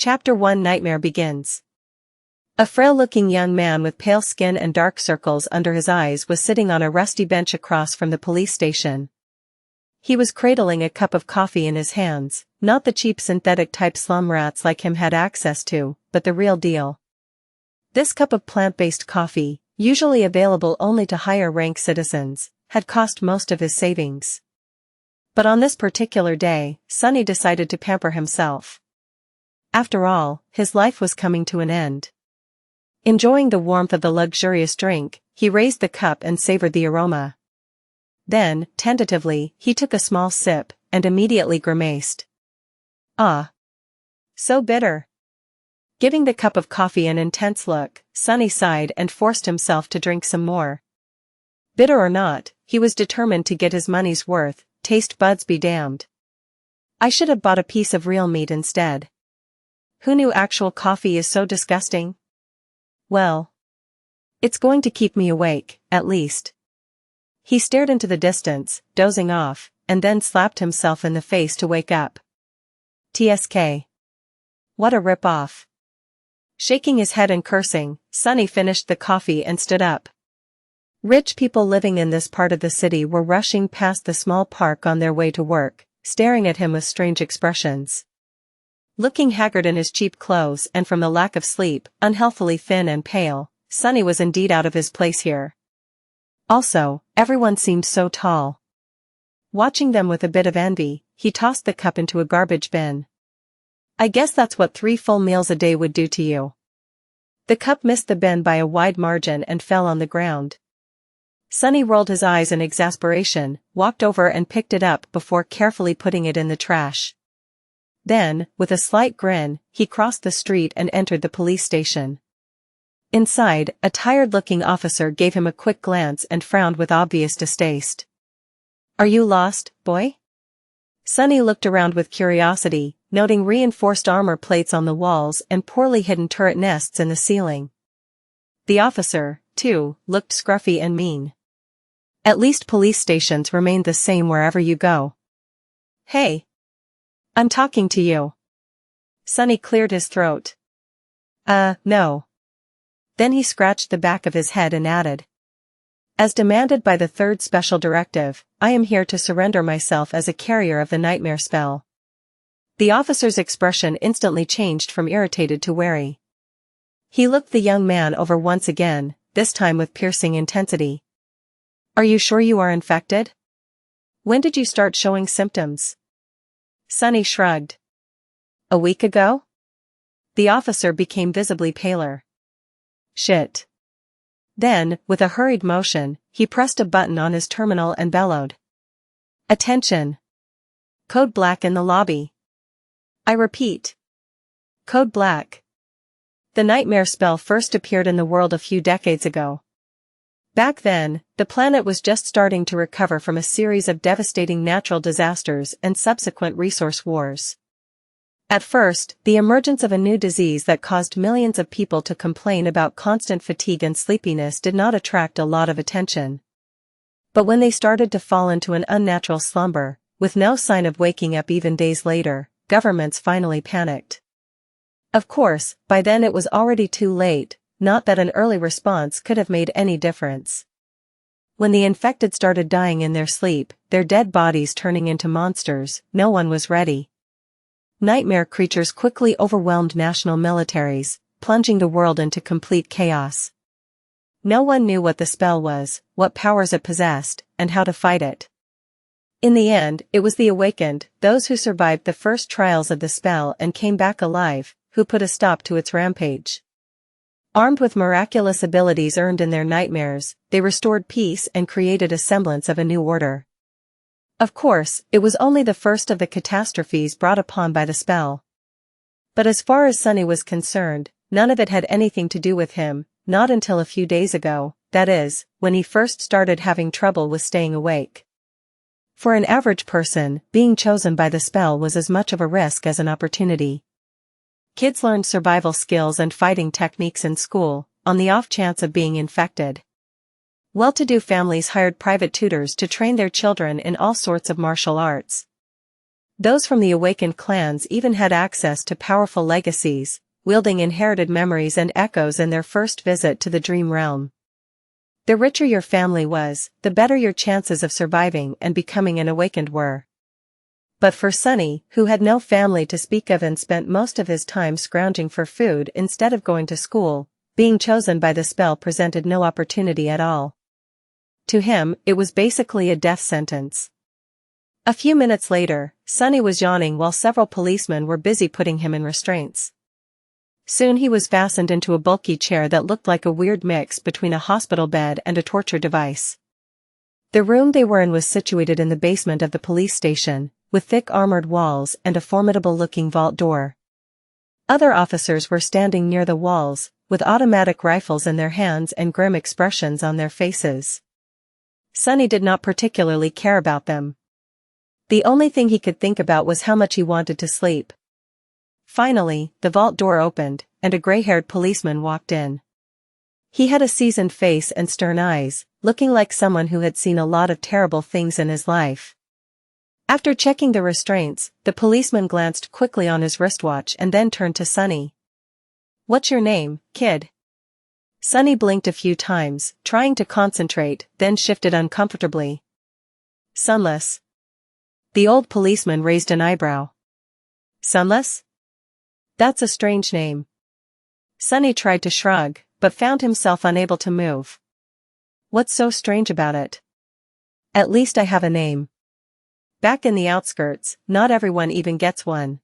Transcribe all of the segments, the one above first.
Chapter 1 Nightmare begins. A frail-looking young man with pale skin and dark circles under his eyes was sitting on a rusty bench across from the police station. He was cradling a cup of coffee in his hands, not the cheap synthetic-type slum rats like him had access to, but the real deal. This cup of plant-based coffee, usually available only to higher-rank citizens, had cost most of his savings. But on this particular day, Sonny decided to pamper himself. After all, his life was coming to an end. Enjoying the warmth of the luxurious drink, he raised the cup and savored the aroma. Then, tentatively, he took a small sip, and immediately grimaced. Ah! So bitter. Giving the cup of coffee an intense look, Sonny sighed and forced himself to drink some more. Bitter or not, he was determined to get his money's worth, taste buds be damned. I should have bought a piece of real meat instead. Who knew actual coffee is so disgusting? Well, it's going to keep me awake, at least. He stared into the distance, dozing off, and then slapped himself in the face to wake up. TSK. What a rip-off. Shaking his head and cursing, Sonny finished the coffee and stood up. Rich people living in this part of the city were rushing past the small park on their way to work, staring at him with strange expressions. Looking haggard in his cheap clothes and from the lack of sleep, unhealthily thin and pale, Sonny was indeed out of his place here. Also, everyone seemed so tall. Watching them with a bit of envy, he tossed the cup into a garbage bin. I guess that's what 3 full meals a day would do to you. The cup missed the bin by a wide margin and fell on the ground. Sonny rolled his eyes in exasperation, walked over and picked it up before carefully putting it in the trash. Then, with a slight grin, he crossed the street and entered the police station. Inside, a tired-looking officer gave him a quick glance and frowned with obvious distaste. Are you lost, boy? Sonny looked around with curiosity, noting reinforced armor plates on the walls and poorly hidden turret nests in the ceiling. The officer, too, looked scruffy and mean. At least police stations remained the same wherever you go. Hey! I'm talking to you. Sonny cleared his throat. No. Then he scratched the back of his head and added. As demanded by the 3rd Special Directive, I am here to surrender myself as a carrier of the nightmare spell. The officer's expression instantly changed from irritated to wary. He looked the young man over once again, this time with piercing intensity. Are you sure you are infected? When did you start showing symptoms? Sonny shrugged. A week ago? The officer became visibly paler. Shit. Then, with a hurried motion, he pressed a button on his terminal and bellowed. Attention! Code black in the lobby. I repeat. Code black. The nightmare spell first appeared in the world a few decades ago. Back then, the planet was just starting to recover from a series of devastating natural disasters and subsequent resource wars. At first, the emergence of a new disease that caused millions of people to complain about constant fatigue and sleepiness did not attract a lot of attention. But when they started to fall into an unnatural slumber, with no sign of waking up even days later, governments finally panicked. Of course, by then it was already too late. Not that an early response could have made any difference. When the infected started dying in their sleep, their dead bodies turning into monsters, no one was ready. Nightmare creatures quickly overwhelmed national militaries, plunging the world into complete chaos. No one knew what the spell was, what powers it possessed, and how to fight it. In the end, it was the awakened, those who survived the first trials of the spell and came back alive, who put a stop to its rampage. Armed with miraculous abilities earned in their nightmares, they restored peace and created a semblance of a new order. Of course, it was only the first of the catastrophes brought upon by the spell. But as far as Sonny was concerned, none of it had anything to do with him, not until a few days ago, that is, when he first started having trouble with staying awake. For an average person, being chosen by the spell was as much of a risk as an opportunity. Kids learned survival skills and fighting techniques in school, on the off chance of being infected. Well-to-do families hired private tutors to train their children in all sorts of martial arts. Those from the awakened clans even had access to powerful legacies, wielding inherited memories and echoes in their first visit to the dream realm. The richer your family was, the better your chances of surviving and becoming an awakened were. But for Sunny, who had no family to speak of and spent most of his time scrounging for food instead of going to school, being chosen by the spell presented no opportunity at all. To him, it was basically a death sentence. A few minutes later, Sunny was yawning while several policemen were busy putting him in restraints. Soon he was fastened into a bulky chair that looked like a weird mix between a hospital bed and a torture device. The room they were in was situated in the basement of the police station, with thick armored walls and a formidable-looking vault door. Other officers were standing near the walls, with automatic rifles in their hands and grim expressions on their faces. Sunny did not particularly care about them. The only thing he could think about was how much he wanted to sleep. Finally, the vault door opened, and a gray-haired policeman walked in. He had a seasoned face and stern eyes, looking like someone who had seen a lot of terrible things in his life. After checking the restraints, the policeman glanced quickly on his wristwatch and then turned to Sunny. "What's your name, kid?" Sunny blinked a few times, trying to concentrate, then shifted uncomfortably. "Sunless." The old policeman raised an eyebrow. "Sunless? That's a strange name." Sunny tried to shrug, but found himself unable to move. "What's so strange about it? At least I have a name. Back in the outskirts, not everyone even gets one."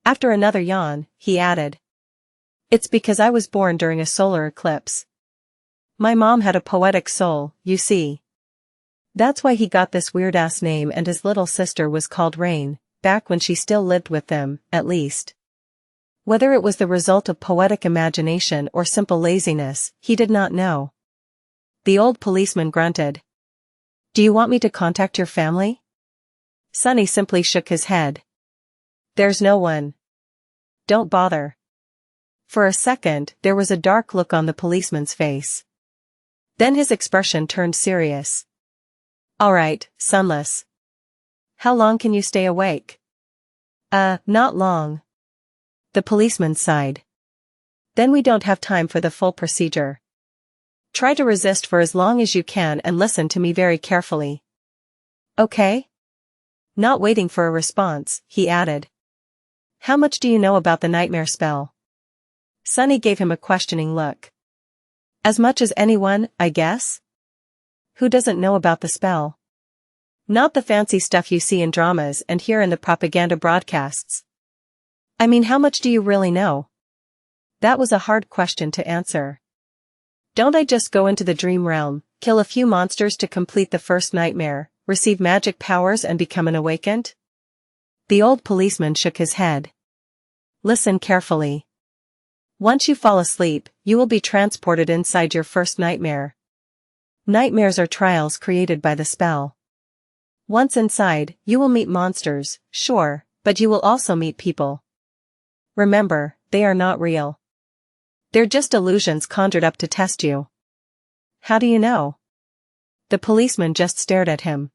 After another yawn, he added, "It's because I was born during a solar eclipse. My mom had a poetic soul, you see. That's why he got this weird-ass name, and his little sister was called Rain, back when she still lived with them, at least." Whether it was the result of poetic imagination or simple laziness, he did not know. The old policeman grunted. "Do you want me to contact your family?" Sunny simply shook his head. "There's no one. Don't bother." For a second, there was a dark look on the policeman's face. Then his expression turned serious. "All right, Sunless. How long can you stay awake?" Not long." The policeman sighed. "Then we don't have time for the full procedure. Try to resist for as long as you can and listen to me very carefully. Okay?" Not waiting for a response, he added, "How much do you know about the nightmare spell?" Sunny gave him a questioning look. "As much as anyone, I guess? Who doesn't know about the spell? Not the fancy stuff you see in dramas and hear in the propaganda broadcasts. I mean, how much do you really know?" That was a hard question to answer. "Don't I just go into the dream realm, kill a few monsters to complete the first nightmare, receive magic powers and become an awakened?" The old policeman shook his head. "Listen carefully. Once you fall asleep, you will be transported inside your first nightmare. Nightmares are trials created by the spell. Once inside, you will meet monsters, sure, but you will also meet people. Remember, they are not real. They're just illusions conjured up to test you." "How do you know?" The policeman just stared at him.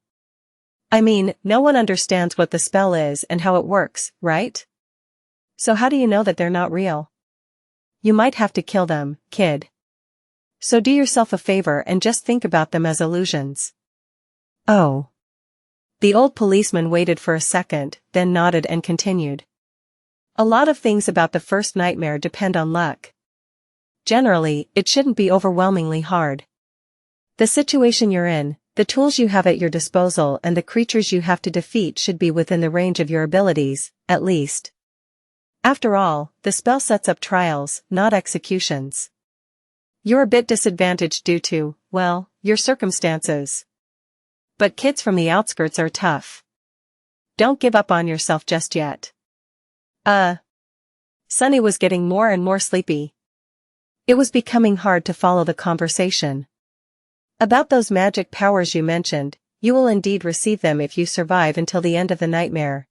"I mean, no one understands what the spell is and how it works, right? So how do you know that they're not real? You might have to kill them, kid. So do yourself a favor and just think about them as illusions." "Oh." The old policeman waited for a second, then nodded and continued. "A lot of things about the first nightmare depend on luck. Generally, it shouldn't be overwhelmingly hard. The situation you're in, the tools you have at your disposal and the creatures you have to defeat should be within the range of your abilities, at least. After all, the spell sets up trials, not executions. You're a bit disadvantaged due to, well, your circumstances. But kids from the outskirts are tough. Don't give up on yourself just yet." Sunny was getting more and more sleepy. It was becoming hard to follow the conversation. "About those magic powers you mentioned, you will indeed receive them if you survive until the end of the nightmare.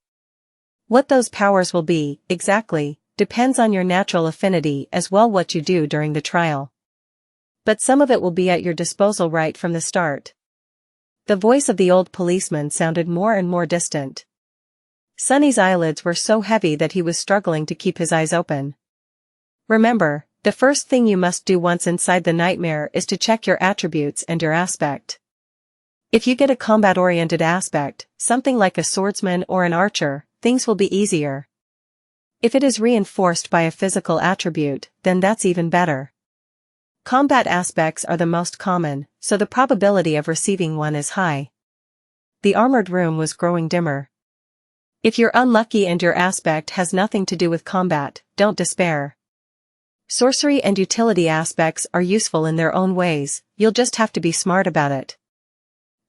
What those powers will be, exactly, depends on your natural affinity as well what you do during the trial. But some of it will be at your disposal right from the start." The voice of the old policeman sounded more and more distant. Sunny's eyelids were so heavy that he was struggling to keep his eyes open. Remember, the first thing you must do once inside the nightmare is to check your attributes and your aspect. If you get a combat-oriented aspect, something like a swordsman or an archer, things will be easier. If it is reinforced by a physical attribute, then that's even better. Combat aspects are the most common, so the probability of receiving one is high. The armored room was growing dimmer. If you're unlucky and your aspect has nothing to do with combat, don't despair. Sorcery and utility aspects are useful in their own ways, you'll just have to be smart about it.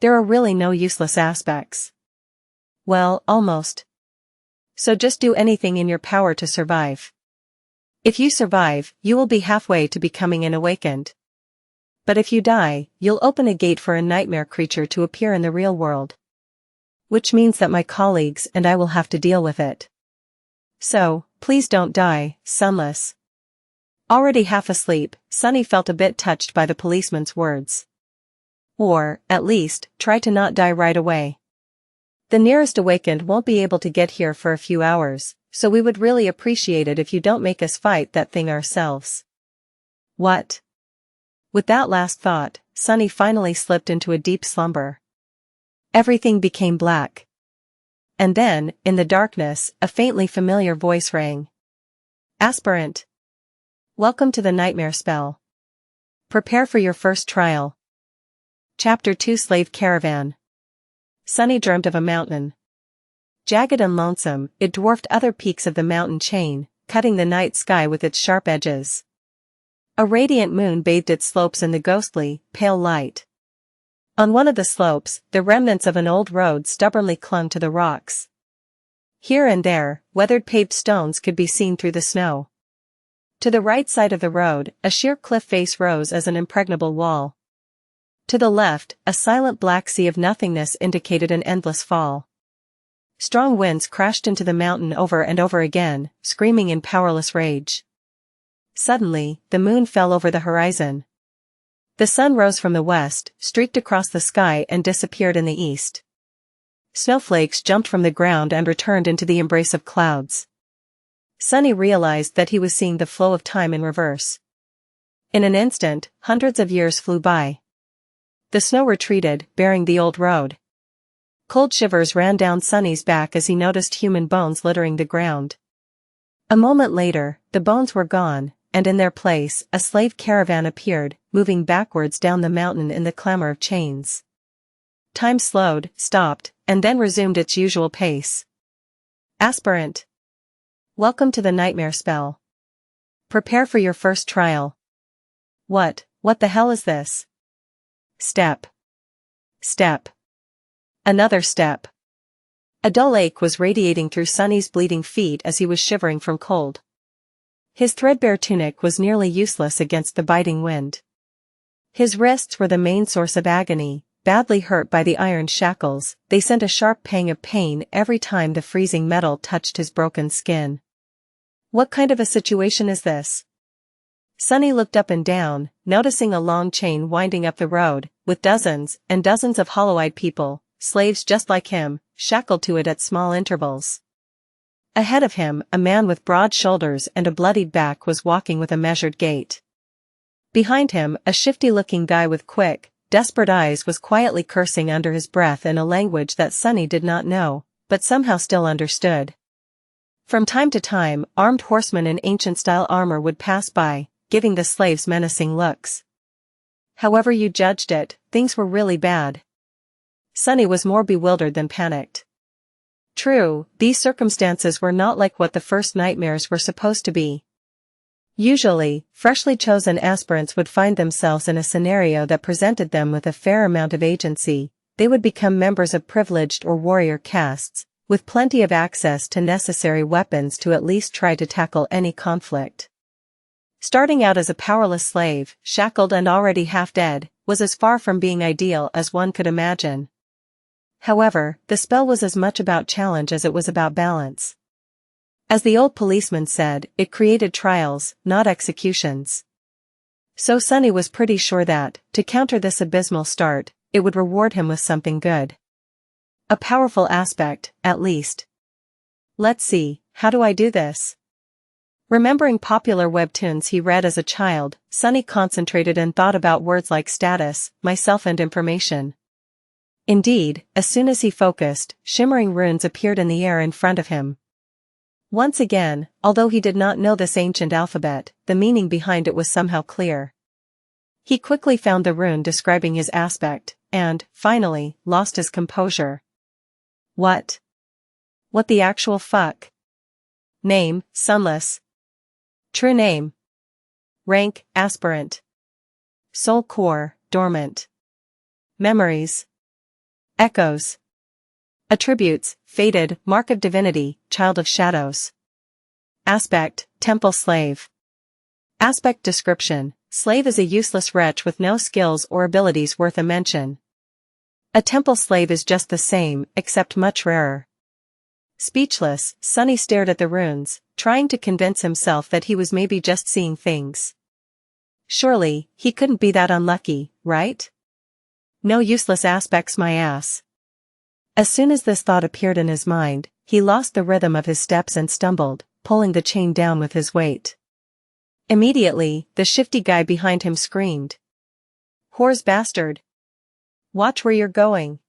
There are really no useless aspects. Well, almost. So just do anything in your power to survive. If you survive, you will be halfway to becoming an awakened. But if you die, you'll open a gate for a nightmare creature to appear in the real world. Which means that my colleagues and I will have to deal with it. So, please don't die, Sunless. Already half asleep, Sunny felt a bit touched by the policeman's words. Or, at least, try to not die right away. The nearest awakened won't be able to get here for a few hours, so we would really appreciate it if you don't make us fight that thing ourselves. What? With that last thought, Sunny finally slipped into a deep slumber. Everything became black. And then, in the darkness, a faintly familiar voice rang. Aspirant. Welcome to the nightmare spell. Prepare for your first trial. Chapter 2 Slave Caravan. Sunny dreamt of a mountain. Jagged and lonesome, it dwarfed other peaks of the mountain chain, cutting the night sky with its sharp edges. A radiant moon bathed its slopes in the ghostly, pale light. On one of the slopes, the remnants of an old road stubbornly clung to the rocks. Here and there, weathered paved stones could be seen through the snow. To the right side of the road, a sheer cliff face rose as an impregnable wall. To the left, a silent black sea of nothingness indicated an endless fall. Strong winds crashed into the mountain over and over again, screaming in powerless rage. Suddenly, the moon fell over the horizon. The sun rose from the west, streaked across the sky and disappeared in the east. Snowflakes jumped from the ground and returned into the embrace of clouds. Sunny realized that he was seeing the flow of time in reverse. In an instant, hundreds of years flew by. The snow retreated, bearing the old road. Cold shivers ran down Sunny's back as he noticed human bones littering the ground. A moment later, the bones were gone, and in their place, a slave caravan appeared, moving backwards down the mountain in the clamor of chains. Time slowed, stopped, and then resumed its usual pace. Aspirant. Welcome to the nightmare spell. Prepare for your first trial. What the hell is this? Step. Step. Another step. A dull ache was radiating through Sunny's bleeding feet as he was shivering from cold. His threadbare tunic was nearly useless against the biting wind. His wrists were the main source of agony, badly hurt by the iron shackles, they sent a sharp pang of pain every time the freezing metal touched his broken skin. What kind of a situation is this? Sunny looked up and down, noticing a long chain winding up the road, with dozens and dozens of hollow-eyed people, slaves just like him, shackled to it at small intervals. Ahead of him, a man with broad shoulders and a bloodied back was walking with a measured gait. Behind him, a shifty-looking guy with quick, desperate eyes was quietly cursing under his breath in a language that Sunny did not know, but somehow still understood. From time to time, armed horsemen in ancient-style armor would pass by, giving the slaves menacing looks. However you judged it, things were really bad. Sunny was more bewildered than panicked. True, these circumstances were not like what the first nightmares were supposed to be. Usually, freshly chosen aspirants would find themselves in a scenario that presented them with a fair amount of agency. They would become members of privileged or warrior castes, with plenty of access to necessary weapons to at least try to tackle any conflict. Starting out as a powerless slave, shackled and already half dead, was as far from being ideal as one could imagine. However, the spell was as much about challenge as it was about balance. As the old policeman said, it created trials, not executions. So Sunny was pretty sure that, to counter this abysmal start, it would reward him with something good. A powerful aspect, at least. Let's see, how do I do this? Remembering popular webtoons he read as a child, Sunny concentrated and thought about words like status, myself and information. Indeed, as soon as he focused, shimmering runes appeared in the air in front of him. Once again, although he did not know this ancient alphabet, the meaning behind it was somehow clear. He quickly found the rune describing his aspect, and, finally, lost his composure. What? What the actual fuck? Name, Sunless. True name. Rank, aspirant. Soul core, dormant. Memories. Echoes. Attributes, fated, mark of divinity, child of shadows. Aspect, temple slave. Aspect description, slave is a useless wretch with no skills or abilities worth a mention. A temple slave is just the same, except much rarer. Speechless, Sunny stared at the runes, trying to convince himself that he was maybe just seeing things. Surely, he couldn't be that unlucky, right? No useless aspects my ass. As soon as this thought appeared in his mind, he lost the rhythm of his steps and stumbled, pulling the chain down with his weight. Immediately, the shifty guy behind him screamed. Whore's bastard! Watch where you're going.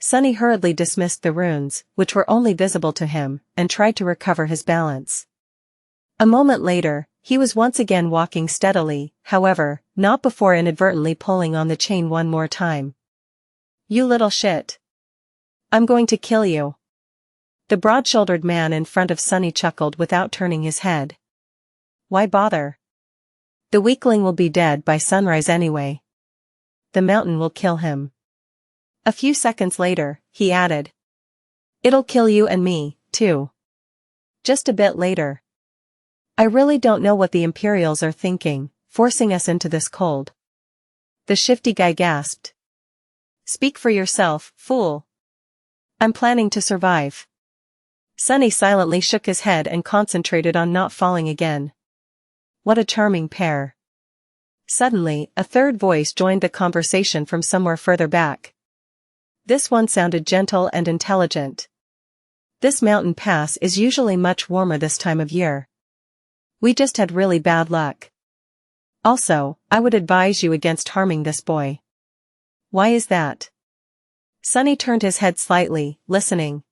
Sunny hurriedly dismissed the runes, which were only visible to him, and tried to recover his balance. A moment later, he was once again walking steadily, however, not before inadvertently pulling on the chain one more time. You little shit. I'm going to kill you. The broad-shouldered man in front of Sunny chuckled without turning his head. Why bother? The weakling will be dead by sunrise anyway. The mountain will kill him. A few seconds later, he added. It'll kill you and me, too. Just a bit later. I really don't know what the Imperials are thinking, forcing us into this cold. The shifty guy gasped. Speak for yourself, fool. I'm planning to survive. Sunny silently shook his head and concentrated on not falling again. What a charming pair. Suddenly, a third voice joined the conversation from somewhere further back. This one sounded gentle and intelligent. This mountain pass is usually much warmer this time of year. We just had really bad luck. Also, I would advise you against harming this boy. Why is that? Sunny turned his head slightly, listening.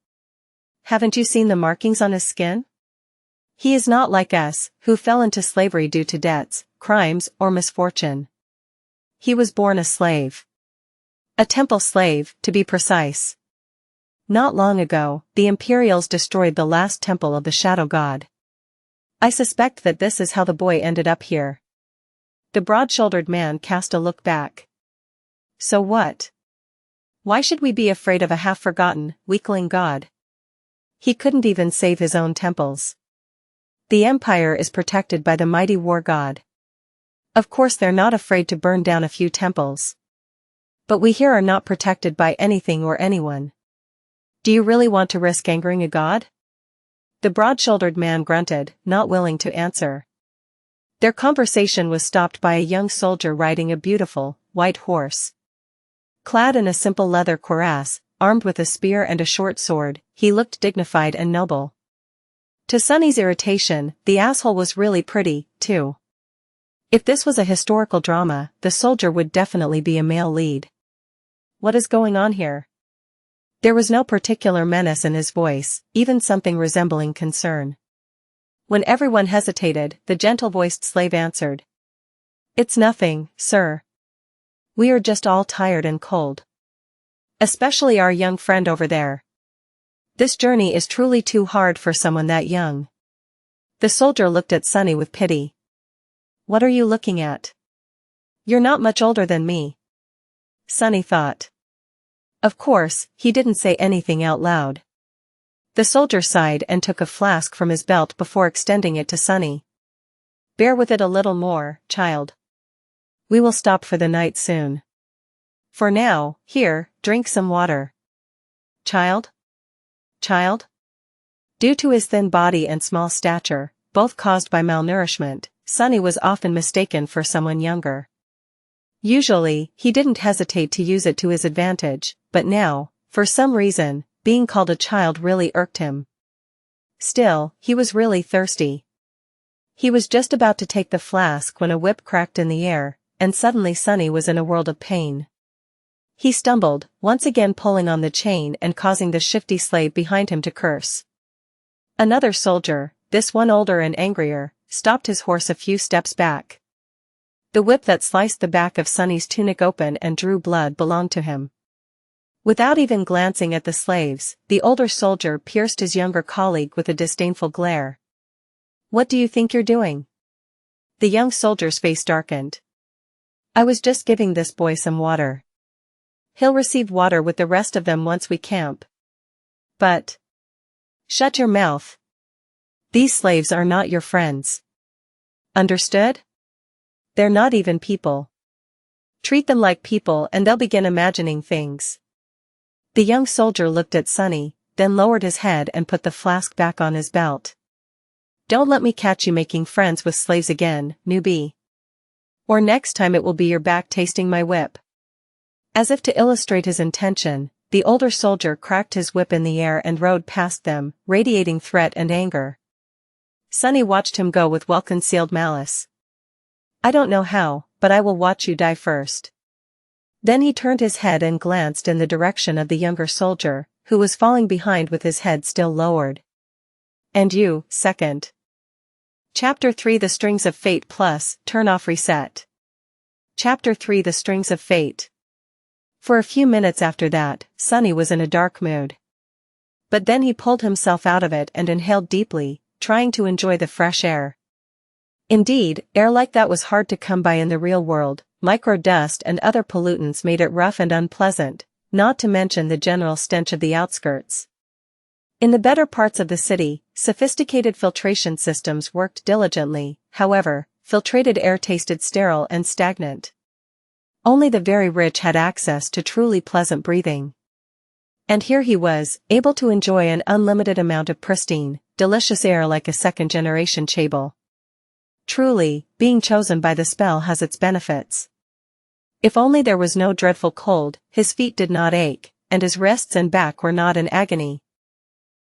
Haven't you seen the markings on his skin? He is not like us, who fell into slavery due to debts, crimes, or misfortune. He was born a slave. A temple slave, to be precise. Not long ago, the Imperials destroyed the last temple of the Shadow God. I suspect that this is how the boy ended up here. The broad-shouldered man cast a look back. So what? Why should we be afraid of a half-forgotten, weakling god? He couldn't even save his own temples. The Empire is protected by the mighty war god. Of course they're not afraid to burn down a few temples. But we here are not protected by anything or anyone. Do you really want to risk angering a god? The broad-shouldered man grunted, not willing to answer. Their conversation was stopped by a young soldier riding a beautiful, white horse. Clad in a simple leather cuirass, armed with a spear and a short sword, he looked dignified and noble. To Sunny's irritation, the asshole was really pretty, too. If this was a historical drama, the soldier would definitely be a male lead. What is going on here? There was no particular menace in his voice, even something resembling concern. When everyone hesitated, the gentle-voiced slave answered. It's nothing, sir. We are just all tired and cold. Especially our young friend over there. This journey is truly too hard for someone that young. The soldier looked at Sunny with pity. What are you looking at? You're not much older than me. Sunny thought. Of course, he didn't say anything out loud. The soldier sighed and took a flask from his belt before extending it to Sunny. Bear with it a little more, child. We will stop for the night soon. For now, here, drink some water. Child? Child? Due to his thin body and small stature, both caused by malnourishment, Sunny was often mistaken for someone younger. Usually, he didn't hesitate to use it to his advantage, but now, for some reason, being called a child really irked him. Still, he was really thirsty. He was just about to take the flask when a whip cracked in the air, and suddenly Sunny was in a world of pain. He stumbled, once again pulling on the chain and causing the shifty slave behind him to curse. Another soldier, this one older and angrier, stopped his horse a few steps back. The whip that sliced the back of Sunny's tunic open and drew blood belonged to him. Without even glancing at the slaves, the older soldier pierced his younger colleague with a disdainful glare. "What do you think you're doing?" The young soldier's face darkened. "I was just giving this boy some water. He'll receive water with the rest of them once we camp." "But..." "Shut your mouth. These slaves are not your friends. Understood? They're not even people. Treat them like people and they'll begin imagining things." The young soldier looked at Sunny, then lowered his head and put the flask back on his belt. "Don't let me catch you making friends with slaves again, newbie. Or next time it will be your back tasting my whip." As if to illustrate his intention, the older soldier cracked his whip in the air and rode past them, radiating threat and anger. Sunny watched him go with well-concealed malice. "I don't know how, but I will watch you die first." Then he turned his head and glanced in the direction of the younger soldier, who was falling behind with his head still lowered. "And you, second." Chapter 3 The Strings of Fate Plus, Turn Off Reset. Chapter 3 The Strings of Fate. For a few minutes after that, Sunny was in a dark mood. But then he pulled himself out of it and inhaled deeply, trying to enjoy the fresh air. Indeed, air like that was hard to come by in the real world. Microdust and other pollutants made it rough and unpleasant, not to mention the general stench of the outskirts. In the better parts of the city, sophisticated filtration systems worked diligently. However, filtrated air tasted sterile and stagnant. Only the very rich had access to truly pleasant breathing. And here he was, able to enjoy an unlimited amount of pristine, delicious air like a second-generation chable. Truly, being chosen by the spell has its benefits. If only there was no dreadful cold, his feet did not ache, and his wrists and back were not in agony.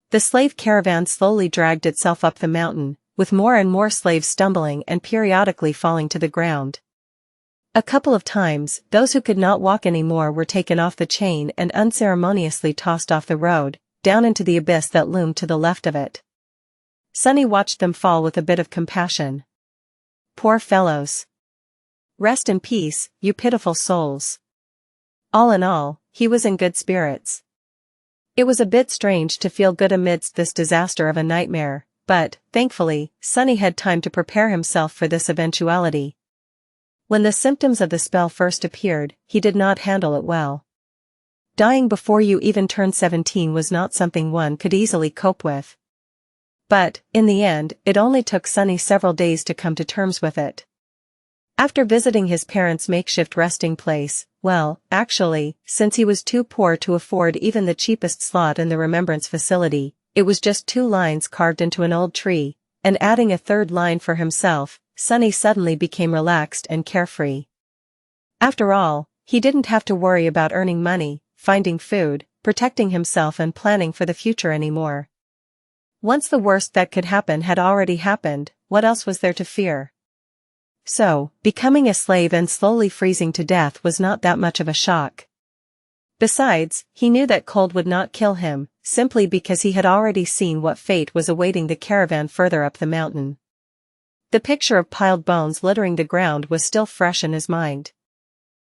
The slave caravan slowly dragged itself up the mountain, with more and more slaves stumbling and periodically falling to the ground. A couple of times, those who could not walk anymore were taken off the chain and unceremoniously tossed off the road, down into the abyss that loomed to the left of it. Sunny watched them fall with a bit of compassion. Poor fellows. Rest in peace, you pitiful souls. All in all, he was in good spirits. It was a bit strange to feel good amidst this disaster of a nightmare, but, thankfully, Sunny had time to prepare himself for this eventuality. When the symptoms of the spell first appeared, he did not handle it well. Dying before you even turned 17 was not something one could easily cope with. But, in the end, it only took Sunny several days to come to terms with it. After visiting his parents' makeshift resting place, well, actually, since he was too poor to afford even the cheapest slot in the remembrance facility, it was just 2 lines carved into an old tree, and adding a 3rd line for himself, Sunny suddenly became relaxed and carefree. After all, he didn't have to worry about earning money, finding food, protecting himself and planning for the future anymore. Once the worst that could happen had already happened, what else was there to fear? So, becoming a slave and slowly freezing to death was not that much of a shock. Besides, he knew that cold would not kill him, simply because he had already seen what fate was awaiting the caravan further up the mountain. The picture of piled bones littering the ground was still fresh in his mind.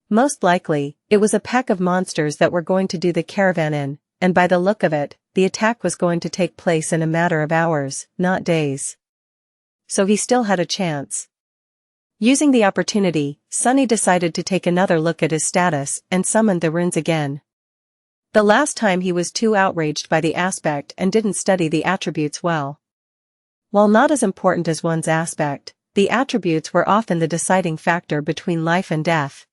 Most likely, it was a pack of monsters that were going to do the caravan in, and by the look of it, the attack was going to take place in a matter of hours, not days. So he still had a chance. Using the opportunity, Sunny decided to take another look at his status and summoned the runes again. The last time he was too outraged by the aspect and didn't study the attributes well. While not as important as one's aspect, the attributes were often the deciding factor between life and death.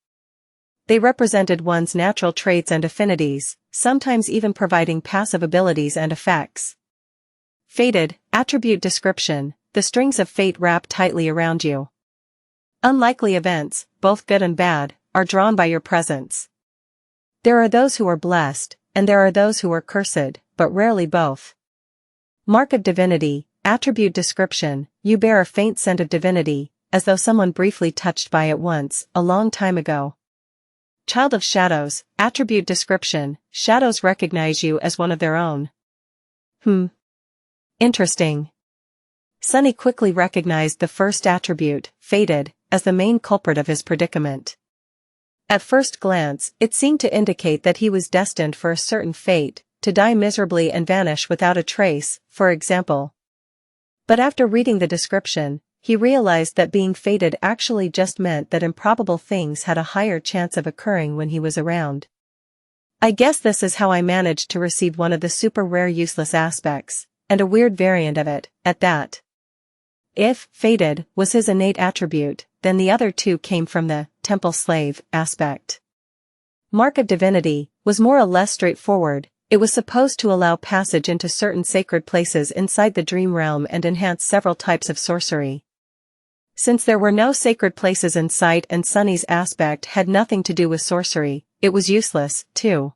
They represented one's natural traits and affinities, sometimes even providing passive abilities and effects. Fated, attribute description, the strings of fate wrap tightly around you. Unlikely events, both good and bad, are drawn by your presence. There are those who are blessed, and there are those who are cursed, but rarely both. Mark of divinity, attribute description, you bear a faint scent of divinity, as though someone briefly touched by it once, a long time ago. Child of shadows, attribute description, shadows recognize you as one of their own. Interesting. Sunny quickly recognized the first attribute, fated, as the main culprit of his predicament. At first glance, it seemed to indicate that he was destined for a certain fate, to die miserably and vanish without a trace, for example. But after reading the description, he realized that being fated actually just meant that improbable things had a higher chance of occurring when he was around. I guess this is how I managed to receive one of the super rare useless aspects, and a weird variant of it, at that. If fated was his innate attribute, then the other two came from the temple slave aspect. Mark of divinity was more or less straightforward. It was supposed to allow passage into certain sacred places inside the dream realm and enhance several types of sorcery. Since there were no sacred places in sight and Sunny's aspect had nothing to do with sorcery, it was useless, too.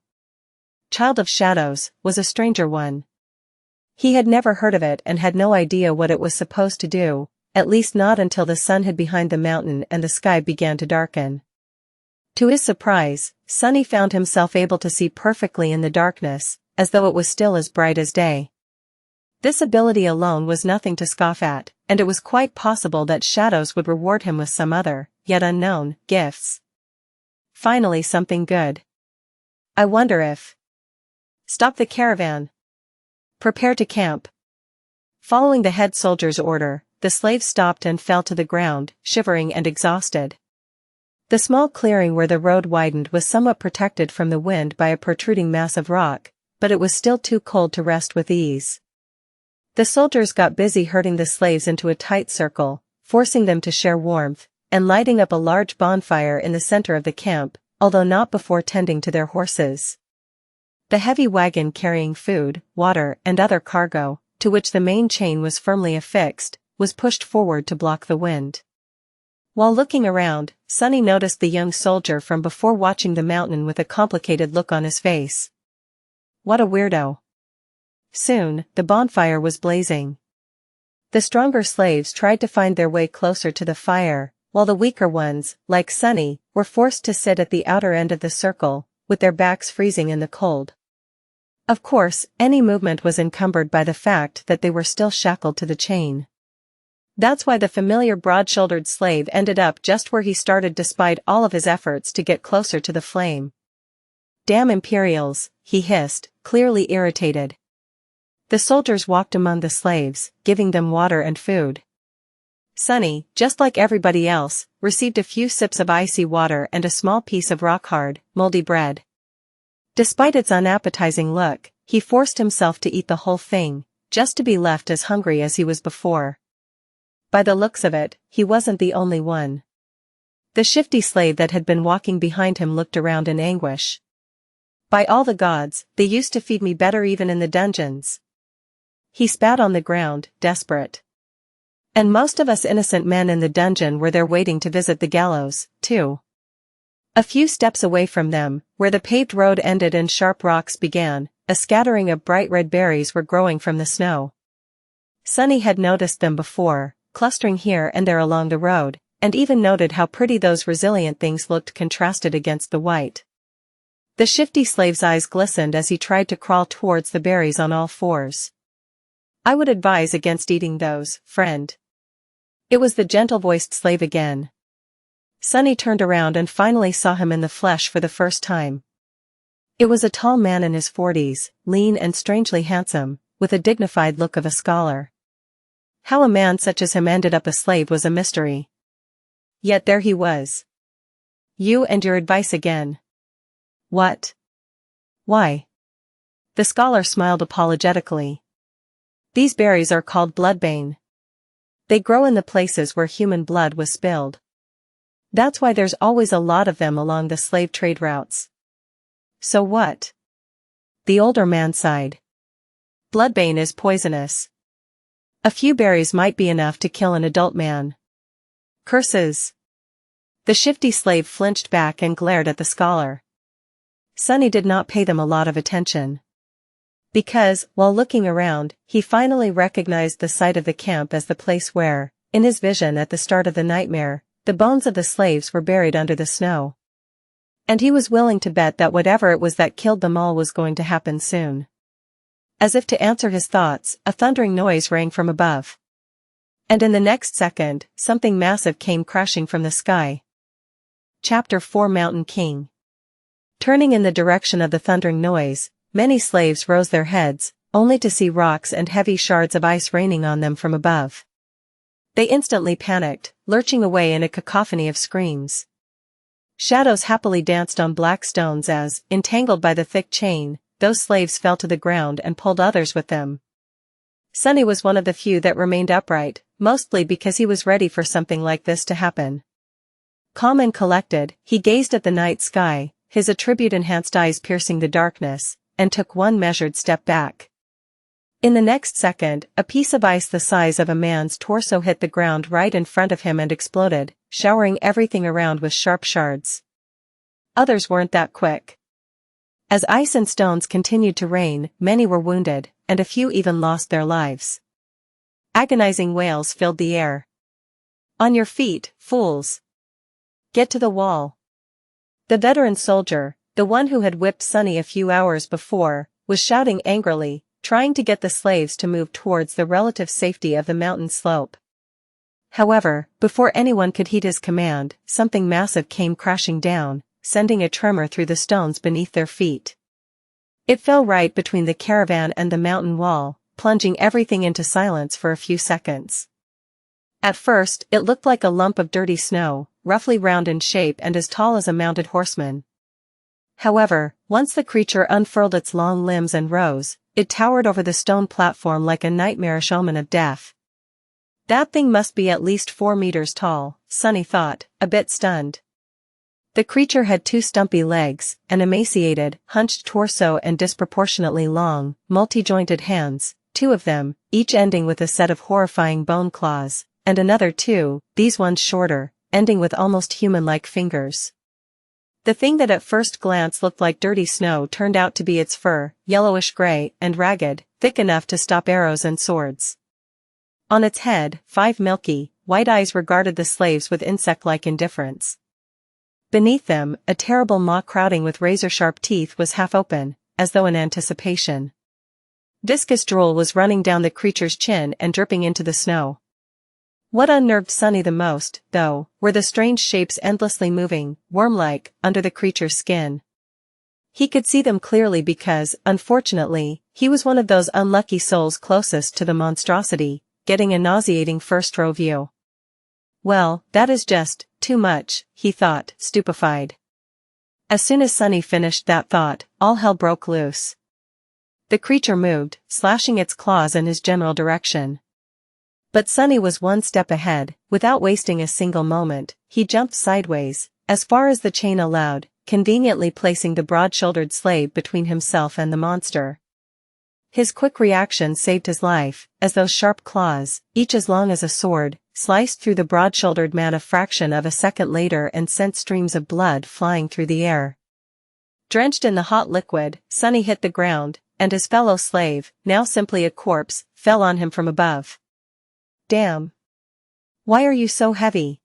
Child of Shadows was a stranger one. He had never heard of it and had no idea what it was supposed to do, at least not until the sun hid behind the mountain and the sky began to darken. To his surprise, Sunny found himself able to see perfectly in the darkness, as though it was still as bright as day. This ability alone was nothing to scoff at, and it was quite possible that Shadows would reward him with some other, yet unknown, gifts. Finally something good. I wonder if... Stop the caravan. Prepare to camp. Following the head soldier's order, the slaves stopped and fell to the ground, shivering and exhausted. The small clearing where the road widened was somewhat protected from the wind by a protruding mass of rock, but it was still too cold to rest with ease. The soldiers got busy herding the slaves into a tight circle, forcing them to share warmth, and lighting up a large bonfire in the center of the camp, although not before tending to their horses. The heavy wagon carrying food, water, and other cargo, to which the main chain was firmly affixed, was pushed forward to block the wind. While looking around, Sunny noticed the young soldier from before watching the mountain with a complicated look on his face. What a weirdo. Soon, the bonfire was blazing. The stronger slaves tried to find their way closer to the fire, while the weaker ones, like Sunny, were forced to sit at the outer end of the circle, with their backs freezing in the cold. Of course, any movement was encumbered by the fact that they were still shackled to the chain. That's why the familiar broad-shouldered slave ended up just where he started despite all of his efforts to get closer to the flame. Damn Imperials, he hissed, clearly irritated. The soldiers walked among the slaves, giving them water and food. Sunny, just like everybody else, received a few sips of icy water and a small piece of rock-hard, moldy bread. Despite its unappetizing look, he forced himself to eat the whole thing, just to be left as hungry as he was before. By the looks of it, he wasn't the only one. The shifty slave that had been walking behind him looked around in anguish. By all the gods, they used to feed me better even in the dungeons. He spat on the ground, desperate. And most of us innocent men in the dungeon were there waiting to visit the gallows, too. A few steps away from them, where the paved road ended and sharp rocks began, a scattering of bright red berries were growing from the snow. Sunny had noticed them before, clustering here and there along the road, and even noted how pretty those resilient things looked contrasted against the white. The shifty slave's eyes glistened as he tried to crawl towards the berries on all fours. I would advise against eating those, friend. It was the gentle-voiced slave again. Sunny turned around and finally saw him in the flesh for the first time. It was a tall man in his 40s, lean and strangely handsome, with a dignified look of a scholar. How a man such as him ended up a slave was a mystery. Yet there he was. You and your advice again. What? Why? The scholar smiled apologetically. These berries are called bloodbane. They grow in the places where human blood was spilled. That's why there's always a lot of them along the slave trade routes. So what? The older man sighed. Bloodbane is poisonous. A few berries might be enough to kill an adult man. Curses. The shifty slave flinched back and glared at the scholar. Sunny did not pay them a lot of attention. Because, while looking around, he finally recognized the site of the camp as the place where, in his vision at the start of the nightmare, the bones of the slaves were buried under the snow. And he was willing to bet that whatever it was that killed them all was going to happen soon. As if to answer his thoughts, a thundering noise rang from above. And in the next second, something massive came crashing from the sky. Chapter 4 Mountain King. Turning in the direction of the thundering noise, many slaves rose their heads, only to see rocks and heavy shards of ice raining on them from above. They instantly panicked, lurching away in a cacophony of screams. Shadows happily danced on black stones as, entangled by the thick chain, those slaves fell to the ground and pulled others with them. Sunny was one of the few that remained upright, mostly because he was ready for something like this to happen. Calm and collected, he gazed at the night sky, his attribute-enhanced eyes piercing the darkness, and took one measured step back. In the next second, a piece of ice the size of a man's torso hit the ground right in front of him and exploded, showering everything around with sharp shards. Others weren't that quick. As ice and stones continued to rain, many were wounded, and a few even lost their lives. Agonizing wails filled the air. "On your feet, fools! Get to the wall!" The veteran soldier, the one who had whipped Sunny a few hours before, was shouting angrily, trying to get the slaves to move towards the relative safety of the mountain slope. However, before anyone could heed his command, something massive came crashing down, sending a tremor through the stones beneath their feet. It fell right between the caravan and the mountain wall, plunging everything into silence for a few seconds. At first, it looked like a lump of dirty snow, roughly round in shape and as tall as a mounted horseman. However, once the creature unfurled its long limbs and rose, it towered over the stone platform like a nightmarish omen of death. That thing must be at least 4 meters tall, Sunny thought, a bit stunned. The creature had 2 stumpy legs, an emaciated, hunched torso and disproportionately long, multi-jointed hands, 2 of them, each ending with a set of horrifying bone claws, and another 2, these ones shorter, ending with almost human-like fingers. The thing that at first glance looked like dirty snow turned out to be its fur, yellowish-gray and ragged, thick enough to stop arrows and swords. On its head, 5 milky, white eyes regarded the slaves with insect-like indifference. Beneath them, a terrible maw crowding with razor-sharp teeth was half open, as though in anticipation. Viscous drool was running down the creature's chin and dripping into the snow. What unnerved Sunny the most, though, were the strange shapes endlessly moving, worm-like, under the creature's skin. He could see them clearly because, unfortunately, he was one of those unlucky souls closest to the monstrosity, getting a nauseating first-row view. Well, that is just too much, he thought, stupefied. As soon as Sunny finished that thought, all hell broke loose. The creature moved, slashing its claws in his general direction. But Sunny was one step ahead. Without wasting a single moment, he jumped sideways, as far as the chain allowed, conveniently placing the broad-shouldered slave between himself and the monster. His quick reaction saved his life, as those sharp claws, each as long as a sword, sliced through the broad-shouldered man a fraction of a second later and sent streams of blood flying through the air. Drenched in the hot liquid, Sunny hit the ground, and his fellow slave, now simply a corpse, fell on him from above. "Damn! Why are you so heavy?"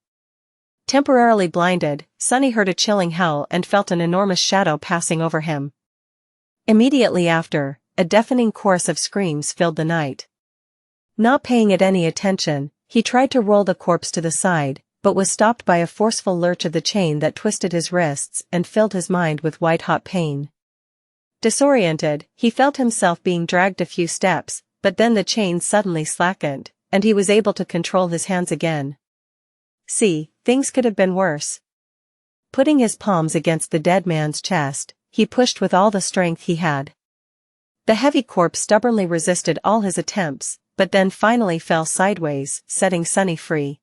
Temporarily blinded, Sunny heard a chilling howl and felt an enormous shadow passing over him. Immediately after, a deafening chorus of screams filled the night. Not paying it any attention, he tried to roll the corpse to the side, but was stopped by a forceful lurch of the chain that twisted his wrists and filled his mind with white-hot pain. Disoriented, he felt himself being dragged a few steps, but then the chain suddenly slackened, and he was able to control his hands again. See, things could have been worse. Putting his palms against the dead man's chest, he pushed with all the strength he had. The heavy corpse stubbornly resisted all his attempts, but then finally fell sideways, setting Sunny free.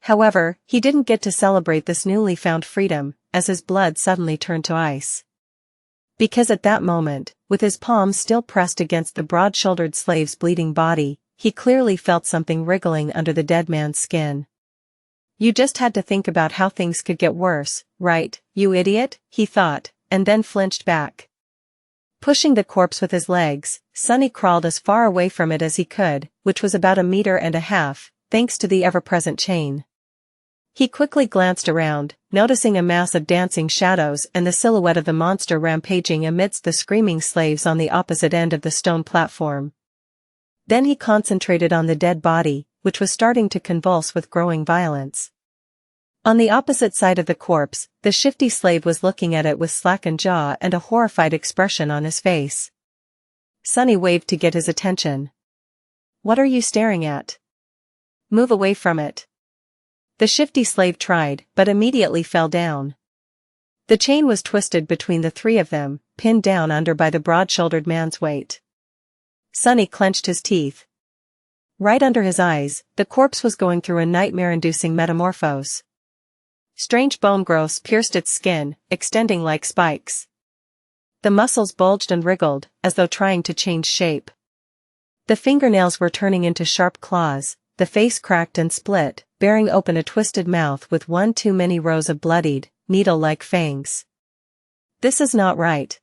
However, he didn't get to celebrate this newly found freedom, as his blood suddenly turned to ice. Because at that moment, with his palms still pressed against the broad-shouldered slave's bleeding body, he clearly felt something wriggling under the dead man's skin. "You just had to think about how things could get worse, right, you idiot?" he thought, and then flinched back. Pushing the corpse with his legs, Sunny crawled as far away from it as he could, which was about 1.5 meters, thanks to the ever-present chain. He quickly glanced around, noticing a mass of dancing shadows and the silhouette of the monster rampaging amidst the screaming slaves on the opposite end of the stone platform. Then he concentrated on the dead body, which was starting to convulse with growing violence. On the opposite side of the corpse, the shifty slave was looking at it with slackened jaw and a horrified expression on his face. Sunny waved to get his attention. "What are you staring at? Move away from it." The shifty slave tried, but immediately fell down. The chain was twisted between the three of them, pinned down under by the broad-shouldered man's weight. Sunny clenched his teeth. Right under his eyes, the corpse was going through a nightmare-inducing metamorphose. Strange bone growths pierced its skin, extending like spikes. The muscles bulged and wriggled, as though trying to change shape. The fingernails were turning into sharp claws, the face cracked and split, bearing open a twisted mouth with one too many rows of bloodied, needle-like fangs. "This is not right."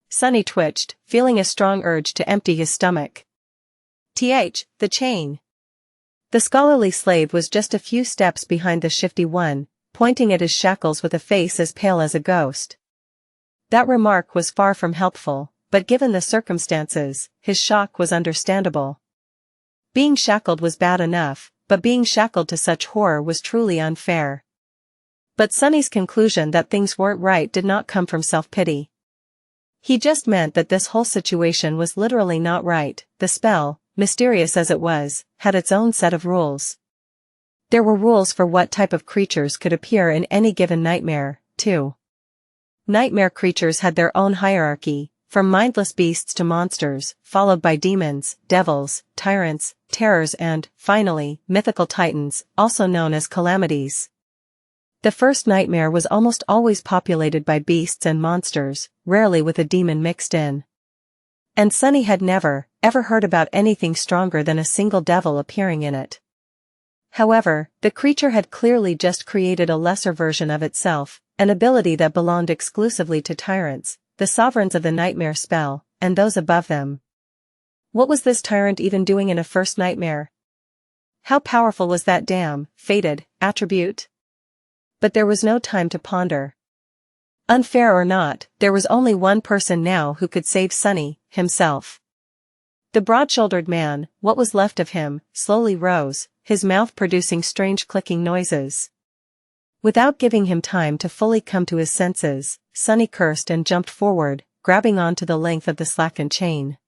Sunny twitched, feeling a strong urge to empty his stomach. The chain. The scholarly slave was just a few steps behind the shifty one, pointing at his shackles with a face as pale as a ghost. That remark was far from helpful, but given the circumstances, his shock was understandable. Being shackled was bad enough, but being shackled to such horror was truly unfair. But Sunny's conclusion that things weren't right did not come from self-pity. He just meant that this whole situation was literally not right. The spell, mysterious as it was, had its own set of rules. There were rules for what type of creatures could appear in any given nightmare, too. Nightmare creatures had their own hierarchy, from mindless beasts to monsters, followed by demons, devils, tyrants, terrors and, finally, mythical titans, also known as calamities. The first nightmare was almost always populated by beasts and monsters, rarely with a demon mixed in. And Sunny had never, ever heard about anything stronger than a single devil appearing in it. However, the creature had clearly just created a lesser version of itself, an ability that belonged exclusively to tyrants, the sovereigns of the nightmare spell, and those above them. What was this tyrant even doing in a first nightmare? How powerful was that damn, fated, attribute? But there was no time to ponder. Unfair or not, there was only one person now who could save Sunny, himself. The broad-shouldered man, what was left of him, slowly rose, his mouth producing strange clicking noises. Without giving him time to fully come to his senses, Sunny cursed and jumped forward, grabbing onto the length of the slackened chain.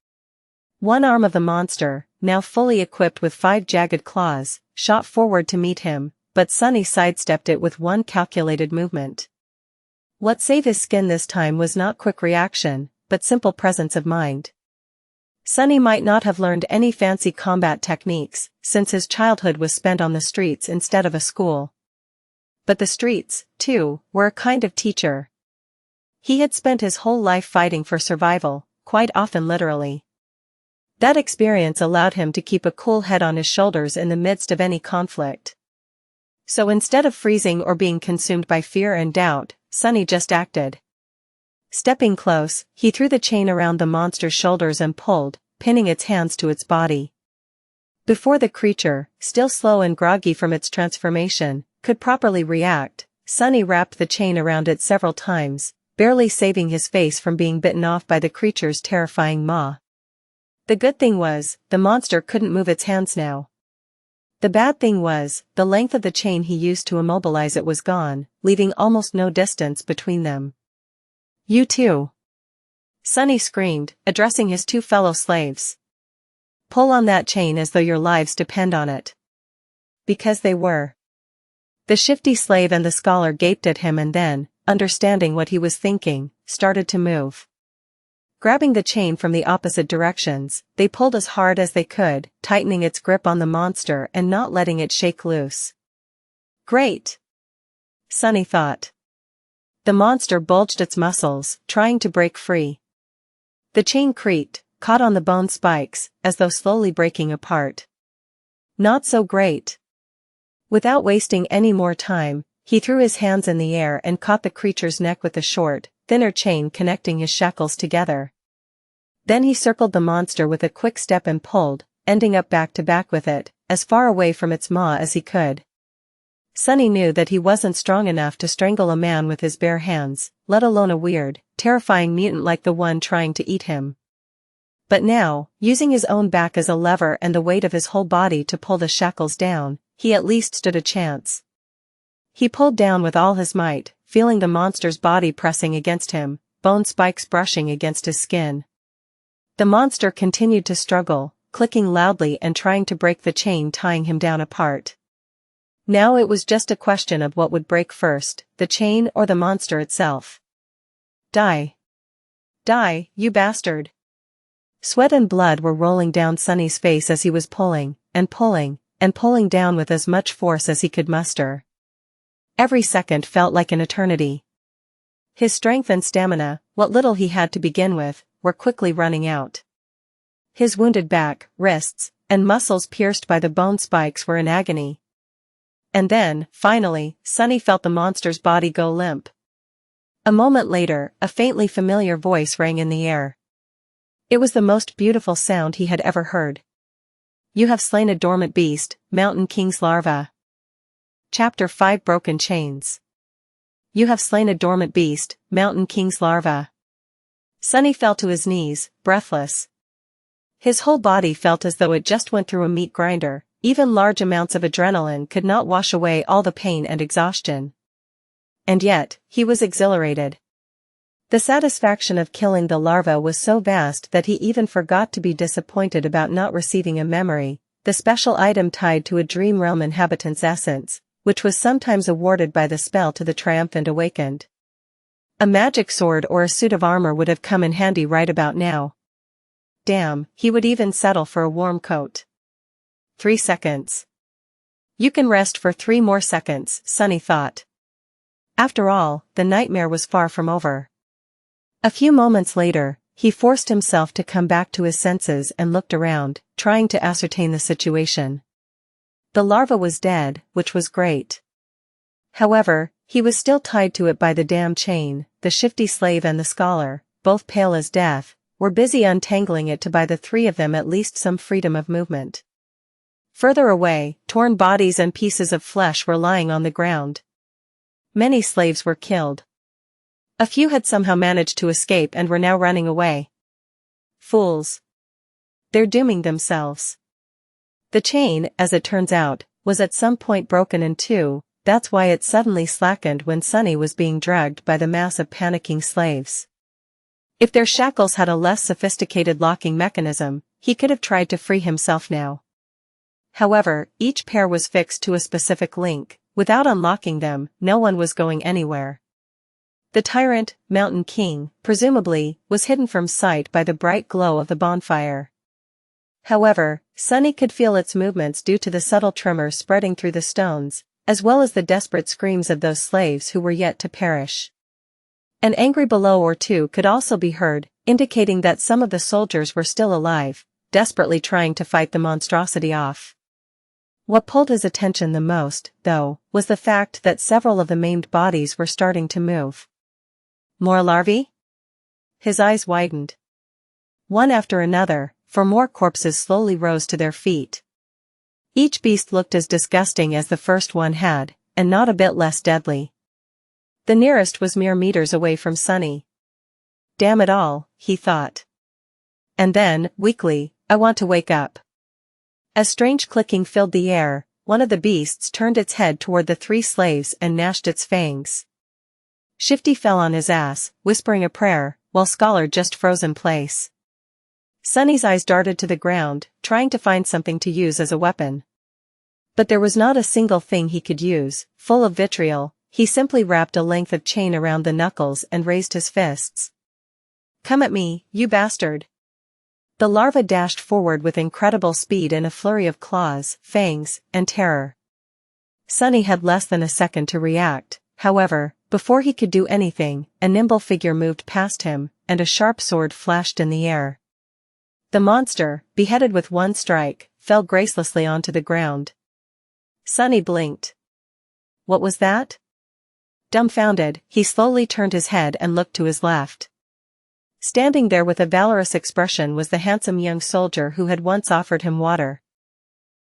One arm of the monster, now fully equipped with 5 jagged claws, shot forward to meet him, but Sunny sidestepped it with one calculated movement. What saved his skin this time was not quick reaction, but simple presence of mind. Sunny might not have learned any fancy combat techniques, since his childhood was spent on the streets instead of a school. But the streets, too, were a kind of teacher. He had spent his whole life fighting for survival, quite often literally. That experience allowed him to keep a cool head on his shoulders in the midst of any conflict. So instead of freezing or being consumed by fear and doubt, Sunny just acted. Stepping close, he threw the chain around the monster's shoulders and pulled, pinning its hands to its body. Before the creature, still slow and groggy from its transformation, could properly react, Sunny wrapped the chain around it several times, barely saving his face from being bitten off by the creature's terrifying maw. The good thing was, the monster couldn't move its hands now. The bad thing was, the length of the chain he used to immobilize it was gone, leaving almost no distance between them. "You too!" Sunny screamed, addressing his 2 fellow slaves. "Pull on that chain as though your lives depend on it." Because they were. The shifty slave and the scholar gaped at him and then, understanding what he was thinking, started to move. Grabbing the chain from the opposite directions, they pulled as hard as they could, tightening its grip on the monster and not letting it shake loose. Great! Sunny thought. The monster bulged its muscles, trying to break free. The chain creaked, caught on the bone spikes, as though slowly breaking apart. Not so great. Without wasting any more time, he threw his hands in the air and caught the creature's neck with the short, thinner chain connecting his shackles together. Then he circled the monster with a quick step and pulled, ending up back to back with it, as far away from its maw as he could. Sunny knew that he wasn't strong enough to strangle a man with his bare hands, let alone a weird, terrifying mutant like the one trying to eat him. But now, using his own back as a lever and the weight of his whole body to pull the shackles down, he at least stood a chance. He pulled down with all his might, feeling the monster's body pressing against him, bone spikes brushing against his skin. The monster continued to struggle, clicking loudly and trying to break the chain tying him down apart. Now it was just a question of what would break first, the chain or the monster itself. Die. Die, you bastard. Sweat and blood were rolling down Sunny's face as he was pulling, and pulling, and pulling down with as much force as he could muster. Every second felt like an eternity. His strength and stamina, what little he had to begin with, were quickly running out. His wounded back, wrists, and muscles pierced by the bone spikes were in agony. And then, finally, Sunny felt the monster's body go limp. A moment later, a faintly familiar voice rang in the air. It was the most beautiful sound he had ever heard. You have slain a dormant beast, Mountain King's larva. Chapter 5 Broken Chains. You have slain a dormant beast, Mountain King's larva. Sunny fell to his knees, breathless. His whole body felt as though it just went through a meat grinder. Even large amounts of adrenaline could not wash away all the pain and exhaustion. And yet, he was exhilarated. The satisfaction of killing the larva was so vast that he even forgot to be disappointed about not receiving a memory, the special item tied to a dream realm inhabitant's essence, which was sometimes awarded by the spell to the triumphant awakened. A magic sword or a suit of armor would have come in handy right about now. Damn, he would even settle for a warm coat. 3 seconds. You can rest for 3 more seconds, Sunny thought. After all, the nightmare was far from over. A few moments later, he forced himself to come back to his senses and looked around, trying to ascertain the situation. The larva was dead, which was great. However, he was still tied to it by the damn chain. The shifty slave and the scholar, both pale as death, were busy untangling it to buy the 3 of them at least some freedom of movement. Further away, torn bodies and pieces of flesh were lying on the ground. Many slaves were killed. A few had somehow managed to escape and were now running away. Fools. They're dooming themselves. The chain, as it turns out, was at some point broken in 2, that's why it suddenly slackened when Sunny was being dragged by the mass of panicking slaves. If their shackles had a less sophisticated locking mechanism, he could have tried to free himself now. However, each pair was fixed to a specific link. Without unlocking them, no one was going anywhere. The Tyrant, Mountain King, presumably, was hidden from sight by the bright glow of the bonfire. However, Sunny could feel its movements due to the subtle tremors spreading through the stones, as well as the desperate screams of those slaves who were yet to perish. An angry bellow or 2 could also be heard, indicating that some of the soldiers were still alive, desperately trying to fight the monstrosity off. What pulled his attention the most, though, was the fact that several of the maimed bodies were starting to move. More larvae? His eyes widened. One after another, for more corpses slowly rose to their feet. Each beast looked as disgusting as the first one had, and not a bit less deadly. The nearest was mere meters away from Sunny. Damn it all, he thought. And then, weakly, I want to wake up. As strange clicking filled the air, one of the beasts turned its head toward the 3 slaves and gnashed its fangs. Shifty fell on his ass, whispering a prayer, while Scholar just froze in place. Sunny's eyes darted to the ground, trying to find something to use as a weapon. But there was not a single thing he could use. Full of vitriol, he simply wrapped a length of chain around the knuckles and raised his fists. Come at me, you bastard. The larva dashed forward with incredible speed in a flurry of claws, fangs, and terror. Sunny had less than a second to react, however, before he could do anything, a nimble figure moved past him, and a sharp sword flashed in the air. The monster, beheaded with one strike, fell gracelessly onto the ground. Sunny blinked. What was that? Dumbfounded, he slowly turned his head and looked to his left. Standing there with a valorous expression was the handsome young soldier who had once offered him water.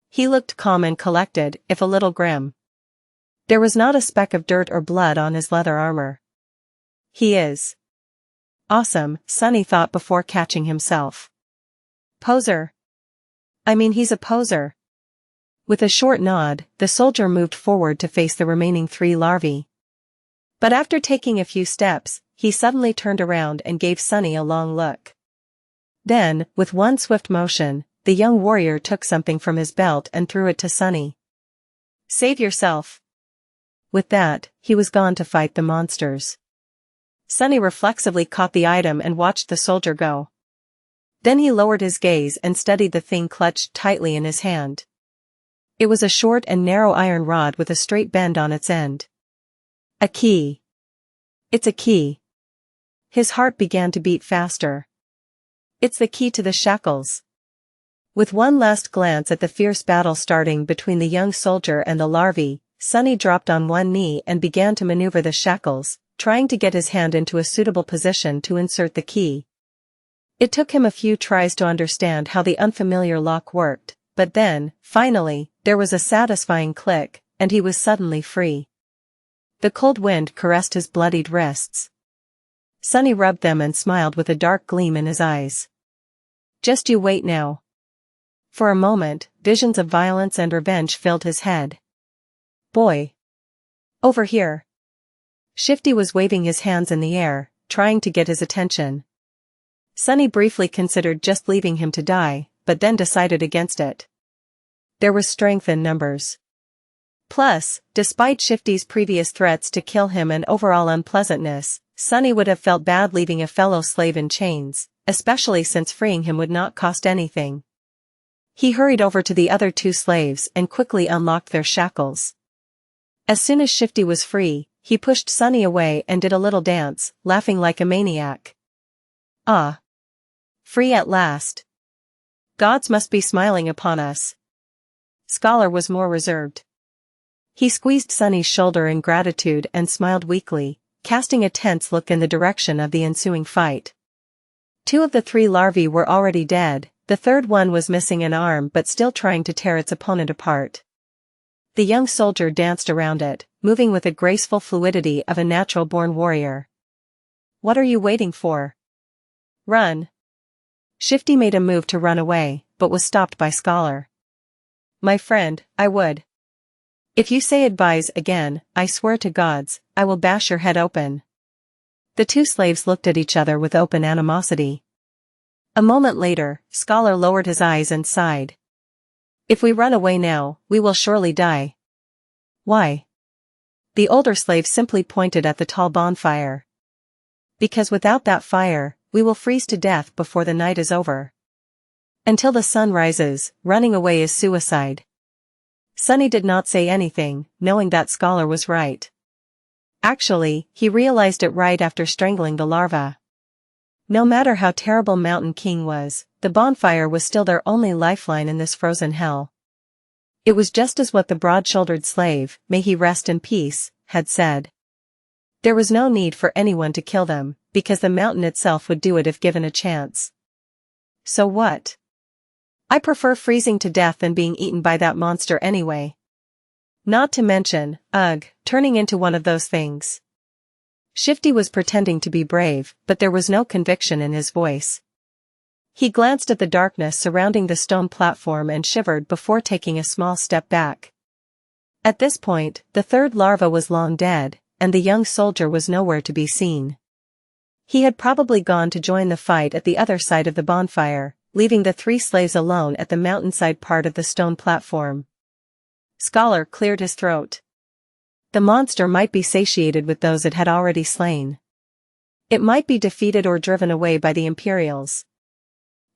He looked calm and collected, if a little grim. There was not a speck of dirt or blood on his leather armor. He is awesome, Sunny thought before catching himself. Poser. I mean, he's a poser. With a short nod, the soldier moved forward to face the remaining 3 larvae. But after taking a few steps, he suddenly turned around and gave Sunny a long look. Then, with one swift motion, the young warrior took something from his belt and threw it to Sunny. Save yourself. With that, he was gone to fight the monsters. Sunny reflexively caught the item and watched the soldier go. Then he lowered his gaze and studied the thing clutched tightly in his hand. It was a short and narrow iron rod with a straight bend on its end. A key. It's a key. His heart began to beat faster. It's the key to the shackles. With one last glance at the fierce battle starting between the young soldier and the larvae, Sunny dropped on one knee and began to maneuver the shackles, trying to get his hand into a suitable position to insert the key. It took him a few tries to understand how the unfamiliar lock worked, but then, finally, there was a satisfying click, and he was suddenly free. The cold wind caressed his bloodied wrists. Sunny rubbed them and smiled with a dark gleam in his eyes. Just you wait now. For a moment, visions of violence and revenge filled his head. Boy. Over here. Shifty was waving his hands in the air, trying to get his attention. Sunny briefly considered just leaving him to die, but then decided against it. There was strength in numbers. Plus, despite Shifty's previous threats to kill him and overall unpleasantness, Sunny would have felt bad leaving a fellow slave in chains, especially since freeing him would not cost anything. He hurried over to the other 2 slaves and quickly unlocked their shackles. As soon as Shifty was free, he pushed Sunny away and did a little dance, laughing like a maniac. Ah. Free at last. Gods must be smiling upon us. Scholar was more reserved. He squeezed Sunny's shoulder in gratitude and smiled weakly, casting a tense look in the direction of the ensuing fight. 2 of the 3 larvae were already dead, the third one was missing an arm but still trying to tear its opponent apart. The young soldier danced around it, moving with a graceful fluidity of a natural-born warrior. What are you waiting for? Run. Shifty made a move to run away, but was stopped by Scholar. My friend, I would. If you say advise again, I swear to gods, I will bash your head open. The 2 slaves looked at each other with open animosity. A moment later, Scholar lowered his eyes and sighed. If we run away now, we will surely die. Why? The older slave simply pointed at the tall bonfire. Because without that fire, we will freeze to death before the night is over. Until the sun rises, running away is suicide. Sunny did not say anything, knowing that Scholar was right. Actually, he realized it right after strangling the larva. No matter how terrible Mountain King was, the bonfire was still their only lifeline in this frozen hell. It was just as what the broad-shouldered slave, may he rest in peace, had said. There was no need for anyone to kill them, because the mountain itself would do it if given a chance. So what? I prefer freezing to death than being eaten by that monster anyway. Not to mention, turning into one of those things. Shifty was pretending to be brave, but there was no conviction in his voice. He glanced at the darkness surrounding the stone platform and shivered before taking a small step back. At this point, the 3rd larva was long dead, and the young soldier was nowhere to be seen. He had probably gone to join the fight at the other side of the bonfire, leaving the 3 slaves alone at the mountainside part of the stone platform. Scholar cleared his throat. The monster might be satiated with those it had already slain. It might be defeated or driven away by the Imperials.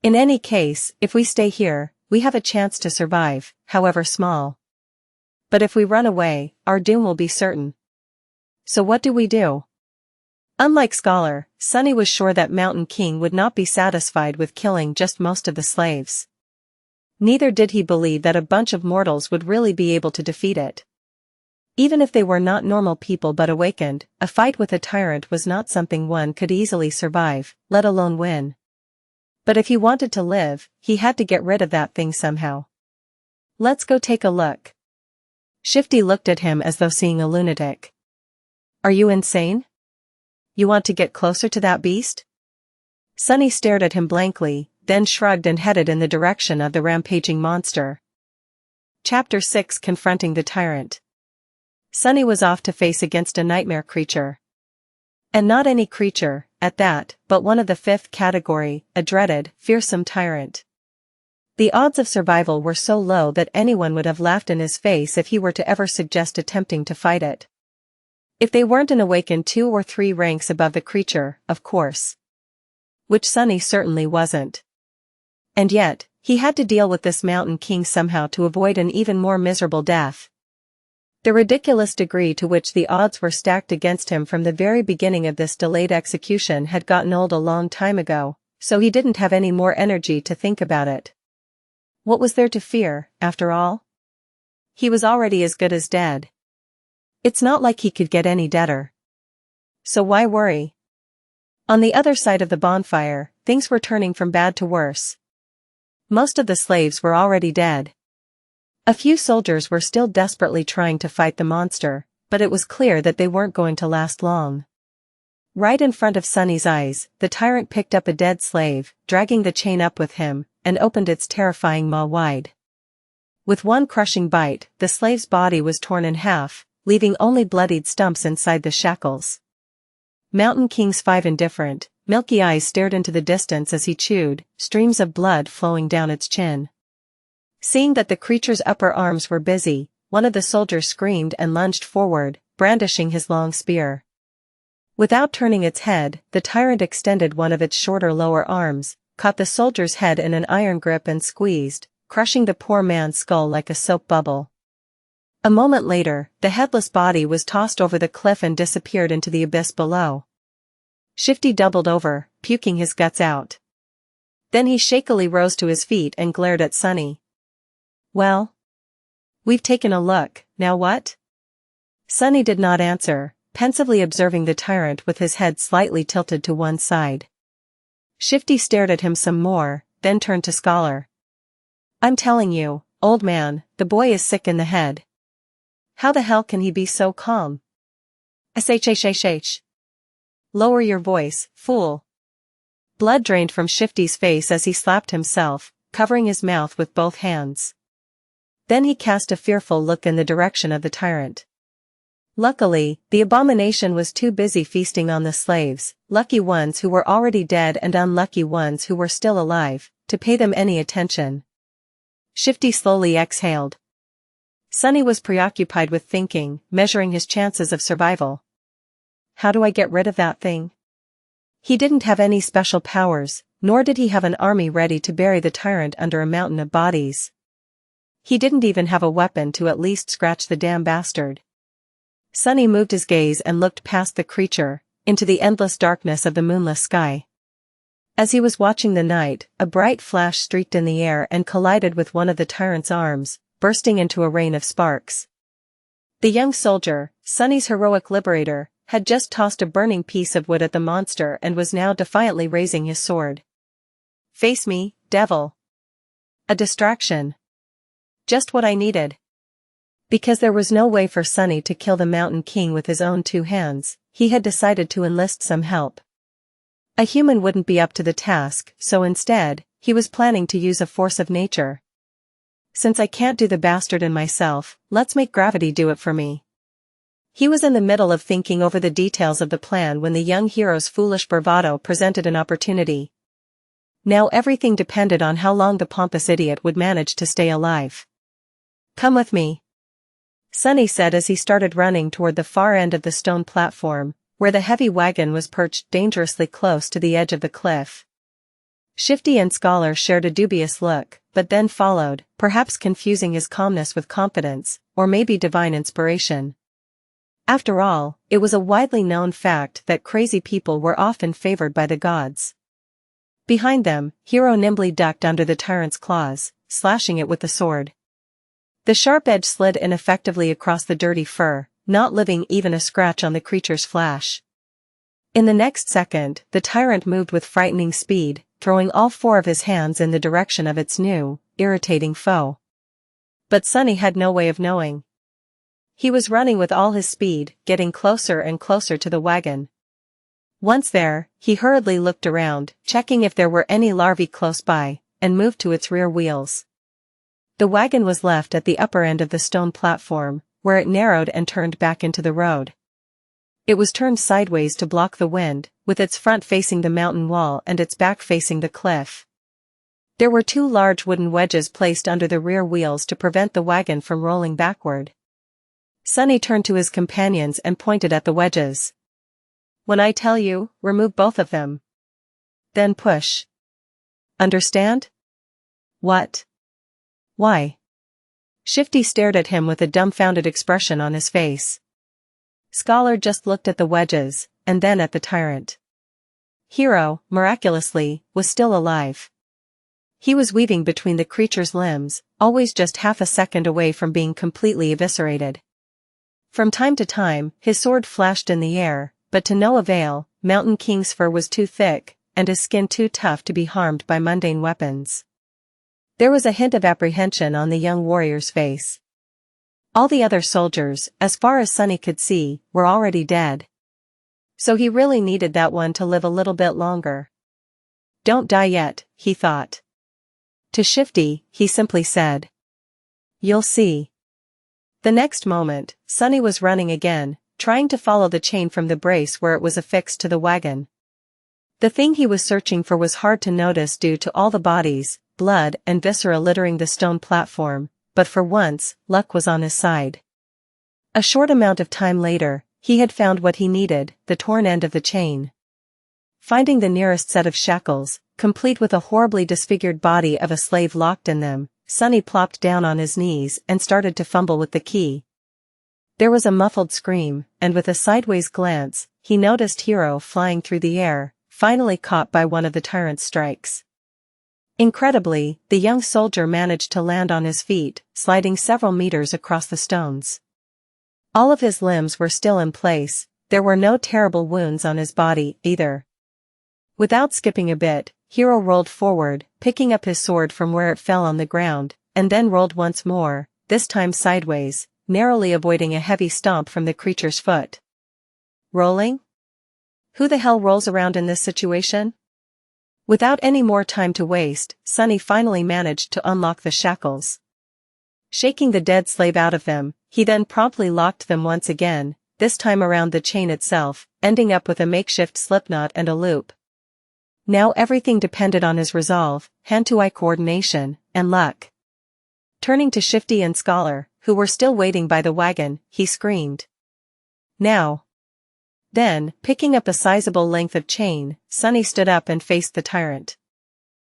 In any case, if we stay here, we have a chance to survive, however small. But if we run away, our doom will be certain. So what do we do? Unlike Scholar, Sunny was sure that Mountain King would not be satisfied with killing just most of the slaves. Neither did he believe that a bunch of mortals would really be able to defeat it. Even if they were not normal people but awakened, a fight with a tyrant was not something one could easily survive, let alone win. But if he wanted to live, he had to get rid of that thing somehow. Let's go take a look. Shifty looked at him as though seeing a lunatic. Are you insane? You want to get closer to that beast? Sunny stared at him blankly, then shrugged and headed in the direction of the rampaging monster. Chapter 6 Confronting the Tyrant. Sunny was off to face against a nightmare creature. And not any creature, at that, but one of the fifth category, a dreaded, fearsome tyrant. The odds of survival were so low that anyone would have laughed in his face if he were to ever suggest attempting to fight it. If they weren't an awakened 2 or 3 ranks above the creature, of course. Which Sunny certainly wasn't. And yet, he had to deal with this mountain king somehow to avoid an even more miserable death. The ridiculous degree to which the odds were stacked against him from the very beginning of this delayed execution had gotten old a long time ago, so he didn't have any more energy to think about it. What was there to fear, after all? He was already as good as dead. It's not like he could get any deader. So why worry? On the other side of the bonfire, things were turning from bad to worse. Most of the slaves were already dead. A few soldiers were still desperately trying to fight the monster, but it was clear that they weren't going to last long. Right in front of Sunny's eyes, the tyrant picked up a dead slave, dragging the chain up with him, and opened its terrifying maw wide. With one crushing bite, the slave's body was torn in half, leaving only bloodied stumps inside the shackles. Mountain King's 5 indifferent, milky eyes stared into the distance as he chewed, streams of blood flowing down its chin. Seeing that the creature's upper arms were busy, one of the soldiers screamed and lunged forward, brandishing his long spear. Without turning its head, the tyrant extended one of its shorter lower arms, caught the soldier's head in an iron grip and squeezed, crushing the poor man's skull like a soap bubble. A moment later, the headless body was tossed over the cliff and disappeared into the abyss below. Shifty doubled over, puking his guts out. Then he shakily rose to his feet and glared at Sunny. Well? We've taken a look, now what? Sunny did not answer, pensively observing the tyrant with his head slightly tilted to one side. Shifty stared at him some more, then turned to Scholar. I'm telling you, old man, the boy is sick in the head. How the hell can he be so calm? Shh. Lower your voice, fool. Blood drained from Shifty's face as he slapped himself, covering his mouth with both hands. Then he cast a fearful look in the direction of the tyrant. Luckily, the abomination was too busy feasting on the slaves, lucky ones who were already dead and unlucky ones who were still alive, to pay them any attention. Shifty slowly exhaled. Sunny was preoccupied with thinking, measuring his chances of survival. How do I get rid of that thing? He didn't have any special powers, nor did he have an army ready to bury the tyrant under a mountain of bodies. He didn't even have a weapon to at least scratch the damn bastard. Sunny moved his gaze and looked past the creature, into the endless darkness of the moonless sky. As he was watching the night, a bright flash streaked in the air and collided with one of the tyrant's arms, bursting into a rain of sparks. The young soldier, Sunny's heroic liberator, had just tossed a burning piece of wood at the monster and was now defiantly raising his sword. Face me, devil. A distraction. Just what I needed. Because there was no way for Sunny to kill the Mountain King with his own 2 hands, he had decided to enlist some help. A human wouldn't be up to the task, so instead, he was planning to use a force of nature. Since I can't do the bastard in myself, let's make gravity do it for me. He was in the middle of thinking over the details of the plan when the young hero's foolish bravado presented an opportunity. Now everything depended on how long the pompous idiot would manage to stay alive. Come with me, Sunny said as he started running toward the far end of the stone platform, where the heavy wagon was perched dangerously close to the edge of the cliff. Shifty and Scholar shared a dubious look, but then followed, perhaps confusing his calmness with confidence, or maybe divine inspiration. After all, it was a widely known fact that crazy people were often favored by the gods. Behind them, Hero nimbly ducked under the tyrant's claws, slashing it with the sword. The sharp edge slid ineffectively across the dirty fur, not leaving even a scratch on the creature's flesh. In the next second, the tyrant moved with frightening speed, throwing all four of his hands in the direction of its new, irritating foe. But Sonny had no way of knowing. He was running with all his speed, getting closer and closer to the wagon. Once there, he hurriedly looked around, checking if there were any larvae close by, and moved to its rear wheels. The wagon was left at the upper end of the stone platform, where it narrowed and turned back into the road. It was turned sideways to block the wind, with its front facing the mountain wall and its back facing the cliff. There were two large wooden wedges placed under the rear wheels to prevent the wagon from rolling backward. Sonny turned to his companions and pointed at the wedges. "When I tell you, remove both of them. Then push. Understand?" "What? Why?" Shifty stared at him with a dumbfounded expression on his face. Scholar just looked at the wedges, and then at the tyrant. Hero, miraculously, was still alive. He was weaving between the creature's limbs, always just half a second away from being completely eviscerated. From time to time, his sword flashed in the air, but to no avail. Mountain King's fur was too thick, and his skin too tough to be harmed by mundane weapons. There was a hint of apprehension on the young warrior's face. All the other soldiers, as far as Sonny could see, were already dead. So he really needed that one to live a little bit longer. "Don't die yet," he thought. To Shifty, he simply said, "You'll see." The next moment, Sonny was running again, trying to follow the chain from the brace where it was affixed to the wagon. The thing he was searching for was hard to notice due to all the bodies, blood and viscera littering the stone platform, but for once, luck was on his side. A short amount of time later, he had found what he needed, the torn end of the chain. Finding the nearest set of shackles, complete with a horribly disfigured body of a slave locked in them, Sonny plopped down on his knees and started to fumble with the key. There was a muffled scream, and with a sideways glance, he noticed Hero flying through the air, finally caught by one of the tyrant's strikes. Incredibly, the young soldier managed to land on his feet, sliding several meters across the stones. All of his limbs were still in place, there were no terrible wounds on his body, either. Without skipping a bit, Hero rolled forward, picking up his sword from where it fell on the ground, and then rolled once more, this time sideways, narrowly avoiding a heavy stomp from the creature's foot. Rolling? Who the hell rolls around in this situation? Without any more time to waste, Sonny finally managed to unlock the shackles. Shaking the dead slave out of them, he then promptly locked them once again, this time around the chain itself, ending up with a makeshift slipknot and a loop. Now everything depended on his resolve, hand-to-eye coordination, and luck. Turning to Shifty and Scholar, who were still waiting by the wagon, he screamed, "Now!" Then, picking up a sizable length of chain, Sonny stood up and faced the tyrant.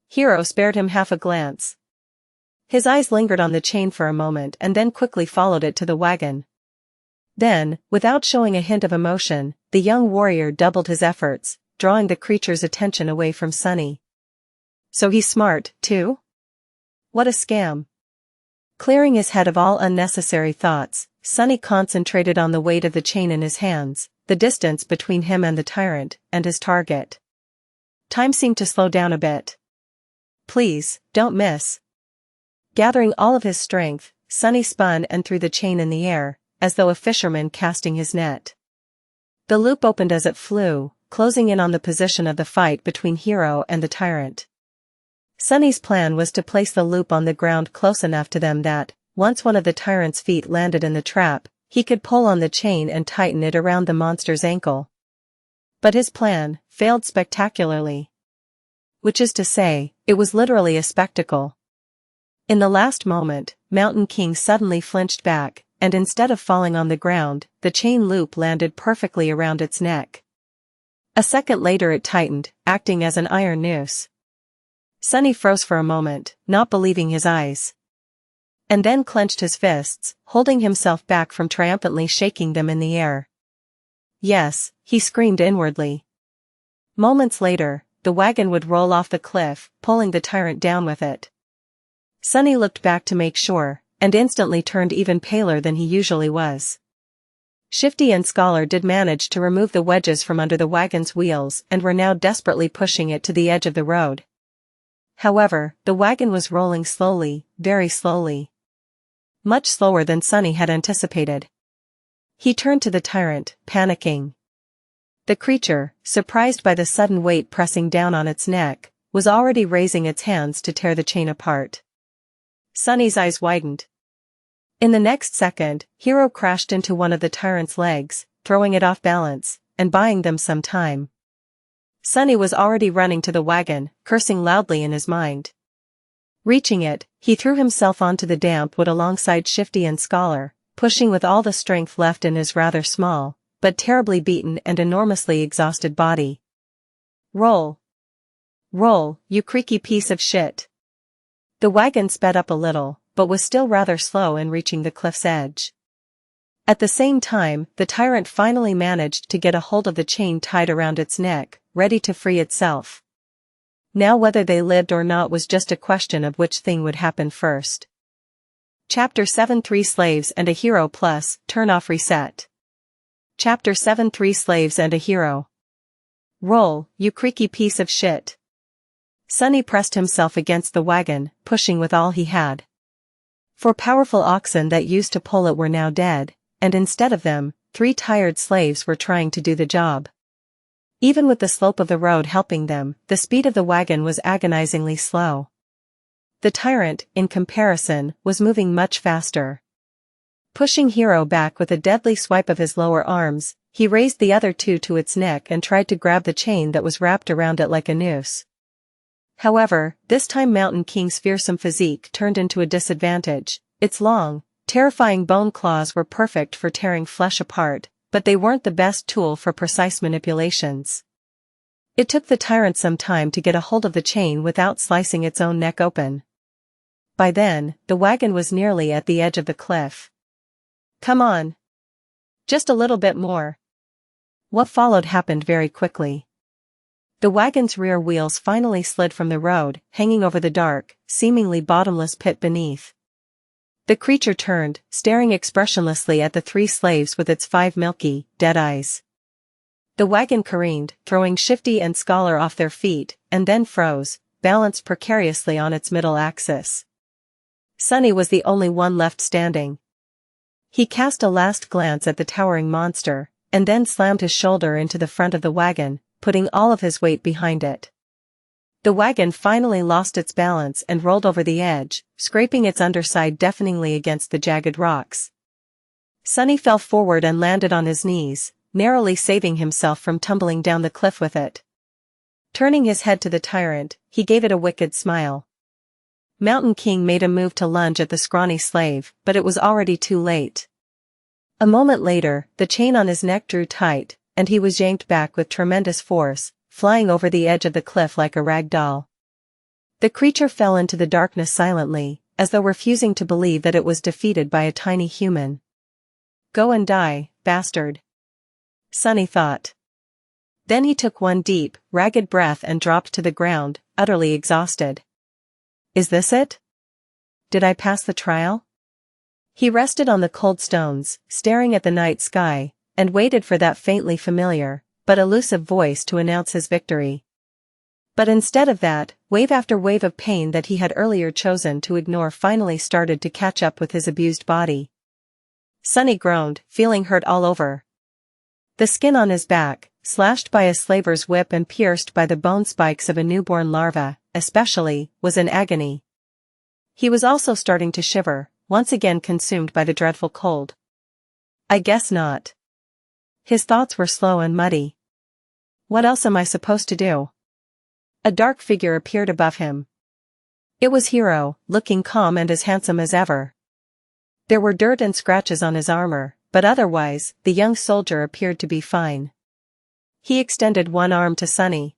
Hero spared him half a glance. His eyes lingered on the chain for a moment and then quickly followed it to the wagon. Then, without showing a hint of emotion, the young warrior doubled his efforts, drawing the creature's attention away from Sonny. So he's smart, too? What a scam. Clearing his head of all unnecessary thoughts, Sonny concentrated on the weight of the chain in his hands, the distance between him and the tyrant, and his target. Time seemed to slow down a bit. "Please, don't miss." Gathering all of his strength, Sonny spun and threw the chain in the air, as though a fisherman casting his net. The loop opened as it flew, closing in on the position of the fight between Hero and the tyrant. Sonny's plan was to place the loop on the ground close enough to them that, once one of the tyrant's feet landed in the trap, he could pull on the chain and tighten it around the monster's ankle. But his plan failed spectacularly. Which is to say, it was literally a spectacle. In the last moment, Mountain King suddenly flinched back, and instead of falling on the ground, the chain loop landed perfectly around its neck. A second later it tightened, acting as an iron noose. Sonny froze for a moment, not believing his eyes. And then clenched his fists, holding himself back from triumphantly shaking them in the air. Yes, he screamed inwardly. Moments later, the wagon would roll off the cliff, pulling the tyrant down with it. Sonny looked back to make sure, and instantly turned even paler than he usually was. Shifty and Scholar did manage to remove the wedges from under the wagon's wheels and were now desperately pushing it to the edge of the road. However, the wagon was rolling slowly, very slowly. Much slower than Sunny had anticipated. He turned to the Tyrant, panicking. The creature, surprised by the sudden weight pressing down on its neck, was already raising its hands to tear the chain apart. Sunny's eyes widened. In the next second, Hero crashed into one of the Tyrant's legs, throwing it off balance, and buying them some time. Sunny was already running to the wagon, cursing loudly in his mind. Reaching it, he threw himself onto the damp wood alongside Shifty and Scholar, pushing with all the strength left in his rather small, but terribly beaten and enormously exhausted body. Roll. Roll, you creaky piece of shit. The wagon sped up a little, but was still rather slow in reaching the cliff's edge. At the same time, the Tyrant finally managed to get a hold of the chain tied around its neck, ready to free itself. Now whether they lived or not was just a question of which thing would happen first. Chapter 7 3 Slaves and a Hero plus, Turn off reset. Chapter 7 3 Slaves and a Hero. Roll, you creaky piece of shit. Sunny pressed himself against the wagon, pushing with all he had. 4 powerful oxen that used to pull it were now dead, and instead of them, 3 tired slaves were trying to do the job. Even with the slope of the road helping them, the speed of the wagon was agonizingly slow. The Tyrant, in comparison, was moving much faster. Pushing Hero back with a deadly swipe of his lower arms, he raised the other 2 to its neck and tried to grab the chain that was wrapped around it like a noose. However, this time Mountain King's fearsome physique turned into a disadvantage. Its long, terrifying bone claws were perfect for tearing flesh apart, but they weren't the best tool for precise manipulations. It took the Tyrant some time to get a hold of the chain without slicing its own neck open. By then, the wagon was nearly at the edge of the cliff. Come on. Just a little bit more. What followed happened very quickly. The wagon's rear wheels finally slid from the road, hanging over the dark, seemingly bottomless pit beneath. The creature turned, staring expressionlessly at the 3 slaves with its 5 milky, dead eyes. The wagon careened, throwing Shifty and Scholar off their feet, and then froze, balanced precariously on its middle axis. Sunny was the only one left standing. He cast a last glance at the towering monster, and then slammed his shoulder into the front of the wagon, putting all of his weight behind it. The wagon finally lost its balance and rolled over the edge, scraping its underside deafeningly against the jagged rocks. Sunny fell forward and landed on his knees, narrowly saving himself from tumbling down the cliff with it. Turning his head to the Tyrant, he gave it a wicked smile. Mountain King made a move to lunge at the scrawny slave, but it was already too late. A moment later, the chain on his neck drew tight, and he was yanked back with tremendous force, flying over the edge of the cliff like a rag doll. The creature fell into the darkness silently, as though refusing to believe that it was defeated by a tiny human. Go and die, bastard. Sunny thought. Then he took one deep, ragged breath and dropped to the ground, utterly exhausted. Is this it? Did I pass the trial? He rested on the cold stones, staring at the night sky, and waited for that faintly familiar, but elusive voice to announce his victory. But instead of that, wave after wave of pain that he had earlier chosen to ignore finally started to catch up with his abused body. Sunny groaned, feeling hurt all over. The skin on his back, slashed by a slaver's whip and pierced by the bone spikes of a newborn larva, especially, was in agony. He was also starting to shiver, once again consumed by the dreadful cold. I guess not. His thoughts were slow and muddy. What else am I supposed to do? A dark figure appeared above him. It was Hero, looking calm and as handsome as ever. There were dirt and scratches on his armor, but otherwise, the young soldier appeared to be fine. He extended one arm to Sunny.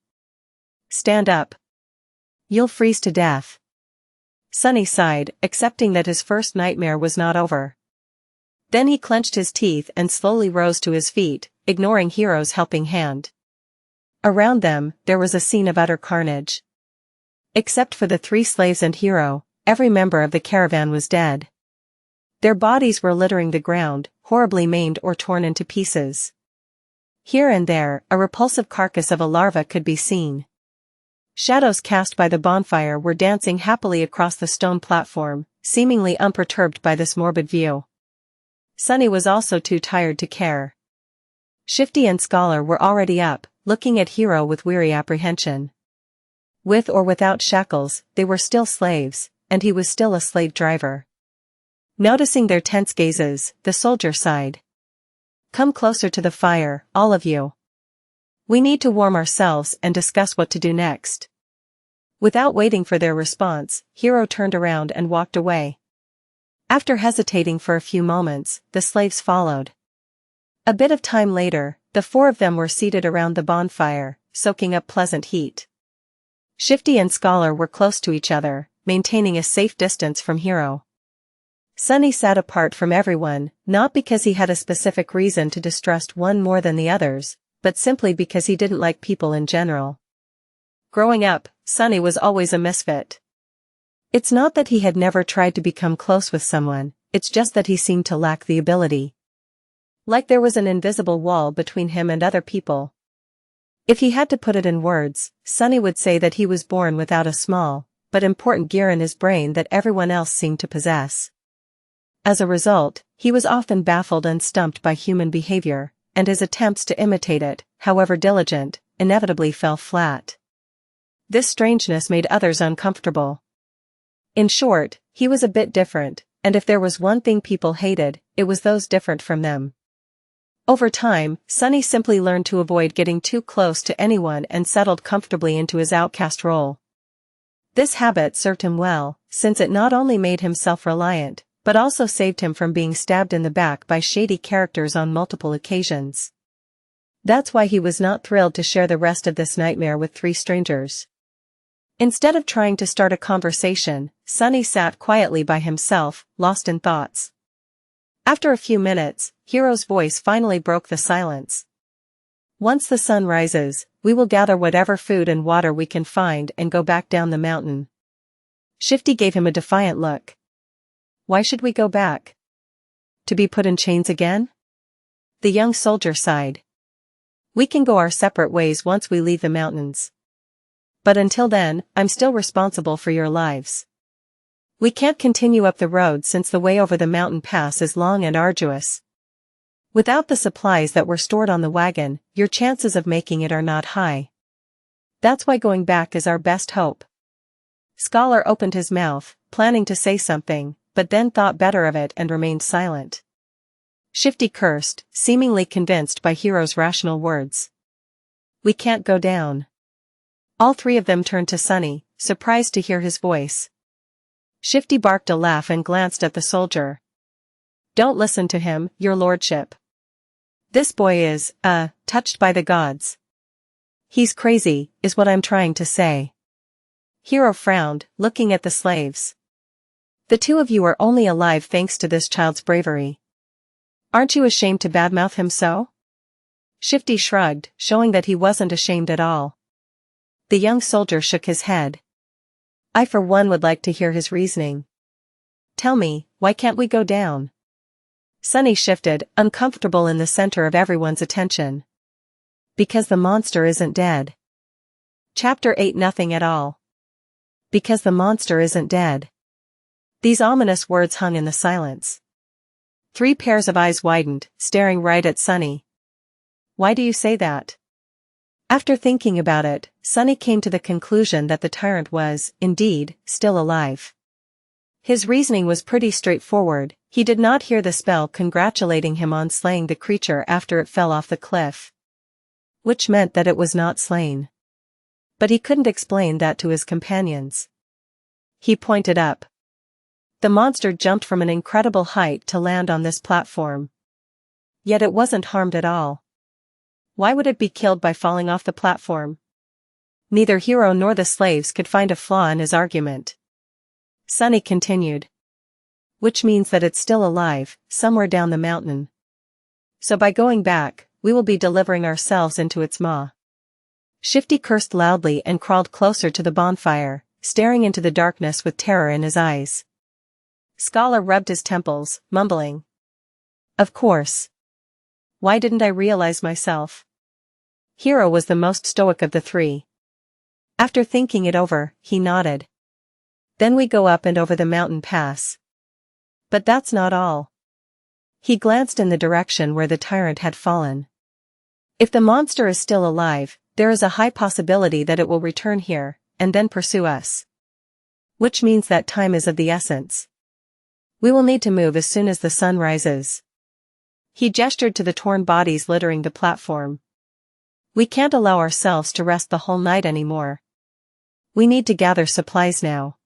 Stand up. You'll freeze to death. Sunny sighed, accepting that his first nightmare was not over. Then he clenched his teeth and slowly rose to his feet, ignoring Hero's helping hand. Around them, there was a scene of utter carnage. Except for the 3 slaves and Hero, every member of the caravan was dead. Their bodies were littering the ground, horribly maimed or torn into pieces. Here and there, a repulsive carcass of a larva could be seen. Shadows cast by the bonfire were dancing happily across the stone platform, seemingly unperturbed by this morbid view. Sunny was also too tired to care. Shifty and Scholar were already up, looking at Hero with weary apprehension. With or without shackles, they were still slaves, and he was still a slave driver. Noticing their tense gazes, the soldier sighed. "Come closer to the fire, all of you. We need to warm ourselves and discuss what to do next." Without waiting for their response, Hero turned around and walked away. After hesitating for a few moments, the slaves followed. A bit of time later, the four of them were seated around the bonfire, soaking up pleasant heat. Shifty and Scholar were close to each other, maintaining a safe distance from Hero. Sunny sat apart from everyone, not because he had a specific reason to distrust one more than the others, but simply because he didn't like people in general. Growing up, Sunny was always a misfit. It's not that he had never tried to become close with someone, it's just that he seemed to lack the ability. Like there was an invisible wall between him and other people. If he had to put it in words, Sunny would say that he was born without a small, but important gear in his brain that everyone else seemed to possess. As a result, he was often baffled and stumped by human behavior, and his attempts to imitate it, however diligent, inevitably fell flat. This strangeness made others uncomfortable. In short, he was a bit different, and if there was one thing people hated, it was those different from them. Over time, Sunny simply learned to avoid getting too close to anyone and settled comfortably into his outcast role. This habit served him well, since it not only made him self-reliant, but also saved him from being stabbed in the back by shady characters on multiple occasions. That's why he was not thrilled to share the rest of this nightmare with three strangers. Instead of trying to start a conversation, Sunny sat quietly by himself, lost in thoughts. After a few minutes, Hero's voice finally broke the silence. "Once the sun rises, we will gather whatever food and water we can find and go back down the mountain." Shifty gave him a defiant look. "Why should we go back? To be put in chains again?" The young soldier sighed. "We can go our separate ways once we leave the mountains. But until then, I'm still responsible for your lives. We can't continue up the road since the way over the mountain pass is long and arduous. Without the supplies that were stored on the wagon, your chances of making it are not high. That's why going back is our best hope." Scholar opened his mouth, planning to say something, but then thought better of it and remained silent. Shifty cursed, seemingly convinced by Hero's rational words. "We can't go down." All three of them turned to Sunny, surprised to hear his voice. Shifty barked a laugh and glanced at the soldier. "Don't listen to him, your lordship. This boy is, touched by the gods. He's crazy, is what I'm trying to say." Hero frowned, looking at the slaves. "The two of you are only alive thanks to this child's bravery. Aren't you ashamed to badmouth him so?" Shifty shrugged, showing that he wasn't ashamed at all. The young soldier shook his head. "I for one would like to hear his reasoning. Tell me, why can't we go down?" Sunny shifted, uncomfortable in the center of everyone's attention. "Because the monster isn't dead." Chapter 8 Nothing at all. Because the monster isn't dead. These ominous words hung in the silence. Three pairs of eyes widened, staring right at Sunny. "Why do you say that?" After thinking about it, Sunny came to the conclusion that the tyrant was, indeed, still alive. His reasoning was pretty straightforward. He did not hear the spell congratulating him on slaying the creature after it fell off the cliff. Which meant that it was not slain. But he couldn't explain that to his companions. He pointed up. The monster jumped from an incredible height to land on this platform. Yet it wasn't harmed at all. Why would it be killed by falling off the platform? Neither Hero nor the slaves could find a flaw in his argument. Sunny continued. Which means that it's still alive, somewhere down the mountain. So by going back, we will be delivering ourselves into its maw. Shifty cursed loudly and crawled closer to the bonfire, staring into the darkness with terror in his eyes. Scholar rubbed his temples, mumbling. Of course. Why didn't I realize myself? Hero was the most stoic of the three. After thinking it over, he nodded. Then we go up and over the mountain pass. But that's not all. He glanced in the direction where the tyrant had fallen. If the monster is still alive, there is a high possibility that it will return here, and then pursue us. Which means that time is of the essence. We will need to move as soon as the sun rises. He gestured to the torn bodies littering the platform. We can't allow ourselves to rest the whole night anymore. We need to gather supplies now.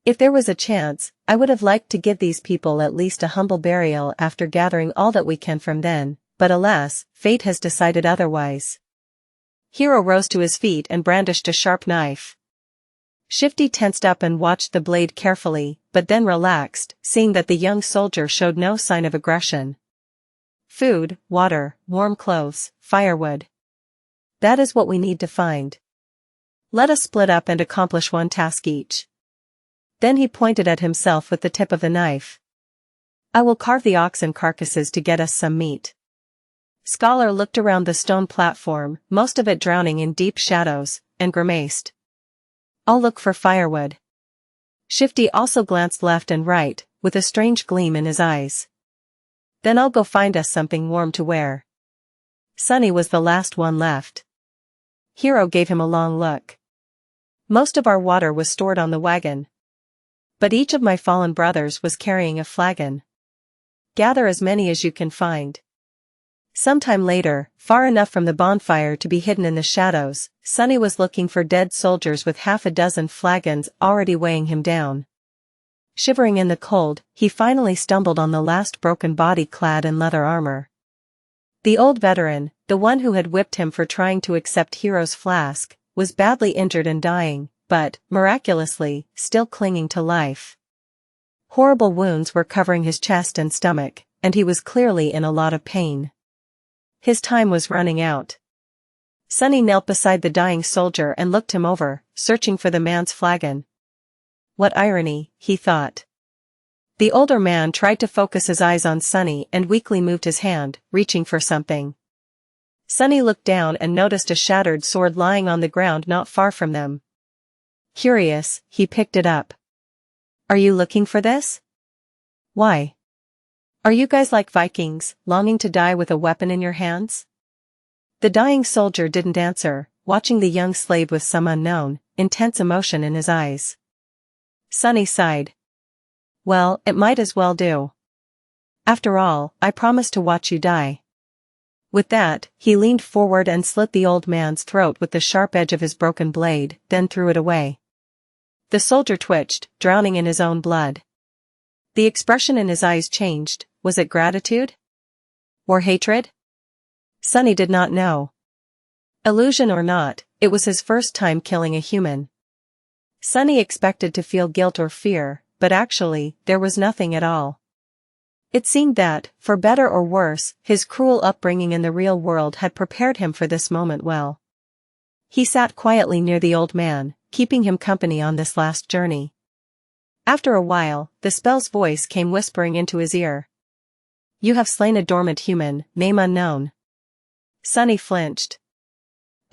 If there was a chance, I would have liked to give these people at least a humble burial after gathering all that we can from them, but alas, fate has decided otherwise. Hero rose to his feet and brandished a sharp knife. Shifty tensed up and watched the blade carefully, but then relaxed, seeing that the young soldier showed no sign of aggression. Food, water, warm clothes, firewood. That is what we need to find. Let us split up and accomplish one task each. Then he pointed at himself with the tip of the knife. I will carve the oxen carcasses to get us some meat. Scholar looked around the stone platform, most of it drowning in deep shadows, and grimaced. I'll look for firewood. Shifty also glanced left and right, with a strange gleam in his eyes. Then I'll go find us something warm to wear. Sunny was the last one left. Hero gave him a long look. Most of our water was stored on the wagon. But each of my fallen brothers was carrying a flagon. Gather as many as you can find. Sometime later, far enough from the bonfire to be hidden in the shadows, Sunny was looking for dead soldiers with half a dozen flagons already weighing him down. Shivering in the cold, he finally stumbled on the last broken body clad in leather armor. The old veteran, the one who had whipped him for trying to accept Hero's flask, was badly injured and dying, but, miraculously, still clinging to life. Horrible wounds were covering his chest and stomach, and he was clearly in a lot of pain. His time was running out. Sunny knelt beside the dying soldier and looked him over, searching for the man's flagon. What irony, he thought. The older man tried to focus his eyes on Sunny and weakly moved his hand, reaching for something. Sunny looked down and noticed a shattered sword lying on the ground not far from them. Curious, he picked it up. Are you looking for this? Why? Are you guys like Vikings, longing to die with a weapon in your hands? The dying soldier didn't answer, watching the young slave with some unknown, intense emotion in his eyes. Sunny sighed. Well, it might as well do. After all, I promised to watch you die. With that, he leaned forward and slit the old man's throat with the sharp edge of his broken blade, then threw it away. The soldier twitched, drowning in his own blood. The expression in his eyes changed. Was it gratitude? Or hatred? Sunny did not know. Illusion or not, it was his first time killing a human. Sunny expected to feel guilt or fear, but actually, there was nothing at all. It seemed that, for better or worse, his cruel upbringing in the real world had prepared him for this moment well. He sat quietly near the old man, keeping him company on this last journey. After a while, the spell's voice came whispering into his ear. You have slain a dormant human, name unknown. Sunny flinched.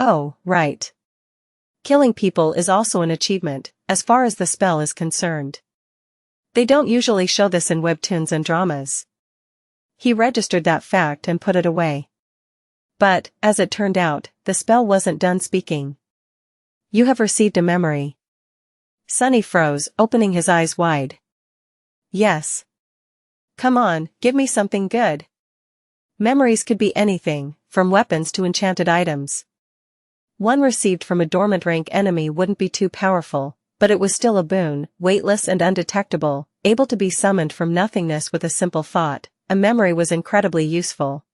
Oh, right. Killing people is also an achievement, as far as the spell is concerned. They don't usually show this in webtoons and dramas. He registered that fact and put it away. But, as it turned out, the spell wasn't done speaking. You have received a memory. Sunny froze, opening his eyes wide. Yes. Come on, give me something good. Memories could be anything, from weapons to enchanted items. One received from a dormant rank enemy wouldn't be too powerful, but it was still a boon, weightless and undetectable, able to be summoned from nothingness with a simple thought. A memory was incredibly useful.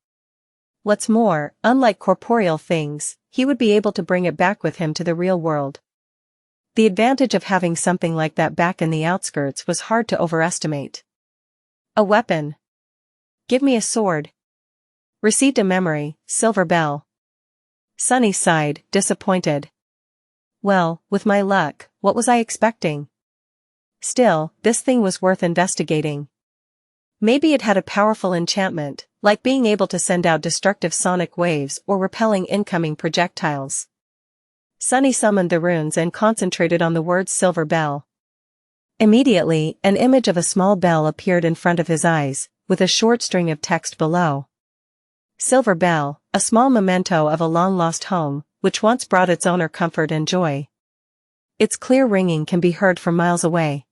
What's more, unlike corporeal things, he would be able to bring it back with him to the real world. The advantage of having something like that back in the outskirts was hard to overestimate. A weapon. Give me a sword. Received a memory, Silver Bell. Sunny sighed, disappointed. Well, with my luck, what was I expecting? Still, this thing was worth investigating. Maybe it had a powerful enchantment, like being able to send out destructive sonic waves or repelling incoming projectiles. Sunny summoned the runes and concentrated on the words silver bell. Immediately, an image of a small bell appeared in front of his eyes, with a short string of text below. Silver bell, a small memento of a long-lost home, which once brought its owner comfort and joy. Its clear ringing can be heard from miles away.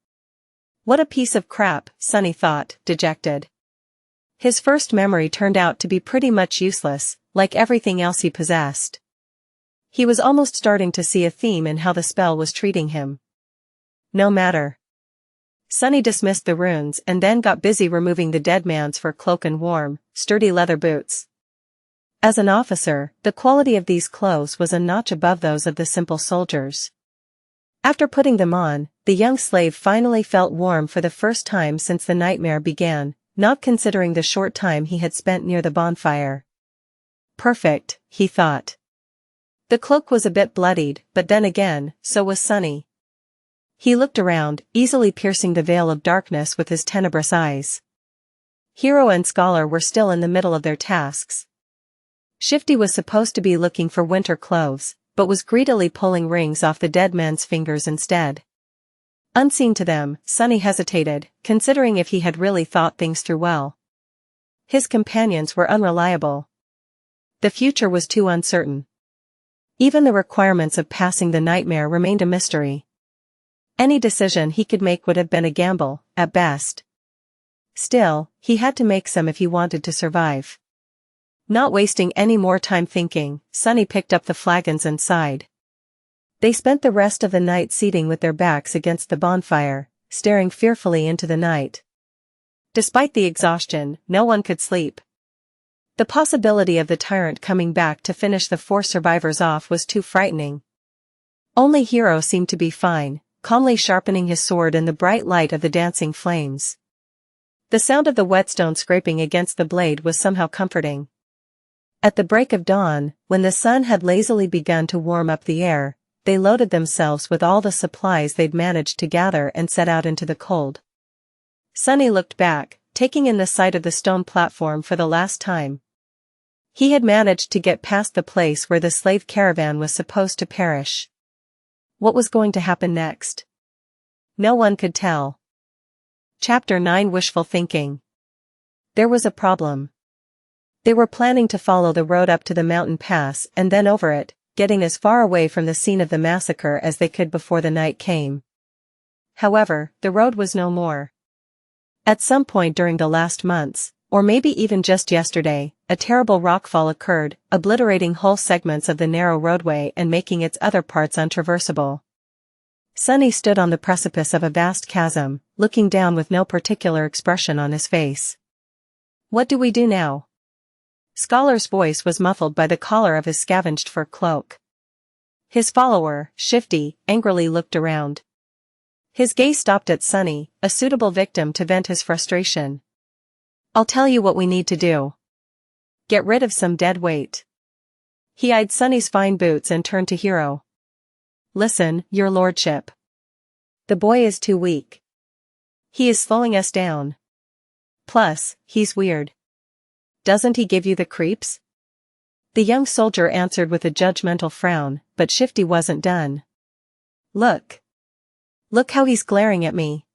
What a piece of crap, Sunny thought, dejected. His first memory turned out to be pretty much useless, like everything else he possessed. He was almost starting to see a theme in how the spell was treating him. No matter. Sunny dismissed the runes and then got busy removing the dead man's fur cloak and warm, sturdy leather boots. As an officer, the quality of these clothes was a notch above those of the simple soldiers. After putting them on, the young slave finally felt warm for the first time since the nightmare began, not considering the short time he had spent near the bonfire. Perfect, he thought. The cloak was a bit bloodied, but then again, so was Sunny. He looked around, easily piercing the veil of darkness with his tenebrous eyes. Hero and Scholar were still in the middle of their tasks. Shifty was supposed to be looking for winter clothes, but was greedily pulling rings off the dead man's fingers instead. Unseen to them, Sunny hesitated, considering if he had really thought things through well. His companions were unreliable. The future was too uncertain. Even the requirements of passing the nightmare remained a mystery. Any decision he could make would have been a gamble, at best. Still, he had to make some if he wanted to survive. Not wasting any more time thinking, Sunny picked up the flagons and sighed. They spent the rest of the night seating with their backs against the bonfire, staring fearfully into the night. Despite the exhaustion, no one could sleep. The possibility of the Tyrant coming back to finish the 4 survivors off was too frightening. Only Hero seemed to be fine, calmly sharpening his sword in the bright light of the dancing flames. The sound of the whetstone scraping against the blade was somehow comforting. At the break of dawn, when the sun had lazily begun to warm up the air, they loaded themselves with all the supplies they'd managed to gather and set out into the cold. Sunny looked back, taking in the sight of the stone platform for the last time. He had managed to get past the place where the slave caravan was supposed to perish. What was going to happen next? No one could tell. Chapter 9 Wishful Thinking. There was a problem. They were planning to follow the road up to the mountain pass and then over it, getting as far away from the scene of the massacre as they could before the night came. However, the road was no more. At some point during the last months, or maybe even just yesterday, a terrible rockfall occurred, obliterating whole segments of the narrow roadway and making its other parts untraversable. Sunny stood on the precipice of a vast chasm, looking down with no particular expression on his face. What do we do now? Scholar's voice was muffled by the collar of his scavenged fur cloak. His follower, Shifty, angrily looked around. His gaze stopped at Sunny, a suitable victim to vent his frustration. I'll tell you what we need to do. Get rid of some dead weight. He eyed Sunny's fine boots and turned to Hero. Listen, your lordship. The boy is too weak. He is slowing us down. Plus, he's weird. Doesn't he give you the creeps? The young soldier answered with a judgmental frown, but Shifty wasn't done. Look. Look how he's glaring at me.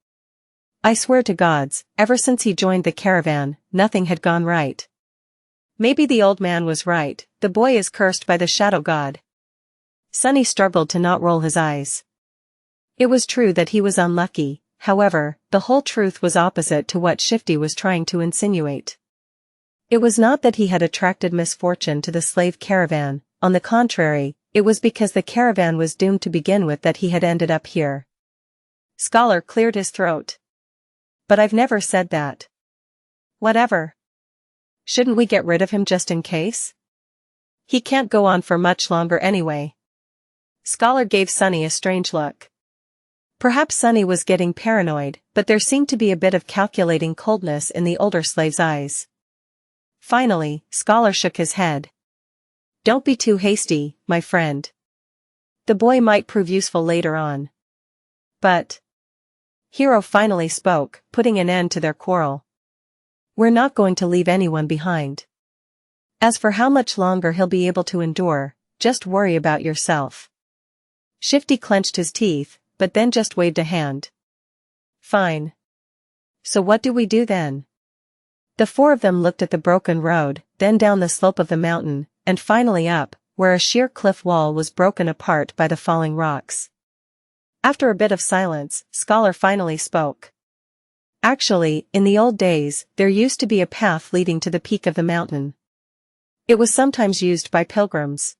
I swear to gods, ever since he joined the caravan, nothing had gone right. Maybe the old man was right, the boy is cursed by the shadow god. Sunny struggled to not roll his eyes. It was true that he was unlucky, however, the whole truth was opposite to what Shifty was trying to insinuate. It was not that he had attracted misfortune to the slave caravan, on the contrary, it was because the caravan was doomed to begin with that he had ended up here. Scholar cleared his throat. But I've never said that. Whatever. Shouldn't we get rid of him just in case? He can't go on for much longer anyway. Scholar gave Sunny a strange look. Perhaps Sunny was getting paranoid, but there seemed to be a bit of calculating coldness in the older slave's eyes. Finally, Scholar shook his head. Don't be too hasty, my friend. The boy might prove useful later on. But Hero finally spoke, putting an end to their quarrel. We're not going to leave anyone behind. As for how much longer he'll be able to endure, just worry about yourself. Shifty clenched his teeth, but then just waved a hand. Fine. So what do we do then? The four of them looked at the broken road, then down the slope of the mountain, and finally up, where a sheer cliff wall was broken apart by the falling rocks. After a bit of silence, Scholar finally spoke. Actually, in the old days, there used to be a path leading to the peak of the mountain. It was sometimes used by pilgrims.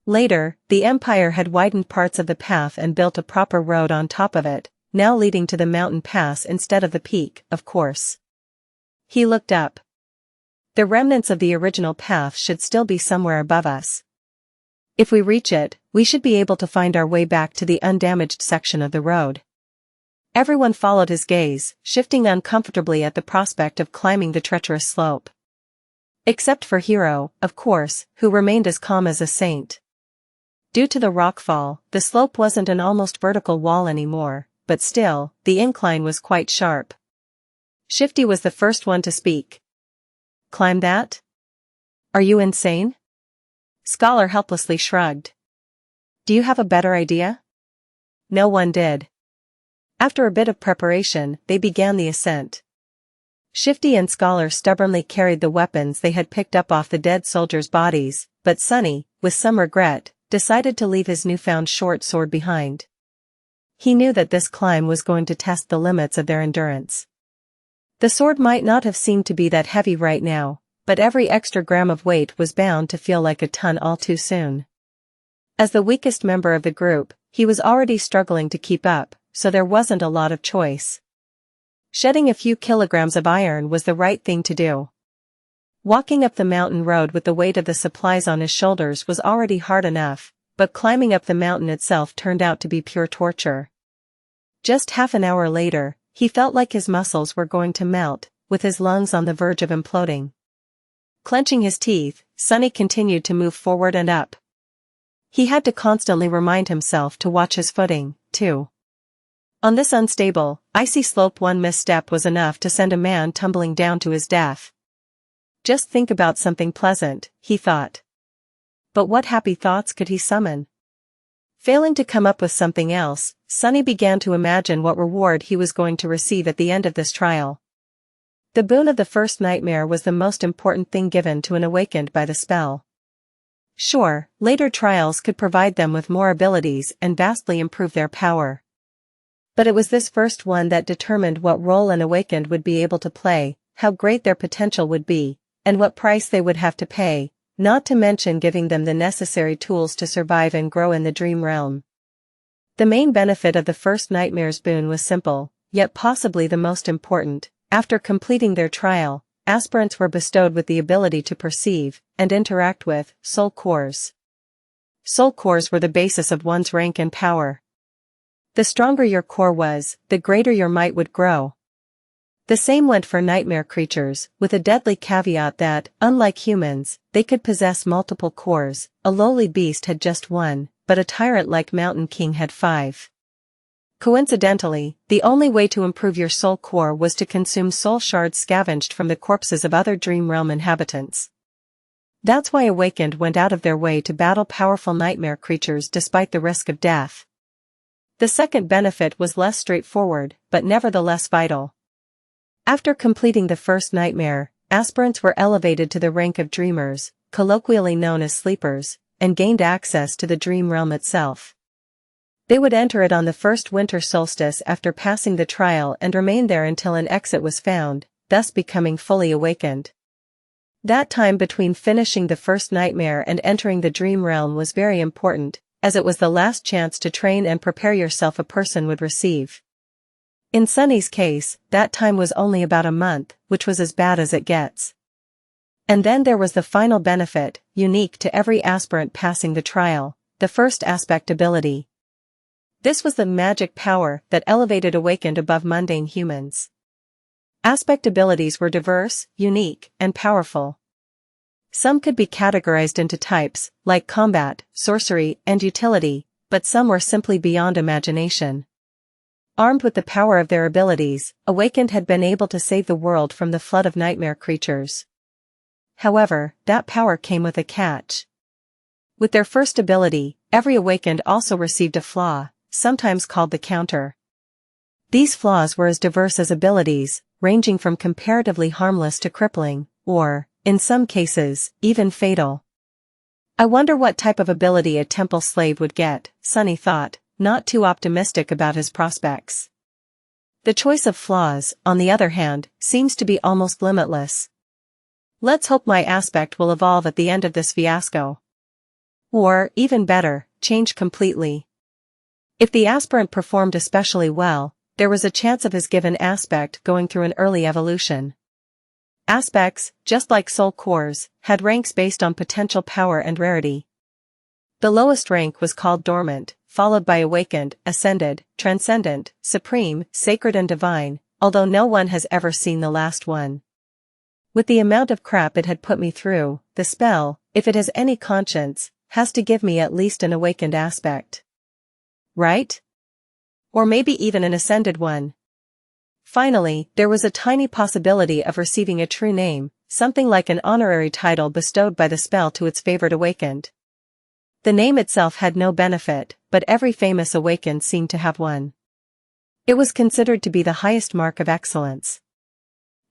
Later, the Empire had widened parts of the path and built a proper road on top of it, now leading to the mountain pass instead of the peak, of course. He looked up. The remnants of the original path should still be somewhere above us. If we reach it, we should be able to find our way back to the undamaged section of the road. Everyone followed his gaze, shifting uncomfortably at the prospect of climbing the treacherous slope. Except for Hero, of course, who remained as calm as a saint. Due to the rockfall, the slope wasn't an almost vertical wall anymore, but still, the incline was quite sharp. Shifty was the first one to speak. Climb that? Are you insane? Scholar helplessly shrugged. Do you have a better idea? No one did. After a bit of preparation, they began the ascent. Shifty and Scholar stubbornly carried the weapons they had picked up off the dead soldiers' bodies, but Sunny, with some regret, decided to leave his newfound short sword behind. He knew that this climb was going to test the limits of their endurance. The sword might not have seemed to be that heavy right now, but every extra gram of weight was bound to feel like a ton all too soon. As the weakest member of the group, he was already struggling to keep up, so there wasn't a lot of choice. Shedding a few kilograms of iron was the right thing to do. Walking up the mountain road with the weight of the supplies on his shoulders was already hard enough, but climbing up the mountain itself turned out to be pure torture. Just half an hour later, he felt like his muscles were going to melt, with his lungs on the verge of imploding. Clenching his teeth, Sunny continued to move forward and up. He had to constantly remind himself to watch his footing, too. On this unstable, icy slope, one misstep was enough to send a man tumbling down to his death. Just think about something pleasant, he thought. But what happy thoughts could he summon? Failing to come up with something else, Sunny began to imagine what reward he was going to receive at the end of this trial. The boon of the first nightmare was the most important thing given to an awakened by the spell. Sure, later trials could provide them with more abilities and vastly improve their power. But it was this first one that determined what role an awakened would be able to play, how great their potential would be, and what price they would have to pay, not to mention giving them the necessary tools to survive and grow in the dream realm. The main benefit of the first nightmare's boon was simple, yet possibly the most important. After completing their trial, aspirants were bestowed with the ability to perceive and interact with soul cores. Soul cores were the basis of one's rank and power. The stronger your core was, the greater your might would grow. The same went for nightmare creatures, with a deadly caveat that, unlike humans, they could possess multiple cores. A lowly beast had just one, but a tyrant like Mountain King had 5. Coincidentally, the only way to improve your soul core was to consume soul shards scavenged from the corpses of other dream realm inhabitants. That's why Awakened went out of their way to battle powerful nightmare creatures despite the risk of death. The second benefit was less straightforward, but nevertheless vital. After completing the first nightmare, aspirants were elevated to the rank of dreamers, colloquially known as sleepers, and gained access to the dream realm itself. They would enter it on the first winter solstice after passing the trial and remain there until an exit was found, thus becoming fully awakened. That time between finishing the first nightmare and entering the dream realm was very important, as it was the last chance to train and prepare yourself a person would receive. In Sunny's case, that time was only about a month, which was as bad as it gets. And then there was the final benefit, unique to every aspirant passing the trial, the first aspect ability. This was the magic power that elevated Awakened above mundane humans. Aspect abilities were diverse, unique, and powerful. Some could be categorized into types, like combat, sorcery, and utility, but some were simply beyond imagination. Armed with the power of their abilities, Awakened had been able to save the world from the flood of nightmare creatures. However, that power came with a catch. With their first ability, every Awakened also received a flaw, sometimes called the counter. These flaws were as diverse as abilities, ranging from comparatively harmless to crippling, or, in some cases, even fatal. I wonder what type of ability a temple slave would get, Sunny thought, not too optimistic about his prospects. The choice of flaws, on the other hand, seems to be almost limitless. Let's hope my aspect will evolve at the end of this fiasco. Or, even better, change completely. If the aspirant performed especially well, there was a chance of his given aspect going through an early evolution. Aspects, just like soul cores, had ranks based on potential power and rarity. The lowest rank was called dormant, followed by awakened, ascended, transcendent, supreme, sacred and divine, although no one has ever seen the last one. With the amount of crap it had put me through, the spell, if it has any conscience, has to give me at least an awakened aspect. Right? Or maybe even an ascended one. Finally, there was a tiny possibility of receiving a true name, something like an honorary title bestowed by the spell to its favored awakened. The name itself had no benefit, but every famous awakened seemed to have one. It was considered to be the highest mark of excellence.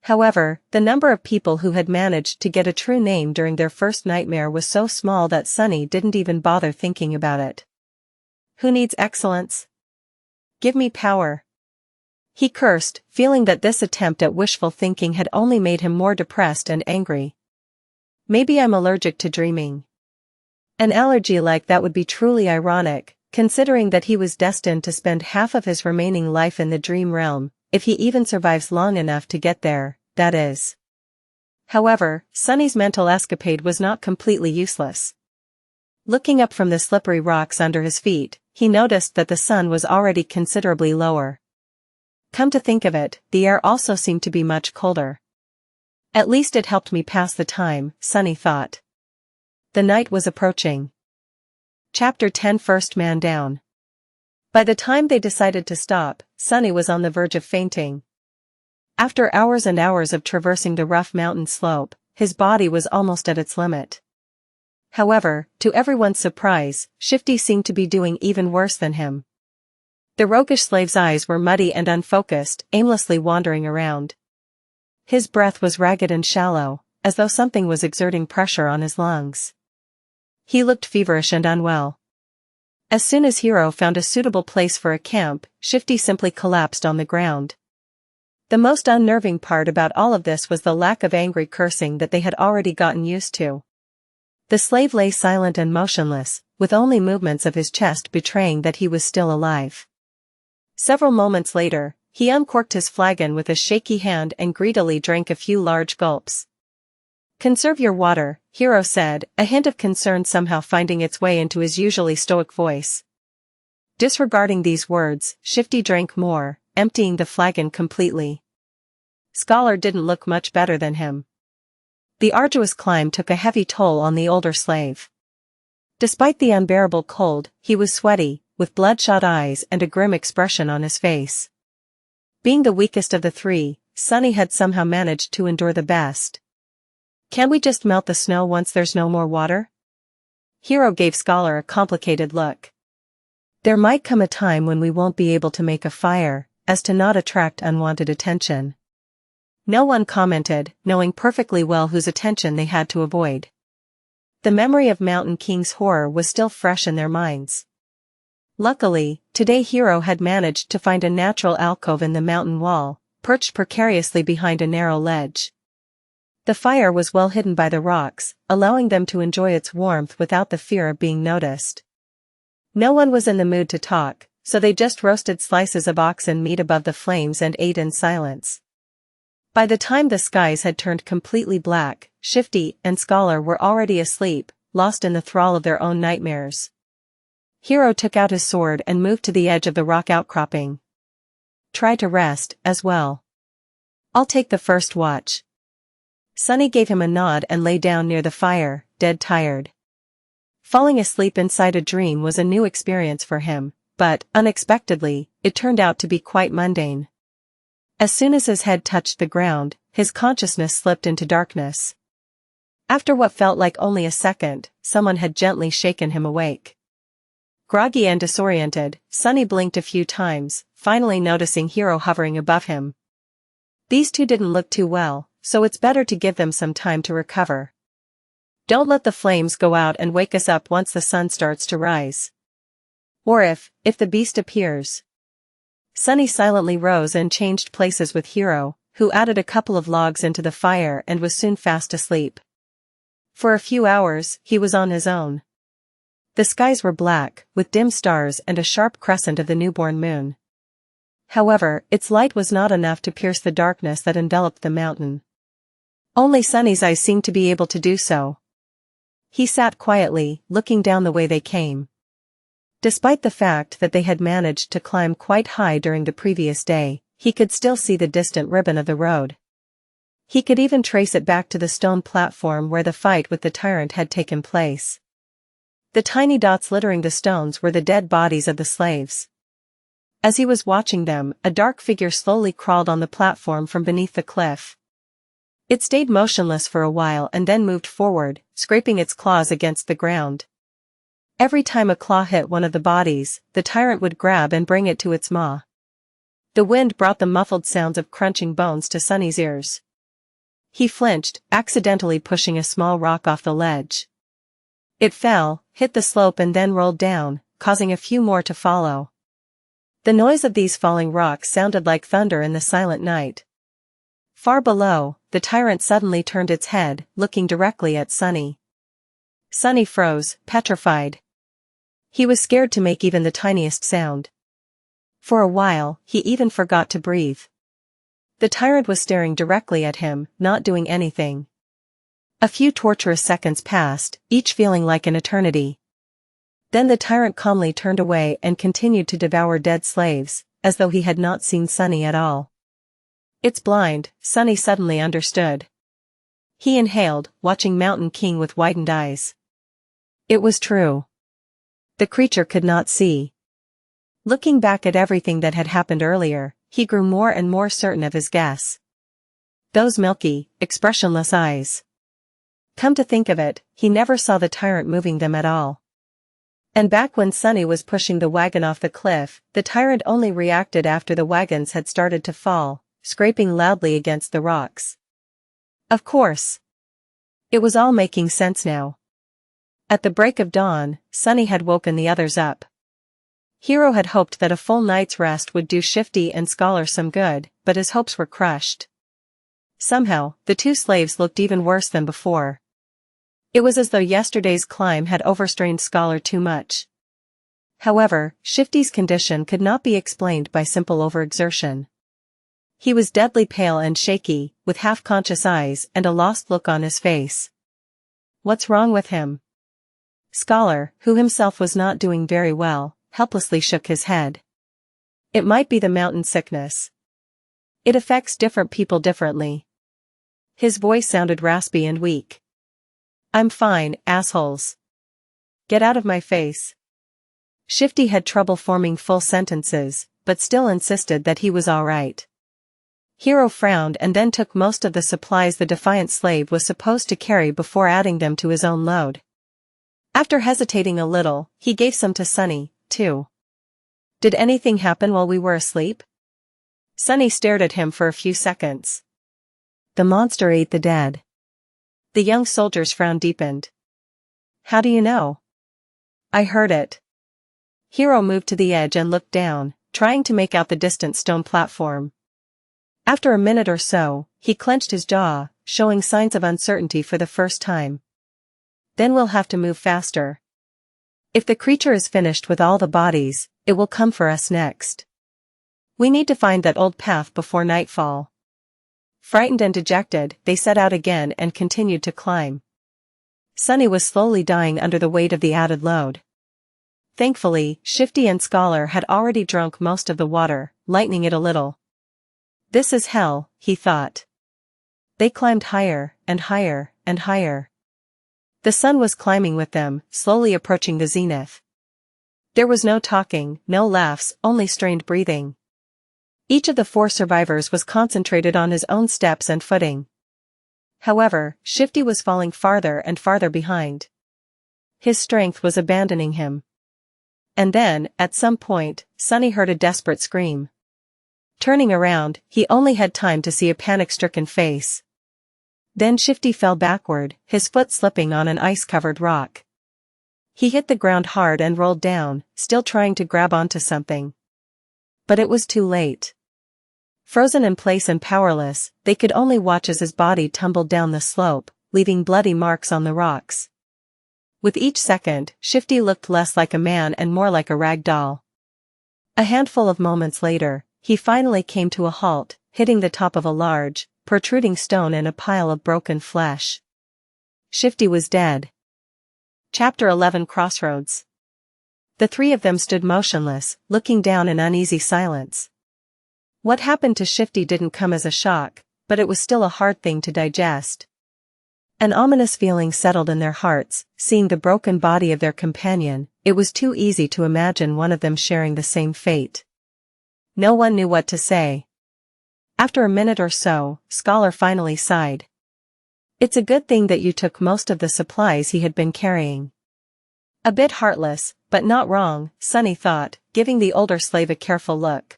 However, the number of people who had managed to get a true name during their first nightmare was so small that Sunny didn't even bother thinking about it. Who needs excellence? Give me power. He cursed, feeling that this attempt at wishful thinking had only made him more depressed and angry. Maybe I'm allergic to dreaming. An allergy like that would be truly ironic, considering that he was destined to spend half of his remaining life in the dream realm, if he even survives long enough to get there, that is. However, Sunny's mental escapade was not completely useless. Looking up from the slippery rocks under his feet, he noticed that the sun was already considerably lower. Come to think of it, the air also seemed to be much colder. At least it helped me pass the time, Sunny thought. The night was approaching. Chapter 10 First Man Down. By the time they decided to stop, Sunny was on the verge of fainting. After hours and hours of traversing the rough mountain slope, his body was almost at its limit. However, to everyone's surprise, Shifty seemed to be doing even worse than him. The roguish slave's eyes were muddy and unfocused, aimlessly wandering around. His breath was ragged and shallow, as though something was exerting pressure on his lungs. He looked feverish and unwell. As soon as Hero found a suitable place for a camp, Shifty simply collapsed on the ground. The most unnerving part about all of this was the lack of angry cursing that they had already gotten used to. The slave lay silent and motionless, with only movements of his chest betraying that he was still alive. Several moments later, he uncorked his flagon with a shaky hand and greedily drank a few large gulps. "Conserve your water," Hero said, a hint of concern somehow finding its way into his usually stoic voice. Disregarding these words, Shifty drank more, emptying the flagon completely. Scholar didn't look much better than him. The arduous climb took a heavy toll on the older slave. Despite the unbearable cold, he was sweaty, with bloodshot eyes and a grim expression on his face. Being the weakest of the three, Sunny had somehow managed to endure the best. "Can't we just melt the snow once there's no more water?" Hero gave Scholar a complicated look. "There might come a time when we won't be able to make a fire, as to not attract unwanted attention." No one commented, knowing perfectly well whose attention they had to avoid. The memory of Mountain King's horror was still fresh in their minds. Luckily, today Hero had managed to find a natural alcove in the mountain wall, perched precariously behind a narrow ledge. The fire was well hidden by the rocks, allowing them to enjoy its warmth without the fear of being noticed. No one was in the mood to talk, so they just roasted slices of oxen meat above the flames and ate in silence. By the time the skies had turned completely black, Shifty and Scholar were already asleep, lost in the thrall of their own nightmares. Hero took out his sword and moved to the edge of the rock outcropping. "Try to rest, as well. I'll take the first watch." Sunny gave him a nod and lay down near the fire, dead tired. Falling asleep inside a dream was a new experience for him, but, unexpectedly, it turned out to be quite mundane. As soon as his head touched the ground, his consciousness slipped into darkness. After what felt like only a second, someone had gently shaken him awake. Groggy and disoriented, Sunny blinked a few times, finally noticing Hero hovering above him. These two didn't look too well, so it's better to give them some time to recover. Don't let the flames go out and wake us up once the sun starts to rise. Or if the beast appears. Sunny silently rose and changed places with Hero, who added a couple of logs into the fire and was soon fast asleep. For a few hours, he was on his own. The skies were black, with dim stars and a sharp crescent of the newborn moon. However, its light was not enough to pierce the darkness that enveloped the mountain. Only Sunny's eyes seemed to be able to do so. He sat quietly, looking down the way they came. Despite the fact that they had managed to climb quite high during the previous day, he could still see the distant ribbon of the road. He could even trace it back to the stone platform where the fight with the Tyrant had taken place. The tiny dots littering the stones were the dead bodies of the slaves. As he was watching them, a dark figure slowly crawled on the platform from beneath the cliff. It stayed motionless for a while and then moved forward, scraping its claws against the ground. Every time a claw hit one of the bodies, the Tyrant would grab and bring it to its maw. The wind brought the muffled sounds of crunching bones to Sunny's ears. He flinched, accidentally pushing a small rock off the ledge. It fell, hit the slope and then rolled down, causing a few more to follow. The noise of these falling rocks sounded like thunder in the silent night. Far below, the Tyrant suddenly turned its head, looking directly at Sunny. Sunny froze, petrified. He was scared to make even the tiniest sound. For a while, he even forgot to breathe. The Tyrant was staring directly at him, not doing anything. A few torturous seconds passed, each feeling like an eternity. Then the Tyrant calmly turned away and continued to devour dead slaves, as though he had not seen Sunny at all. It's blind, Sunny suddenly understood. He inhaled, watching Mountain King with widened eyes. It was true. The creature could not see. Looking back at everything that had happened earlier, he grew more and more certain of his guess. Those milky, expressionless eyes. Come to think of it, he never saw the Tyrant moving them at all. And back when Sunny was pushing the wagon off the cliff, the Tyrant only reacted after the wagons had started to fall, scraping loudly against the rocks. Of course. It was all making sense now. At the break of dawn, Sunny had woken the others up. Hero had hoped that a full night's rest would do Shifty and Scholar some good, but his hopes were crushed. Somehow, the two slaves looked even worse than before. It was as though yesterday's climb had overstrained Scholar too much. However, Shifty's condition could not be explained by simple overexertion. He was deadly pale and shaky, with half-conscious eyes and a lost look on his face. What's wrong with him? Scholar, who himself was not doing very well, helplessly shook his head. It might be the mountain sickness. It affects different people differently. His voice sounded raspy and weak. I'm fine, assholes. Get out of my face. Shifty had trouble forming full sentences, but still insisted that he was all right. Hero frowned and then took most of the supplies the defiant slave was supposed to carry before adding them to his own load. After hesitating a little, he gave some to Sunny, too. Did anything happen while we were asleep? Sunny stared at him for a few seconds. The monster ate the dead. The young soldier's frown deepened. How do you know? I heard it. Hero moved to the edge and looked down, trying to make out the distant stone platform. After a minute or so, he clenched his jaw, showing signs of uncertainty for the first time. Then we'll have to move faster. If the creature is finished with all the bodies, it will come for us next. We need to find that old path before nightfall. Frightened and dejected, they set out again and continued to climb. Sunny was slowly dying under the weight of the added load. Thankfully, Shifty and Scholar had already drunk most of the water, lightening it a little. This is hell, he thought. They climbed higher, and higher, and higher. The sun was climbing with them, slowly approaching the zenith. There was no talking, no laughs, only strained breathing. Each of the 4 survivors was concentrated on his own steps and footing. However, Shifty was falling farther and farther behind. His strength was abandoning him. And then, at some point, Sunny heard a desperate scream. Turning around, he only had time to see a panic-stricken face. Then Shifty fell backward, his foot slipping on an ice-covered rock. He hit the ground hard and rolled down, still trying to grab onto something. But it was too late. Frozen in place and powerless, they could only watch as his body tumbled down the slope, leaving bloody marks on the rocks. With each second, Shifty looked less like a man and more like a rag doll. A handful of moments later, he finally came to a halt, hitting the top of a large, protruding stone in a pile of broken flesh. Shifty was dead. Chapter 11 Crossroads. The 3 of them stood motionless, looking down in uneasy silence. What happened to Shifty didn't come as a shock, but it was still a hard thing to digest. An ominous feeling settled in their hearts, seeing the broken body of their companion. It was too easy to imagine one of them sharing the same fate. No one knew what to say. After a minute or so, Scholar finally sighed. It's a good thing that you took most of the supplies he had been carrying. A bit heartless, but not wrong, Sunny thought, giving the older slave a careful look.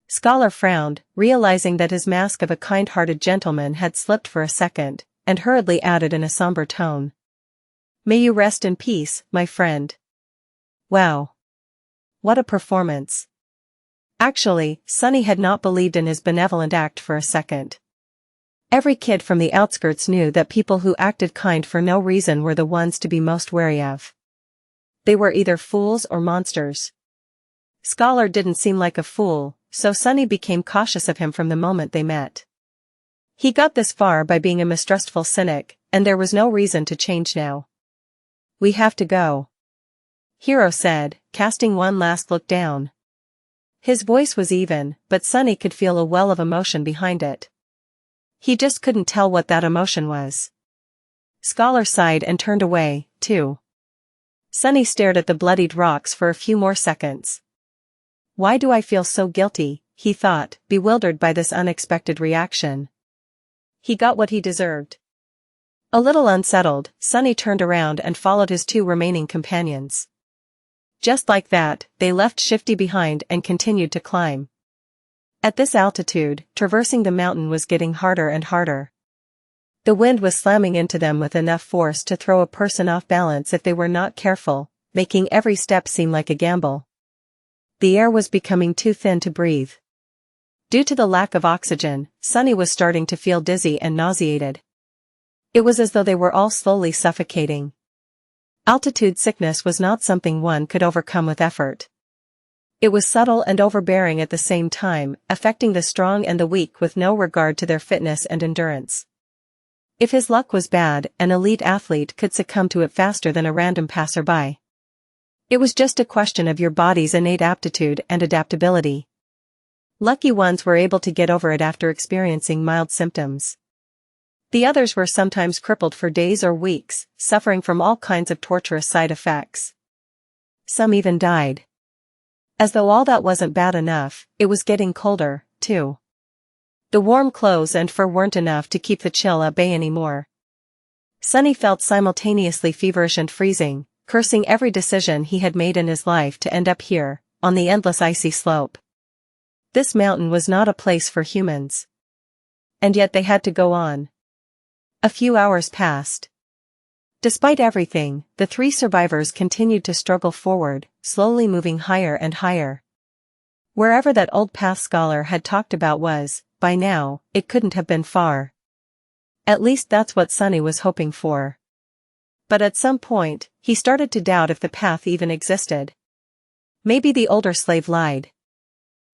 Scholar frowned, realizing that his mask of a kind-hearted gentleman had slipped for a second, and hurriedly added in a somber tone. May you rest in peace, my friend. Wow. What a performance. Actually, Sunny had not believed in his benevolent act for a second. Every kid from the outskirts knew that people who acted kind for no reason were the ones to be most wary of. They were either fools or monsters. Scholar didn't seem like a fool, so Sunny became cautious of him from the moment they met. He got this far by being a mistrustful cynic, and there was no reason to change now. We have to go. Hero said, casting one last look down. His voice was even, but Sunny could feel a well of emotion behind it. He just couldn't tell what that emotion was. Scholar sighed and turned away, too. Sunny stared at the bloodied rocks for a few more seconds. Why do I feel so guilty, he thought, bewildered by this unexpected reaction. He got what he deserved. A little unsettled, Sunny turned around and followed his 2 remaining companions. Just like that, they left Shifty behind and continued to climb. At this altitude, traversing the mountain was getting harder and harder. The wind was slamming into them with enough force to throw a person off balance if they were not careful, making every step seem like a gamble. The air was becoming too thin to breathe. Due to the lack of oxygen, Sunny was starting to feel dizzy and nauseated. It was as though they were all slowly suffocating. Altitude sickness was not something one could overcome with effort. It was subtle and overbearing at the same time, affecting the strong and the weak with no regard to their fitness and endurance. If his luck was bad, an elite athlete could succumb to it faster than a random passerby. It was just a question of your body's innate aptitude and adaptability. Lucky ones were able to get over it after experiencing mild symptoms. The others were sometimes crippled for days or weeks, suffering from all kinds of torturous side effects. Some even died. As though all that wasn't bad enough, it was getting colder, too. The warm clothes and fur weren't enough to keep the chill at bay anymore. Sunny felt simultaneously feverish and freezing, cursing every decision he had made in his life to end up here, on the endless icy slope. This mountain was not a place for humans. And yet they had to go on. A few hours passed. Despite everything, the 3 survivors continued to struggle forward, slowly moving higher and higher. Wherever that old path Scholar had talked about was, by now, it couldn't have been far. At least that's what Sunny was hoping for. But at some point, he started to doubt if the path even existed. Maybe the older slave lied.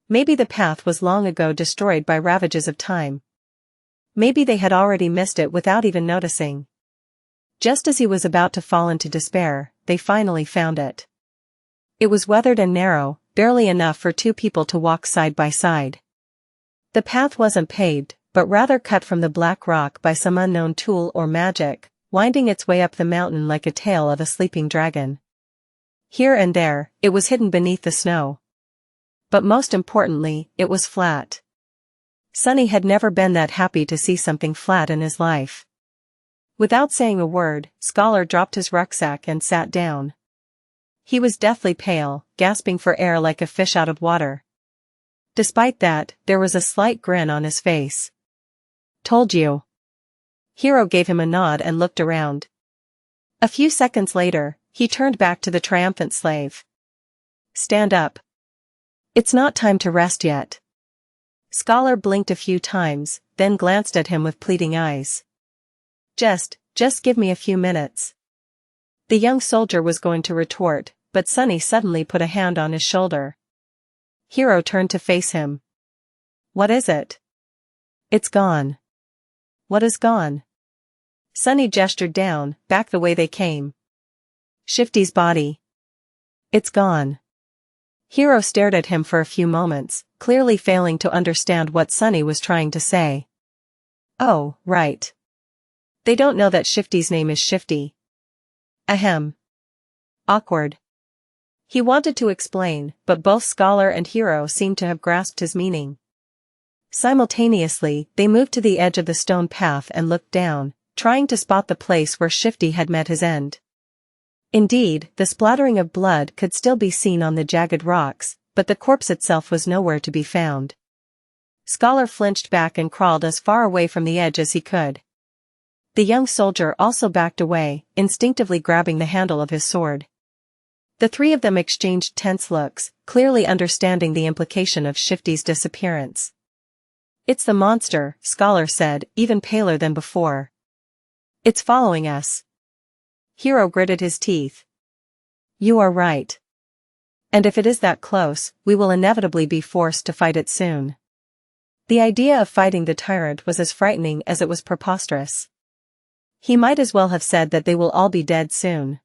Maybe the path was long ago destroyed by ravages of time. Maybe they had already missed it without even noticing. Just as he was about to fall into despair, they finally found it. It was weathered and narrow, barely enough for 2 people to walk side by side. The path wasn't paved, but rather cut from the black rock by some unknown tool or magic, winding its way up the mountain like a tail of a sleeping dragon. Here and there, it was hidden beneath the snow. But most importantly, it was flat. Sunny had never been that happy to see something flat in his life. Without saying a word, Scholar dropped his rucksack and sat down. He was deathly pale, gasping for air like a fish out of water. Despite that, there was a slight grin on his face. "Told you." Hero gave him a nod and looked around. A few seconds later, he turned back to the triumphant slave. "Stand up. It's not time to rest yet." Scholar blinked a few times, then glanced at him with pleading eyes. Just give me a few minutes." The young soldier was going to retort, but Sunny suddenly put a hand on his shoulder. Hero turned to face him. "What is it?" "It's gone." "What is gone?" Sunny gestured down, back the way they came. "Shifty's body. It's gone." Hero stared at him for a few moments, clearly failing to understand what Sunny was trying to say. "Oh, right. They don't know that Shifty's name is Shifty." Ahem. Awkward. He wanted to explain, but both Scholar and Hero seemed to have grasped his meaning. Simultaneously, they moved to the edge of the stone path and looked down, trying to spot the place where Shifty had met his end. Indeed, the splattering of blood could still be seen on the jagged rocks, but the corpse itself was nowhere to be found. Scholar flinched back and crawled as far away from the edge as he could. The young soldier also backed away, instinctively grabbing the handle of his sword. The three of them exchanged tense looks, clearly understanding the implication of Shifty's disappearance. "It's the monster," Scholar said, even paler than before. "It's following us." Hero gritted his teeth. "You are right. And if it is that close, we will inevitably be forced to fight it soon." The idea of fighting the tyrant was as frightening as it was preposterous. He might as well have said that they will all be dead soon.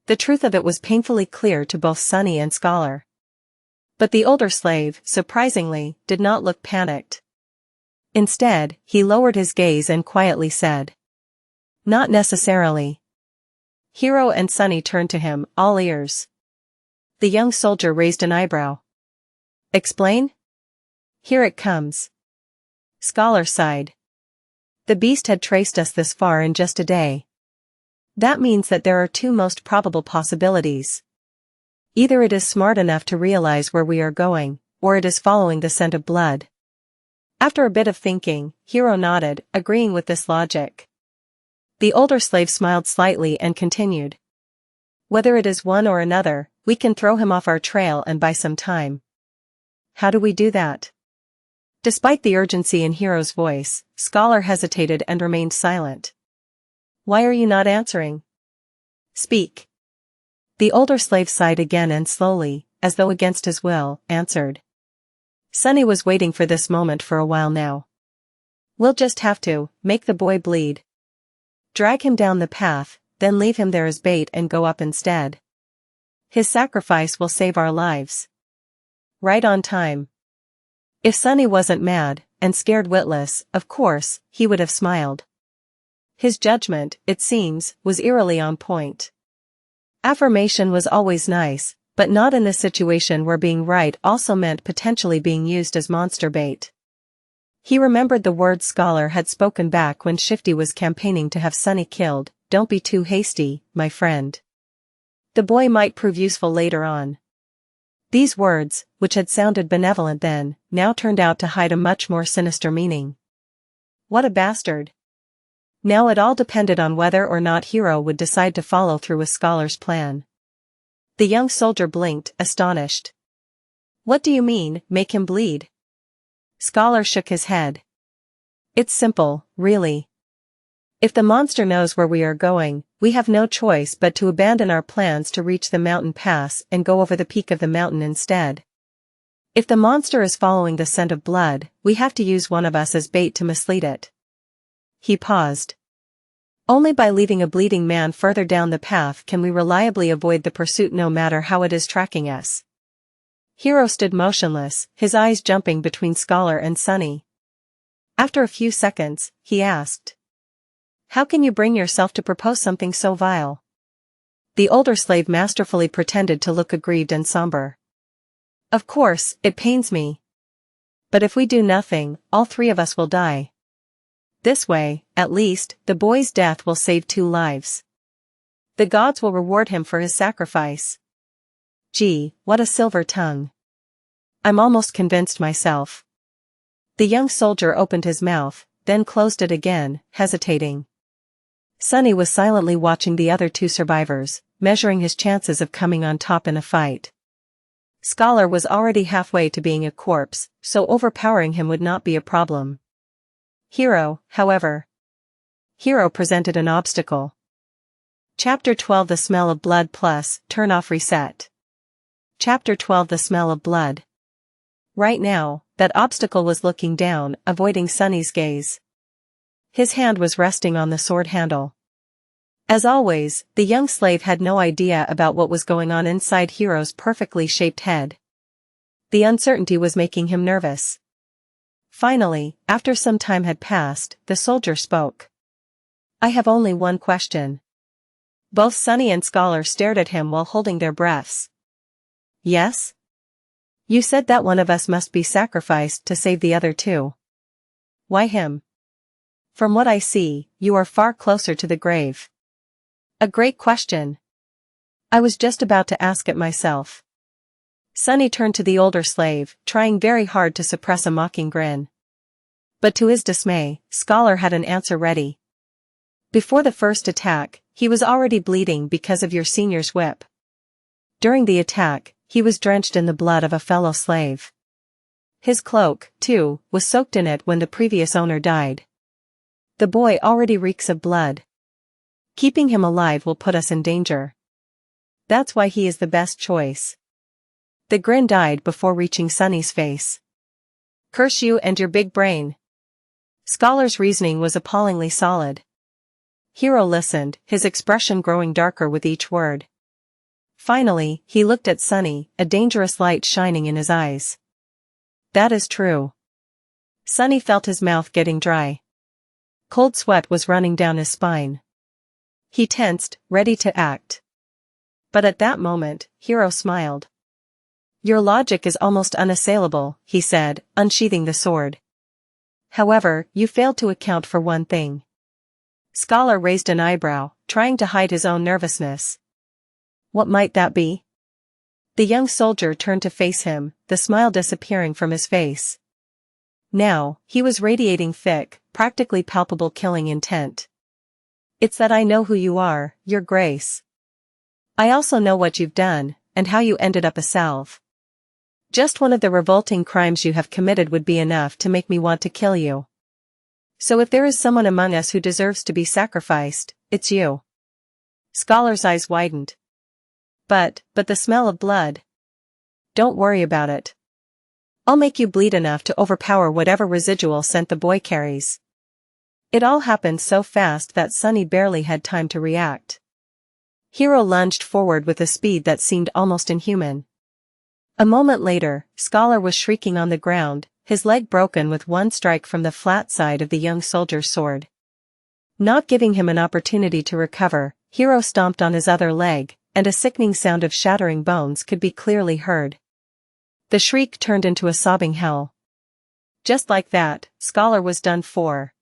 The truth of it was painfully clear to both Sunny and Scholar. But the older slave, surprisingly, did not look panicked. Instead, he lowered his gaze and quietly said, "Not necessarily." Hero and Sunny turned to him, all ears. The young soldier raised an eyebrow. "Explain?" "Here it comes." Scholar sighed. "The beast had traced us this far in just a day. That means that there are two most probable possibilities. Either it is smart enough to realize where we are going, or it is following the scent of blood." After a bit of thinking, Hero nodded, agreeing with this logic. The older slave smiled slightly and continued. "Whether it is one or another, we can throw him off our trail and buy some time." "How do we do that?" Despite the urgency in Hero's voice, Scholar hesitated and remained silent. "Why are you not answering? Speak." The older slave sighed again and slowly, as though against his will, answered. Sunny was waiting for this moment for a while now. "We'll just have to make the boy bleed. Drag him down the path, then leave him there as bait and go up instead. His sacrifice will save our lives." Right on time. If Sunny wasn't mad, and scared witless, of course, he would have smiled. His judgment, it seems, was eerily on point. Affirmation was always nice, but not in this situation where being right also meant potentially being used as monster bait. He remembered the words Scholar had spoken back when Shifty was campaigning to have Sunny killed, "Don't be too hasty, my friend. The boy might prove useful later on." These words, which had sounded benevolent then, now turned out to hide a much more sinister meaning. What a bastard. Now it all depended on whether or not Hero would decide to follow through with Scholar's plan. The young soldier blinked, astonished. "What do you mean, make him bleed?" Scholar shook his head. "It's simple, really. If the monster knows where we are going, we have no choice but to abandon our plans to reach the mountain pass and go over the peak of the mountain instead. If the monster is following the scent of blood, we have to use one of us as bait to mislead it." He paused. "Only by leaving a bleeding man further down the path can we reliably avoid the pursuit no matter how it is tracking us." Hero stood motionless, his eyes jumping between Scholar and Sunny. After a few seconds, he asked, "How can you bring yourself to propose something so vile?" The older slave masterfully pretended to look aggrieved and somber. Of course, it pains me. But if we do nothing, all three of us will die. This way, at least, the boy's death will save 2 lives. The gods will reward him for his sacrifice. Gee, what a silver tongue. I'm almost convinced myself. The young soldier opened his mouth, then closed it again, hesitating. Sunny was silently watching the other 2 survivors, measuring his chances of coming on top in a fight. Scholar was already halfway to being a corpse, so overpowering him would not be a problem. Hero, however. Hero presented an obstacle. Chapter 12 The Smell of Blood plus, Turn off reset. Chapter 12 The Smell of Blood. Right now, that obstacle was looking down, avoiding Sunny's gaze. His hand was resting on the sword handle. As always, the young slave had no idea about what was going on inside Hero's perfectly shaped head. The uncertainty was making him nervous. Finally, after some time had passed, the soldier spoke. I have only one question. Both Sunny and Scholar stared at him while holding their breaths. Yes? You said that one of us must be sacrificed to save the other 2. Why him? From what I see, you are far closer to the grave. A great question. I was just about to ask it myself. Sunny turned to the older slave, trying very hard to suppress a mocking grin. But to his dismay, Scholar had an answer ready. Before the first attack, he was already bleeding because of your senior's whip. During the attack, he was drenched in the blood of a fellow slave. His cloak, too, was soaked in it when the previous owner died. The boy already reeks of blood. Keeping him alive will put us in danger. That's why he is the best choice. The grin died before reaching Sunny's face. Curse you and your big brain. Scholar's reasoning was appallingly solid. Hero listened, his expression growing darker with each word. Finally, he looked at Sunny, a dangerous light shining in his eyes. That is true. Sunny felt his mouth getting dry. Cold sweat was running down his spine. He tensed, ready to act. But at that moment, Hero smiled. Your logic is almost unassailable, he said, unsheathing the sword. However, you failed to account for one thing. Scholar raised an eyebrow, trying to hide his own nervousness. What might that be? The young soldier turned to face him, the smile disappearing from his face. Now, he was radiating thick, practically palpable killing intent. It's that I know who you are, Your Grace. I also know what you've done, and how you ended up a salve. Just one of the revolting crimes you have committed would be enough to make me want to kill you. So if there is someone among us who deserves to be sacrificed, it's you. Scholar's eyes widened. But the smell of blood. Don't worry about it. I'll make you bleed enough to overpower whatever residual scent the boy carries. It all happened so fast that Sunny barely had time to react. Hero lunged forward with a speed that seemed almost inhuman. A moment later, Scholar was shrieking on the ground, his leg broken with one strike from the flat side of the young soldier's sword. Not giving him an opportunity to recover, Hero stomped on his other leg, and a sickening sound of shattering bones could be clearly heard. The shriek turned into a sobbing howl. Just like that, Scholar was done for.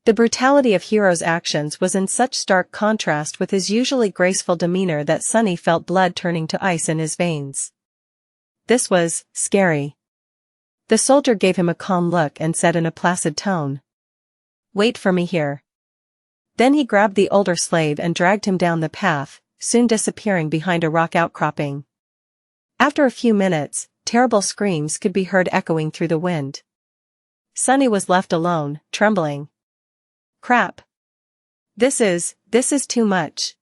The brutality of Hero's actions was in such stark contrast with his usually graceful demeanor that Sunny felt blood turning to ice in his veins. This was scary. The soldier gave him a calm look and said in a placid tone, "Wait for me here." Then he grabbed the older slave and dragged him down the path, soon disappearing behind a rock outcropping. After a few minutes, terrible screams could be heard echoing through the wind. Sunny was left alone, trembling. Crap. This is too much.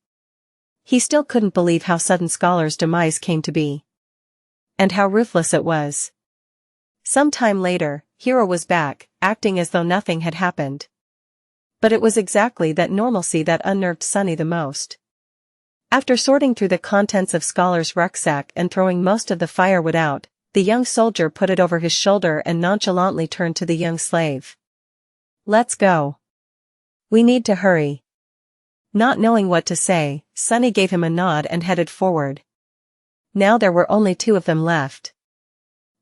He still couldn't believe how sudden Scholar's demise came to be. And how ruthless it was. Some time later, Hero was back, acting as though nothing had happened. But it was exactly that normalcy that unnerved Sunny the most. After sorting through the contents of Scholar's rucksack and throwing most of the firewood out, the young soldier put it over his shoulder and nonchalantly turned to the young slave. "Let's go. We need to hurry." Not knowing what to say, Sunny gave him a nod and headed forward. Now there were only two of them left.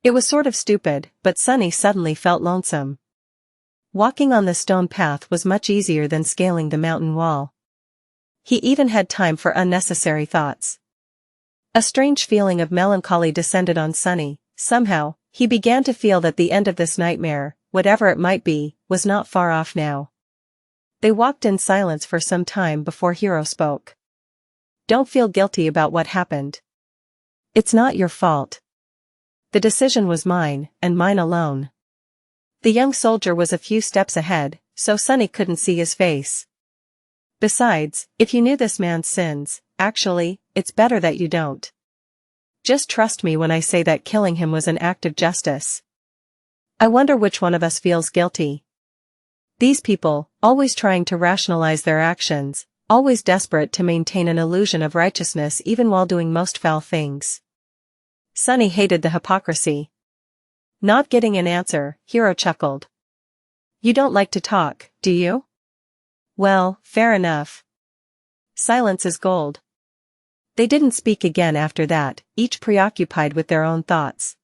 It was sort of stupid, but Sunny suddenly felt lonesome. Walking on the stone path was much easier than scaling the mountain wall. He even had time for unnecessary thoughts. A strange feeling of melancholy descended on Sunny. Somehow, he began to feel that the end of this nightmare, whatever it might be, was not far off now. They walked in silence for some time before Hero spoke. "Don't feel guilty about what happened. It's not your fault. The decision was mine, and mine alone." The young soldier was a few steps ahead, so Sunny couldn't see his face. "Besides, if you knew this man's sins, actually, it's better that you don't. Just trust me when I say that killing him was an act of justice. I wonder which one of us feels guilty. These people, always trying to rationalize their actions, always desperate to maintain an illusion of righteousness even while doing most foul things." Sunny hated the hypocrisy. Not getting an answer, Hero chuckled. "You don't like to talk, do you? Well, fair enough. Silence is gold." They didn't speak again after that, each preoccupied with their own thoughts.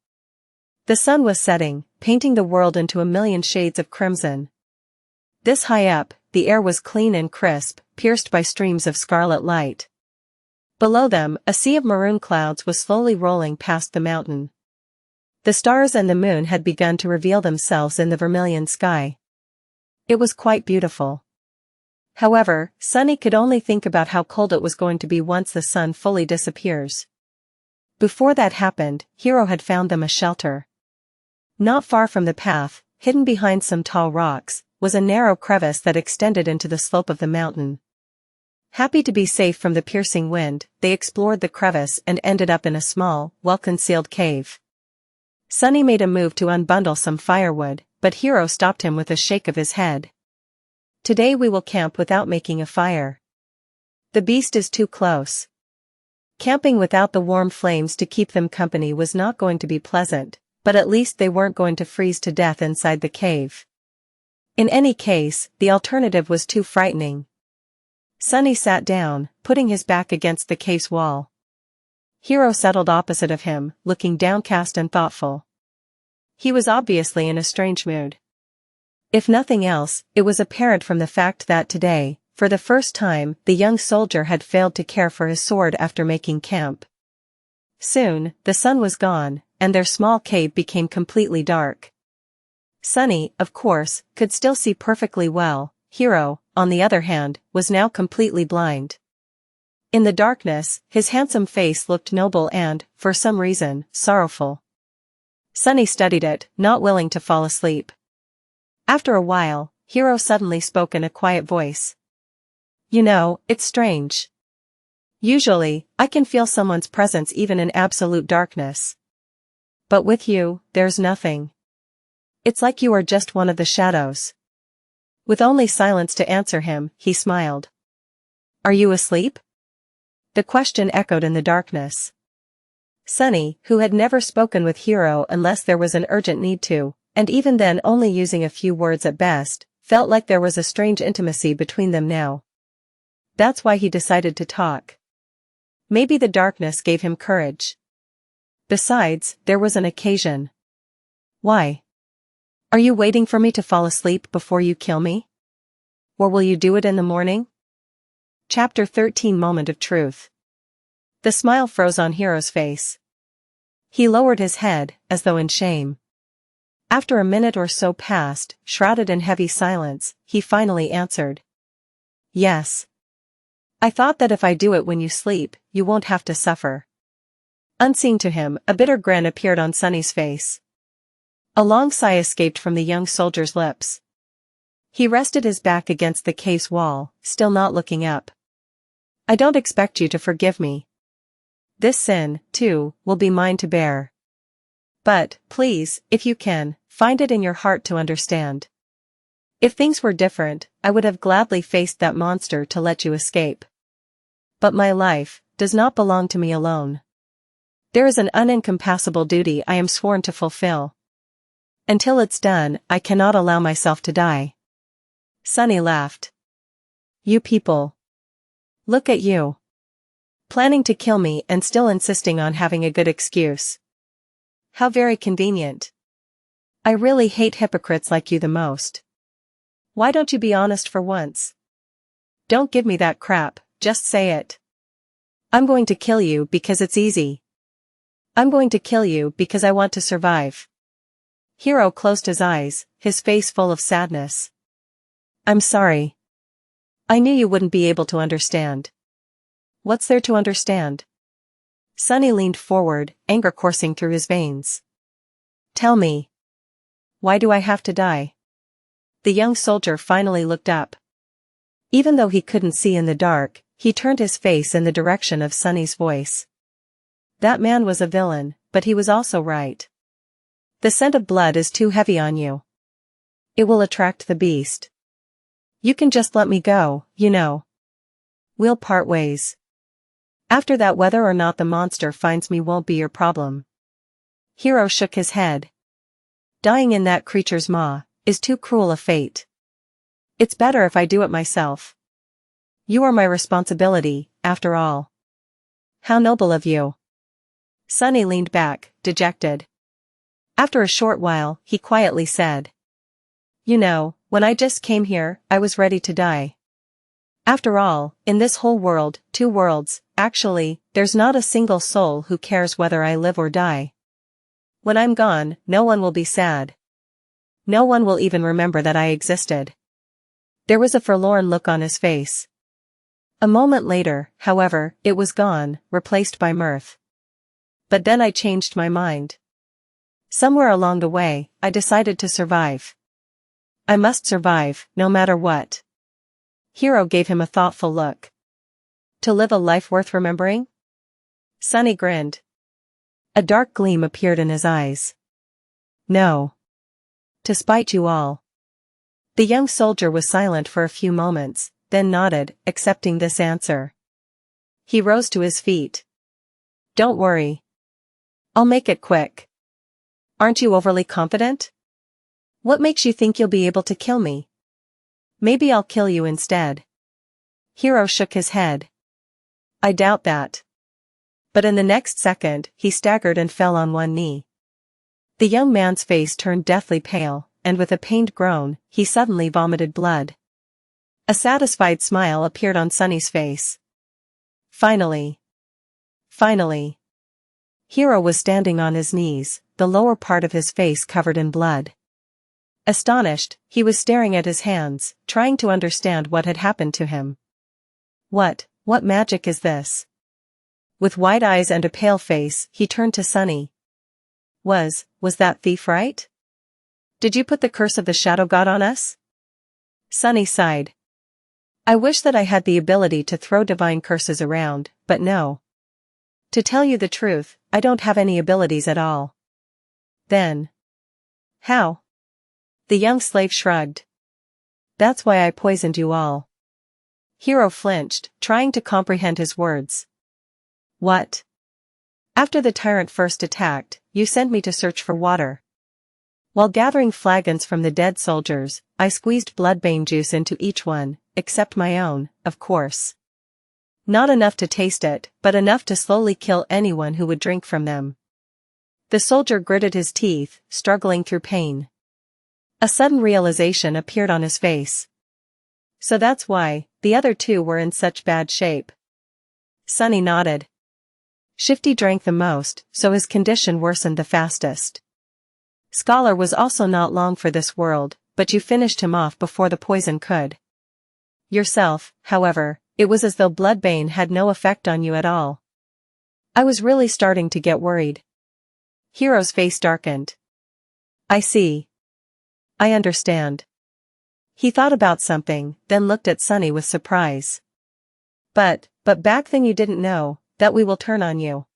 The sun was setting, painting the world into a million shades of crimson. This high up, the air was clean and crisp, pierced by streams of scarlet light. Below them, a sea of maroon clouds was slowly rolling past the mountain. The stars and the moon had begun to reveal themselves in the vermilion sky. It was quite beautiful. However, Sunny could only think about how cold it was going to be once the sun fully disappears. Before that happened, Hero had found them a shelter. Not far from the path, hidden behind some tall rocks, was a narrow crevice that extended into the slope of the mountain. Happy to be safe from the piercing wind, they explored the crevice and ended up in a small, well-concealed cave. Sunny made a move to unbundle some firewood, but Hero stopped him with a shake of his head. "Today we will camp without making a fire. The beast is too close." Camping without the warm flames to keep them company was not going to be pleasant, but at least they weren't going to freeze to death inside the cave. In any case, the alternative was too frightening. Sunny sat down, putting his back against the cave's wall. Hero settled opposite of him, looking downcast and thoughtful. He was obviously in a strange mood. If nothing else, it was apparent from the fact that today, for the first time, the young soldier had failed to care for his sword after making camp. Soon, the sun was gone, and their small cave became completely dark. Sunny, of course, could still see perfectly well. Hero, on the other hand, was now completely blind. In the darkness, his handsome face looked noble and, for some reason, sorrowful. Sunny studied it, not willing to fall asleep. After a while, Hero suddenly spoke in a quiet voice. "You know, it's strange. Usually, I can feel someone's presence even in absolute darkness. But with you, there's nothing. It's like you are just one of the shadows." With only silence to answer him, he smiled. "Are you asleep?" The question echoed in the darkness. Sunny, who had never spoken with Hero unless there was an urgent need to, and even then only using a few words at best, felt like there was a strange intimacy between them now. That's why he decided to talk. Maybe the darkness gave him courage. Besides, there was an occasion. "Why? Are you waiting for me to fall asleep before you kill me? Or will you do it in the morning?" Chapter 13 Moment of Truth. The smile froze on Hero's face. He lowered his head, as though in shame. After a minute or so passed, shrouded in heavy silence, he finally answered. "Yes. I thought that if I do it when you sleep, you won't have to suffer." Unseen to him, a bitter grin appeared on Sunny's face. A long sigh escaped from the young soldier's lips. He rested his back against the cave's wall, still not looking up. "I don't expect you to forgive me. This sin, too, will be mine to bear. But, please, if you can, find it in your heart to understand. If things were different, I would have gladly faced that monster to let you escape. But my life does not belong to me alone. There is an unimpassable duty I am sworn to fulfill. Until it's done, I cannot allow myself to die." Sunny laughed. "You people. Look at you. Planning to kill me and still insisting on having a good excuse. How very convenient. I really hate hypocrites like you the most. Why don't you be honest for once? Don't give me that crap, just say it. I'm going to kill you because it's easy. I'm going to kill you because I want to survive. Hero closed his eyes, his face full of sadness. I'm sorry. I knew you wouldn't be able to understand. What's there to understand? Sunny leaned forward, anger coursing through his veins. Tell me. Why do I have to die? The young soldier finally looked up. Even though he couldn't see in the dark, he turned his face in the direction of Sunny's voice. That man was a villain, but he was also right. The scent of blood is too heavy on you. It will attract the beast. You can just let me go, you know. We'll part ways. After that, whether or not the monster finds me won't be your problem. Hero shook his head. Dying in that creature's maw is too cruel a fate. It's better if I do it myself. You are my responsibility, after all. How noble of you. Sunny leaned back, dejected. After a short while, he quietly said. You know, when I just came here, I was ready to die. After all, in this whole world, 2 worlds, actually, there's not a single soul who cares whether I live or die. When I'm gone, no one will be sad. No one will even remember that I existed. There was a forlorn look on his face. A moment later, however, it was gone, replaced by mirth. But then I changed my mind. Somewhere along the way, I decided to survive. I must survive, no matter what. Hero gave him a thoughtful look. To live a life worth remembering? Sunny grinned. A dark gleam appeared in his eyes. No. To spite you all. The young soldier was silent for a few moments, then nodded, accepting this answer. He rose to his feet. Don't worry. I'll make it quick. Aren't you overly confident? What makes you think you'll be able to kill me? Maybe I'll kill you instead. Hero shook his head. I doubt that. But in the next second, he staggered and fell on one knee. The young man's face turned deathly pale, and with a pained groan, he suddenly vomited blood. A satisfied smile appeared on Sunny's face. Finally. Finally. Hero was standing on his knees, the lower part of his face covered in blood. Astonished, he was staring at his hands, trying to understand what had happened to him. What magic is this? With wide eyes and a pale face, he turned to Sunny. Was that thief right? Did you put the curse of the Shadow God on us? Sunny sighed. I wish that I had the ability to throw divine curses around, but no. To tell you the truth, I don't have any abilities at all. Then. How? The young slave shrugged. That's why I poisoned you all. Hero flinched, trying to comprehend his words. What? After the tyrant first attacked, you sent me to search for water. While gathering flagons from the dead soldiers, I squeezed bloodbane juice into each one, except my own, of course. Not enough to taste it, but enough to slowly kill anyone who would drink from them. The soldier gritted his teeth, struggling through pain. A sudden realization appeared on his face. So that's why the other 2 were in such bad shape. Sunny nodded. Shifty drank the most, so his condition worsened the fastest. Scholar was also not long for this world, but you finished him off before the poison could. Yourself, however, it was as though bloodbane had no effect on you at all. I was really starting to get worried. Hero's face darkened. I see. I understand. He thought about something, then looked at Sunny with surprise. But back then you didn't know that we will turn on you.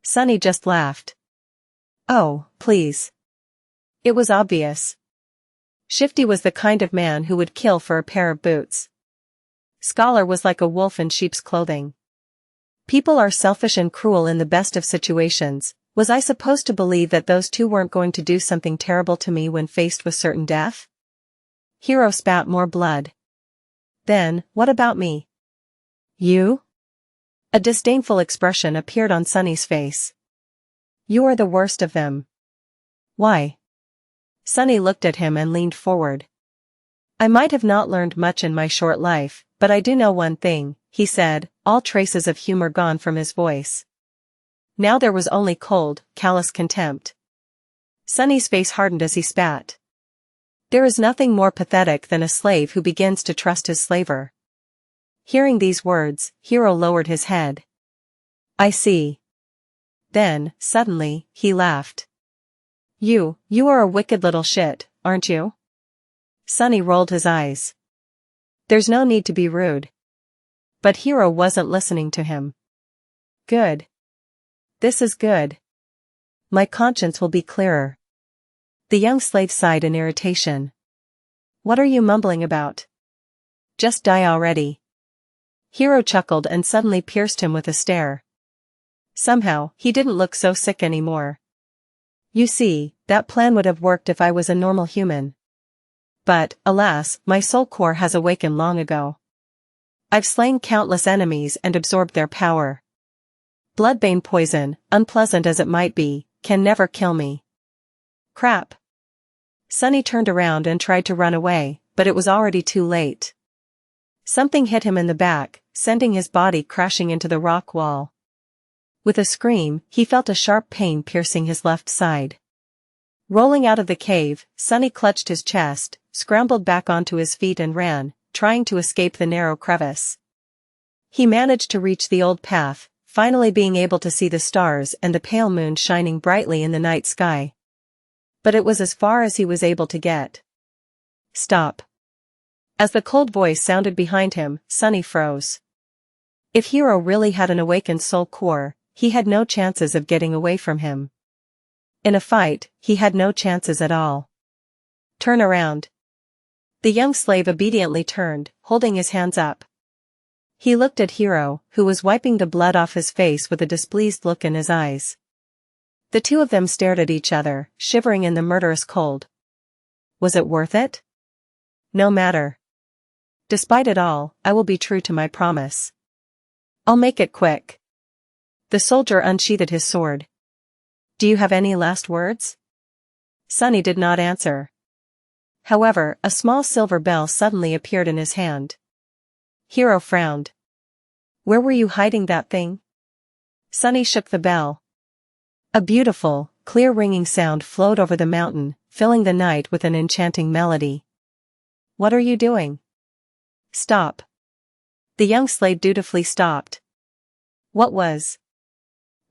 Sunny just laughed. Oh, please. It was obvious. Shifty was the kind of man who would kill for a pair of boots. Scholar was like a wolf in sheep's clothing. People are selfish and cruel in the best of situations. Was I supposed to believe that those 2 weren't going to do something terrible to me when faced with certain death? Hero spat more blood. Then, what about me? You? A disdainful expression appeared on Sunny's face. You are the worst of them. Why? Sunny looked at him and leaned forward. I might have not learned much in my short life, but I do know one thing, he said, all traces of humor gone from his voice. Now there was only cold, callous contempt. Sunny's face hardened as he spat. There is nothing more pathetic than a slave who begins to trust his slaver. Hearing these words, Hero lowered his head. I see. Then, suddenly, he laughed. You are a wicked little shit, aren't you? Sunny rolled his eyes. There's no need to be rude. But Hero wasn't listening to him. Good. This is good. My conscience will be clearer. The young slave sighed in irritation. What are you mumbling about? Just die already. Hero chuckled and suddenly pierced him with a stare. Somehow, he didn't look so sick anymore. You see, that plan would have worked if I was a normal human. But, alas, my soul core has awakened long ago. I've slain countless enemies and absorbed their power. Bloodbane poison, unpleasant as it might be, can never kill me. Crap. Sunny turned around and tried to run away, but it was already too late. Something hit him in the back, sending his body crashing into the rock wall. With a scream, he felt a sharp pain piercing his left side. Rolling out of the cave, Sunny clutched his chest, scrambled back onto his feet and ran, trying to escape the narrow crevice. He managed to reach the old path, finally being able to see the stars and the pale moon shining brightly in the night sky. But it was as far as he was able to get. Stop. As the cold voice sounded behind him, Sunny froze. If Hero really had an awakened soul core, he had no chances of getting away from him. In a fight, he had no chances at all. Turn around. The young slave obediently turned, holding his hands up. He looked at Hero, who was wiping the blood off his face with a displeased look in his eyes. The two of them stared at each other, shivering in the murderous cold. Was it worth it? No matter. Despite it all, I will be true to my promise. I'll make it quick. The soldier unsheathed his sword. Do you have any last words? Sunny did not answer. However, a small silver bell suddenly appeared in his hand. Hero frowned. Where were you hiding that thing? Sunny shook the bell. A beautiful, clear ringing sound flowed over the mountain, filling the night with an enchanting melody. What are you doing? Stop. The young slave dutifully stopped. What was?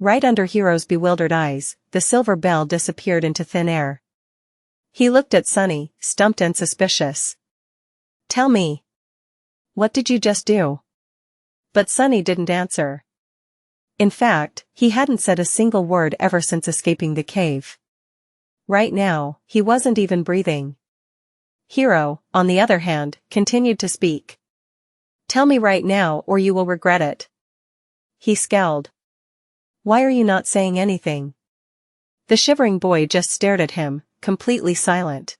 Right under Hero's bewildered eyes, the silver bell disappeared into thin air. He looked at Sunny, stumped and suspicious. Tell me. What did you just do? But Sunny didn't answer. In fact, he hadn't said a single word ever since escaping the cave. Right now, he wasn't even breathing. Hero, on the other hand, continued to speak. Tell me right now or you will regret it. He scowled. Why are you not saying anything? The shivering boy just stared at him, completely silent.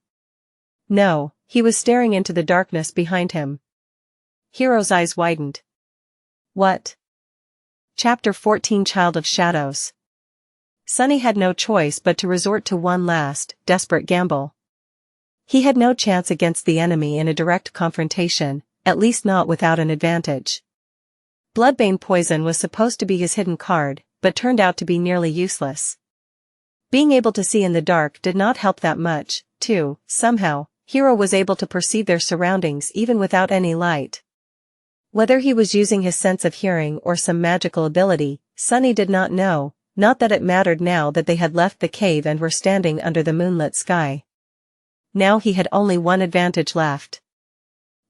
No, he was staring into the darkness behind him. Hero's eyes widened. What? Chapter 14 Child of Shadows. Sunny had no choice but to resort to one last, desperate gamble. He had no chance against the enemy in a direct confrontation, at least not without an advantage. Bloodbane poison was supposed to be his hidden card, but turned out to be nearly useless. Being able to see in the dark did not help that much, too. Somehow, Hero was able to perceive their surroundings even without any light. Whether he was using his sense of hearing or some magical ability, Sunny did not know, not that it mattered now that they had left the cave and were standing under the moonlit sky. Now he had only one advantage left.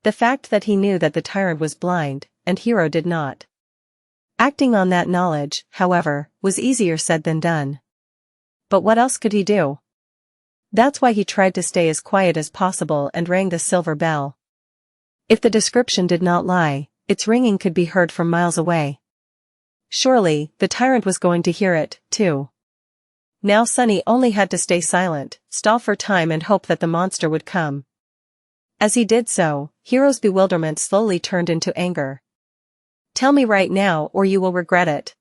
The fact that he knew that the Tyrant was blind, and Hero did not. Acting on that knowledge, however, was easier said than done. But what else could he do? That's why he tried to stay as quiet as possible and rang the silver bell. If the description did not lie, its ringing could be heard from miles away. Surely, the Tyrant was going to hear it, too. Now Sunny only had to stay silent, stall for time and hope that the monster would come. As he did so, Hero's bewilderment slowly turned into anger. Tell me right now or you will regret it.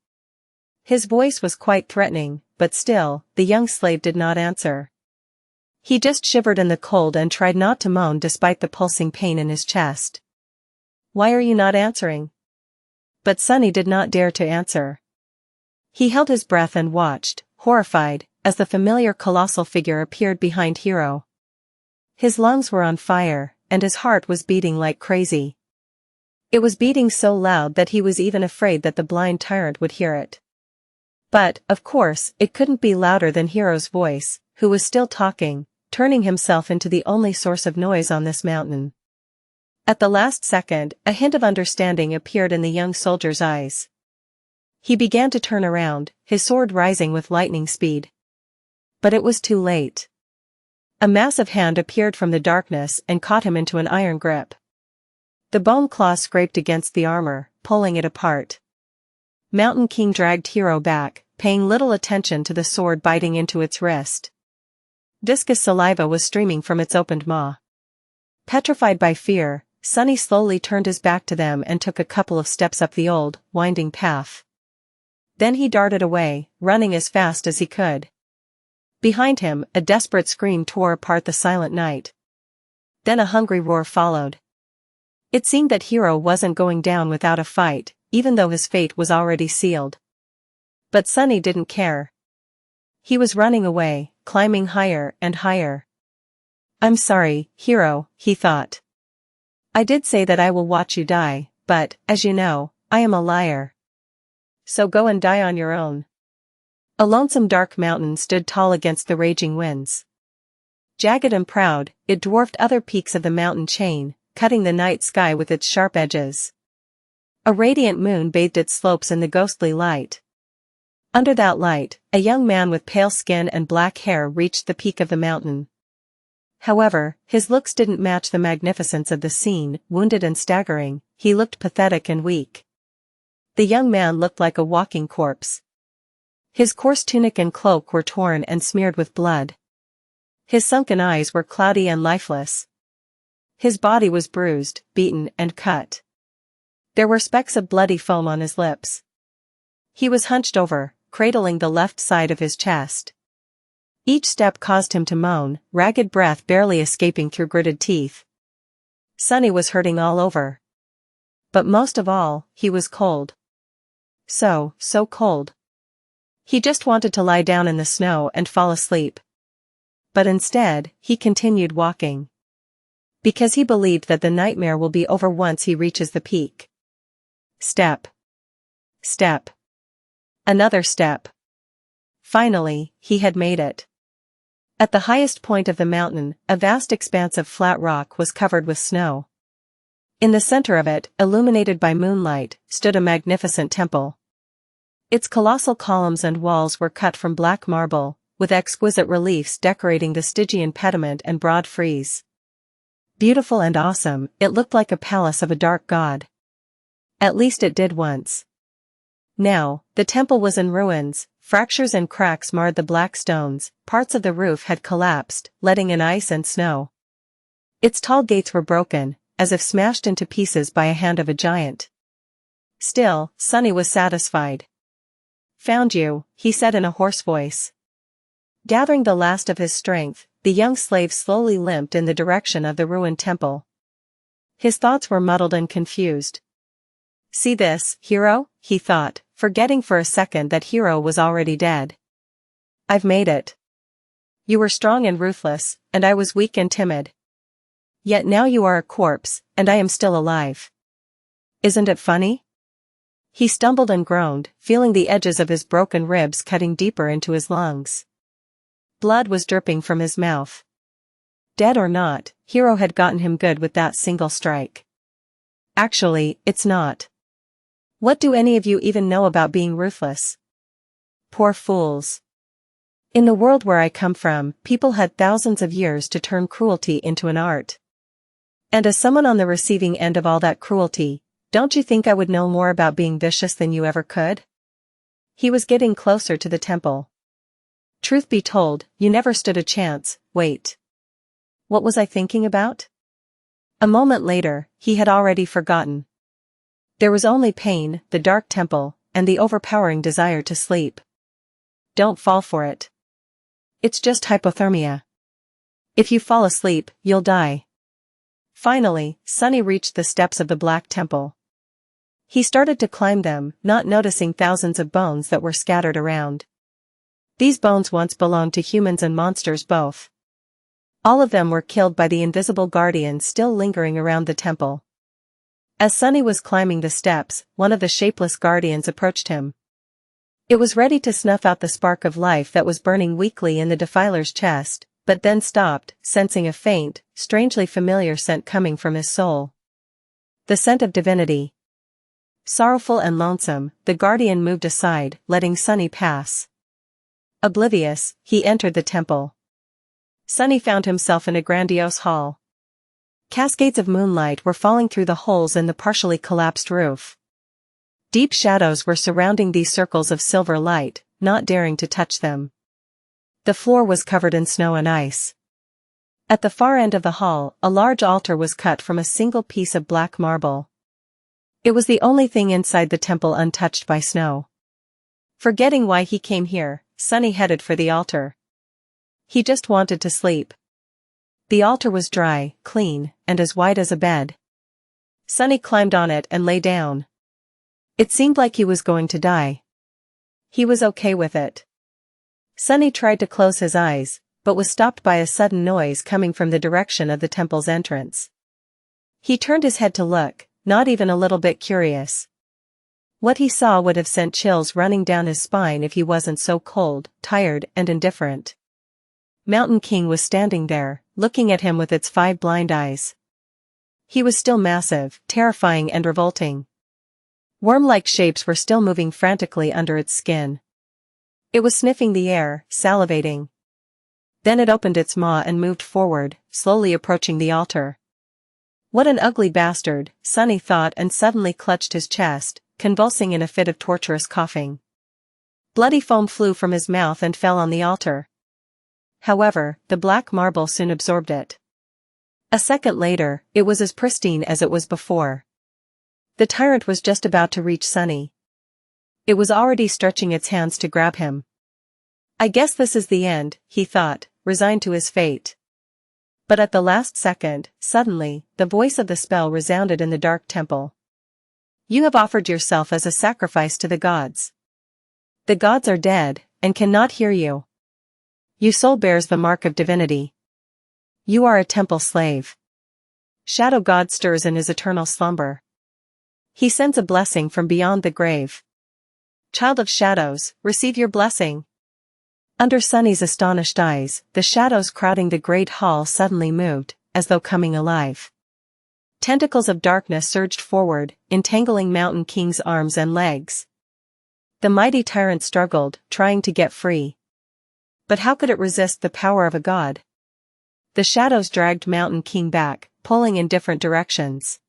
His voice was quite threatening, but still, the young slave did not answer. He just shivered in the cold and tried not to moan despite the pulsing pain in his chest. Why are you not answering? But Sunny did not dare to answer. He held his breath and watched, horrified, as the familiar colossal figure appeared behind Hero. His lungs were on fire, and his heart was beating like crazy. It was beating so loud that he was even afraid that the blind tyrant would hear it. But, of course, it couldn't be louder than Hero's voice, who was still talking, turning himself into the only source of noise on this mountain. At the last second, a hint of understanding appeared in the young soldier's eyes. He began to turn around, his sword rising with lightning speed. But it was too late. A massive hand appeared from the darkness and caught him into an iron grip. The bone claw scraped against the armor, pulling it apart. Mountain King dragged Hero back, paying little attention to the sword biting into its wrist. Viscous saliva was streaming from its opened maw. Petrified by fear, Sunny slowly turned his back to them and took a couple of steps up the old, winding path. Then he darted away, running as fast as he could. Behind him, a desperate scream tore apart the silent night. Then a hungry roar followed. It seemed that Hero wasn't going down without a fight, even though his fate was already sealed. But Sunny didn't care. He was running away, climbing higher and higher. I'm sorry, Hero, he thought. I did say that I will watch you die, but, as you know, I am a liar. So go and die on your own. A lonesome dark mountain stood tall against the raging winds. Jagged and proud, it dwarfed other peaks of the mountain chain, cutting the night sky with its sharp edges. A radiant moon bathed its slopes in the ghostly light. Under that light, a young man with pale skin and black hair reached the peak of the mountain. However, his looks didn't match the magnificence of the scene. Wounded and staggering, he looked pathetic and weak. The young man looked like a walking corpse. His coarse tunic and cloak were torn and smeared with blood. His sunken eyes were cloudy and lifeless. His body was bruised, beaten, and cut. There were specks of bloody foam on his lips. He was hunched over, cradling the left side of his chest. Each step caused him to moan, ragged breath barely escaping through gritted teeth. Sunny was hurting all over. But most of all, he was cold. So cold. He just wanted to lie down in the snow and fall asleep. But instead, he continued walking. Because he believed that the nightmare will be over once he reaches the peak. Step. Step. Another step. Finally, he had made it. At the highest point of the mountain, a vast expanse of flat rock was covered with snow. In the center of it, illuminated by moonlight, stood a magnificent temple. Its colossal columns and walls were cut from black marble, with exquisite reliefs decorating the Stygian pediment and broad frieze. Beautiful and awesome, it looked like a palace of a dark god. At least it did once. Now, the temple was in ruins, fractures and cracks marred the black stones, parts of the roof had collapsed, letting in ice and snow. Its tall gates were broken, as if smashed into pieces by a hand of a giant. Still, Sunny was satisfied. Found you, he said in a hoarse voice. Gathering the last of his strength, the young slave slowly limped in the direction of the ruined temple. His thoughts were muddled and confused. See this, Hero, he thought, forgetting for a second that Hero was already dead. I've made it. You were strong and ruthless, and I was weak and timid. Yet now you are a corpse, and I am still alive. Isn't it funny? He stumbled and groaned, feeling the edges of his broken ribs cutting deeper into his lungs. Blood was dripping from his mouth. Dead or not, Hero had gotten him good with that single strike. Actually, it's not. What do any of you even know about being ruthless? Poor fools. In the world where I come from, people had thousands of years to turn cruelty into an art. And as someone on the receiving end of all that cruelty, don't you think I would know more about being vicious than you ever could? He was getting closer to the temple. Truth be told, you never stood a chance. Wait. What was I thinking about? A moment later, he had already forgotten. There was only pain, the dark temple, and the overpowering desire to sleep. Don't fall for it. It's just hypothermia. If you fall asleep, you'll die. Finally, Sunny reached the steps of the Black Temple. He started to climb them, not noticing thousands of bones that were scattered around. These bones once belonged to humans and monsters both. All of them were killed by the invisible guardians still lingering around the temple. As Sunny was climbing the steps, one of the shapeless guardians approached him. It was ready to snuff out the spark of life that was burning weakly in the defiler's chest, but then stopped, sensing a faint, strangely familiar scent coming from his soul. The scent of divinity. Sorrowful and lonesome, the guardian moved aside, letting Sunny pass. Oblivious, he entered the temple. Sunny found himself in a grandiose hall. Cascades of moonlight were falling through the holes in the partially collapsed roof. Deep shadows were surrounding these circles of silver light, not daring to touch them. The floor was covered in snow and ice. At the far end of the hall, a large altar was cut from a single piece of black marble. It was the only thing inside the temple untouched by snow. Forgetting why he came here, Sunny headed for the altar. He just wanted to sleep. The altar was dry, clean, and as wide as a bed. Sunny climbed on it and lay down. It seemed like he was going to die. He was okay with it. Sunny tried to close his eyes, but was stopped by a sudden noise coming from the direction of the temple's entrance. He turned his head to look, not even a little bit curious. What he saw would have sent chills running down his spine if he wasn't so cold, tired, and indifferent. Mountain King was standing there, looking at him with its 5 blind eyes. He was still massive, terrifying and revolting. Worm-like shapes were still moving frantically under its skin. It was sniffing the air, salivating. Then it opened its maw and moved forward, slowly approaching the altar. What an ugly bastard, Sunny thought and suddenly clutched his chest, convulsing in a fit of torturous coughing. Bloody foam flew from his mouth and fell on the altar. However, the black marble soon absorbed it. A second later, it was as pristine as it was before. The tyrant was just about to reach Sunny. It was already stretching its hands to grab him. I guess this is the end, he thought, resigned to his fate. But at the last second, suddenly, the voice of the spell resounded in the dark temple. You have offered yourself as a sacrifice to the gods. The gods are dead, and cannot hear you. Your soul bears the mark of divinity. You are a temple slave. Shadow God stirs in his eternal slumber. He sends a blessing from beyond the grave. Child of shadows, receive your blessing. Under Sunny's astonished eyes, the shadows crowding the great hall suddenly moved, as though coming alive. Tentacles of darkness surged forward, entangling Mountain King's arms and legs. The mighty tyrant struggled, trying to get free. But how could it resist the power of a god? The shadows dragged Mountain King back, pulling in different directions.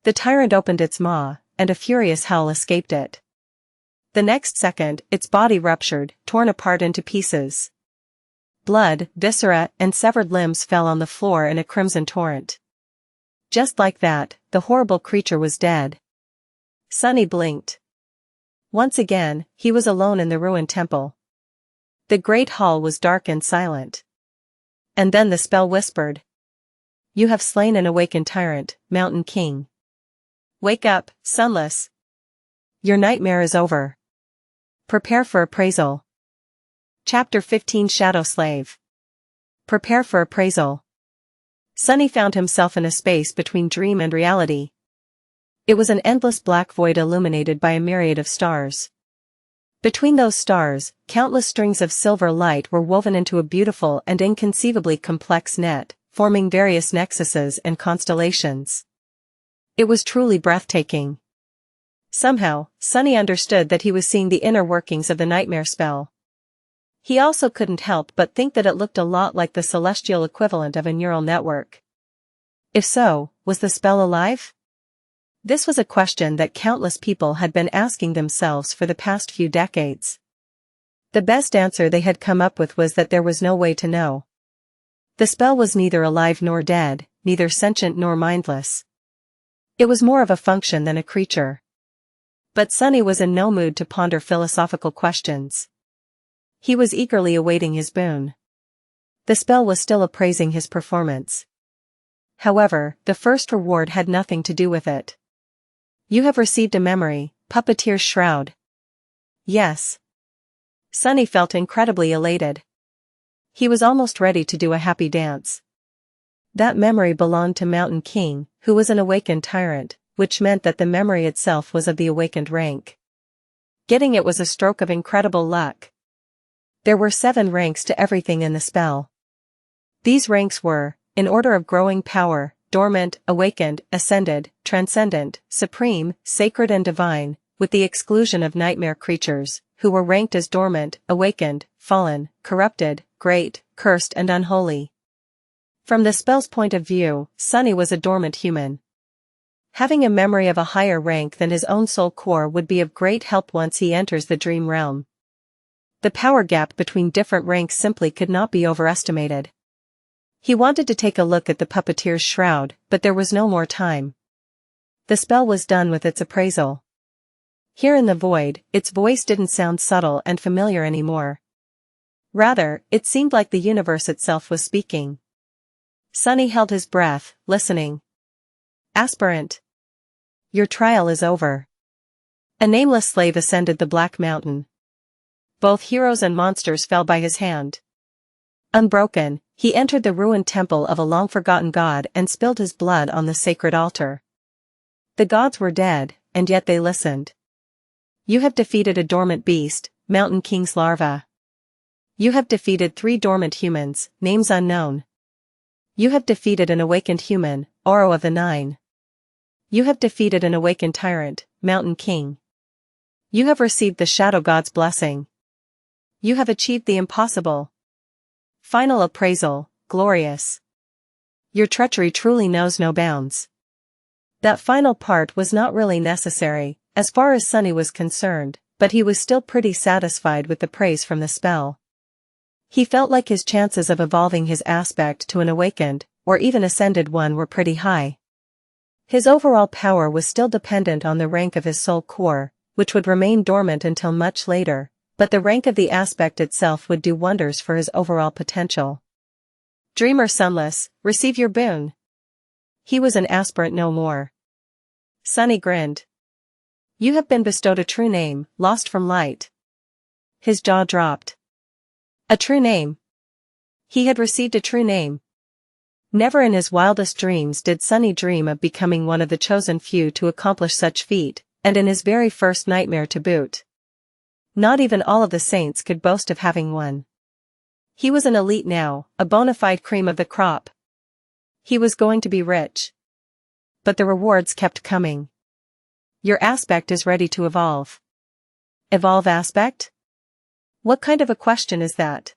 The tyrant opened its maw, and a furious howl escaped it. The next second, its body ruptured, torn apart into pieces. Blood, viscera, and severed limbs fell on the floor in a crimson torrent. Just like that, the horrible creature was dead. Sunny blinked. Once again, he was alone in the ruined temple. The great hall was dark and silent. And then the spell whispered. You have slain an awakened tyrant, Mountain King. Wake up, Sunless. Your nightmare is over. Prepare for appraisal. Chapter 15 Shadow Slave. Prepare for appraisal. Sunny found himself in a space between dream and reality. It was an endless black void illuminated by a myriad of stars. Between those stars, countless strings of silver light were woven into a beautiful and inconceivably complex net, forming various nexuses and constellations. It was truly breathtaking. Somehow, Sunny understood that he was seeing the inner workings of the nightmare spell. He also couldn't help but think that it looked a lot like the celestial equivalent of a neural network. If so, was the spell alive? This was a question that countless people had been asking themselves for the past few decades. The best answer they had come up with was that there was no way to know. The spell was neither alive nor dead, neither sentient nor mindless. It was more of a function than a creature. But Sunny was in no mood to ponder philosophical questions. He was eagerly awaiting his boon. The spell was still appraising his performance. However, the first reward had nothing to do with it. You have received a memory, Puppeteer's Shroud. Yes. Sunny felt incredibly elated. He was almost ready to do a happy dance. That memory belonged to Mountain King, who was an awakened tyrant, which meant that the memory itself was of the awakened rank. Getting it was a stroke of incredible luck. There were 7 ranks to everything in the spell. These ranks were, in order of growing power, dormant, awakened, ascended, transcendent, supreme, sacred and divine, with the exclusion of nightmare creatures, who were ranked as dormant, awakened, fallen, corrupted, great, cursed and unholy. From the spell's point of view, Sunny was a dormant human. Having a memory of a higher rank than his own soul core would be of great help once he enters the dream realm. The power gap between different ranks simply could not be overestimated. He wanted to take a look at the Puppeteer's Shroud, but there was no more time. The spell was done with its appraisal. Here in the void, its voice didn't sound subtle and familiar anymore. Rather, it seemed like the universe itself was speaking. Sunny held his breath, listening. Aspirant. Your trial is over. A nameless slave ascended the Black Mountain. Both heroes and monsters fell by his hand. Unbroken, he entered the ruined temple of a long-forgotten god and spilled his blood on the sacred altar. The gods were dead, and yet they listened. You have defeated a dormant beast, Mountain King's larva. You have defeated 3 dormant humans, names unknown. You have defeated an awakened human, Oro of the Nine. You have defeated an awakened tyrant, Mountain King. You have received the Shadow God's blessing. You have achieved the impossible. Final appraisal, glorious. Your treachery truly knows no bounds. That final part was not really necessary, as far as Sunny was concerned, but he was still pretty satisfied with the praise from the spell. He felt like his chances of evolving his aspect to an awakened, or even ascended one were pretty high. His overall power was still dependent on the rank of his soul core, which would remain dormant until much later, but the rank of the aspect itself would do wonders for his overall potential. Dreamer Sunless, receive your boon. He was an aspirant no more. Sunny grinned. You have been bestowed a true name, lost from light. His jaw dropped. A true name. He had received a true name. Never in his wildest dreams did Sunny dream of becoming one of the chosen few to accomplish such feat, and in his very first nightmare to boot. Not even all of the saints could boast of having one. He was an elite now, a bona fide cream of the crop. He was going to be rich. But the rewards kept coming. Your aspect is ready to evolve. Evolve aspect? What kind of a question is that?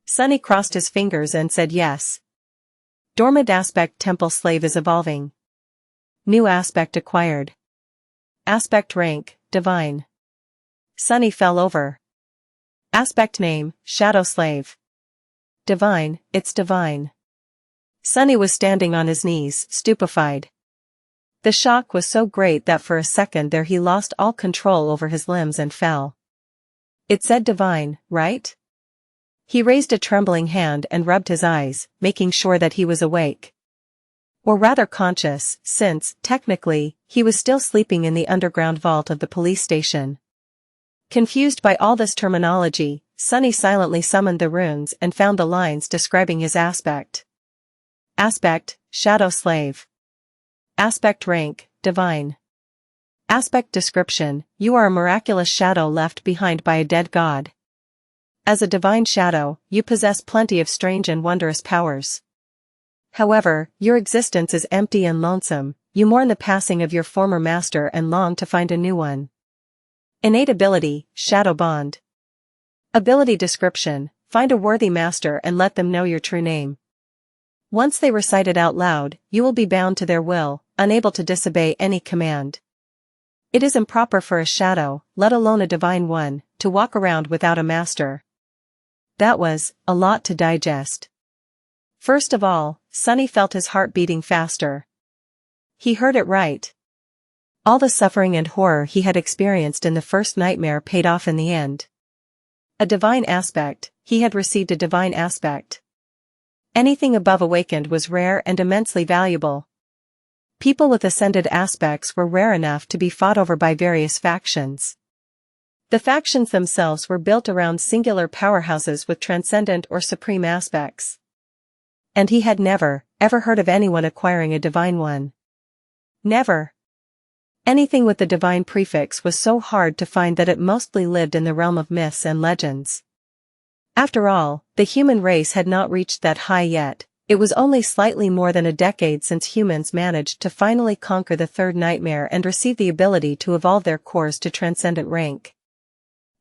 Sunny crossed his fingers and said yes. Dormant aspect temple slave is evolving. New aspect acquired. Aspect rank, divine. Sunny fell over. Aspect name, Shadow Slave. Divine, it's divine. Sunny was standing on his knees, stupefied. The shock was so great that for a second there he lost all control over his limbs and fell. It said divine, right? He raised a trembling hand and rubbed his eyes, making sure that he was awake. Or rather conscious, since, technically, he was still sleeping in the underground vault of the police station. Confused by all this terminology, Sunny silently summoned the runes and found the lines describing his aspect. Aspect, Shadow Slave. Aspect rank, divine. Aspect description, you are a miraculous shadow left behind by a dead god. As a divine shadow, you possess plenty of strange and wondrous powers. However, your existence is empty and lonesome, you mourn the passing of your former master and long to find a new one. Innate ability, Shadow Bond. Ability description, find a worthy master and let them know your true name. Once they recite it out loud, you will be bound to their will, unable to disobey any command. It is improper for a shadow, let alone a divine one, to walk around without a master. That was a lot to digest. First of all, Sunny felt his heart beating faster. He heard it right. All the suffering and horror he had experienced in the first nightmare paid off in the end. A divine aspect, he had received a divine aspect. Anything above awakened was rare and immensely valuable. People with ascended aspects were rare enough to be fought over by various factions. The factions themselves were built around singular powerhouses with transcendent or supreme aspects. And he had never, ever heard of anyone acquiring a divine one. Never. Anything with the divine prefix was so hard to find that it mostly lived in the realm of myths and legends. After all, the human race had not reached that high yet. It was only slightly more than a decade since humans managed to finally conquer the third nightmare and receive the ability to evolve their cores to transcendent rank.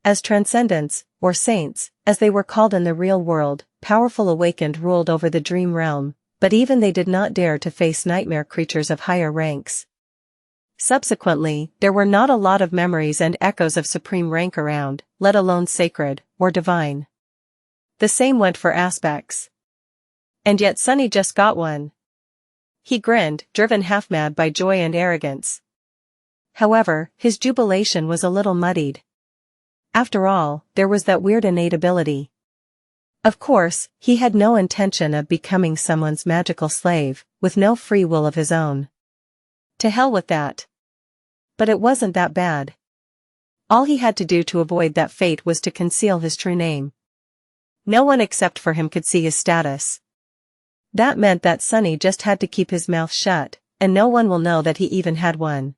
As transcendents, or saints, as they were called in the real world, powerful awakened ruled over the dream realm, but even they did not dare to face nightmare creatures of higher ranks. Subsequently, there were not a lot of memories and echoes of supreme rank around, let alone sacred, or divine. The same went for aspects. And yet Sunny just got one. He grinned, driven half-mad by joy and arrogance. However, his jubilation was a little muddied. After all, there was that weird innate ability. Of course, he had no intention of becoming someone's magical slave, with no free will of his own. To hell with that. But it wasn't that bad. All he had to do to avoid that fate was to conceal his true name. No one except for him could see his status. That meant that Sunny just had to keep his mouth shut, and no one will know that he even had one.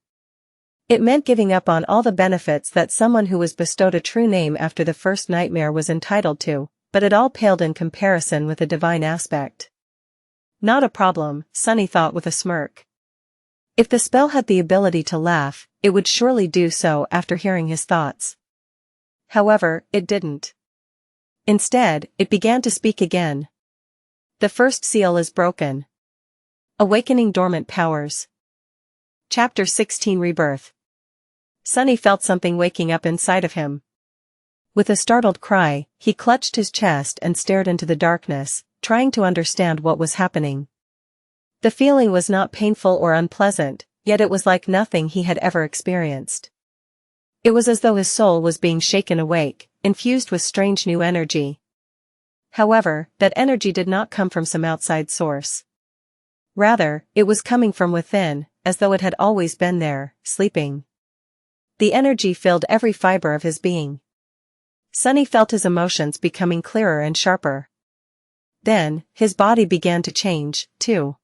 It meant giving up on all the benefits that someone who was bestowed a true name after the first nightmare was entitled to, but it all paled in comparison with a divine aspect. Not a problem, Sunny thought with a smirk. If the spell had the ability to laugh, it would surely do so after hearing his thoughts. However, it didn't. Instead, it began to speak again. The first seal is broken. Awakening dormant powers. Chapter 16 Rebirth. Sunny felt something waking up inside of him. With a startled cry, he clutched his chest and stared into the darkness, trying to understand what was happening. The feeling was not painful or unpleasant, yet it was like nothing he had ever experienced. It was as though his soul was being shaken awake, infused with strange new energy. However, that energy did not come from some outside source. Rather, it was coming from within, as though it had always been there, sleeping. The energy filled every fiber of his being. Sunny felt his emotions becoming clearer and sharper. Then, his body began to change, too.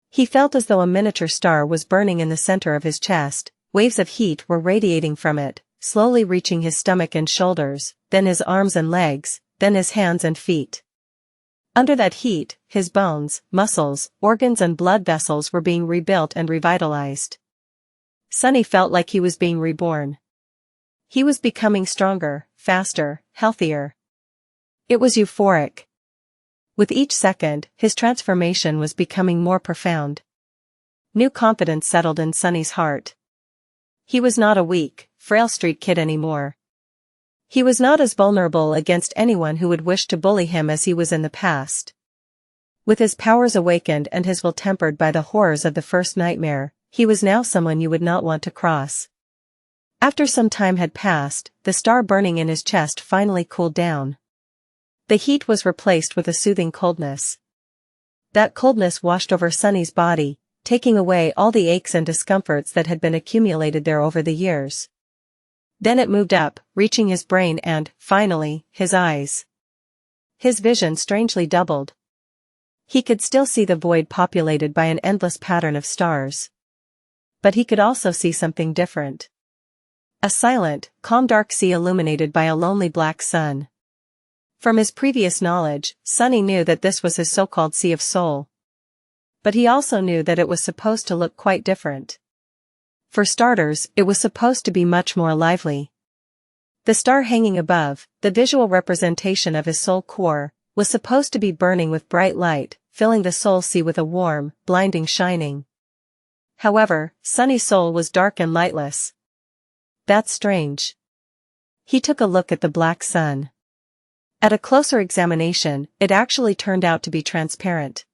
He felt as though a miniature star was burning in the center of his chest, waves of heat were radiating from it, slowly reaching his stomach and shoulders, then his arms and legs, then his hands and feet. Under that heat, his bones, muscles, organs and blood vessels were being rebuilt and revitalized. Sunny felt like he was being reborn. He was becoming stronger, faster, healthier. It was euphoric. With each second, his transformation was becoming more profound. New confidence settled in Sunny's heart. He was not a weak, frail street kid anymore. He was not as vulnerable against anyone who would wish to bully him as he was in the past. With his powers awakened and his will tempered by the horrors of the first nightmare, he was now someone you would not want to cross. After some time had passed, the star burning in his chest finally cooled down. The heat was replaced with a soothing coldness. That coldness washed over Sunny's body, taking away all the aches and discomforts that had been accumulated there over the years. Then it moved up, reaching his brain and, finally, his eyes. His vision strangely doubled. He could still see the void populated by an endless pattern of stars. But he could also see something different. A silent, calm dark sea illuminated by a lonely black sun. From his previous knowledge, Sunny knew that this was his so-called Sea of Soul. But he also knew that it was supposed to look quite different. For starters, it was supposed to be much more lively. The star hanging above, the visual representation of his soul core, was supposed to be burning with bright light, filling the soul sea with a warm, blinding shining. However, Sunny's soul was dark and lightless. That's strange. He took a look at the black sun. At a closer examination, it actually turned out to be transparent.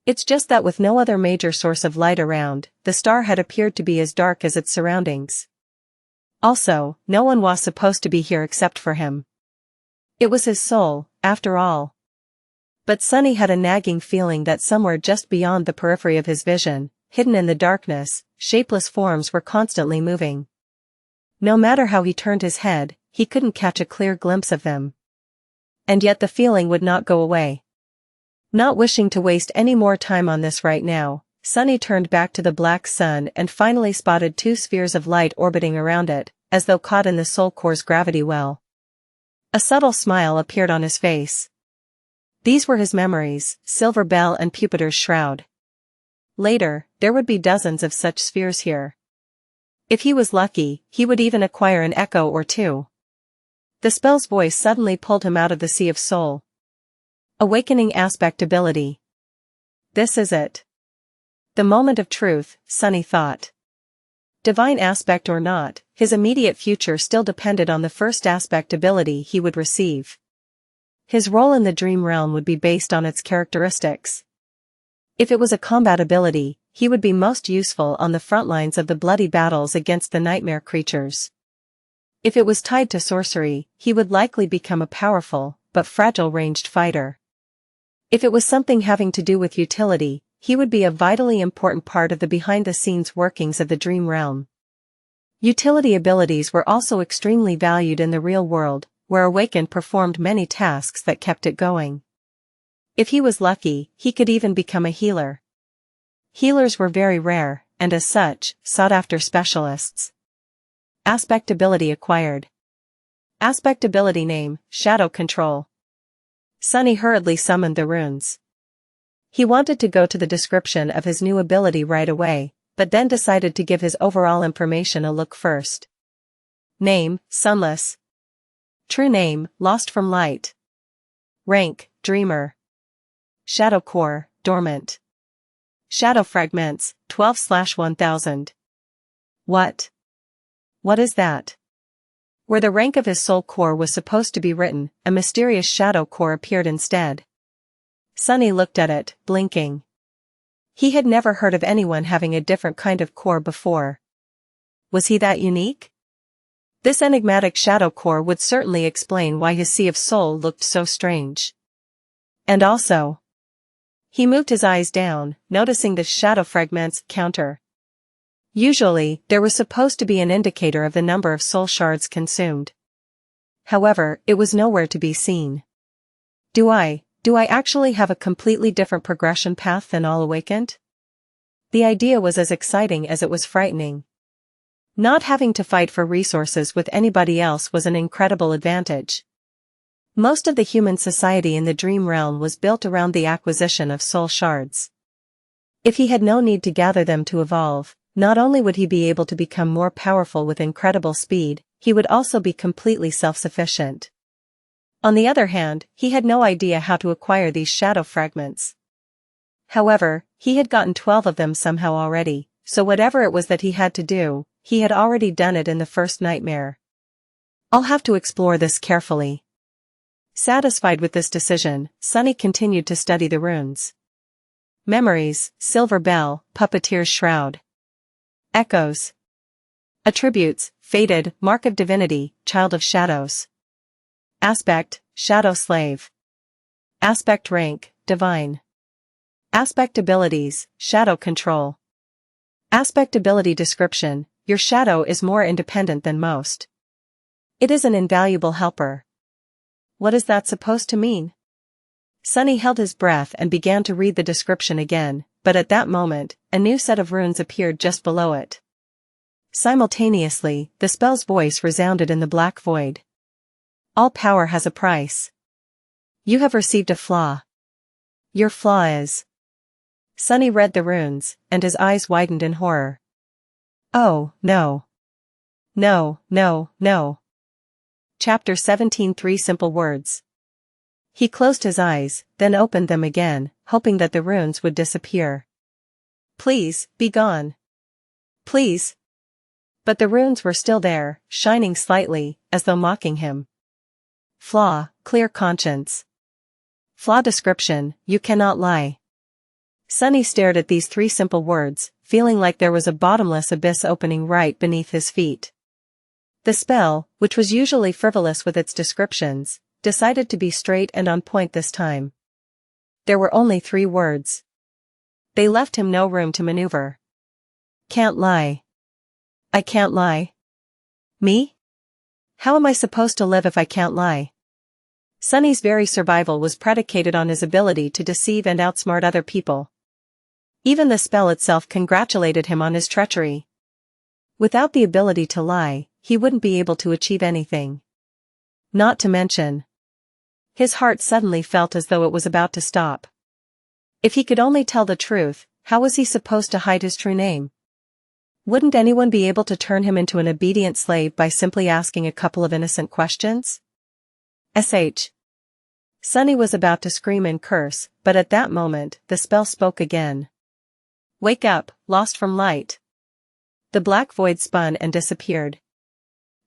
It's just that with no other major source of light around, the star had appeared to be as dark as its surroundings. Also, no one was supposed to be here except for him. It was his soul, after all. But Sunny had a nagging feeling that somewhere just beyond the periphery of his vision, hidden in the darkness, shapeless forms were constantly moving. No matter how he turned his head, he couldn't catch a clear glimpse of them. And yet the feeling would not go away. Not wishing to waste any more time on this right now, Sunny turned back to the black sun and finally spotted two spheres of light orbiting around it, as though caught in the soul core's gravity well. A subtle smile appeared on his face. These were his memories, Silver Bell and Pupitar's Shroud. Later, there would be dozens of such spheres here. If he was lucky, he would even acquire an echo or two. The spell's voice suddenly pulled him out of the sea of soul. Awakening aspect ability. This is it. The moment of truth, Sunny thought. Divine aspect or not, his immediate future still depended on the first aspect ability he would receive. His role in the dream realm would be based on its characteristics. If it was a combat ability, he would be most useful on the front lines of the bloody battles against the nightmare creatures. If it was tied to sorcery, he would likely become a powerful, but fragile ranged fighter. If it was something having to do with utility, he would be a vitally important part of the behind-the-scenes workings of the dream realm. Utility abilities were also extremely valued in the real world, where Awakened performed many tasks that kept it going. If he was lucky, he could even become a healer. Healers were very rare, and as such, sought-after specialists. Aspect ability acquired. Aspect ability name, Shadow Control. Sunny hurriedly summoned the runes. He wanted to go to the description of his new ability right away, but then decided to give his overall information a look first. Name, Sunless. True name, Lost from Light. Rank, Dreamer. Shadow Core, Dormant. Shadow Fragments, 12/1000. What? What is that? Where the rank of his soul core was supposed to be written, a mysterious shadow core appeared instead. Sunny looked at it, blinking. He had never heard of anyone having a different kind of core before. Was he that unique? This enigmatic shadow core would certainly explain why his sea of soul looked so strange. And also, he moved his eyes down, noticing the shadow fragments counter. Usually, there was supposed to be an indicator of the number of soul shards consumed. However, it was nowhere to be seen. Do I actually have a completely different progression path than all Awakened? The idea was as exciting as it was frightening. Not having to fight for resources with anybody else was an incredible advantage. Most of the human society in the dream realm was built around the acquisition of soul shards. If he had no need to gather them to evolve, not only would he be able to become more powerful with incredible speed, he would also be completely self-sufficient. On the other hand, he had no idea how to acquire these shadow fragments. However, he had gotten 12 of them somehow already, so whatever it was that he had to do, he had already done it in the first nightmare. I'll have to explore this carefully. Satisfied with this decision, Sunny continued to study the runes. Memories, Silver Bell, Puppeteer's Shroud. Echoes. Attributes, Fated, Mark of Divinity, Child of Shadows. Aspect, Shadow Slave. Aspect rank, Divine. Aspect abilities, Shadow Control. Aspect ability description, your shadow is more independent than most. It is an invaluable helper. What is that supposed to mean? Sunny held his breath and began to read the description again, but at that moment, a new set of runes appeared just below it. Simultaneously, the spell's voice resounded in the black void. All power has a price. You have received a flaw. Your flaw is... Sunny read the runes, and his eyes widened in horror. Oh, no. No, no, no. Chapter 17 3 Simple Words. He closed his eyes, then opened them again, hoping that the runes would disappear. Please, be gone. Please. But the runes were still there, shining slightly, as though mocking him. Flaw, clear conscience. Flaw description, you cannot lie. Sunny stared at these 3 simple words, feeling like there was a bottomless abyss opening right beneath his feet. The spell, which was usually frivolous with its descriptions, decided to be straight and on point this time. There were only 3 words. They left him no room to maneuver. Can't lie. I can't lie. Me? How am I supposed to live if I can't lie? Sunny's very survival was predicated on his ability to deceive and outsmart other people. Even the spell itself congratulated him on his treachery. Without the ability to lie, he wouldn't be able to achieve anything. Not to mention. His heart suddenly felt as though it was about to stop. If he could only tell the truth, how was he supposed to hide his true name? Wouldn't anyone be able to turn him into an obedient slave by simply asking a couple of innocent questions? Sunny was about to scream and curse, but at that moment, the spell spoke again. Wake up, lost from light. The black void spun and disappeared.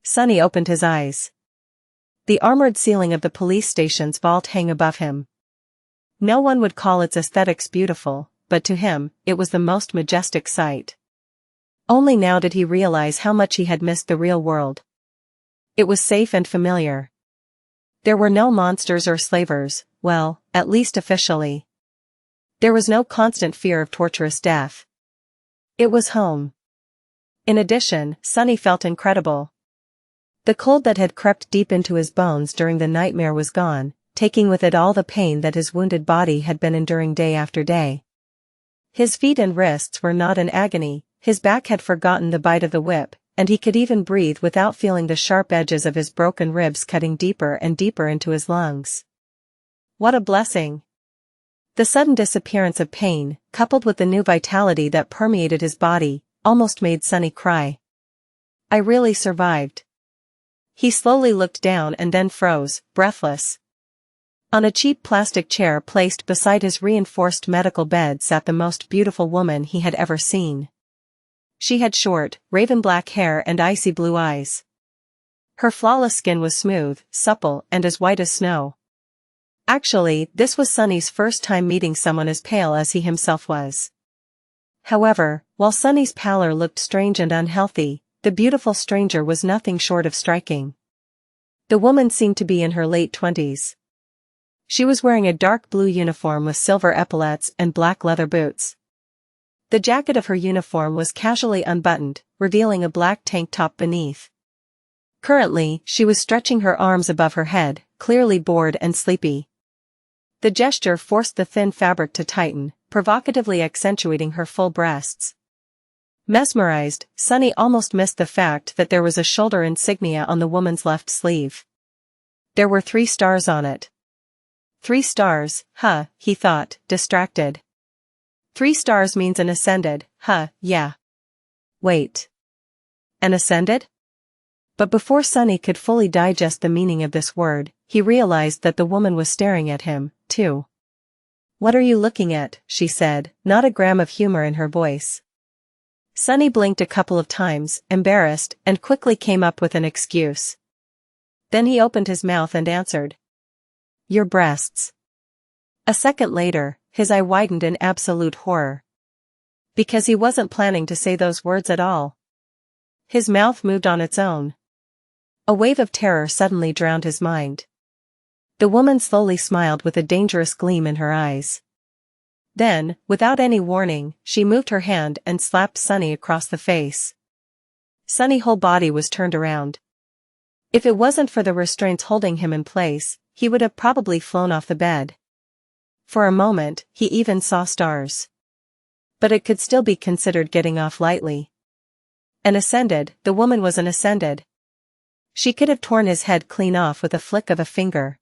Sunny opened his eyes. The armored ceiling of the police station's vault hung above him. No one would call its aesthetics beautiful, but to him, it was the most majestic sight. Only now did he realize how much he had missed the real world. It was safe and familiar. There were no monsters or slavers, well, at least officially. There was no constant fear of torturous death. It was home. In addition, Sunny felt incredible. The cold that had crept deep into his bones during the nightmare was gone, taking with it all the pain that his wounded body had been enduring day after day. His feet and wrists were not in agony, his back had forgotten the bite of the whip, and he could even breathe without feeling the sharp edges of his broken ribs cutting deeper and deeper into his lungs. What a blessing! The sudden disappearance of pain, coupled with the new vitality that permeated his body, almost made Sunny cry. I really survived. He slowly looked down and then froze, breathless. On a cheap plastic chair placed beside his reinforced medical bed sat the most beautiful woman he had ever seen. She had short, raven-black hair and icy blue eyes. Her flawless skin was smooth, supple, and as white as snow. Actually, this was Sunny's first time meeting someone as pale as he himself was. However, while Sunny's pallor looked strange and unhealthy, the beautiful stranger was nothing short of striking. The woman seemed to be in her late 20s. She was wearing a dark blue uniform with silver epaulettes and black leather boots. The jacket of her uniform was casually unbuttoned, revealing a black tank top beneath. Currently, she was stretching her arms above her head, clearly bored and sleepy. The gesture forced the thin fabric to tighten, provocatively accentuating her full breasts. Mesmerized, Sunny almost missed the fact that there was a shoulder insignia on the woman's left sleeve. There were 3 stars on it. 3 stars, he thought, distracted. 3 stars means an ascended, yeah. Wait. An ascended? But before Sunny could fully digest the meaning of this word, he realized that the woman was staring at him, too. What are you looking at? She said, not a gram of humor in her voice. Sunny blinked a couple of times, embarrassed, and quickly came up with an excuse. Then he opened his mouth and answered. Your breasts. A second later, his eye widened in absolute horror. Because he wasn't planning to say those words at all. His mouth moved on its own. A wave of terror suddenly drowned his mind. The woman slowly smiled with a dangerous gleam in her eyes. Then, without any warning, she moved her hand and slapped Sunny across the face. Sunny's whole body was turned around. If it wasn't for the restraints holding him in place, he would have probably flown off the bed. For a moment, he even saw stars. But it could still be considered getting off lightly. An ascended, the woman was an ascended. She could have torn his head clean off with a flick of a finger.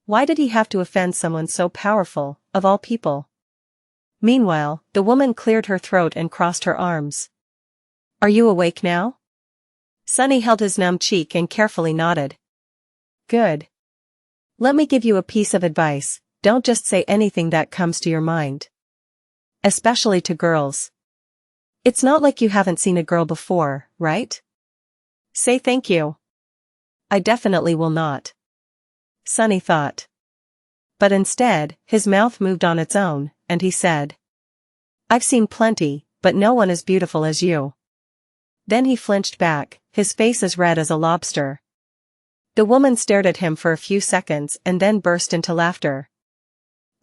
Why did he have to offend someone so powerful, of all people? Meanwhile, the woman cleared her throat and crossed her arms. Are you awake now? Sunny held his numb cheek and carefully nodded. Good. Let me give you a piece of advice, don't just say anything that comes to your mind. Especially to girls. It's not like you haven't seen a girl before, right? Say thank you. I definitely will not. Sunny thought. But instead, his mouth moved on its own, and he said, I've seen plenty, but no one as beautiful as you. Then he flinched back, his face as red as a lobster. The woman stared at him for a few seconds and then burst into laughter.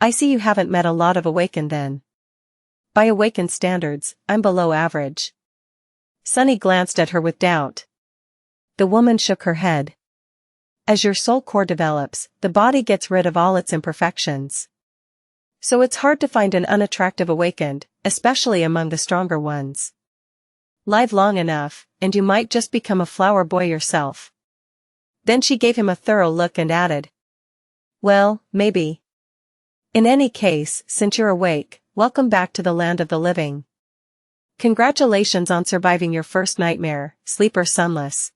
I see you haven't met a lot of awakened then. By awakened standards, I'm below average. Sunny glanced at her with doubt. The woman shook her head. As your soul core develops, the body gets rid of all its imperfections. So it's hard to find an unattractive awakened, especially among the stronger ones. Live long enough, and you might just become a flower boy yourself. Then she gave him a thorough look and added. Well, maybe. In any case, since you're awake, welcome back to the land of the living. Congratulations on surviving your first nightmare, Sleeper Sunless.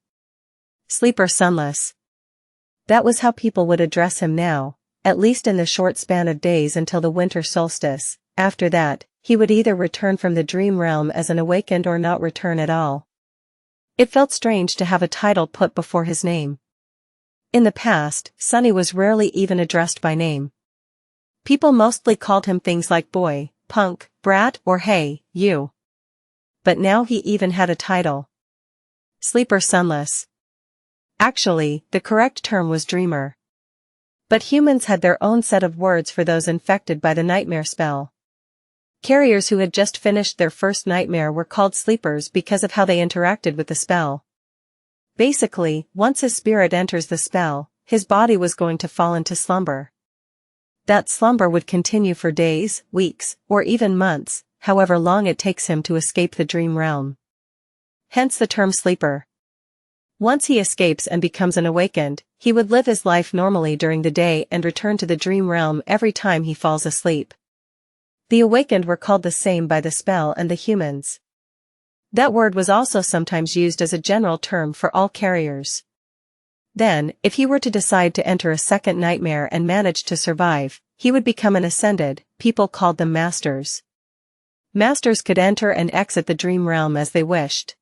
Sleeper Sunless. That was how people would address him now, at least in the short span of days until the winter solstice. After that, he would either return from the dream realm as an awakened or not return at all. It felt strange to have a title put before his name. In the past, Sunny was rarely even addressed by name. People mostly called him things like boy, punk, brat, or hey, you. But now he even had a title. Sleeper Sunless. Actually, the correct term was dreamer. But humans had their own set of words for those infected by the nightmare spell. Carriers who had just finished their first nightmare were called sleepers because of how they interacted with the spell. Basically, once his spirit enters the spell, his body was going to fall into slumber. That slumber would continue for days, weeks, or even months, however long it takes him to escape the dream realm. Hence the term sleeper. Once he escapes and becomes an awakened, he would live his life normally during the day and return to the dream realm every time he falls asleep. The awakened were called the same by the spell and the humans. That word was also sometimes used as a general term for all carriers. Then, if he were to decide to enter a second nightmare and manage to survive, he would become an ascended. People called them masters. Masters could enter and exit the dream realm as they wished.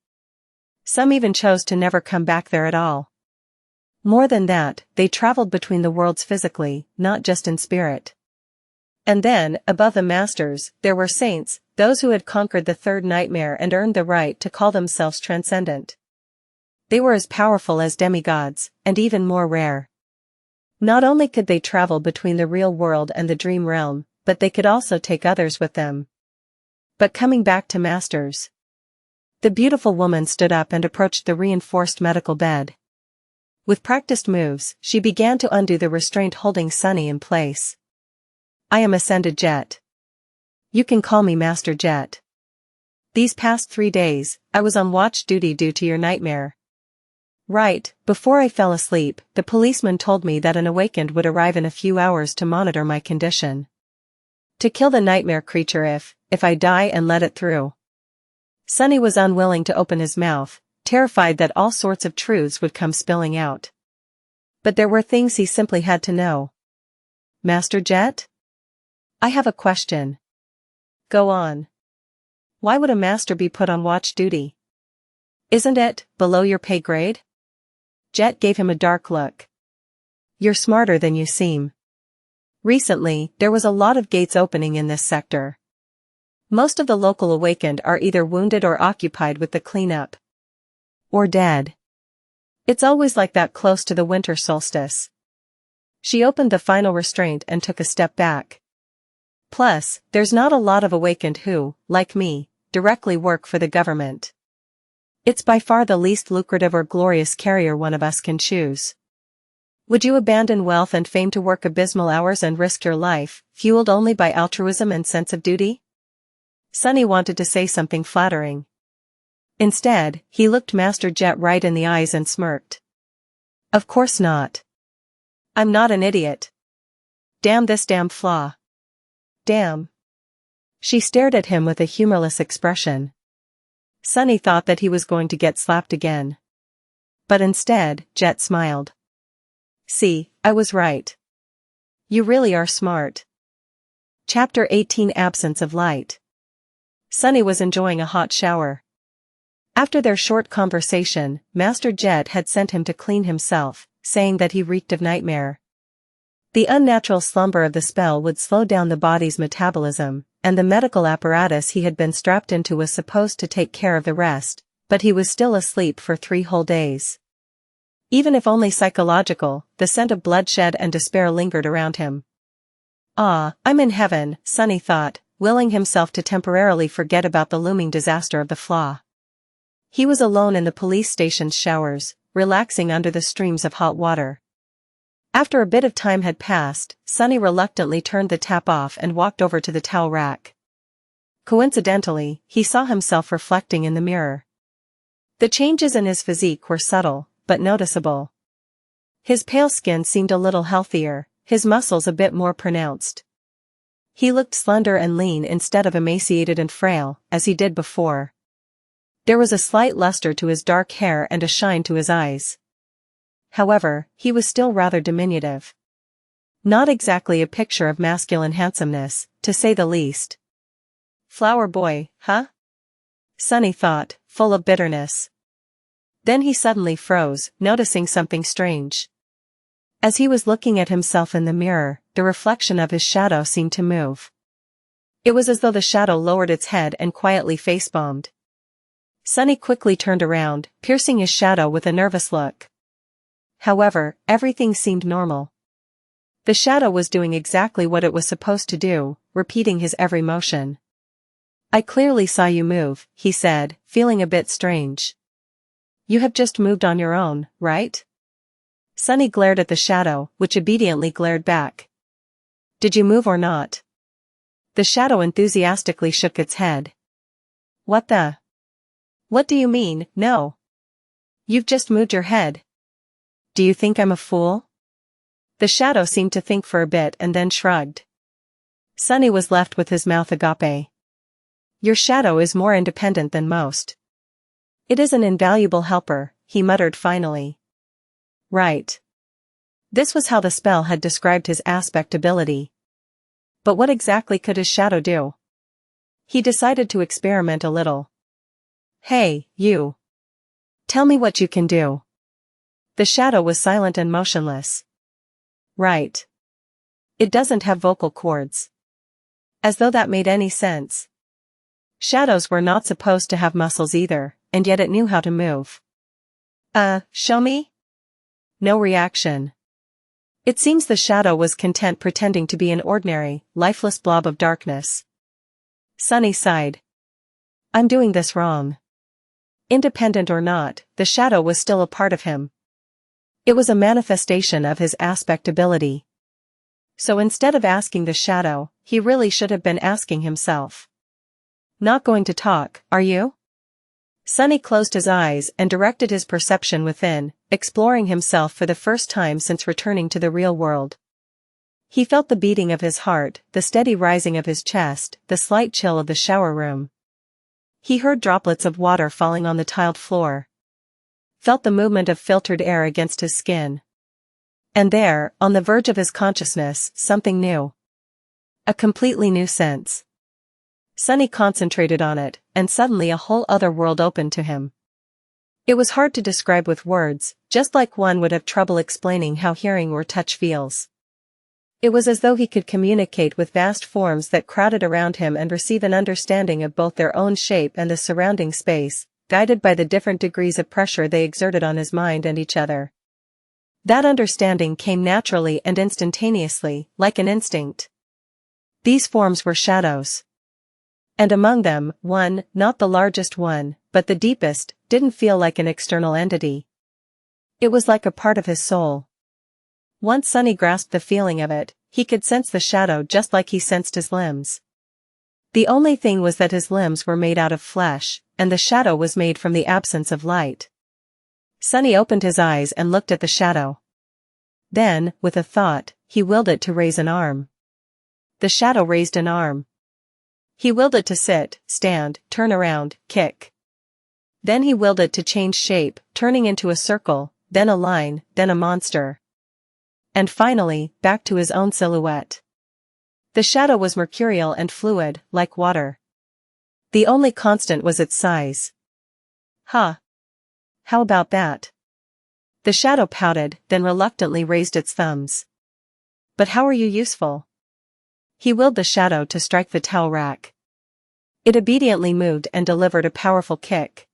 Some even chose to never come back there at all. More than that, they traveled between the worlds physically, not just in spirit. And then, above the masters, there were saints, those who had conquered the third nightmare and earned the right to call themselves transcendent. They were as powerful as demigods, and even more rare. Not only could they travel between the real world and the dream realm, but they could also take others with them. But coming back to masters. The beautiful woman stood up and approached the reinforced medical bed. With practiced moves, she began to undo the restraint holding Sunny in place. I am Ascended Jet. You can call me Master Jet. These past 3 days, I was on watch duty due to your nightmare. Right, before I fell asleep, the policeman told me that an awakened would arrive in a few hours to monitor my condition. To kill the nightmare creature if I die and let it through. Sunny was unwilling to open his mouth, terrified that all sorts of truths would come spilling out. But there were things he simply had to know. Master Jet? I have a question. Go on. Why would a master be put on watch duty? Isn't it below your pay grade? Jet gave him a dark look. You're smarter than you seem. Recently, there was a lot of gates opening in this sector. Most of the local awakened are either wounded or occupied with the cleanup. Or dead. It's always like that close to the winter solstice. She opened the final restraint and took a step back. Plus, there's not a lot of awakened who, like me, directly work for the government. It's by far the least lucrative or glorious carrier one of us can choose. Would you abandon wealth and fame to work abysmal hours and risk your life, fueled only by altruism and sense of duty? Sunny wanted to say something flattering. Instead, he looked Master Jet right in the eyes and smirked. Of course not. I'm not an idiot. Damn this damn flaw. Damn. She stared at him with a humorless expression. Sunny thought that he was going to get slapped again. But instead, Jet smiled. See, I was right. You really are smart. Chapter 18 Absence of Light. Sunny was enjoying a hot shower. After their short conversation, Master Jet had sent him to clean himself, saying that he reeked of nightmare. The unnatural slumber of the spell would slow down the body's metabolism, and the medical apparatus he had been strapped into was supposed to take care of the rest, but he was still asleep for 3 whole days. Even if only psychological, the scent of bloodshed and despair lingered around him. "Ah, I'm in heaven," Sonny thought, willing himself to temporarily forget about the looming disaster of the flaw. He was alone in the police station's showers, relaxing under the streams of hot water. After a bit of time had passed, Sonny reluctantly turned the tap off and walked over to the towel rack. Coincidentally, he saw himself reflecting in the mirror. The changes in his physique were subtle, but noticeable. His pale skin seemed a little healthier, his muscles a bit more pronounced. He looked slender and lean instead of emaciated and frail, as he did before. There was a slight luster to his dark hair and a shine to his eyes. However, he was still rather diminutive. Not exactly a picture of masculine handsomeness, to say the least. "Flower boy, huh?" Sonny thought, full of bitterness. Then he suddenly froze, noticing something strange. As he was looking at himself in the mirror, the reflection of his shadow seemed to move. It was as though the shadow lowered its head and quietly face-bombed. Sonny quickly turned around, piercing his shadow with a nervous look. However, everything seemed normal. The shadow was doing exactly what it was supposed to do, repeating his every motion. "I clearly saw you move," he said, feeling a bit strange. "You have just moved on your own, right?" Sonny glared at the shadow, which obediently glared back. "Did you move or not?" The shadow enthusiastically shook its head. "What the? What do you mean, no? You've just moved your head. Do you think I'm a fool?" The shadow seemed to think for a bit and then shrugged. Sonny was left with his mouth agape. "Your shadow is more independent than most. It is an invaluable helper," he muttered finally. Right. This was how the spell had described his aspect ability. But what exactly could his shadow do? He decided to experiment a little. "Hey, you. Tell me what you can do." The shadow was silent and motionless. "Right. It doesn't have vocal cords." As though that made any sense. Shadows were not supposed to have muscles either, and yet it knew how to move. Show me?" No reaction. It seems the shadow was content pretending to be an ordinary, lifeless blob of darkness. Sonny sighed. "I'm doing this wrong." Independent or not, the shadow was still a part of him. It was a manifestation of his aspect ability. So instead of asking the shadow, he really should have been asking himself. "Not going to talk, are you?" Sonny closed his eyes and directed his perception within, exploring himself for the first time since returning to the real world. He felt the beating of his heart, the steady rising of his chest, the slight chill of the shower room. He heard droplets of water falling on the tiled floor. Felt the movement of filtered air against his skin. And there, on the verge of his consciousness, something new. A completely new sense. Sonny concentrated on it, and suddenly a whole other world opened to him. It was hard to describe with words, just like one would have trouble explaining how hearing or touch feels. It was as though he could communicate with vast forms that crowded around him and receive an understanding of both their own shape and the surrounding space, guided by the different degrees of pressure they exerted on his mind and each other. That understanding came naturally and instantaneously, like an instinct. These forms were shadows. And among them, one, not the largest one, but the deepest, didn't feel like an external entity. It was like a part of his soul. Once Sonny grasped the feeling of it, he could sense the shadow just like he sensed his limbs. The only thing was that his limbs were made out of flesh, and the shadow was made from the absence of light. Sonny opened his eyes and looked at the shadow. Then, with a thought, he willed it to raise an arm. The shadow raised an arm. He willed it to sit, stand, turn around, kick. Then he willed it to change shape, turning into a circle, then a line, then a monster. And finally, back to his own silhouette. The shadow was mercurial and fluid, like water. The only constant was its size. Huh. How about that? The shadow pouted, then reluctantly raised its thumbs. But how are you useful? He willed the shadow to strike the towel rack. It obediently moved and delivered a powerful kick.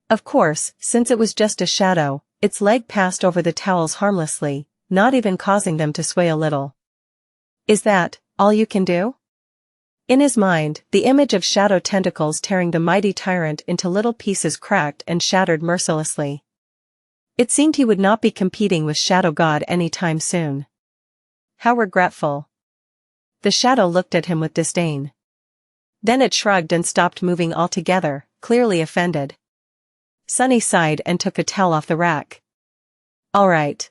Of course, since it was just a shadow, its leg passed over the towels harmlessly, not even causing them to sway a little. Is that all you can do? In his mind, the image of shadow tentacles tearing the mighty tyrant into little pieces cracked and shattered mercilessly. It seemed he would not be competing with Shadow God any time soon. How regretful. The shadow looked at him with disdain. Then it shrugged and stopped moving altogether, clearly offended. Sunny sighed and took a towel off the rack. All right.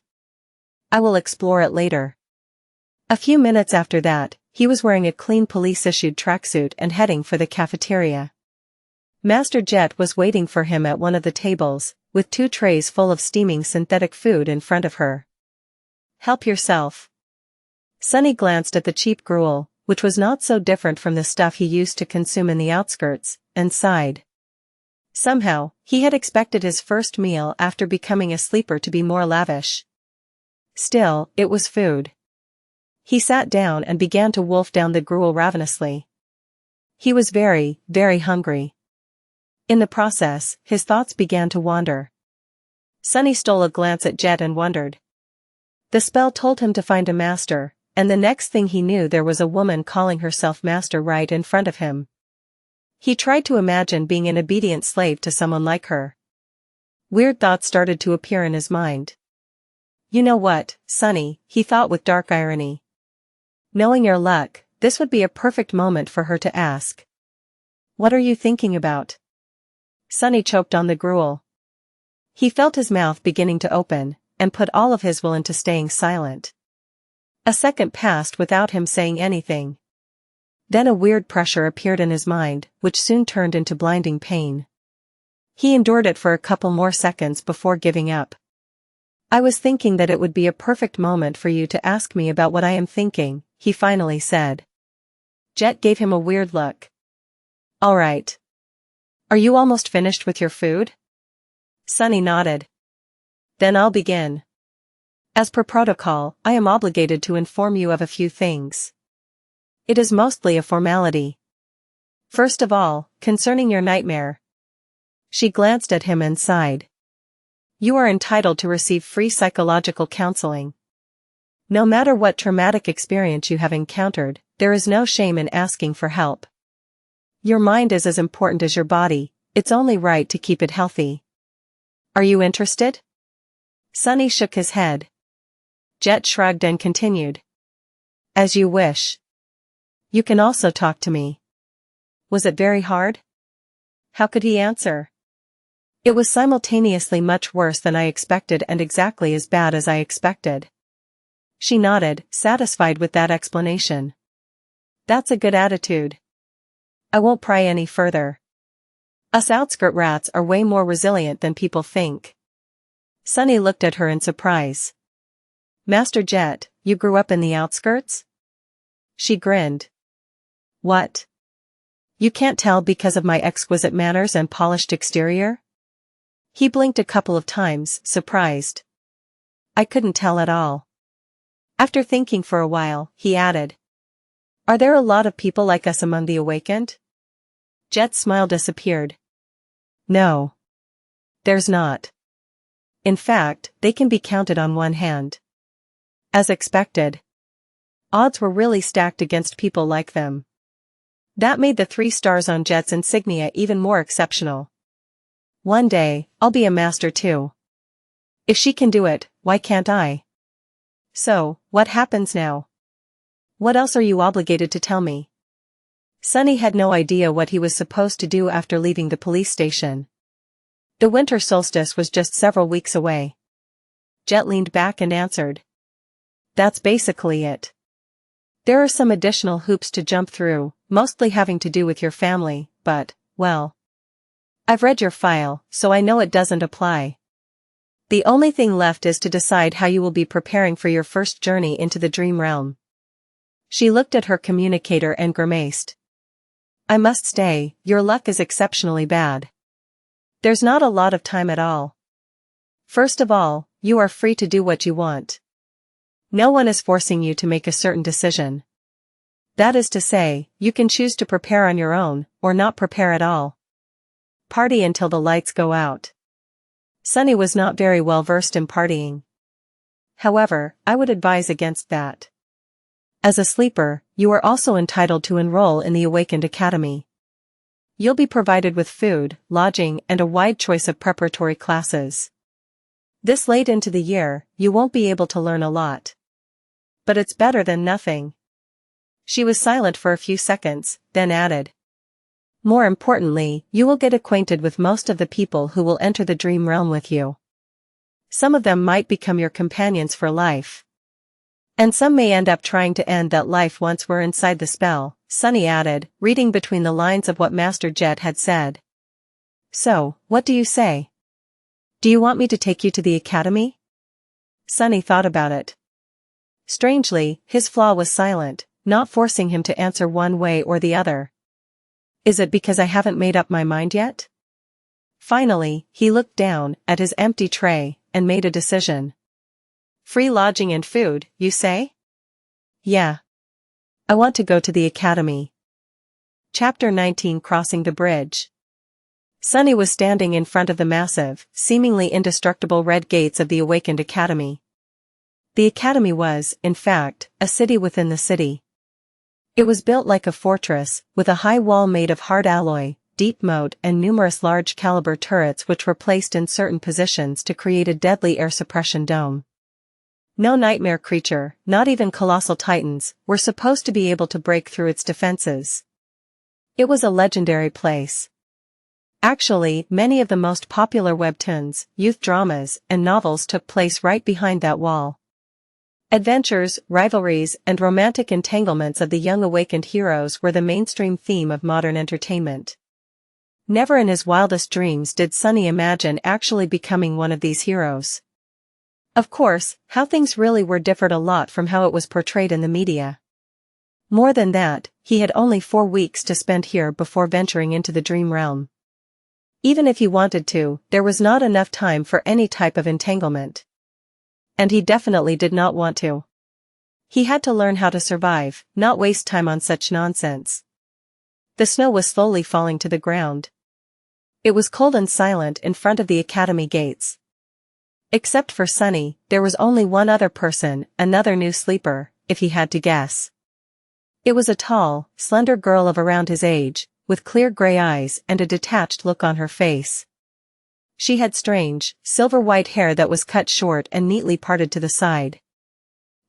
I will explore it later. A few minutes after that, he was wearing a clean police-issued tracksuit and heading for the cafeteria. Master Jet was waiting for him at one of the tables, with 2 trays full of steaming synthetic food in front of her. Help yourself. Sunny glanced at the cheap gruel, which was not so different from the stuff he used to consume in the outskirts, and sighed. Somehow, he had expected his first meal after becoming a sleeper to be more lavish. Still, it was food. He sat down and began to wolf down the gruel ravenously. He was very, very hungry. In the process, his thoughts began to wander. Sunny stole a glance at Jet and wondered. The spell told him to find a master, and the next thing he knew there was a woman calling herself master right in front of him. He tried to imagine being an obedient slave to someone like her. Weird thoughts started to appear in his mind. You know what, Sunny, he thought with dark irony. Knowing your luck, this would be a perfect moment for her to ask. What are you thinking about? Sunny choked on the gruel. He felt his mouth beginning to open, and put all of his will into staying silent. A second passed without him saying anything. Then a weird pressure appeared in his mind, which soon turned into blinding pain. He endured it for a couple more seconds before giving up. I was thinking that it would be a perfect moment for you to ask me about what I am thinking, he finally said. Jet gave him a weird look. All right. Are you almost finished with your food? Sunny nodded. Then I'll begin. As per protocol, I am obligated to inform you of a few things. It is mostly a formality. First of all, concerning your nightmare. She glanced at him and sighed. You are entitled to receive free psychological counseling. No matter what traumatic experience you have encountered, there is no shame in asking for help. Your mind is as important as your body, it's only right to keep it healthy. Are you interested? Sunny shook his head. Jet shrugged and continued. As you wish. You can also talk to me. Was it very hard? How could he answer? It was simultaneously much worse than I expected and exactly as bad as I expected. She nodded, satisfied with that explanation. That's a good attitude. I won't pry any further. Us outskirt rats are way more resilient than people think. Sunny looked at her in surprise. Master Jet, you grew up in the outskirts? She grinned. What? You can't tell because of my exquisite manners and polished exterior? He blinked a couple of times, surprised. I couldn't tell at all. After thinking for a while, he added. Are there a lot of people like us among the awakened? Jet's smile disappeared. No. There's not. In fact, they can be counted on one hand. As expected. Odds were really stacked against people like them. That made the 3 stars on Jet's insignia even more exceptional. One day, I'll be a master too. If she can do it, why can't I? So, what happens now? What else are you obligated to tell me? Sunny had no idea what he was supposed to do after leaving the police station. The winter solstice was just several weeks away. Jet leaned back and answered. That's basically it. There are some additional hoops to jump through, mostly having to do with your family, but, well. I've read your file, so I know it doesn't apply. The only thing left is to decide how you will be preparing for your first journey into the dream realm. She looked at her communicator and grimaced. I must say, your luck is exceptionally bad. There's not a lot of time at all. First of all, you are free to do what you want. No one is forcing you to make a certain decision. That is to say, you can choose to prepare on your own, or not prepare at all. Party until the lights go out. Sunny was not very well versed in partying. However, I would advise against that. As a sleeper, you are also entitled to enroll in the Awakened Academy. You'll be provided with food, lodging, and a wide choice of preparatory classes. This late into the year, you won't be able to learn a lot. But it's better than nothing. She was silent for a few seconds, then added. More importantly, you will get acquainted with most of the people who will enter the dream realm with you. Some of them might become your companions for life. And some may end up trying to end that life once we're inside the spell, Sunny added, reading between the lines of what Master Jet had said. So, what do you say? Do you want me to take you to the academy? Sunny thought about it. Strangely, his flaw was silent, not forcing him to answer one way or the other. Is it because I haven't made up my mind yet? Finally, he looked down at his empty tray and made a decision. Free lodging and food, you say? Yeah. I want to go to the academy. Chapter 19 Crossing the Bridge. Sunny was standing in front of the massive, seemingly indestructible red gates of the Awakened Academy. The academy was, in fact, a city within the city. It was built like a fortress, with a high wall made of hard alloy, deep moat and numerous large-caliber turrets which were placed in certain positions to create a deadly air suppression dome. No nightmare creature, not even colossal titans, were supposed to be able to break through its defenses. It was a legendary place. Actually, many of the most popular webtoons, youth dramas, and novels took place right behind that wall. Adventures, rivalries, and romantic entanglements of the young awakened heroes were the mainstream theme of modern entertainment. Never in his wildest dreams did Sunny imagine actually becoming one of these heroes. Of course, how things really were differed a lot from how it was portrayed in the media. More than that, he had only 4 weeks to spend here before venturing into the dream realm. Even if he wanted to, there was not enough time for any type of entanglement. And he definitely did not want to. He had to learn how to survive, not waste time on such nonsense. The snow was slowly falling to the ground. It was cold and silent in front of the academy gates. Except for Sunny, there was only one other person, another new sleeper, if he had to guess. It was a tall, slender girl of around his age, with clear gray eyes and a detached look on her face. She had strange, silver-white hair that was cut short and neatly parted to the side.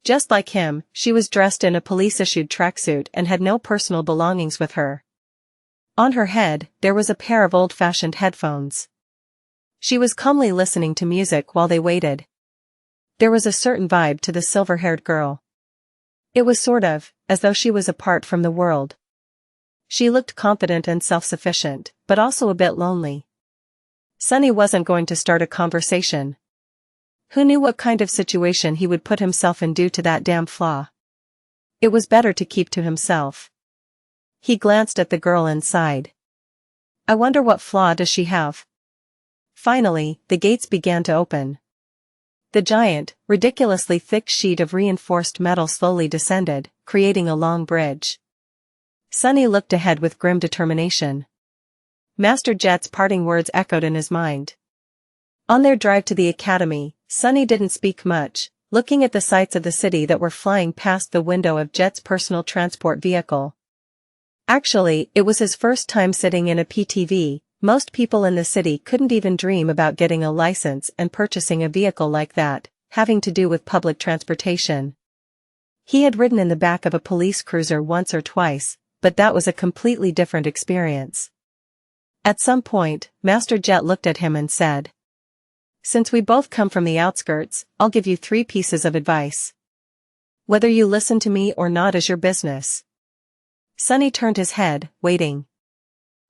Just like him, she was dressed in a police-issued tracksuit and had no personal belongings with her. On her head, there was a pair of old-fashioned headphones. She was calmly listening to music while they waited. There was a certain vibe to the silver-haired girl. It was sort of, as though she was apart from the world. She looked confident and self-sufficient, but also a bit lonely. Sunny wasn't going to start a conversation. Who knew what kind of situation he would put himself in due to that damn flaw? It was better to keep to himself. He glanced at the girl and sighed. I wonder what flaw does she have? Finally, the gates began to open. The giant, ridiculously thick sheet of reinforced metal slowly descended, creating a long bridge. Sunny looked ahead with grim determination. Master Jet's parting words echoed in his mind. On their drive to the academy, Sunny didn't speak much, looking at the sights of the city that were flying past the window of Jet's personal transport vehicle. Actually, it was his first time sitting in a PTV. Most people in the city couldn't even dream about getting a license and purchasing a vehicle like that, having to do with public transportation. He had ridden in the back of a police cruiser once or twice, but that was a completely different experience. At some point, Master Jet looked at him and said, Since we both come from the outskirts, I'll give you 3 pieces of advice. Whether you listen to me or not is your business. Sunny turned his head, waiting.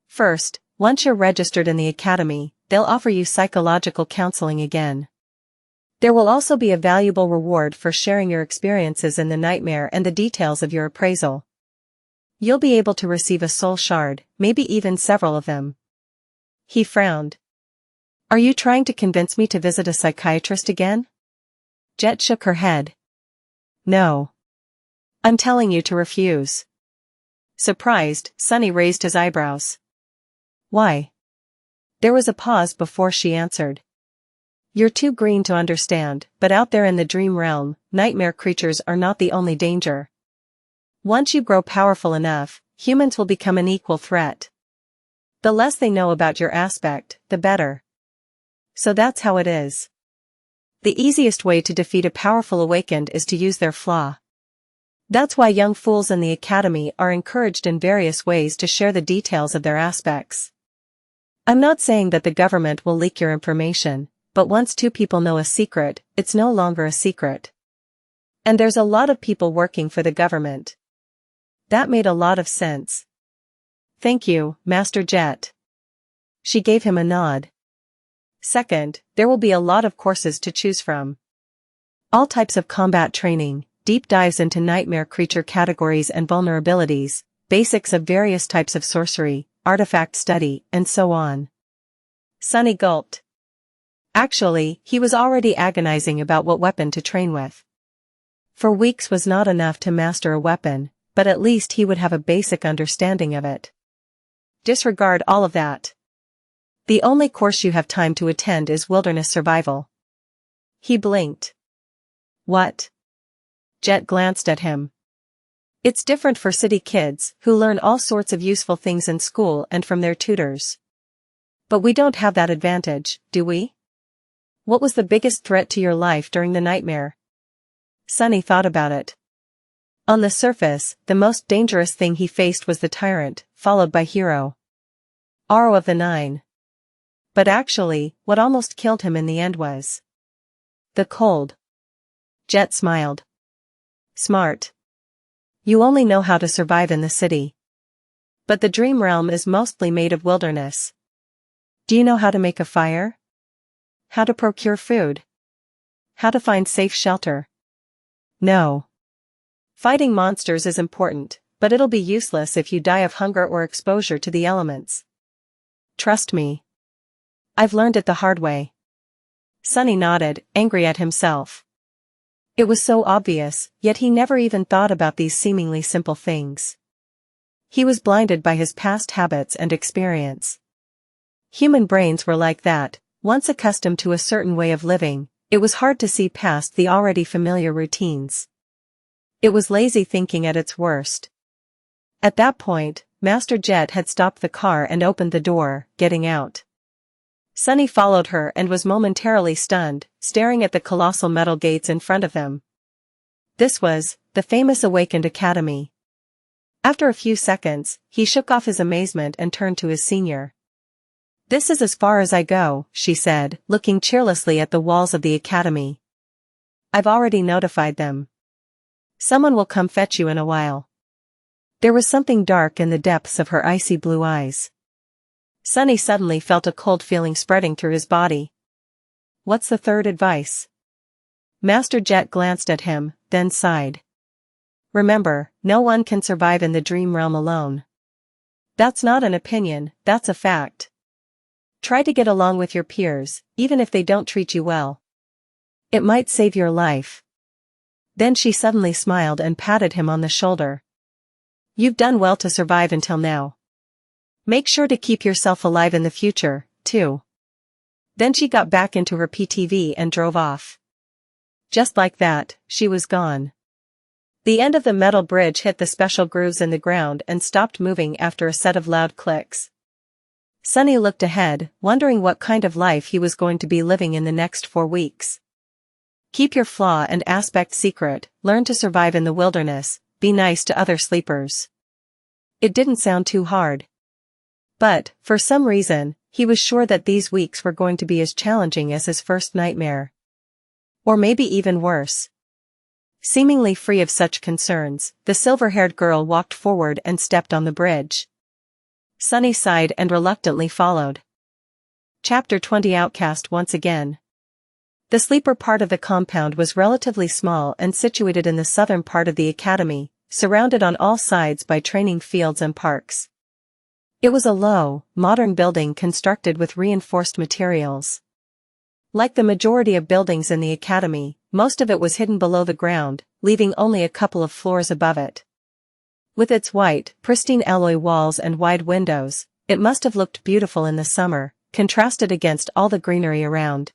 First, once you're registered in the academy, they'll offer you psychological counseling again. There will also be a valuable reward for sharing your experiences in the nightmare and the details of your appraisal. You'll be able to receive a soul shard, maybe even several of them. He frowned. Are you trying to convince me to visit a psychiatrist again? Jet shook her head. No. I'm telling you to refuse. Surprised, Sunny raised his eyebrows. Why? There was a pause before she answered. You're too green to understand, but out there in the dream realm, nightmare creatures are not the only danger. Once you grow powerful enough, humans will become an equal threat. The less they know about your aspect, the better. So that's how it is. The easiest way to defeat a powerful awakened is to use their flaw. That's why young fools in the academy are encouraged in various ways to share the details of their aspects. I'm not saying that the government will leak your information, but once two people know a secret, it's no longer a secret. And there's a lot of people working for the government. That made a lot of sense. Thank you, Master Jet. She gave him a nod. Second, there will be a lot of courses to choose from. All types of combat training, deep dives into nightmare creature categories and vulnerabilities, basics of various types of sorcery, artifact study, and so on. Sunny gulped. Actually, he was already agonizing about what weapon to train with. For weeks was not enough to master a weapon, but at least he would have a basic understanding of it. Disregard all of that. The only course you have time to attend is wilderness survival. He blinked. What? Jet glanced at him. It's different for city kids, who learn all sorts of useful things in school and from their tutors. But we don't have that advantage, do we? What was the biggest threat to your life during the nightmare? Sunny thought about it. On the surface, the most dangerous thing he faced was the Tyrant, followed by Hero. Aro of the Nine. But actually, what almost killed him in the end was the cold. Jet smiled. Smart. You only know how to survive in the city. But the dream realm is mostly made of wilderness. Do you know how to make a fire? How to procure food? How to find safe shelter? No. Fighting monsters is important, but it'll be useless if you die of hunger or exposure to the elements. Trust me. I've learned it the hard way. Sunny nodded, angry at himself. It was so obvious, yet he never even thought about these seemingly simple things. He was blinded by his past habits and experience. Human brains were like that. Once accustomed to a certain way of living, it was hard to see past the already familiar routines. It was lazy thinking at its worst. At that point, Master Jet had stopped the car and opened the door, getting out. Sunny followed her and was momentarily stunned, staring at the colossal metal gates in front of them. This was the famous Awakened Academy. After a few seconds, he shook off his amazement and turned to his senior. This is as far as I go, she said, looking cheerlessly at the walls of the academy. I've already notified them. Someone will come fetch you in a while. There was something dark in the depths of her icy blue eyes. Sunny suddenly felt a cold feeling spreading through his body. What's the third advice? Master Jet glanced at him, then sighed. Remember, no one can survive in the dream realm alone. That's not an opinion, that's a fact. Try to get along with your peers, even if they don't treat you well. It might save your life. Then she suddenly smiled and patted him on the shoulder. You've done well to survive until now. Make sure to keep yourself alive in the future, too. Then she got back into her PTV and drove off. Just like that, she was gone. The end of the metal bridge hit the special grooves in the ground and stopped moving after a set of loud clicks. Sunny looked ahead, wondering what kind of life he was going to be living in the next 4 weeks. Keep your flaw and aspect secret, learn to survive in the wilderness, be nice to other sleepers. It didn't sound too hard. But, for some reason, he was sure that these weeks were going to be as challenging as his first nightmare. Or maybe even worse. Seemingly free of such concerns, the silver-haired girl walked forward and stepped on the bridge. Sunny sighed and reluctantly followed. Chapter 20 Outcast once again. The sleeper part of the compound was relatively small and situated in the southern part of the academy, surrounded on all sides by training fields and parks. It was a low, modern building constructed with reinforced materials. Like the majority of buildings in the academy, most of it was hidden below the ground, leaving only a couple of floors above it. With its white, pristine alloy walls and wide windows, it must have looked beautiful in the summer, contrasted against all the greenery around.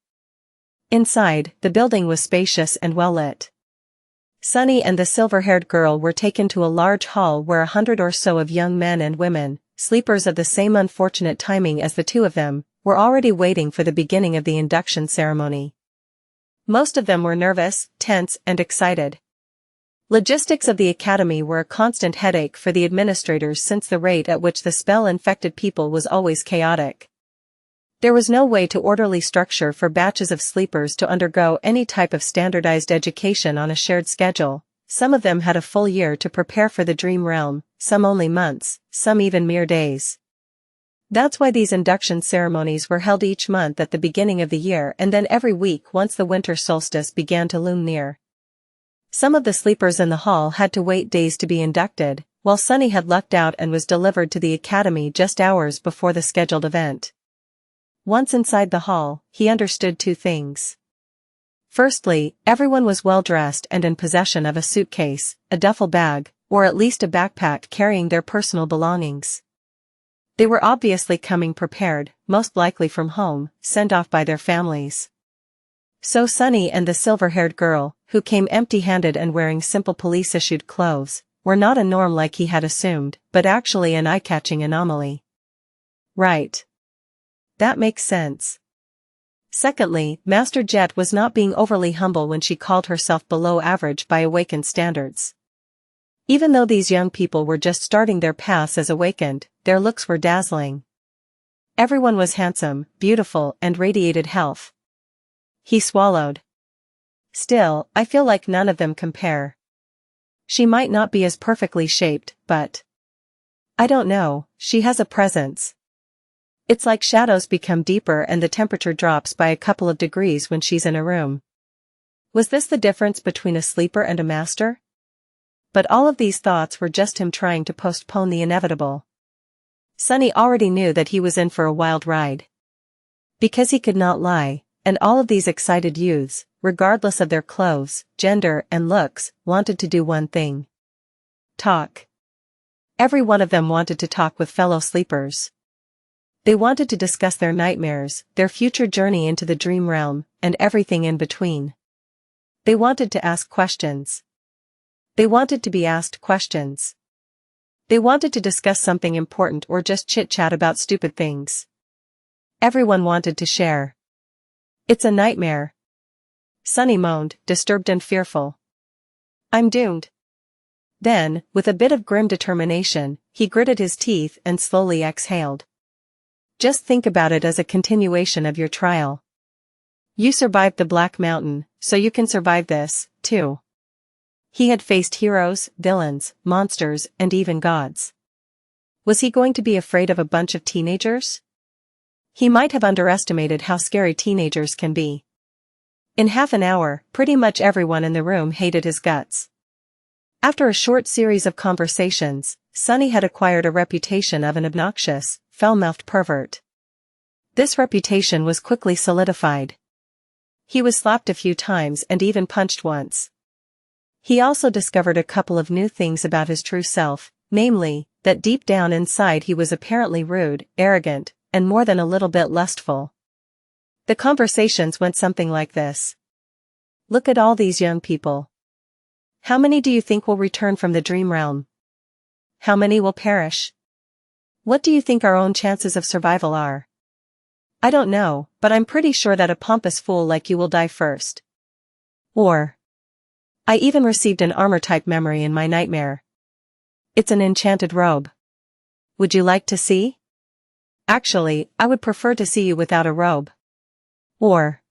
Inside, the building was spacious and well lit. Sunny and the silver-haired girl were taken to a large hall where 100 or so of young men and women, sleepers of the same unfortunate timing as the two of them, were already waiting for the beginning of the induction ceremony. Most of them were nervous, tense, and excited. Logistics of the academy were a constant headache for the administrators since the rate at which the spell infected people was always chaotic. There was no way to orderly structure for batches of sleepers to undergo any type of standardized education on a shared schedule. Some of them had a full year to prepare for the dream realm, some only months, some even mere days. That's why these induction ceremonies were held each month at the beginning of the year and then every week once the winter solstice began to loom near. Some of the sleepers in the hall had to wait days to be inducted, while Sunny had lucked out and was delivered to the academy just hours before the scheduled event. Once inside the hall, he understood two things. Firstly, everyone was well dressed and in possession of a suitcase, a duffel bag, or at least a backpack carrying their personal belongings. They were obviously coming prepared, most likely from home, sent off by their families. So Sunny and the silver-haired girl, who came empty-handed and wearing simple police-issued clothes, were not a norm like he had assumed, but actually an eye-catching anomaly. Right. That makes sense. Secondly, Master Jet was not being overly humble when she called herself below average by Awakened standards. Even though these young people were just starting their paths as Awakened, their looks were dazzling. Everyone was handsome, beautiful, and radiated health. He swallowed. Still, I feel like none of them compare. She might not be as perfectly shaped, but I don't know, she has a presence. It's like shadows become deeper and the temperature drops by a couple of degrees when she's in a room. Was this the difference between a sleeper and a master? But all of these thoughts were just him trying to postpone the inevitable. Sunny already knew that he was in for a wild ride. Because he could not lie, and all of these excited youths, regardless of their clothes, gender, and looks, wanted to do one thing. Talk. Every one of them wanted to talk with fellow sleepers. They wanted to discuss their nightmares, their future journey into the dream realm, and everything in between. They wanted to ask questions. They wanted to be asked questions. They wanted to discuss something important or just chit-chat about stupid things. Everyone wanted to share. It's a nightmare. Sunny moaned, disturbed and fearful. I'm doomed. Then, with a bit of grim determination, he gritted his teeth and slowly exhaled. Just think about it as a continuation of your trial. You survived the Black Mountain, so you can survive this, too. He had faced heroes, villains, monsters, and even gods. Was he going to be afraid of a bunch of teenagers? He might have underestimated how scary teenagers can be. In half an hour, pretty much everyone in the room hated his guts. After a short series of conversations, Sunny had acquired a reputation of an obnoxious, foul-mouthed pervert. This reputation was quickly solidified. He was slapped a few times and even punched once. He also discovered a couple of new things about his true self, namely, that deep down inside he was apparently rude, arrogant, and more than a little bit lustful. The conversations went something like this. Look at all these young people. How many do you think will return from the dream realm? How many will perish? What do you think our own chances of survival are? I don't know, but I'm pretty sure that a pompous fool like you will die first. Or, I even received an armor-type memory in my nightmare. It's an enchanted robe. Would you like to see? Actually, I would prefer to see you without a robe. Or,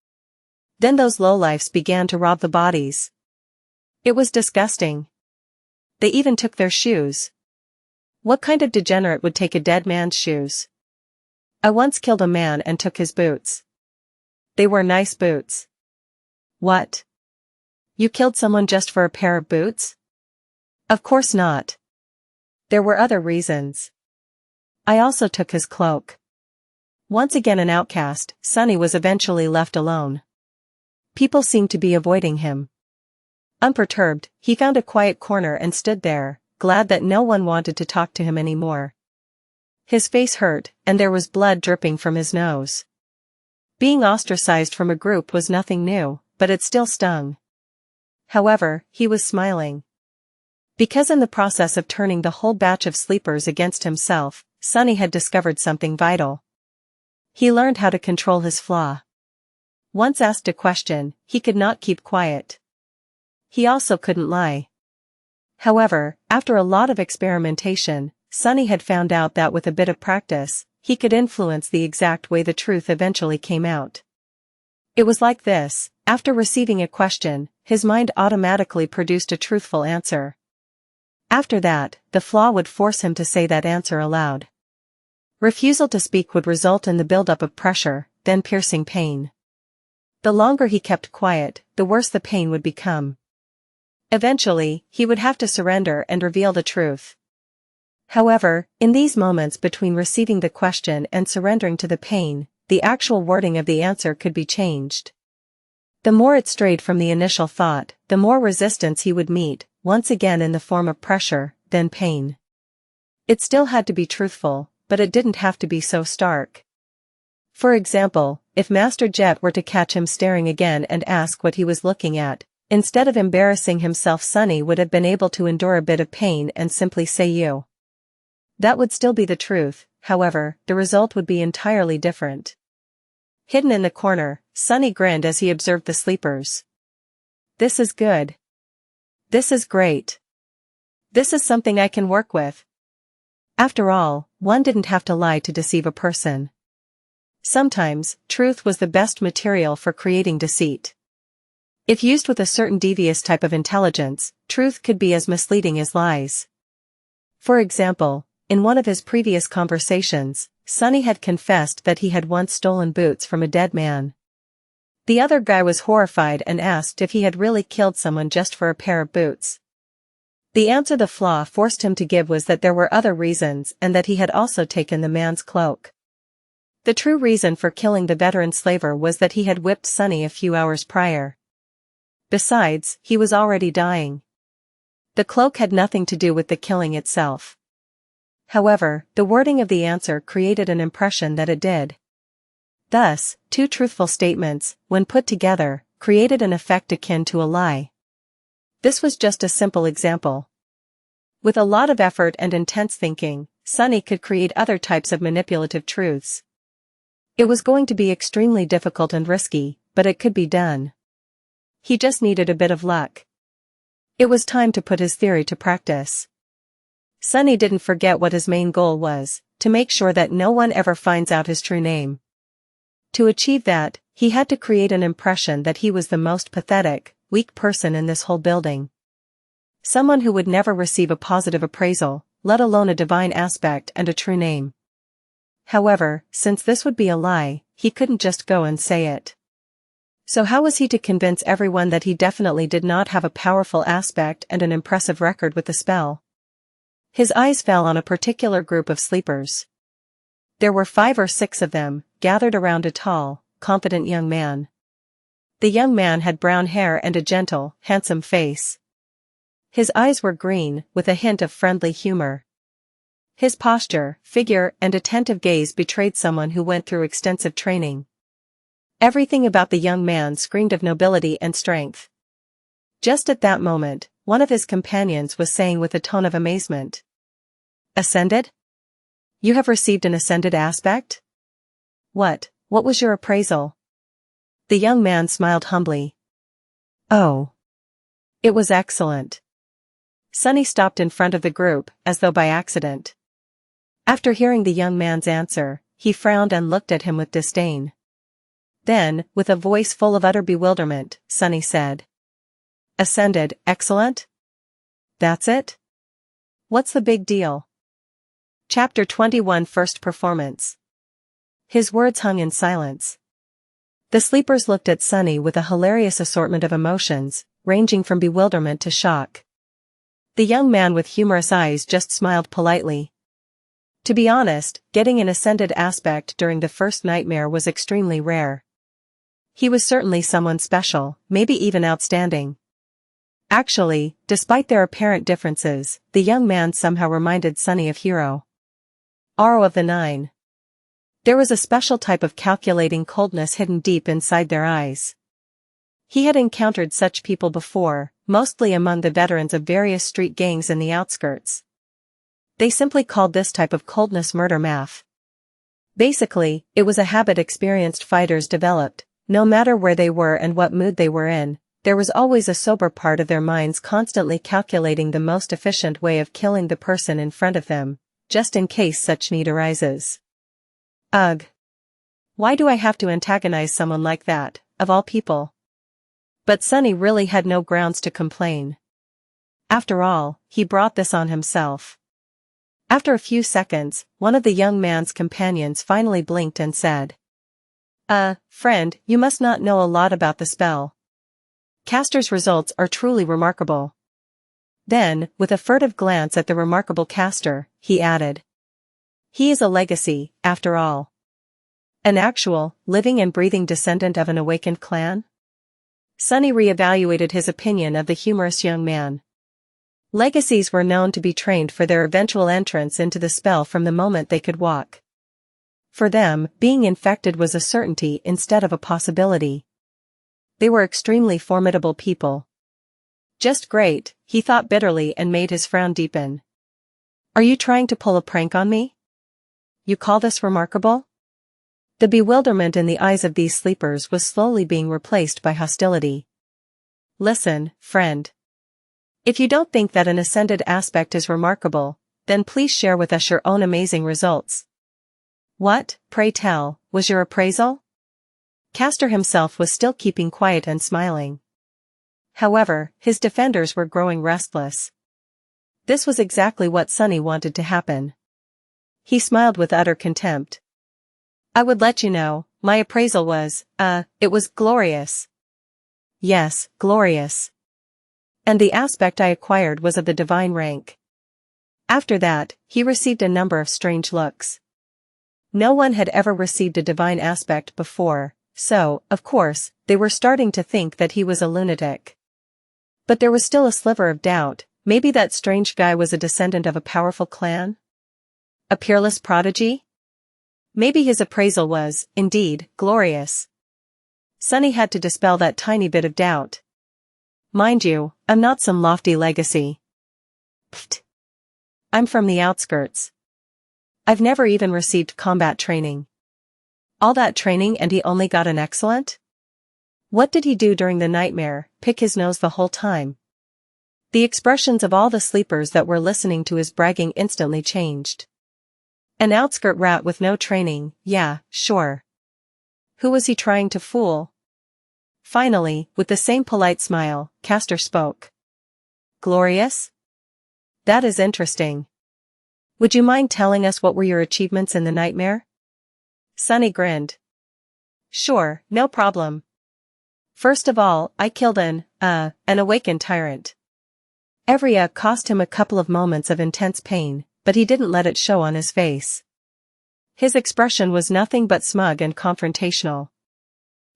then those lowlifes began to rob the bodies. It was disgusting. They even took their shoes. What kind of degenerate would take a dead man's shoes? I once killed a man and took his boots. They were nice boots. What? You killed someone just for a pair of boots? Of course not. There were other reasons. I also took his cloak. Once again an outcast, Sunny was eventually left alone. People seemed to be avoiding him. Unperturbed, he found a quiet corner and stood there, glad that no one wanted to talk to him anymore. His face hurt, and there was blood dripping from his nose. Being ostracized from a group was nothing new, but it still stung. However, he was smiling. Because in the process of turning the whole batch of sleepers against himself, Sunny had discovered something vital. He learned how to control his flaw. Once asked a question, he could not keep quiet. He also couldn't lie. However, after a lot of experimentation, Sunny had found out that with a bit of practice, he could influence the exact way the truth eventually came out. It was like this: after receiving a question, his mind automatically produced a truthful answer. After that, the flaw would force him to say that answer aloud. Refusal to speak would result in the buildup of pressure, then piercing pain. The longer he kept quiet, the worse the pain would become. Eventually, he would have to surrender and reveal the truth. However, in these moments between receiving the question and surrendering to the pain, the actual wording of the answer could be changed. The more it strayed from the initial thought, the more resistance he would meet, once again in the form of pressure, then pain. It still had to be truthful, but it didn't have to be so stark. For example, if Master Jet were to catch him staring again and ask what he was looking at, instead of embarrassing himself, Sunny would have been able to endure a bit of pain and simply say you. That would still be the truth, however, the result would be entirely different. Hidden in the corner, Sunny grinned as he observed the sleepers. This is good. This is great. This is something I can work with. After all, one didn't have to lie to deceive a person. Sometimes, truth was the best material for creating deceit. If used with a certain devious type of intelligence, truth could be as misleading as lies. For example, in one of his previous conversations, Sunny had confessed that he had once stolen boots from a dead man. The other guy was horrified and asked if he had really killed someone just for a pair of boots. The answer the flaw forced him to give was that there were other reasons and that he had also taken the man's cloak. The true reason for killing the veteran slaver was that he had whipped Sunny a few hours prior. Besides, he was already dying. The cloak had nothing to do with the killing itself. However, the wording of the answer created an impression that it did. Thus, two truthful statements, when put together, created an effect akin to a lie. This was just a simple example. With a lot of effort and intense thinking, Sunny could create other types of manipulative truths. It was going to be extremely difficult and risky, but it could be done. He just needed a bit of luck. It was time to put his theory to practice. Sunny didn't forget what his main goal was: to make sure that no one ever finds out his true name. To achieve that, he had to create an impression that he was the most pathetic, weak person in this whole building. Someone who would never receive a positive appraisal, let alone a divine aspect and a true name. However, since this would be a lie, he couldn't just go and say it. So how was he to convince everyone that he definitely did not have a powerful aspect and an impressive record with the spell? His eyes fell on a particular group of sleepers. There were 5 or 6 of them, gathered around a tall, confident young man. The young man had brown hair and a gentle, handsome face. His eyes were green, with a hint of friendly humor. His posture, figure, and attentive gaze betrayed someone who went through extensive training. Everything about the young man screamed of nobility and strength. Just at that moment, one of his companions was saying with a tone of amazement. "Ascended? You have received an ascended aspect? What was your appraisal?" The young man smiled humbly. "Oh. It was excellent." Sunny stopped in front of the group, as though by accident. After hearing the young man's answer, he frowned and looked at him with disdain. Then, with a voice full of utter bewilderment, Sunny said. "Ascended, excellent? That's it? What's the big deal?" Chapter 21 First Performance. His words hung in silence. The sleepers looked at Sunny with a hilarious assortment of emotions, ranging from bewilderment to shock. The young man with humorous eyes just smiled politely. To be honest, getting an ascended aspect during the first nightmare was extremely rare. He was certainly someone special, maybe even outstanding. Actually, despite their apparent differences, the young man somehow reminded Sunny of Hero. Aro of the Nine. There was a special type of calculating coldness hidden deep inside their eyes. He had encountered such people before, mostly among the veterans of various street gangs in the outskirts. They simply called this type of coldness murder math. Basically, it was a habit experienced fighters developed, no matter where they were and what mood they were in. There was always a sober part of their minds constantly calculating the most efficient way of killing the person in front of them, just in case such need arises. Ugh. Why do I have to antagonize someone like that, of all people? But Sunny really had no grounds to complain. After all, he brought this on himself. After a few seconds, one of the young man's companions finally blinked and said, Friend, you must not know a lot about the spell. Caster's results are truly remarkable. Then, with a furtive glance at the remarkable caster, he added. He is a legacy, after all. An actual, living and breathing descendant of an awakened clan? Sunny re-evaluated his opinion of the humorous young man. Legacies were known to be trained for their eventual entrance into the spell from the moment they could walk. For them, being infected was a certainty instead of a possibility. They were extremely formidable people. Just great, he thought bitterly and made his frown deepen. Are you trying to pull a prank on me? You call this remarkable? The bewilderment in the eyes of these sleepers was slowly being replaced by hostility. Listen, friend. If you don't think that an ascended aspect is remarkable, then please share with us your own amazing results. What, pray tell, was your appraisal? Caster himself was still keeping quiet and smiling. However, his defenders were growing restless. This was exactly what Sunny wanted to happen. He smiled with utter contempt. I would let you know, my appraisal was, it was glorious. Yes, glorious. And the aspect I acquired was of the divine rank. After that, he received a number of strange looks. No one had ever received a divine aspect before, so, of course, they were starting to think that he was a lunatic. But there was still a sliver of doubt, maybe that strange guy was a descendant of a powerful clan? A peerless prodigy? Maybe his appraisal was, indeed, glorious. Sunny had to dispel that tiny bit of doubt. Mind you, I'm not some lofty legacy. Pfft. I'm from the outskirts. I've never even received combat training. All that training and he only got an excellent? What did he do during the nightmare, pick his nose the whole time? The expressions of all the sleepers that were listening to his bragging instantly changed. An outskirt rat with no training, yeah, sure. Who was he trying to fool? Finally, with the same polite smile, Caster spoke. Glorious? That is interesting. Would you mind telling us what were your achievements in the nightmare? Sunny grinned. Sure, no problem. First of all, I killed an awakened tyrant. Every cost him a couple of moments of intense pain, but he didn't let it show on his face. His expression was nothing but smug and confrontational.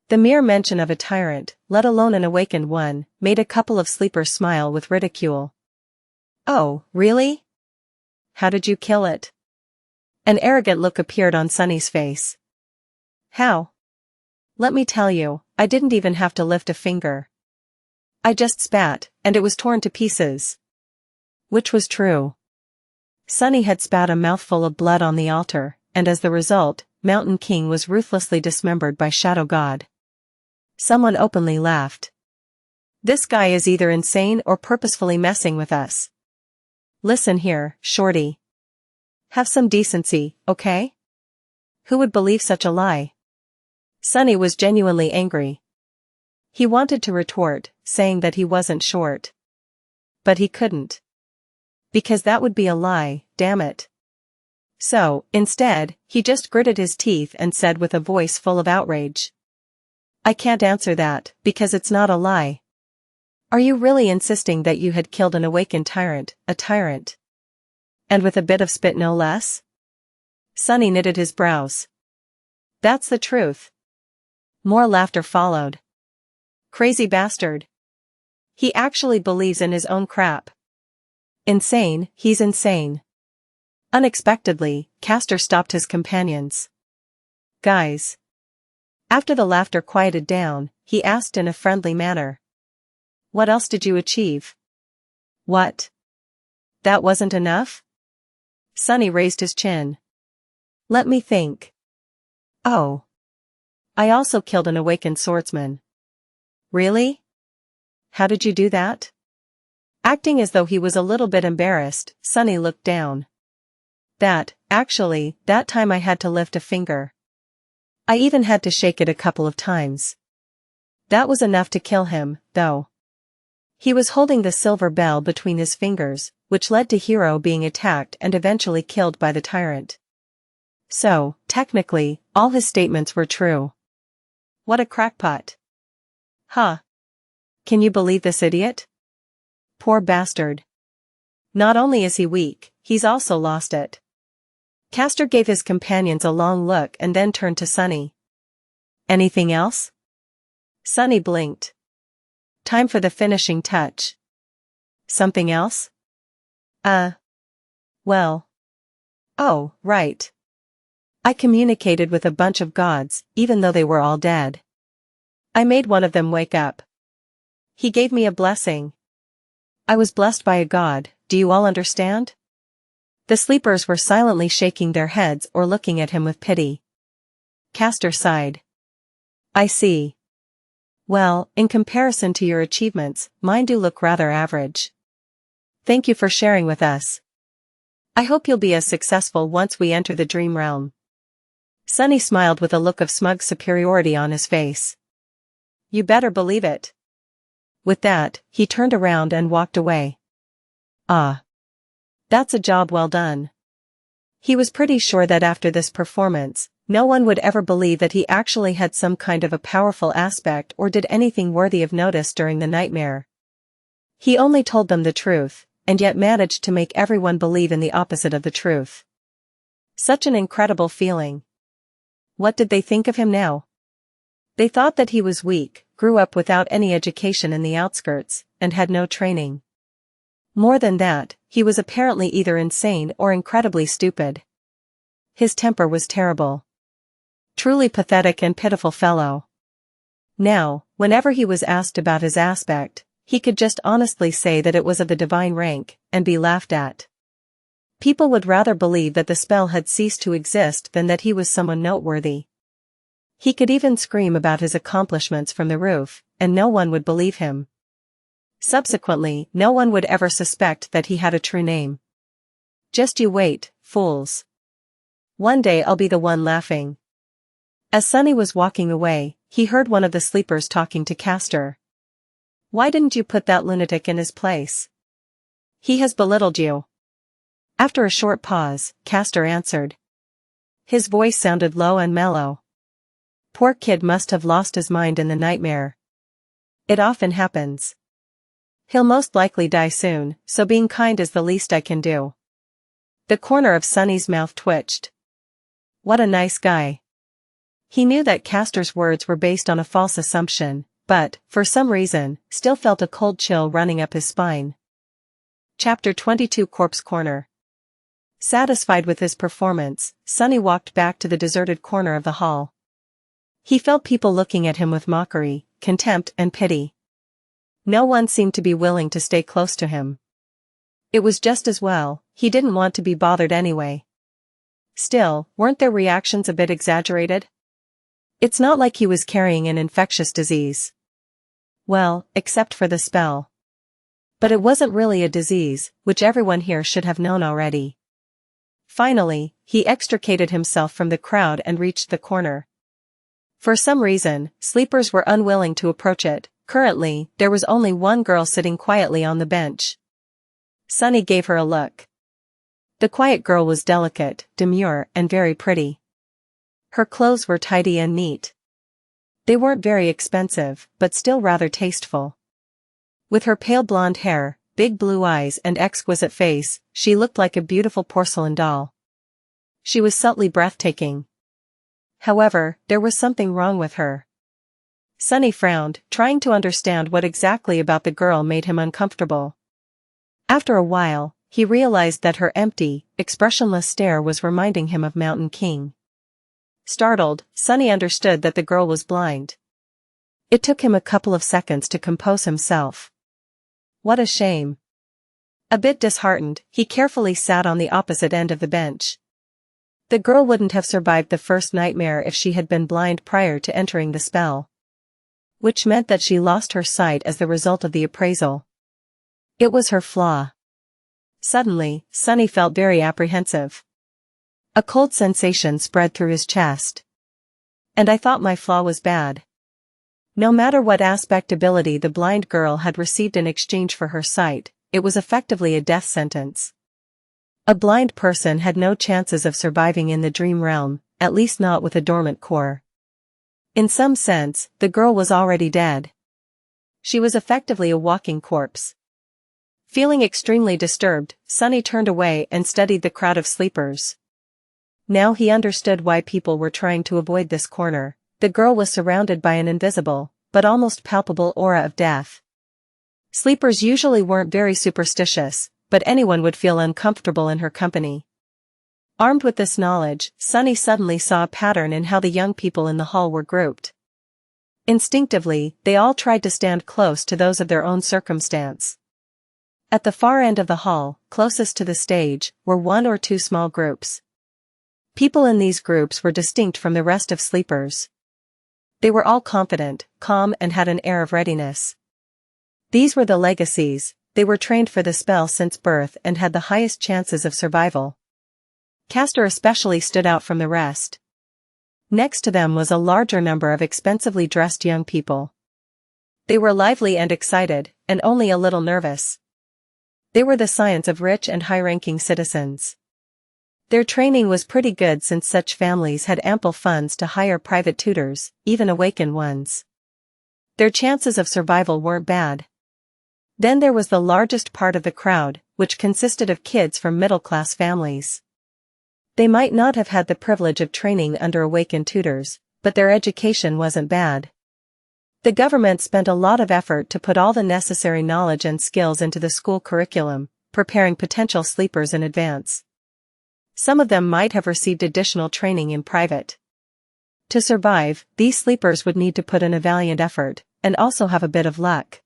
The mere mention of a tyrant, let alone an awakened one, made a couple of sleepers smile with ridicule. Oh, really? How did you kill it? An arrogant look appeared on Sunny's face. How? Let me tell you, I didn't even have to lift a finger. I just spat, and it was torn to pieces. Which was true. Sunny had spat a mouthful of blood on the altar, and as the result, Mountain King was ruthlessly dismembered by Shadow God. Someone openly laughed. This guy is either insane or purposefully messing with us. Listen here, shorty. Have some decency, okay? Who would believe such a lie? Sunny was genuinely angry. He wanted to retort, saying that he wasn't short. But he couldn't. Because that would be a lie, damn it. So, instead, he just gritted his teeth and said with a voice full of outrage. I can't answer that, because it's not a lie. Are you really insisting that you had killed an awakened tyrant, a tyrant? And with a bit of spit no less? Sunny knitted his brows. That's the truth. More laughter followed. Crazy bastard. He actually believes in his own crap. Insane, he's insane. Unexpectedly, Castor stopped his companions. Guys. After the laughter quieted down, he asked in a friendly manner. What else did you achieve? What? That wasn't enough? Sonny raised his chin. Let me think. Oh. I also killed an awakened swordsman. Really? How did you do that? Acting as though he was a little bit embarrassed, Sonny looked down. That time I had to lift a finger. I even had to shake it a couple of times. That was enough to kill him, though. He was holding the silver bell between his fingers, which led to Hero being attacked and eventually killed by the Tyrant. So, technically, all his statements were true. What a crackpot. Huh. Can you believe this idiot? Poor bastard. Not only is he weak, he's also lost it. Castor gave his companions a long look and then turned to Sonny. Anything else? Sonny blinked. Time for the finishing touch. Something else? Well. Oh, right. I communicated with a bunch of gods, even though they were all dead. I made one of them wake up. He gave me a blessing. I was blessed by a god, do you all understand? The sleepers were silently shaking their heads or looking at him with pity. Castor sighed. I see. Well, in comparison to your achievements, mine do look rather average. Thank you for sharing with us. I hope you'll be as successful once we enter the dream realm. Sonny smiled with a look of smug superiority on his face. You better believe it. With that, he turned around and walked away. Ah. That's a job well done. He was pretty sure that after this performance, no one would ever believe that he actually had some kind of a powerful aspect or did anything worthy of notice during the nightmare. He only told them the truth, and yet managed to make everyone believe in the opposite of the truth. Such an incredible feeling. What did they think of him now? They thought that he was weak, grew up without any education in the outskirts, and had no training. More than that, he was apparently either insane or incredibly stupid. His temper was terrible. Truly pathetic and pitiful fellow. Now, whenever he was asked about his aspect, he could just honestly say that it was of the divine rank, and be laughed at. People would rather believe that the spell had ceased to exist than that he was someone noteworthy. He could even scream about his accomplishments from the roof, and no one would believe him. Subsequently, no one would ever suspect that he had a true name. Just you wait, fools. One day I'll be the one laughing. As Sonny was walking away, he heard one of the sleepers talking to Castor. Why didn't you put that lunatic in his place? He has belittled you. After a short pause, Castor answered. His voice sounded low and mellow. Poor kid must have lost his mind in the nightmare. It often happens. He'll most likely die soon, so being kind is the least I can do. The corner of Sonny's mouth twitched. What a nice guy. He knew that Castor's words were based on a false assumption, but, for some reason, still felt a cold chill running up his spine. Chapter 22 Corpse Corner. Satisfied with his performance, Sonny walked back to the deserted corner of the hall. He felt people looking at him with mockery, contempt and pity. No one seemed to be willing to stay close to him. It was just as well, he didn't want to be bothered anyway. Still, weren't their reactions a bit exaggerated? It's not like he was carrying an infectious disease. Well, except for the spell. But it wasn't really a disease, which everyone here should have known already. Finally, he extricated himself from the crowd and reached the corner. For some reason, sleepers were unwilling to approach it. Currently, there was only one girl sitting quietly on the bench. Sonny gave her a look. The quiet girl was delicate, demure, and very pretty. Her clothes were tidy and neat. They weren't very expensive, but still rather tasteful. With her pale blonde hair, big blue eyes and exquisite face, she looked like a beautiful porcelain doll. She was subtly breathtaking. However, there was something wrong with her. Sunny frowned, trying to understand what exactly about the girl made him uncomfortable. After a while, he realized that her empty, expressionless stare was reminding him of Mountain King. Startled, Sunny understood that the girl was blind. It took him a couple of seconds to compose himself. What a shame. A bit disheartened, he carefully sat on the opposite end of the bench. The girl wouldn't have survived the first nightmare if she had been blind prior to entering the spell. Which meant that she lost her sight as the result of the appraisal. It was her flaw. Suddenly, Sunny felt very apprehensive. A cold sensation spread through his chest. And I thought my flaw was bad. No matter what aspect ability the blind girl had received in exchange for her sight, it was effectively a death sentence. A blind person had no chances of surviving in the dream realm, at least not with a dormant core. In some sense, the girl was already dead. She was effectively a walking corpse. Feeling extremely disturbed, Sunny turned away and studied the crowd of sleepers. Now he understood why people were trying to avoid this corner. The girl was surrounded by an invisible, but almost palpable aura of death. Sleepers usually weren't very superstitious, but anyone would feel uncomfortable in her company. Armed with this knowledge, Sunny suddenly saw a pattern in how the young people in the hall were grouped. Instinctively, they all tried to stand close to those of their own circumstance. At the far end of the hall, closest to the stage, were one or two small groups. People in these groups were distinct from the rest of sleepers. They were all confident, calm, and had an air of readiness. These were the legacies. They were trained for the spell since birth and had the highest chances of survival. Castor especially stood out from the rest. Next to them was a larger number of expensively dressed young people. They were lively and excited, and only a little nervous. They were the science of rich and high-ranking citizens. Their training was pretty good since such families had ample funds to hire private tutors, even awakened ones. Their chances of survival weren't bad. Then there was the largest part of the crowd, which consisted of kids from middle-class families. They might not have had the privilege of training under awakened tutors, but their education wasn't bad. The government spent a lot of effort to put all the necessary knowledge and skills into the school curriculum, preparing potential sleepers in advance. Some of them might have received additional training in private. To survive, these sleepers would need to put in a valiant effort, and also have a bit of luck.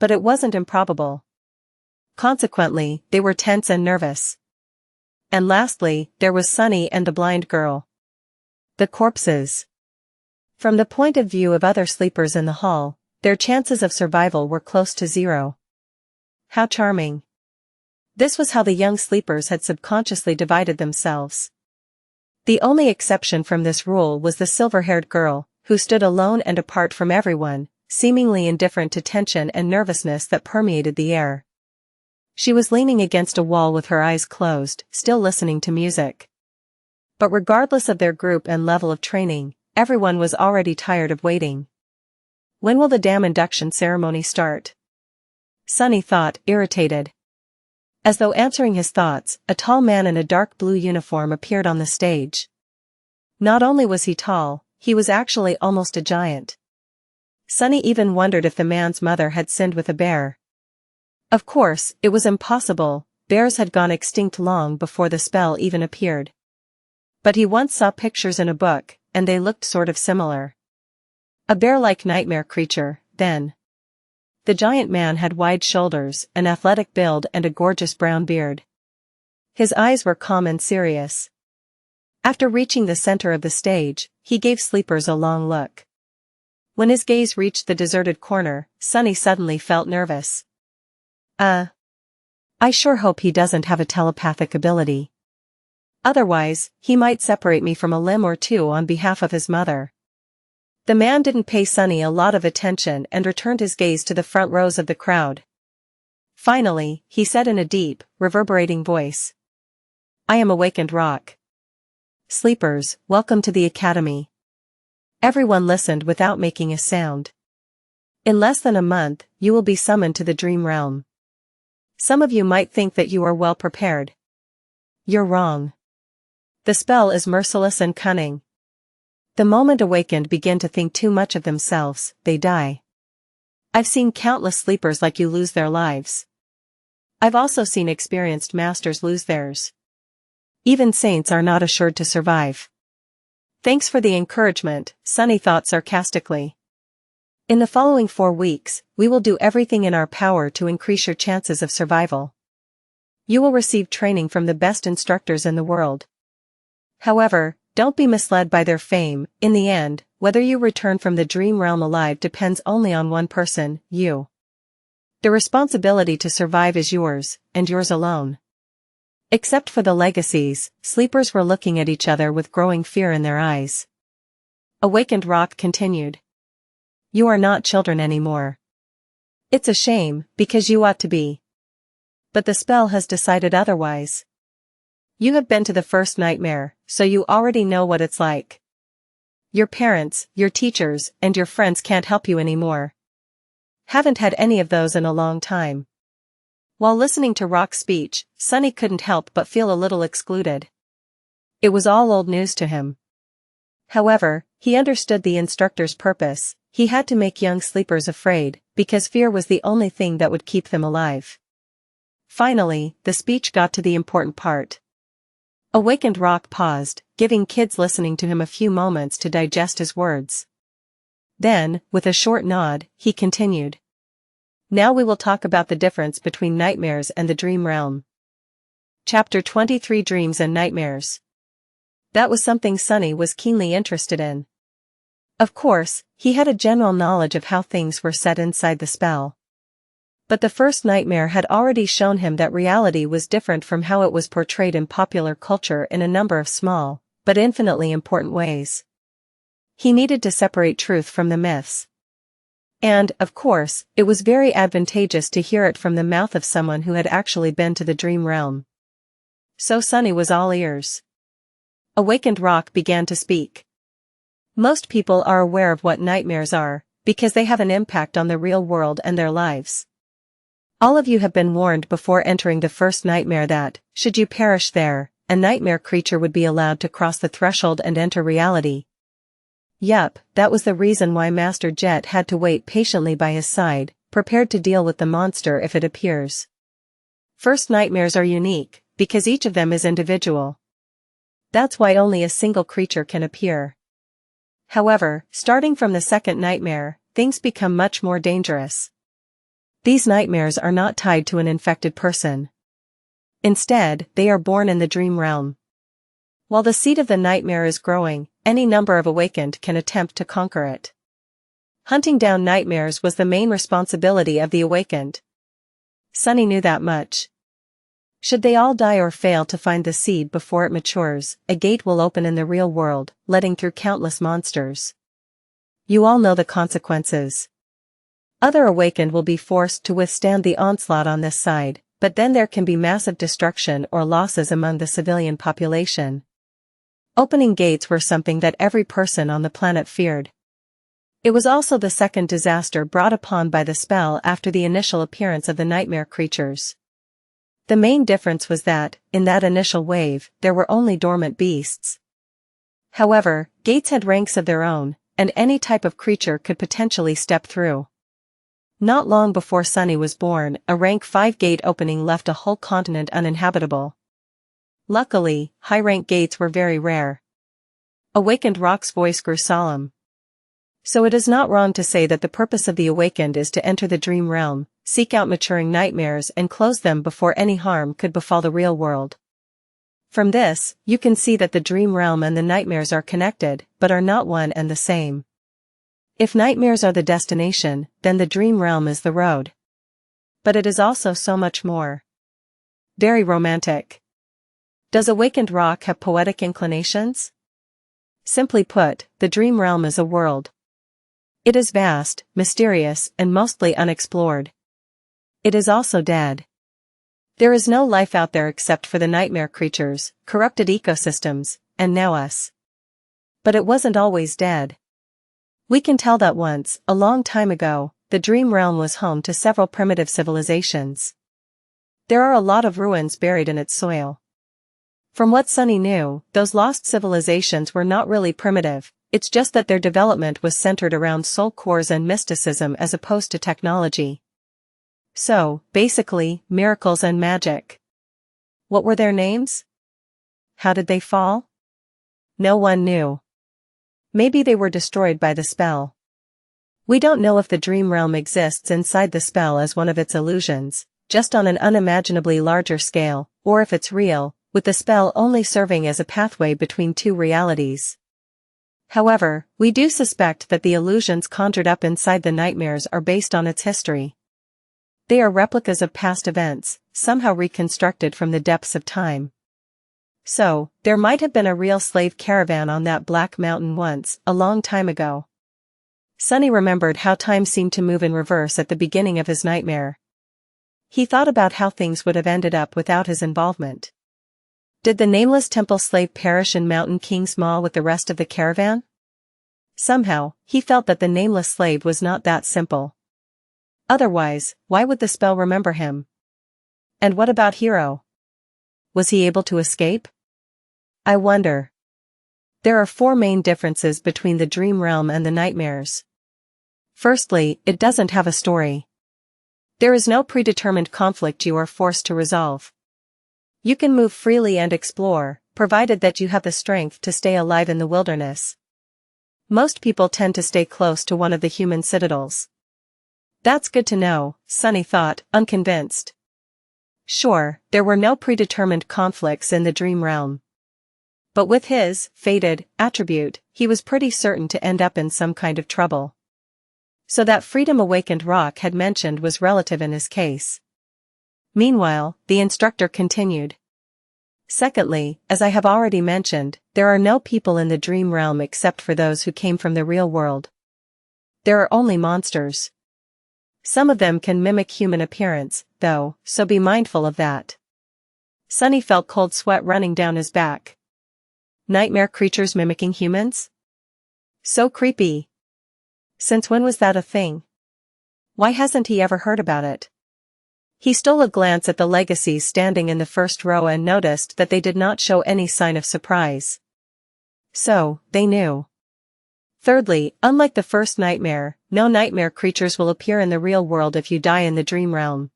But it wasn't improbable. Consequently, they were tense and nervous. And lastly, there was Sunny and the blind girl. The corpses. From the point of view of other sleepers in the hall, their chances of survival were close to zero. How charming. This was how the young sleepers had subconsciously divided themselves. The only exception from this rule was the silver-haired girl, who stood alone and apart from everyone, seemingly indifferent to tension and nervousness that permeated the air. She was leaning against a wall with her eyes closed, still listening to music. But regardless of their group and level of training, everyone was already tired of waiting. When will the damn induction ceremony start? Sunny thought, irritated. As though answering his thoughts, a tall man in a dark blue uniform appeared on the stage. Not only was he tall, he was actually almost a giant. Sunny even wondered if the man's mother had sinned with a bear. Of course, it was impossible. Bears had gone extinct long before the spell even appeared. But he once saw pictures in a book, and they looked sort of similar. A bear-like nightmare creature, then. The giant man had wide shoulders, an athletic build and a gorgeous brown beard. His eyes were calm and serious. After reaching the center of the stage, he gave sleepers a long look. When his gaze reached the deserted corner, Sunny suddenly felt nervous. I sure hope he doesn't have a telepathic ability. Otherwise, he might separate me from a limb or two on behalf of his mother. The man didn't pay Sunny a lot of attention and returned his gaze to the front rows of the crowd. Finally, he said in a deep, reverberating voice. I am Awakened Rock. Sleepers, welcome to the Academy. Everyone listened without making a sound. In less than a month, you will be summoned to the dream realm. Some of you might think that you are well prepared. You're wrong. The spell is merciless and cunning. The moment awakened begin to think too much of themselves, they die. I've seen countless sleepers like you lose their lives. I've also seen experienced masters lose theirs. Even saints are not assured to survive. Thanks for the encouragement, Sunny thought sarcastically. In the following 4 weeks, we will do everything in our power to increase your chances of survival. You will receive training from the best instructors in the world. However, don't be misled by their fame. In the end, whether you return from the dream realm alive depends only on one person, you. The responsibility to survive is yours, and yours alone. Except for the legacies, sleepers were looking at each other with growing fear in their eyes. Awakened Rock continued. You are not children anymore. It's a shame, because you ought to be. But the spell has decided otherwise. You have been to the first nightmare, so you already know what it's like. Your parents, your teachers, and your friends can't help you anymore. Haven't had any of those in a long time. While listening to Rock's speech, Sunny couldn't help but feel a little excluded. It was all old news to him. However, he understood the instructor's purpose. He had to make young sleepers afraid, because fear was the only thing that would keep them alive. Finally, the speech got to the important part. Awakened Rock paused, giving kids listening to him a few moments to digest his words. Then, with a short nod, he continued. Now we will talk about the difference between nightmares and the dream realm. Chapter 23 Dreams and Nightmares. That was something Sunny was keenly interested in. Of course, he had a general knowledge of how things were set inside the spell. But the first nightmare had already shown him that reality was different from how it was portrayed in popular culture in a number of small, but infinitely important ways. He needed to separate truth from the myths. And, of course, it was very advantageous to hear it from the mouth of someone who had actually been to the dream realm. So Sunny was all ears. Awakened Rock began to speak. Most people are aware of what nightmares are, because they have an impact on the real world and their lives. All of you have been warned before entering the first nightmare that, should you perish there, a nightmare creature would be allowed to cross the threshold and enter reality. Yup, that was the reason why Master Jet had to wait patiently by his side, prepared to deal with the monster if it appears. First nightmares are unique, because each of them is individual. That's why only a single creature can appear. However, starting from the second nightmare, things become much more dangerous. These nightmares are not tied to an infected person. Instead, they are born in the dream realm. While the seed of the nightmare is growing, any number of awakened can attempt to conquer it. Hunting down nightmares was the main responsibility of the awakened. Sunny knew that much. Should they all die or fail to find the seed before it matures, a gate will open in the real world, letting through countless monsters. You all know the consequences. Other awakened will be forced to withstand the onslaught on this side, but then there can be massive destruction or losses among the civilian population. Opening gates were something that every person on the planet feared. It was also the second disaster brought upon by the spell after the initial appearance of the nightmare creatures. The main difference was that, in that initial wave, there were only dormant beasts. However, gates had ranks of their own, and any type of creature could potentially step through. Not long before Sunny was born, a rank 5 gate opening left a whole continent uninhabitable. Luckily, high-rank gates were very rare. Awakened Rock's voice grew solemn. So it is not wrong to say that the purpose of the awakened is to enter the dream realm, seek out maturing nightmares and close them before any harm could befall the real world. From this, you can see that the dream realm and the nightmares are connected, but are not one and the same. If nightmares are the destination, then the dream realm is the road. But it is also so much more. Very romantic. Does Awakened Rock have poetic inclinations? Simply put, the dream realm is a world. It is vast, mysterious, and mostly unexplored. It is also dead. There is no life out there except for the nightmare creatures, corrupted ecosystems, and now us. But it wasn't always dead. We can tell that once, a long time ago, the dream realm was home to several primitive civilizations. There are a lot of ruins buried in its soil. From what Sunny knew, those lost civilizations were not really primitive, It's just that their development was centered around soul cores and mysticism as opposed to technology. So, basically, miracles and magic. What were their names? How did they fall? No one knew. Maybe they were destroyed by the spell. We don't know if the dream realm exists inside the spell as one of its illusions, just on an unimaginably larger scale, or if it's real, with the spell only serving as a pathway between two realities. However, we do suspect that the illusions conjured up inside the nightmares are based on its history. They are replicas of past events, somehow reconstructed from the depths of time. So, there might have been a real slave caravan on that black mountain once, a long time ago. Sunny remembered how time seemed to move in reverse at the beginning of his nightmare. He thought about how things would have ended up without his involvement. Did the nameless temple slave perish in Mountain King's Maw with the rest of the caravan? Somehow, he felt that the nameless slave was not that simple. Otherwise, why would the spell remember him? And what about Hero? Was he able to escape? I wonder. There are 4 main differences between the dream realm and the nightmares. Firstly, it doesn't have a story. There is no predetermined conflict you are forced to resolve. You can move freely and explore, provided that you have the strength to stay alive in the wilderness. Most people tend to stay close to one of the human citadels. That's good to know, Sunny thought, unconvinced. Sure, there were no predetermined conflicts in the dream realm. But with his fated attribute, he was pretty certain to end up in some kind of trouble. So that freedom awakened Rock had mentioned was relative in his case. Meanwhile, the instructor continued. Secondly, as I have already mentioned, there are no people in the dream realm except for those who came from the real world. There are only monsters. Some of them can mimic human appearance, though, so be mindful of that. Sunny felt cold sweat running down his back. Nightmare creatures mimicking humans? So creepy. Since when was that a thing? Why hasn't he ever heard about it? He stole a glance at the legacies standing in the first row and noticed that they did not show any sign of surprise. So, they knew. Thirdly, unlike the first nightmare, no nightmare creatures will appear in the real world if you die in the dream realm.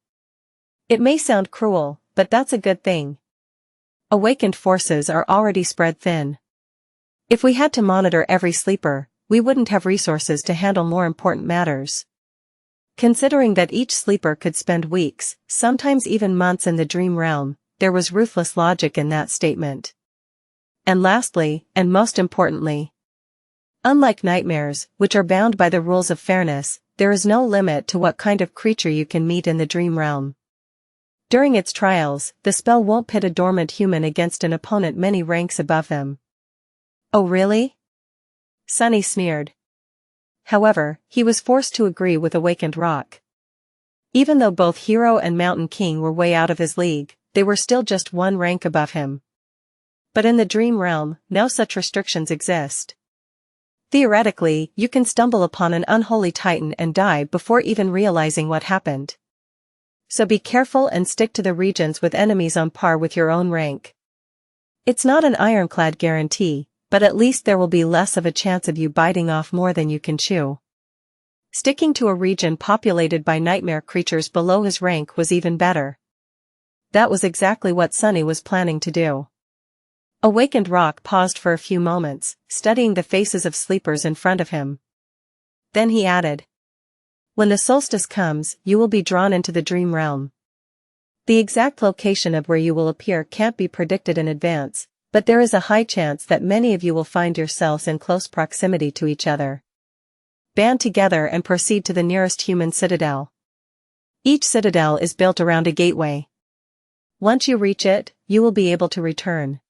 It may sound cruel, but that's a good thing. Awakened forces are already spread thin. If we had to monitor every sleeper, we wouldn't have resources to handle more important matters. Considering that each sleeper could spend weeks, sometimes even months in the dream realm, there was ruthless logic in that statement. And lastly, and most importantly, unlike nightmares, which are bound by the rules of fairness, there is no limit to what kind of creature you can meet in the dream realm. During its trials, the spell won't pit a dormant human against an opponent many ranks above them. Oh really? Sunny sneered. However, he was forced to agree with Awakened Rock. Even though both Hero and Mountain King were way out of his league, they were still just 1 rank above him. But in the dream realm, no such restrictions exist. Theoretically, you can stumble upon an unholy titan and die before even realizing what happened. So be careful and stick to the regions with enemies on par with your own rank. It's not an ironclad guarantee, but at least there will be less of a chance of you biting off more than you can chew. Sticking to a region populated by nightmare creatures below his rank was even better. That was exactly what Sunny was planning to do. Awakened Rock paused for a few moments, studying the faces of sleepers in front of him. Then he added, when the solstice comes, you will be drawn into the dream realm. The exact location of where you will appear can't be predicted in advance, but there is a high chance that many of you will find yourselves in close proximity to each other. Band together and proceed to the nearest human citadel. Each citadel is built around a gateway. Once you reach it, you will be able to return.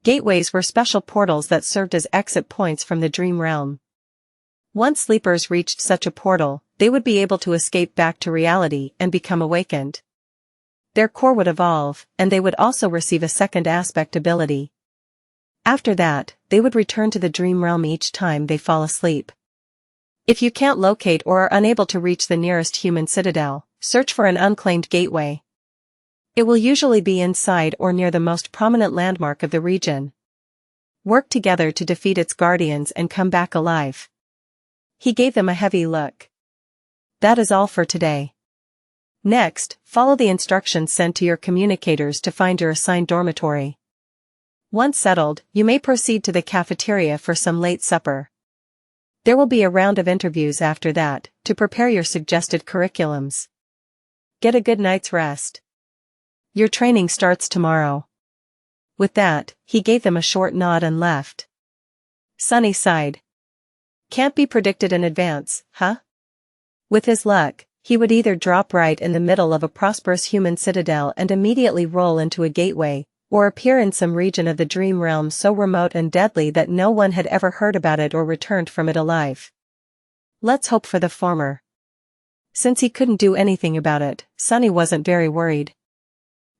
Gateways were special portals that served as exit points from the dream realm. Once sleepers reached such a portal, they would be able to escape back to reality and become awakened. Their core would evolve, and they would also receive a second aspect ability. After that, they would return to the dream realm each time they fall asleep. If you can't locate or are unable to reach the nearest human citadel, search for an unclaimed gateway. It will usually be inside or near the most prominent landmark of the region. work together to defeat its guardians and come back alive. He gave them a heavy look. That is all for today. Next, follow the instructions sent to your communicators to find your assigned dormitory. Once settled, you may proceed to the cafeteria for some late supper. There will be a round of interviews after that, to prepare your suggested curriculums. Get a good night's rest. Your training starts tomorrow. With that, he gave them a short nod and left. Sunny sighed. Can't be predicted in advance, huh? With his luck, he would either drop right in the middle of a prosperous human citadel and immediately roll into a gateway, or appear in some region of the dream realm so remote and deadly that no one had ever heard about it or returned from it alive. Let's hope for the former. Since he couldn't do anything about it, Sunny wasn't very worried.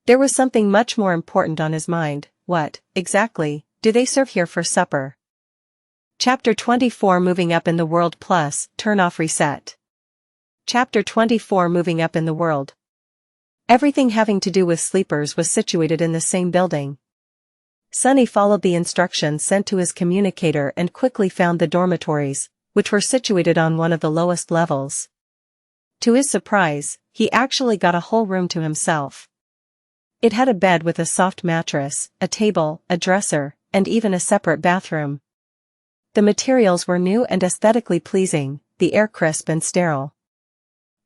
There was something much more important on his mind. What, exactly, do they serve here for supper? Chapter 24 Moving Up in the World Plus, Turn Off Reset. Chapter 24 Moving Up in the World. Everything having to do with sleepers was situated in the same building. Sunny followed the instructions sent to his communicator and quickly found the dormitories, which were situated on one of the lowest levels. To his surprise, he actually got a whole room to himself. It had a bed with a soft mattress, a table, a dresser, and even a separate bathroom. The materials were new and aesthetically pleasing, the air crisp and sterile.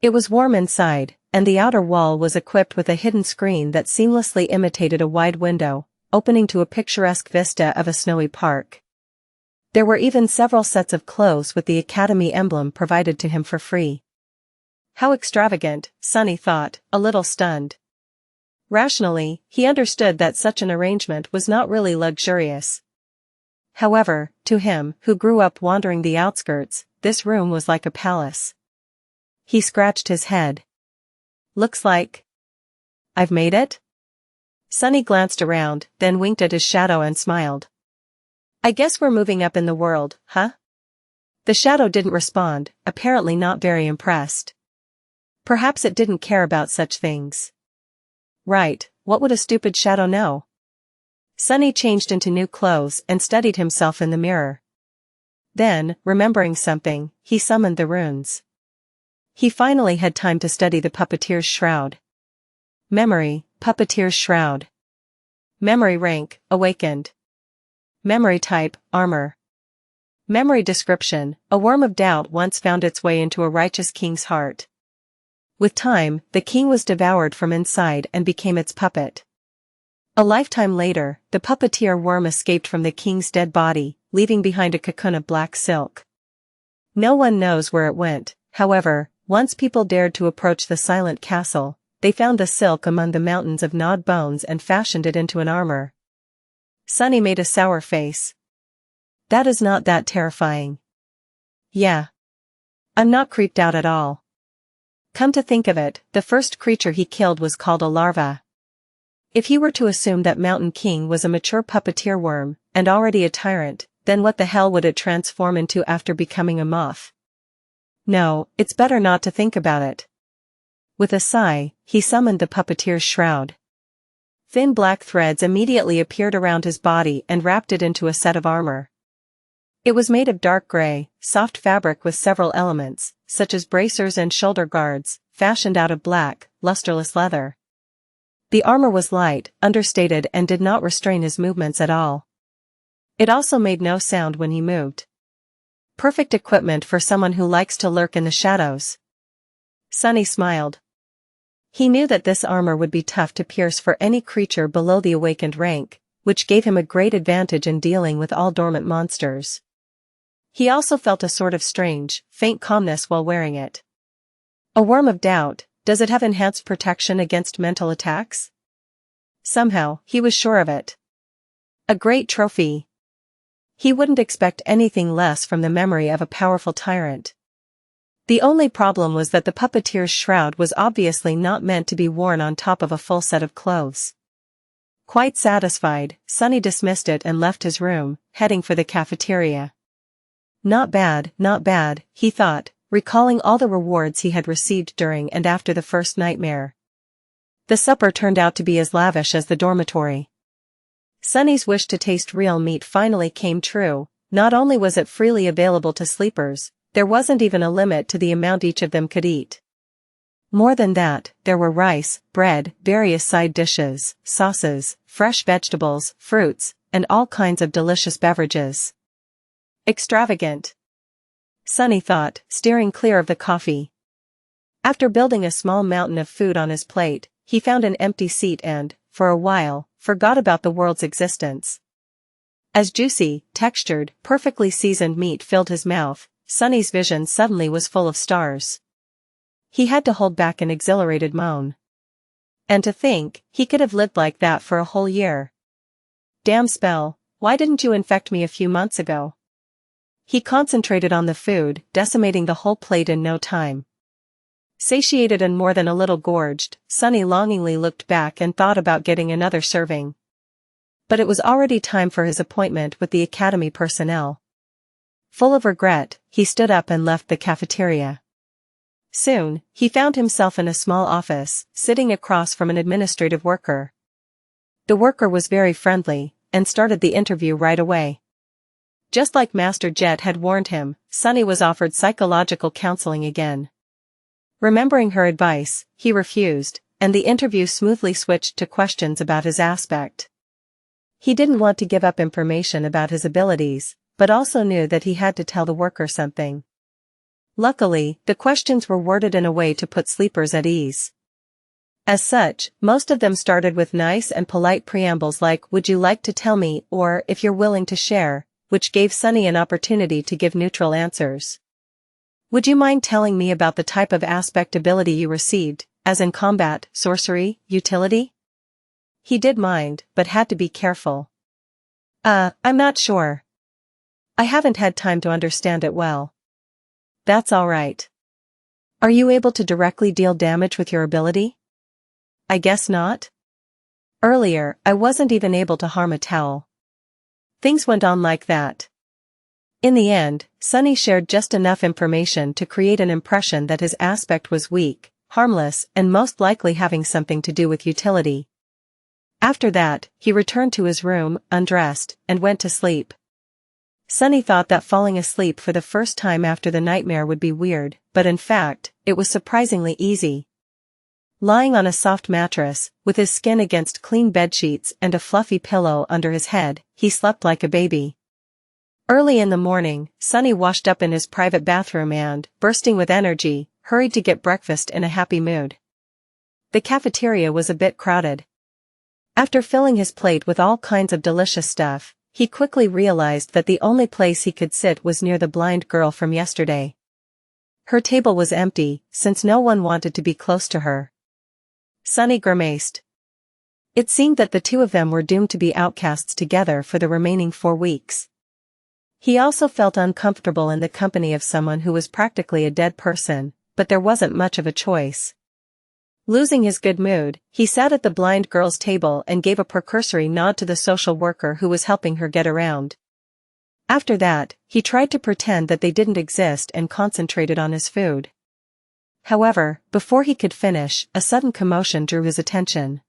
It was warm inside, and the outer wall was equipped with a hidden screen that seamlessly imitated a wide window, opening to a picturesque vista of a snowy park. There were even several sets of clothes with the Academy emblem provided to him for free. How extravagant, Sunny thought, a little stunned. Rationally, he understood that such an arrangement was not really luxurious. However, to him, who grew up wandering the outskirts, this room was like a palace. He scratched his head. Looks like I've made it? Sunny glanced around, then winked at his shadow and smiled. I guess we're moving up in the world, huh? The shadow didn't respond, apparently not very impressed. Perhaps it didn't care about such things. Right, what would a stupid shadow know? Sunny changed into new clothes and studied himself in the mirror. Then, remembering something, he summoned the runes. He finally had time to study the puppeteer's shroud. Memory, puppeteer's shroud. Memory rank, awakened. Memory type, armor. Memory description, a worm of doubt once found its way into a righteous king's heart. With time, the king was devoured from inside and became its puppet. A lifetime later, the puppeteer worm escaped from the king's dead body, leaving behind a cocoon of black silk. No one knows where it went, however, once people dared to approach the silent castle, they found the silk among the mountains of gnawed bones and fashioned it into an armor. Sunny made a sour face. That is not that terrifying. Yeah. I'm not creeped out at all. Come to think of it, the first creature he killed was called a larva. If he were to assume that Mountain King was a mature puppeteer worm, and already a tyrant, then what the hell would it transform into after becoming a moth? No, it's better not to think about it. With a sigh, he summoned the puppeteer's shroud. Thin black threads immediately appeared around his body and wrapped it into a set of armor. It was made of dark gray, soft fabric with several elements, such as bracers and shoulder guards, fashioned out of black, lusterless leather. The armor was light, understated and did not restrain his movements at all. It also made no sound when he moved. Perfect equipment for someone who likes to lurk in the shadows. Sunny smiled. He knew that this armor would be tough to pierce for any creature below the awakened rank, which gave him a great advantage in dealing with all dormant monsters. He also felt a sort of strange, faint calmness while wearing it. A worm of doubt, does it have enhanced protection against mental attacks? Somehow, he was sure of it. A great trophy. He wouldn't expect anything less from the memory of a powerful tyrant. The only problem was that the puppeteer's shroud was obviously not meant to be worn on top of a full set of clothes. Quite satisfied, Sunny dismissed it and left his room, heading for the cafeteria. Not bad, he thought, recalling all the rewards he had received during and after the first nightmare. The supper turned out to be as lavish as the dormitory. Sunny's wish to taste real meat finally came true. Not only was it freely available to sleepers, there wasn't even a limit to the amount each of them could eat. More than that, there were rice, bread, various side dishes, sauces, fresh vegetables, fruits, and all kinds of delicious beverages. Extravagant, Sunny thought, steering clear of the coffee. After building a small mountain of food on his plate, he found an empty seat and, for a while, forgot about the world's existence. As juicy, textured, perfectly seasoned meat filled his mouth, Sunny's vision suddenly was full of stars. He had to hold back an exhilarated moan. And to think, he could have lived like that for a whole year. Damn spell, why didn't you infect me a few months ago? He concentrated on the food, decimating the whole plate in no time. Satiated and more than a little gorged, Sunny longingly looked back and thought about getting another serving. But it was already time for his appointment with the academy personnel. Full of regret, he stood up and left the cafeteria. Soon, he found himself in a small office, sitting across from an administrative worker. The worker was very friendly, and started the interview right away. Just like Master Jet had warned him, Sunny was offered psychological counseling again. Remembering her advice, he refused, and the interview smoothly switched to questions about his aspect. He didn't want to give up information about his abilities, but also knew that he had to tell the worker something. Luckily, the questions were worded in a way to put sleepers at ease. As such, most of them started with nice and polite preambles like "Would you like to tell me?" or "If you're willing to share," which gave Sunny an opportunity to give neutral answers. "Would you mind telling me about the type of aspect ability you received, as in combat, sorcery, utility?" He did mind, but had to be careful. I'm not sure. I haven't had time to understand it well." "That's all right. Are you able to directly deal damage with your ability?" "I guess not. Earlier, I wasn't even able to harm a towel." Things went on like that. In the end, Sunny shared just enough information to create an impression that his aspect was weak, harmless, and most likely having something to do with utility. After that, he returned to his room, undressed, and went to sleep. Sunny thought that falling asleep for the first time after the nightmare would be weird, but in fact, it was surprisingly easy. Lying on a soft mattress, with his skin against clean bedsheets and a fluffy pillow under his head, he slept like a baby. Early in the morning, Sunny washed up in his private bathroom and, bursting with energy, hurried to get breakfast in a happy mood. The cafeteria was a bit crowded. After filling his plate with all kinds of delicious stuff, he quickly realized that the only place he could sit was near the blind girl from yesterday. Her table was empty, since no one wanted to be close to her. Sunny grimaced. It seemed that the two of them were doomed to be outcasts together for the remaining 4 weeks. He also felt uncomfortable in the company of someone who was practically a dead person, but there wasn't much of a choice. Losing his good mood, he sat at the blind girl's table and gave a precursory nod to the social worker who was helping her get around. After that, he tried to pretend that they didn't exist and concentrated on his food. However, before he could finish, a sudden commotion drew his attention.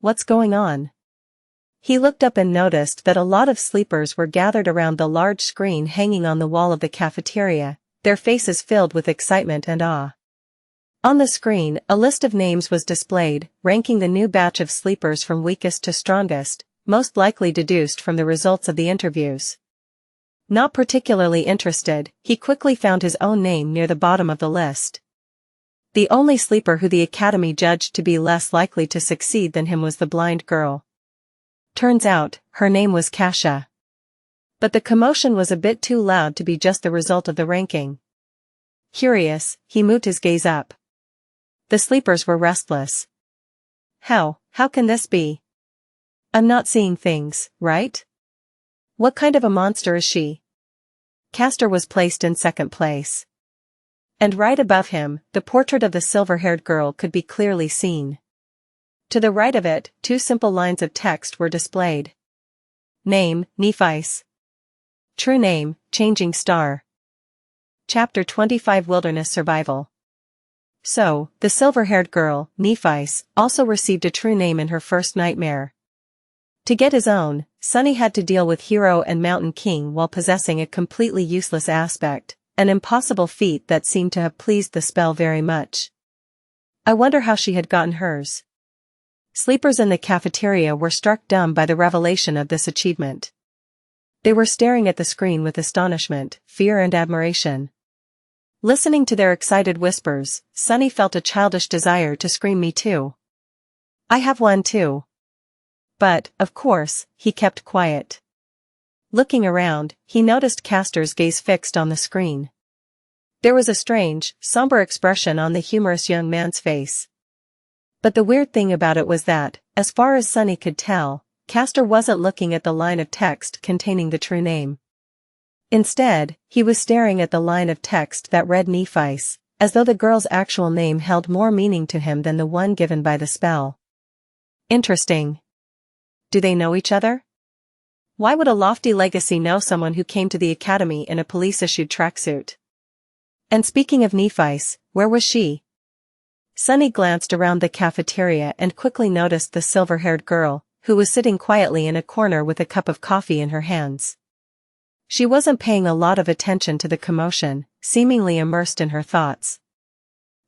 "What's going on?" He looked up and noticed that a lot of sleepers were gathered around the large screen hanging on the wall of the cafeteria, their faces filled with excitement and awe. On the screen, a list of names was displayed, ranking the new batch of sleepers from weakest to strongest, most likely deduced from the results of the interviews. Not particularly interested, he quickly found his own name near the bottom of the list. The only sleeper who the academy judged to be less likely to succeed than him was the blind girl. Turns out, her name was Xianxia. But the commotion was a bit too loud to be just the result of the ranking. Curious, he moved his gaze up. The sleepers were restless. How can this be? I'm not seeing things, right? What kind of a monster is she?" Castor was placed in second place. And right above him, the portrait of the silver-haired girl could be clearly seen. To the right of it, 2 simple lines of text were displayed. Name, Nephice. True name, Changing Star. Chapter 25 Wilderness Survival. So, the silver-haired girl, Nephice, also received a true name in her first nightmare. To get his own, Sunny had to deal with Hero and Mountain King while possessing a completely useless aspect, an impossible feat that seemed to have pleased the spell very much. I wonder how she had gotten hers. Sleepers in the cafeteria were struck dumb by the revelation of this achievement. They were staring at the screen with astonishment, fear and admiration. Listening to their excited whispers, Sunny felt a childish desire to scream, "Me too. I have one too." But, of course, he kept quiet. Looking around, he noticed Castor's gaze fixed on the screen. There was a strange, somber expression on the humorous young man's face. But the weird thing about it was that, as far as Sunny could tell, Castor wasn't looking at the line of text containing the true name. Instead, he was staring at the line of text that read Nephice, as though the girl's actual name held more meaning to him than the one given by the spell. Interesting. Do they know each other? Why would a lofty legacy know someone who came to the academy in a police-issued tracksuit? And speaking of Nephice, where was she? Sunny glanced around the cafeteria and quickly noticed the silver-haired girl, who was sitting quietly in a corner with a cup of coffee in her hands. She wasn't paying a lot of attention to the commotion, seemingly immersed in her thoughts.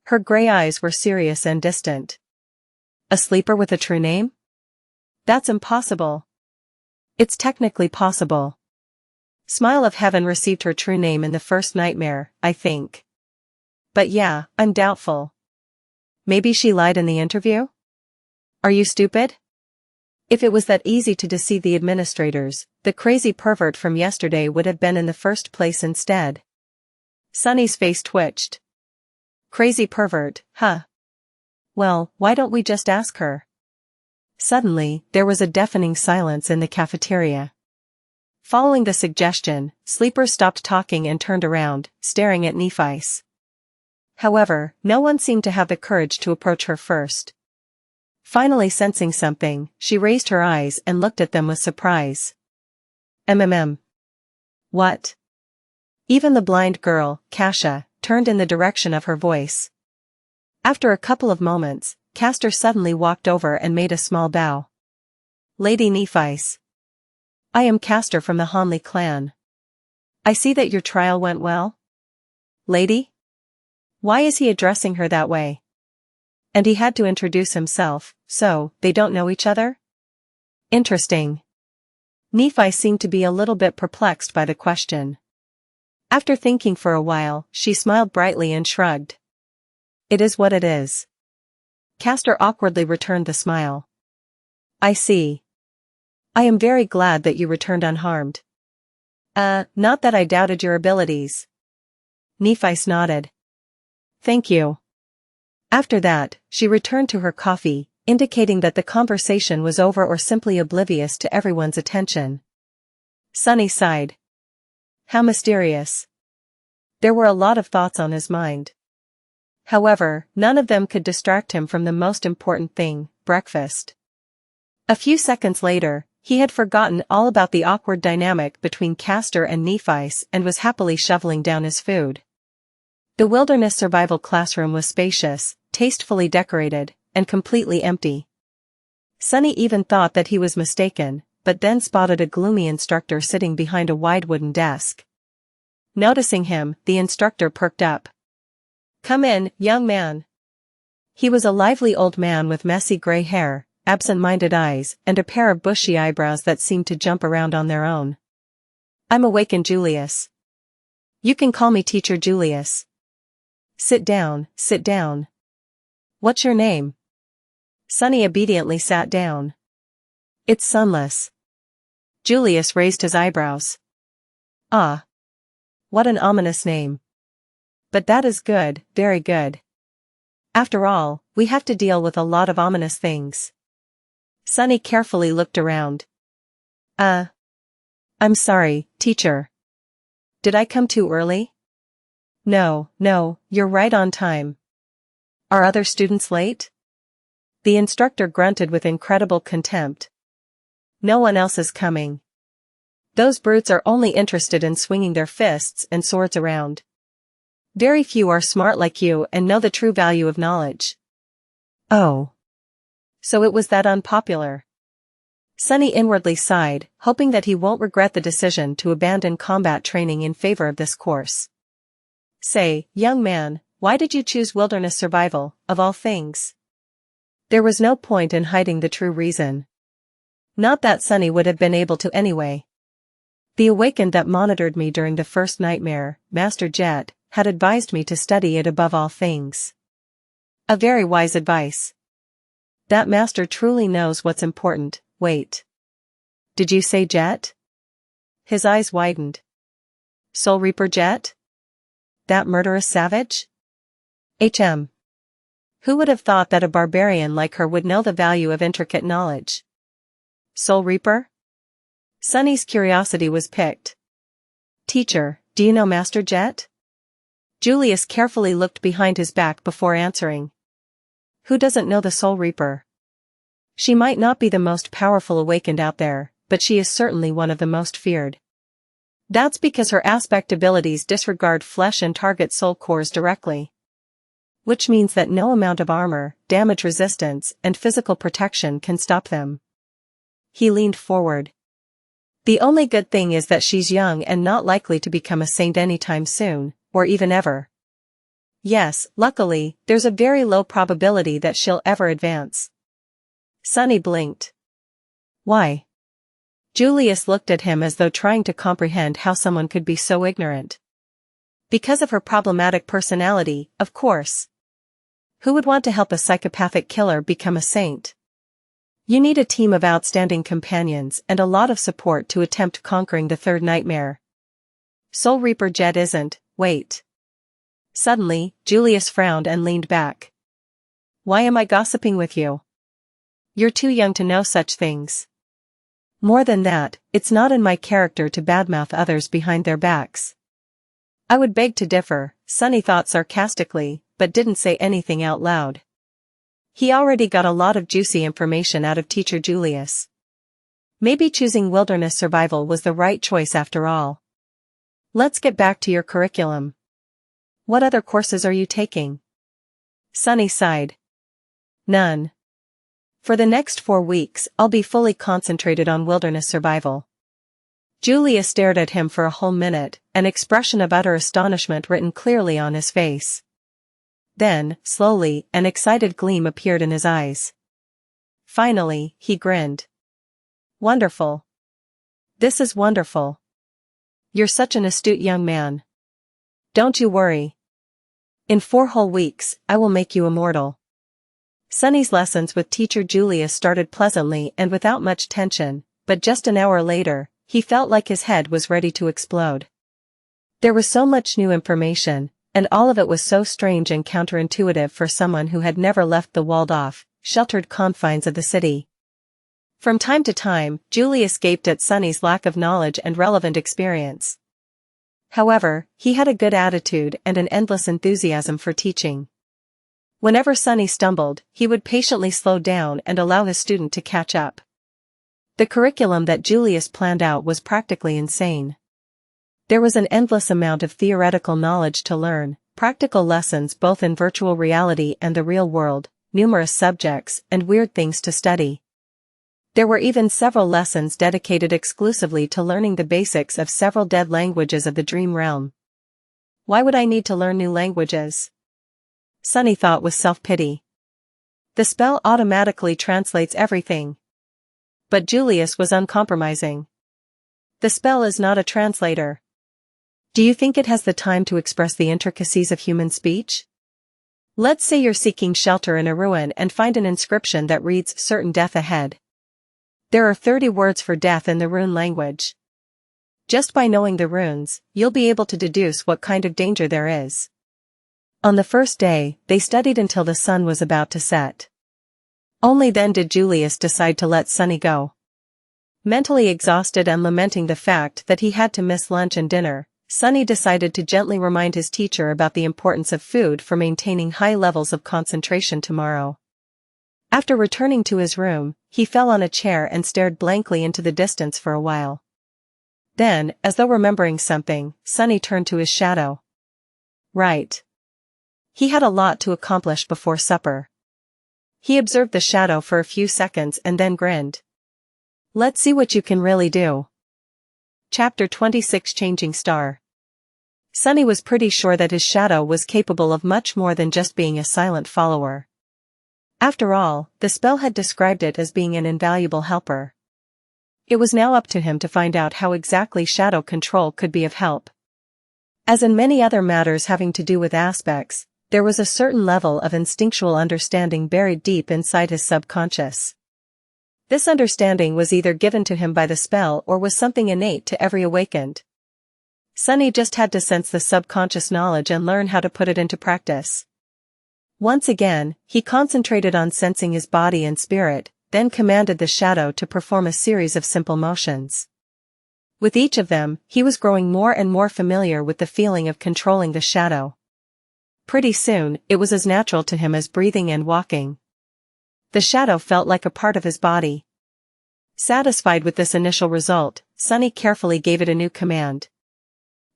Her gray eyes were serious and distant. A sleeper with a true name? That's impossible. It's technically possible. Smile of Heaven received her true name in the first nightmare, I think. But yeah, I'm doubtful. Maybe she lied in the interview? Are you stupid? If it was that easy to deceive the administrators, the crazy pervert from yesterday would have been in the first place instead. Sunny's face twitched. Crazy pervert, huh? Well, why don't we just ask her? Suddenly, there was a deafening silence in the cafeteria. Following the suggestion, Sleeper stopped talking and turned around, staring at Nephice. However, no one seemed to have the courage to approach her first. Finally sensing something, she raised her eyes and looked at them with surprise. What? Even the blind girl, Xianxia, turned in the direction of her voice. After a couple of moments, Castor suddenly walked over and made a small bow. Lady Nephice. I am Castor from the Hanli clan. I see that your trial went well. Lady? Why is he addressing her that way? And he had to introduce himself, so, they don't know each other? Interesting. Nephice seemed to be a little bit perplexed by the question. After thinking for a while, she smiled brightly and shrugged. It is what it is. Castor awkwardly returned the smile. I see. I am very glad that you returned unharmed. Not that I doubted your abilities. Nephice nodded. Thank you. After that, she returned to her coffee, indicating that the conversation was over or simply oblivious to everyone's attention. Sunny sighed. How mysterious. There were a lot of thoughts on his mind. However, none of them could distract him from the most important thing, breakfast. A few seconds later, he had forgotten all about the awkward dynamic between Castor and Nephice and was happily shoveling down his food. The wilderness survival classroom was spacious, tastefully decorated, and completely empty. Sunny even thought that he was mistaken, but then spotted a gloomy instructor sitting behind a wide wooden desk. Noticing him, the instructor perked up. Come in, young man. He was a lively old man with messy gray hair, absent-minded eyes, and a pair of bushy eyebrows that seemed to jump around on their own. I'm awakened Julius. You can call me Teacher Julius. Sit down, sit down. What's your name? Sunny obediently sat down. It's Sunless. Julius raised his eyebrows. Ah. What an ominous name. But that is good, very good. After all, we have to deal with a lot of ominous things. Sunny carefully looked around. I'm sorry, teacher. Did I come too early? No, you're right on time. Are other students late? The instructor grunted with incredible contempt. No one else is coming. Those brutes are only interested in swinging their fists and swords around. Very few are smart like you and know the true value of knowledge. Oh. So it was that unpopular. Sunny inwardly sighed, hoping that he won't regret the decision to abandon combat training in favor of this course. Say, young man, why did you choose wilderness survival, of all things? There was no point in hiding the true reason. Not that Sunny would have been able to anyway. The awakened that monitored me during the first nightmare, Master Jet, had advised me to study it above all things. A very wise advice. That master truly knows what's important. Wait. Did you say Jet? His eyes widened. Soul Reaper Jet? That murderous savage? Who would have thought that a barbarian like her would know the value of intricate knowledge? Soul Reaper? Sunny's curiosity was piqued. Teacher, do you know Master Jet? Julius carefully looked behind his back before answering. Who doesn't know the Soul Reaper? She might not be the most powerful awakened out there, but she is certainly one of the most feared. That's because her aspect abilities disregard flesh and target soul cores directly. Which means that no amount of armor, damage resistance, and physical protection can stop them. He leaned forward. The only good thing is that she's young and not likely to become a saint anytime soon, or even ever. Yes, luckily, there's a very low probability that she'll ever advance. Sunny blinked. Why? Julius looked at him as though trying to comprehend how someone could be so ignorant. Because of her problematic personality, of course. Who would want to help a psychopathic killer become a saint? You need a team of outstanding companions and a lot of support to attempt conquering the third nightmare. Soul Reaper Jet isn't, wait. Suddenly, Julius frowned and leaned back. Why am I gossiping with you? You're too young to know such things. More than that, it's not in my character to badmouth others behind their backs. I would beg to differ, Sunny thought sarcastically, but didn't say anything out loud. He already got a lot of juicy information out of Teacher Julius. Maybe choosing wilderness survival was the right choice after all. Let's get back to your curriculum. What other courses are you taking? Sunny sighed. None. For the next 4 weeks, I'll be fully concentrated on wilderness survival. Julius stared at him for a whole minute, an expression of utter astonishment written clearly on his face. Then, slowly, an excited gleam appeared in his eyes. Finally, he grinned. Wonderful. This is wonderful. You're such an astute young man. Don't you worry. In 4 whole weeks, I will make you immortal. Sunny's lessons with Teacher Julius started pleasantly and without much tension, but just an hour later, he felt like his head was ready to explode. There was so much new information, and all of it was so strange and counterintuitive for someone who had never left the walled-off, sheltered confines of the city. From time to time, Julius gaped at Sunny's lack of knowledge and relevant experience. However, he had a good attitude and an endless enthusiasm for teaching. Whenever Sunny stumbled, he would patiently slow down and allow his student to catch up. The curriculum that Julius planned out was practically insane. There was an endless amount of theoretical knowledge to learn, practical lessons both in virtual reality and the real world, numerous subjects, and weird things to study. There were even several lessons dedicated exclusively to learning the basics of several dead languages of the dream realm. Why would I need to learn new languages? Sunny thought with self-pity. The spell automatically translates everything. But Julius was uncompromising. The spell is not a translator. Do you think it has the time to express the intricacies of human speech? Let's say you're seeking shelter in a ruin and find an inscription that reads certain death ahead. There are 30 words for death in the rune language. Just by knowing the runes, you'll be able to deduce what kind of danger there is. On the first day, they studied until the sun was about to set. Only then did Julius decide to let Sunny go. Mentally exhausted and lamenting the fact that he had to miss lunch and dinner, Sunny decided to gently remind his teacher about the importance of food for maintaining high levels of concentration tomorrow. After returning to his room, he fell on a chair and stared blankly into the distance for a while. Then, as though remembering something, Sunny turned to his shadow. Right. He had a lot to accomplish before supper. He observed the shadow for a few seconds and then grinned. Let's see what you can really do. Chapter 26 Changing Star. Sunny was pretty sure that his shadow was capable of much more than just being a silent follower. After all, the spell had described it as being an invaluable helper. It was now up to him to find out how exactly shadow control could be of help. As in many other matters having to do with aspects, there was a certain level of instinctual understanding buried deep inside his subconscious. This understanding was either given to him by the spell or was something innate to every awakened. Sunny just had to sense the subconscious knowledge and learn how to put it into practice. Once again, he concentrated on sensing his body and spirit, then commanded the shadow to perform a series of simple motions. With each of them, he was growing more and more familiar with the feeling of controlling the shadow. Pretty soon, it was as natural to him as breathing and walking. The shadow felt like a part of his body. Satisfied with this initial result, Sunny carefully gave it a new command.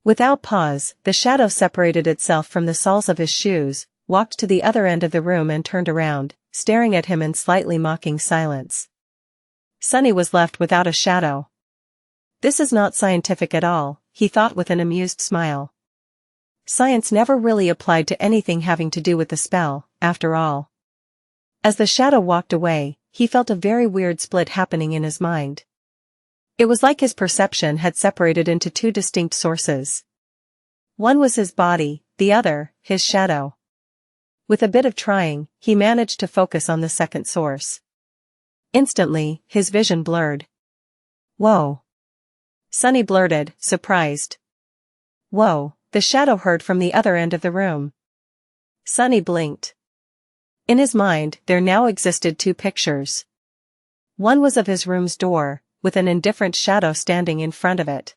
Without pause, the shadow separated itself from the soles of his shoes, walked to the other end of the room and turned around, staring at him in slightly mocking silence. Sunny was left without a shadow. This is not scientific at all, he thought with an amused smile. Science never really applied to anything having to do with the spell, after all. As the shadow walked away, he felt a very weird split happening in his mind. It was like his perception had separated into two distinct sources. One was his body, the other, his shadow. With a bit of trying, he managed to focus on the second source. Instantly, his vision blurred. "Whoa!" Sunny blurted, surprised. "Whoa," the shadow heard from the other end of the room. Sunny blinked. In his mind, there now existed two pictures. One was of his room's door, with an indifferent shadow standing in front of it.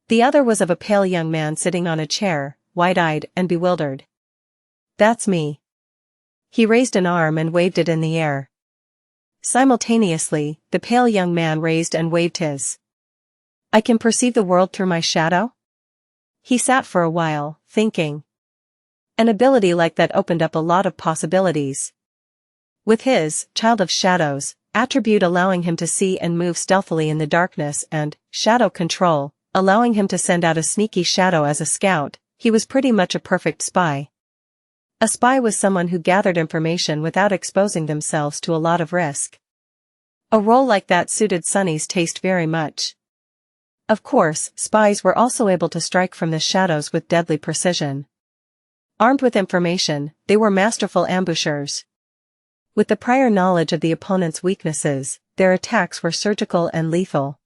The other was of a pale young man sitting on a chair, wide-eyed and bewildered. "That's me." He raised an arm and waved it in the air. Simultaneously, the pale young man raised and waved his. "I can perceive the world through my shadow?" He sat for a while, thinking. An ability like that opened up a lot of possibilities. With his child of shadows attribute allowing him to see and move stealthily in the darkness and shadow control, allowing him to send out a sneaky shadow as a scout, he was pretty much a perfect spy. A spy was someone who gathered information without exposing themselves to a lot of risk. A role like that suited Sunny's taste very much. Of course, spies were also able to strike from the shadows with deadly precision. Armed with information, they were masterful ambushers. With the prior knowledge of the opponent's weaknesses, their attacks were surgical and lethal.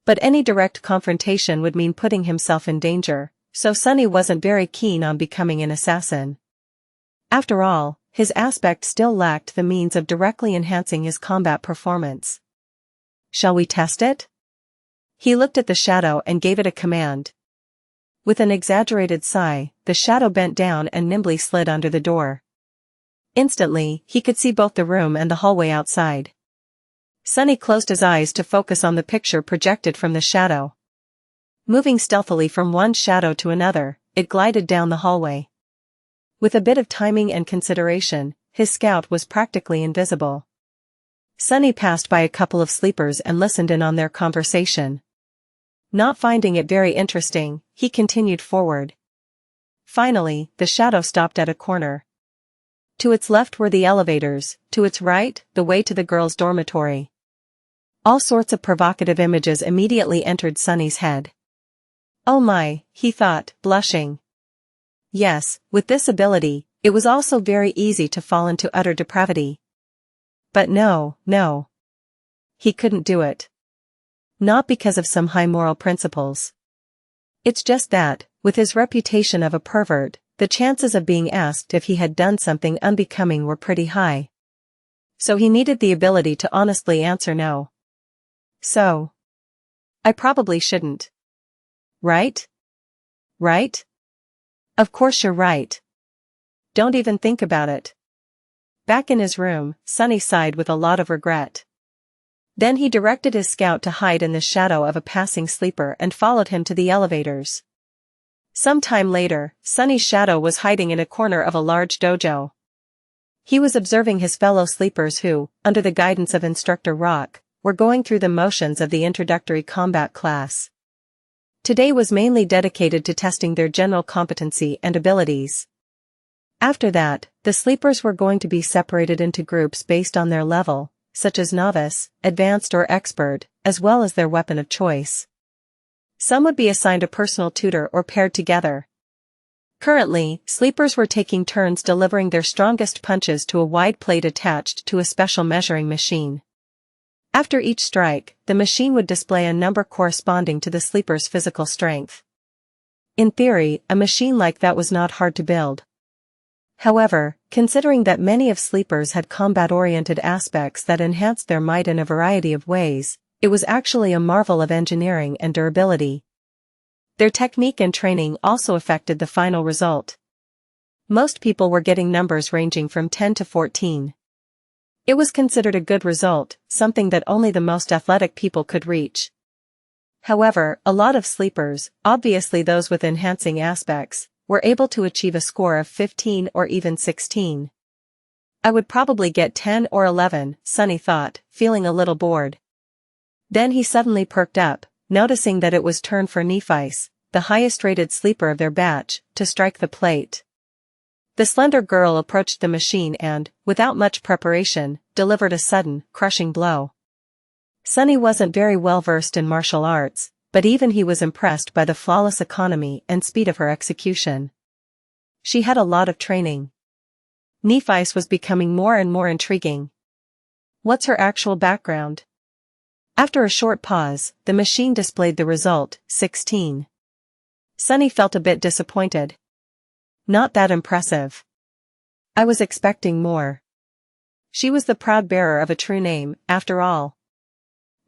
But any direct confrontation would mean putting himself in danger, so Sunny wasn't very keen on becoming an assassin. After all, his aspect still lacked the means of directly enhancing his combat performance. "Shall we test it?" He looked at the shadow and gave it a command. With an exaggerated sigh, the shadow bent down and nimbly slid under the door. Instantly, he could see both the room and the hallway outside. Sunny closed his eyes to focus on the picture projected from the shadow. Moving stealthily from one shadow to another, it glided down the hallway. With a bit of timing and consideration, his scout was practically invisible. Sunny passed by a couple of sleepers and listened in on their conversation. Not finding it very interesting, he continued forward. Finally, the shadow stopped at a corner. To its left were the elevators, to its right, the way to the girls' dormitory. All sorts of provocative images immediately entered Sunny's head. "Oh my," he thought, blushing. Yes, with this ability, it was also very easy to fall into utter depravity. But no. He couldn't do it. Not because of some high moral principles. It's just that, with his reputation of a pervert, the chances of being asked if he had done something unbecoming were pretty high. So he needed the ability to honestly answer no. "So, I probably shouldn't. Right? Right? Of course you're right. Don't even think about it." Back in his room, Sunny sighed with a lot of regret. Then he directed his scout to hide in the shadow of a passing sleeper and followed him to the elevators. Some time later, Sunny's shadow was hiding in a corner of a large dojo. He was observing his fellow sleepers who, under the guidance of Instructor Rock, were going through the motions of the introductory combat class. Today was mainly dedicated to testing their general competency and abilities. After that, the sleepers were going to be separated into groups based on their level, such as novice, advanced or expert, as well as their weapon of choice. Some would be assigned a personal tutor or paired together. Currently, sleepers were taking turns delivering their strongest punches to a wide plate attached to a special measuring machine. After each strike, the machine would display a number corresponding to the sleeper's physical strength. In theory, a machine like that was not hard to build. However, considering that many of sleepers had combat-oriented aspects that enhanced their might in a variety of ways, it was actually a marvel of engineering and durability. Their technique and training also affected the final result. Most people were getting numbers ranging from 10 to 14. It was considered a good result, something that only the most athletic people could reach. However, a lot of sleepers, obviously those with enhancing aspects, were able to achieve a score of 15 or even 16. I would probably get 10 or 11, Sunny thought, feeling a little bored. Then he suddenly perked up, noticing that it was turn for Nephice, the highest-rated sleeper of their batch, to strike the plate. The slender girl approached the machine and, without much preparation, delivered a sudden, crushing blow. Sunny wasn't very well versed in martial arts, but even he was impressed by the flawless economy and speed of her execution. She had a lot of training. Nephice was becoming more and more intriguing. What's her actual background? After a short pause, the machine displayed the result, 16. Sunny felt a bit disappointed. Not that impressive. I was expecting more. She was the proud bearer of a true name, after all.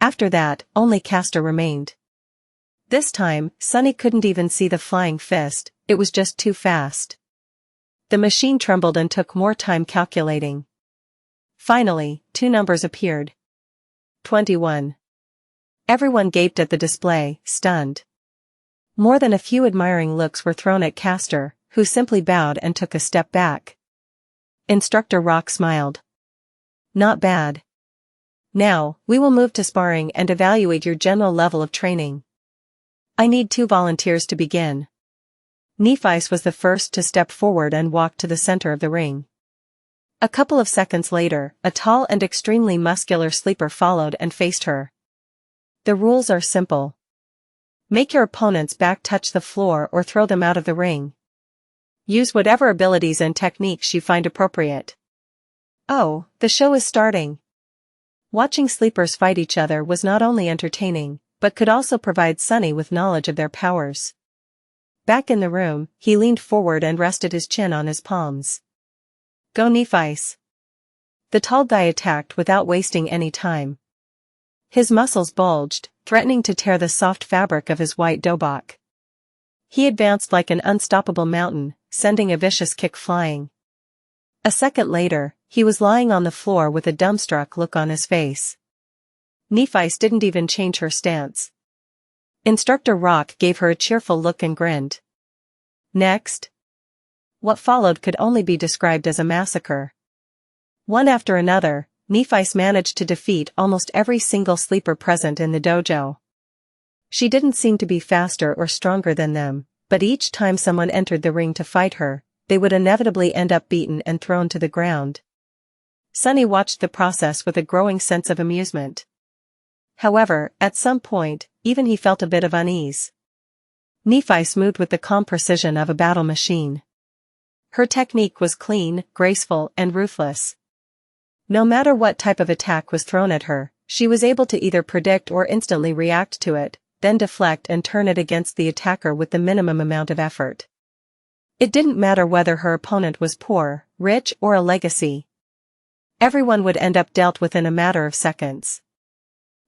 After that, only Castor remained. This time, Sunny couldn't even see the flying fist, it was just too fast. The machine trembled and took more time calculating. Finally, two numbers appeared. 21. Everyone gaped at the display, stunned. More than a few admiring looks were thrown at Castor, who simply bowed and took a step back. Instructor Rock smiled. Not bad. Now, we will move to sparring and evaluate your general level of training. I need 2 volunteers to begin. Nephice was the first to step forward and walk to the center of the ring. A couple of seconds later, a tall and extremely muscular sleeper followed and faced her. The rules are simple. Make your opponent's back touch the floor or throw them out of the ring. Use whatever abilities and techniques you find appropriate. Oh, the show is starting. Watching sleepers fight each other was not only entertaining, but could also provide Sunny with knowledge of their powers. Back in the room, he leaned forward and rested his chin on his palms. Go Nephice. The tall guy attacked without wasting any time. His muscles bulged, threatening to tear the soft fabric of his white dobok. He advanced like an unstoppable mountain, sending a vicious kick flying. A second later, he was lying on the floor with a dumbstruck look on his face. Nephice didn't even change her stance. Instructor Rock gave her a cheerful look and grinned. Next. What followed could only be described as a massacre. One after another, Nephice managed to defeat almost every single sleeper present in the dojo. She didn't seem to be faster or stronger than them, but each time someone entered the ring to fight her, they would inevitably end up beaten and thrown to the ground. Sunny watched the process with a growing sense of amusement. However, at some point, even he felt a bit of unease. Nephice moved with the calm precision of a battle machine. Her technique was clean, graceful, and ruthless. No matter what type of attack was thrown at her, she was able to either predict or instantly react to it, then deflect and turn it against the attacker with the minimum amount of effort. It didn't matter whether her opponent was poor, rich, or a legacy. Everyone would end up dealt with in a matter of seconds.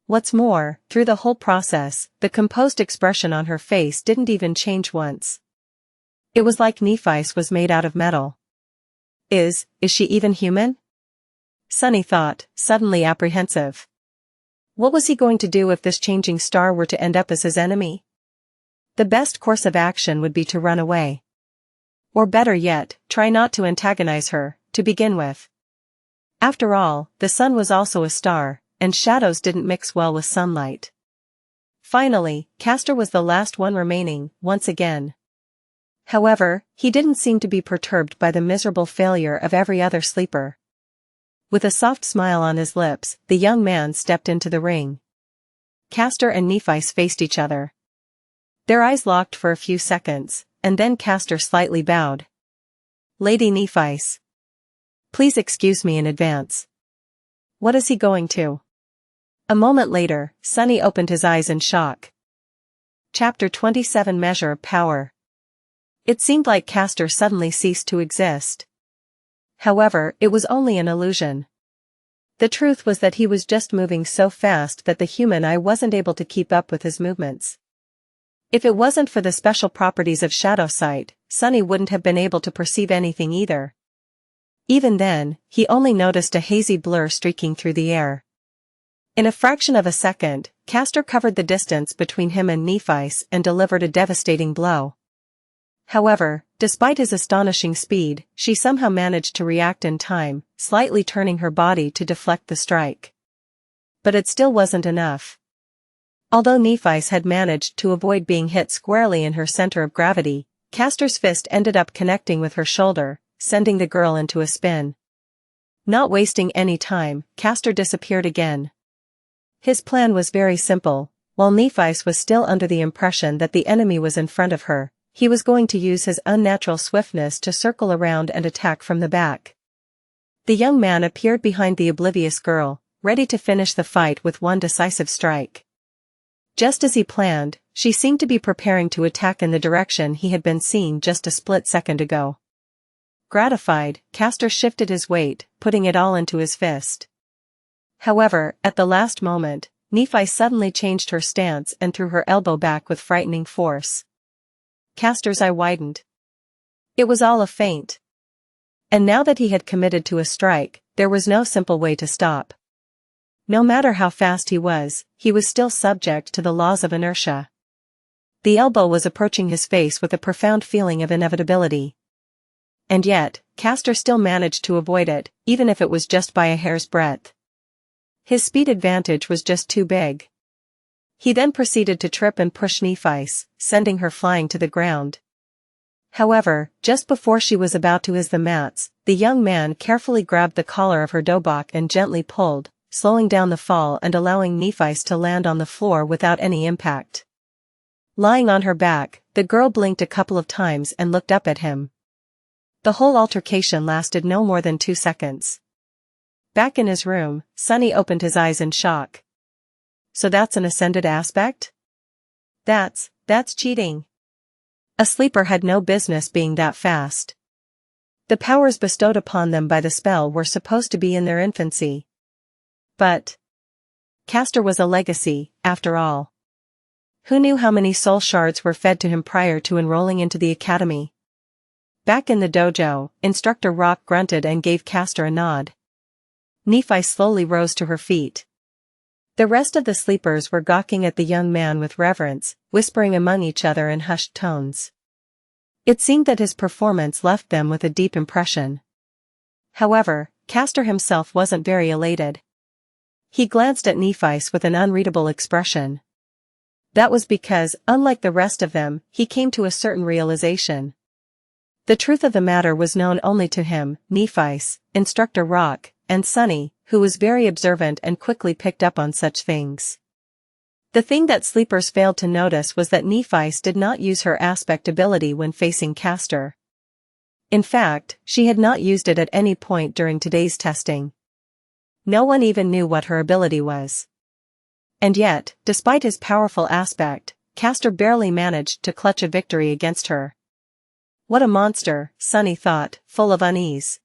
What's more, through the whole process, the composed expression on her face didn't even change once. It was like Nephice was made out of metal. Is she even human? Sunny thought, suddenly apprehensive. What was he going to do if this changing star were to end up as his enemy? The best course of action would be to run away. Or better yet, try not to antagonize her, to begin with. After all, the sun was also a star, and shadows didn't mix well with sunlight. Finally, Castor was the last one remaining, once again. However, he didn't seem to be perturbed by the miserable failure of every other sleeper. With a soft smile on his lips, the young man stepped into the ring. Castor and Nephice faced each other. Their eyes locked for a few seconds, and then Castor slightly bowed. "Lady Nephice. Please excuse me in advance." "What is he going to?" A moment later, Sunny opened his eyes in shock. Chapter 27 Measure of Power. It seemed like Castor suddenly ceased to exist. However, it was only an illusion. The truth was that he was just moving so fast that the human eye wasn't able to keep up with his movements. If it wasn't for the special properties of shadow sight, Sunny wouldn't have been able to perceive anything either. Even then, he only noticed a hazy blur streaking through the air. In a fraction of a second, Castor covered the distance between him and Nephice and delivered a devastating blow. However, despite his astonishing speed, she somehow managed to react in time, slightly turning her body to deflect the strike. But it still wasn't enough. Although Nephice had managed to avoid being hit squarely in her center of gravity, Castor's fist ended up connecting with her shoulder, sending the girl into a spin. Not wasting any time, Castor disappeared again. His plan was very simple. While Nephice was still under the impression that the enemy was in front of her, he was going to use his unnatural swiftness to circle around and attack from the back. The young man appeared behind the oblivious girl, ready to finish the fight with one decisive strike. Just as he planned, she seemed to be preparing to attack in the direction he had been seeing just a split second ago. Gratified, Castor shifted his weight, putting it all into his fist. However, at the last moment, Nephice suddenly changed her stance and threw her elbow back with frightening force. Castor's eye widened. It was all a feint. And now that he had committed to a strike, there was no simple way to stop. No matter how fast he was still subject to the laws of inertia. The elbow was approaching his face with a profound feeling of inevitability. And yet, Castor still managed to avoid it, even if it was just by a hair's breadth. His speed advantage was just too big. He then proceeded to trip and push Nephice, sending her flying to the ground. However, just before she was about to hit the mats, the young man carefully grabbed the collar of her dobok and gently pulled, slowing down the fall and allowing Nephice to land on the floor without any impact. Lying on her back, the girl blinked a couple of times and looked up at him. The whole altercation lasted no more than 2 seconds. Back in his room, Sunny opened his eyes in shock. So that's an ascended aspect? That's cheating. A sleeper had no business being that fast. The powers bestowed upon them by the spell were supposed to be in their infancy. But Castor was a legacy, after all. Who knew how many soul shards were fed to him prior to enrolling into the academy? Back in the dojo, Instructor Rock grunted and gave Castor a nod. Nephi slowly rose to her feet. The rest of the sleepers were gawking at the young man with reverence, whispering among each other in hushed tones. It seemed that his performance left them with a deep impression. However, Castor himself wasn't very elated. He glanced at Nephice with an unreadable expression. That was because, unlike the rest of them, he came to a certain realization. The truth of the matter was known only to him, Nephice, Instructor Rock, and Sunny, who was very observant and quickly picked up on such things. The thing that sleepers failed to notice was that Nephice did not use her aspect ability when facing Castor. In fact, she had not used it at any point during today's testing. No one even knew what her ability was. And yet, despite his powerful aspect, Castor barely managed to clutch a victory against her. What a monster, Sunny thought, full of unease.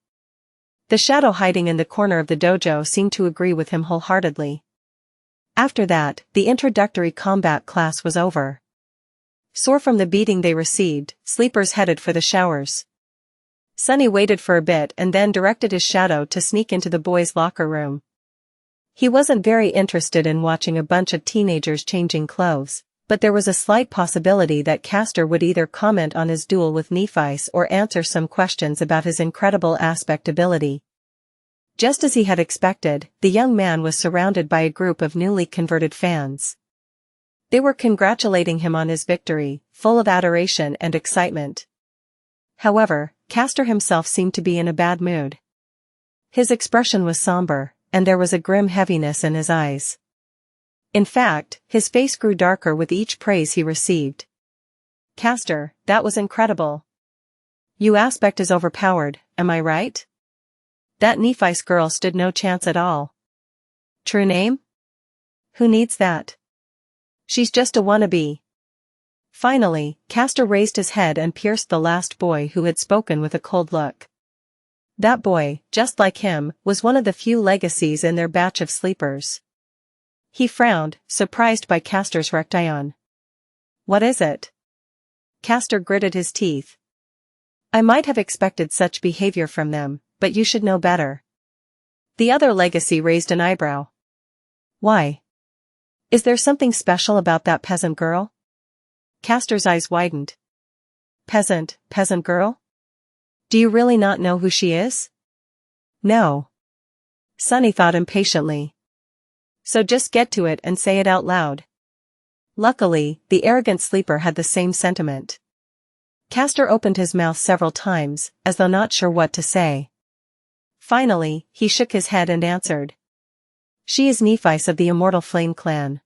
The shadow hiding in the corner of the dojo seemed to agree with him wholeheartedly. After that, the introductory combat class was over. Sore from the beating they received, sleepers headed for the showers. Sunny waited for a bit and then directed his shadow to sneak into the boys' locker room. He wasn't very interested in watching a bunch of teenagers changing clothes, but there was a slight possibility that Castor would either comment on his duel with Nephice or answer some questions about his incredible aspect ability. Just as he had expected, the young man was surrounded by a group of newly converted fans. They were congratulating him on his victory, full of adoration and excitement. However, Castor himself seemed to be in a bad mood. His expression was somber, and there was a grim heaviness in his eyes. In fact, his face grew darker with each praise he received. "Castor, that was incredible. Your aspect is overpowered, am I right? That Nephi's girl stood no chance at all. True name? Who needs that? She's just a wannabe." Finally, Castor raised his head and pierced the last boy who had spoken with a cold look. That boy, just like him, was one of the few legacies in their batch of sleepers. He frowned, surprised by Castor's reaction. "What is it?" Castor gritted his teeth. "I might have expected such behavior from them, but you should know better." The other legacy raised an eyebrow. "Why? Is there something special about that peasant girl?" Castor's eyes widened. Peasant girl? Do you really not know who she is?" "No." Sunny thought impatiently. "So just get to it and say it out loud." Luckily, the arrogant sleeper had the same sentiment. Castor opened his mouth several times, as though not sure what to say. Finally, he shook his head and answered. "She is Nephis of the Immortal Flame clan."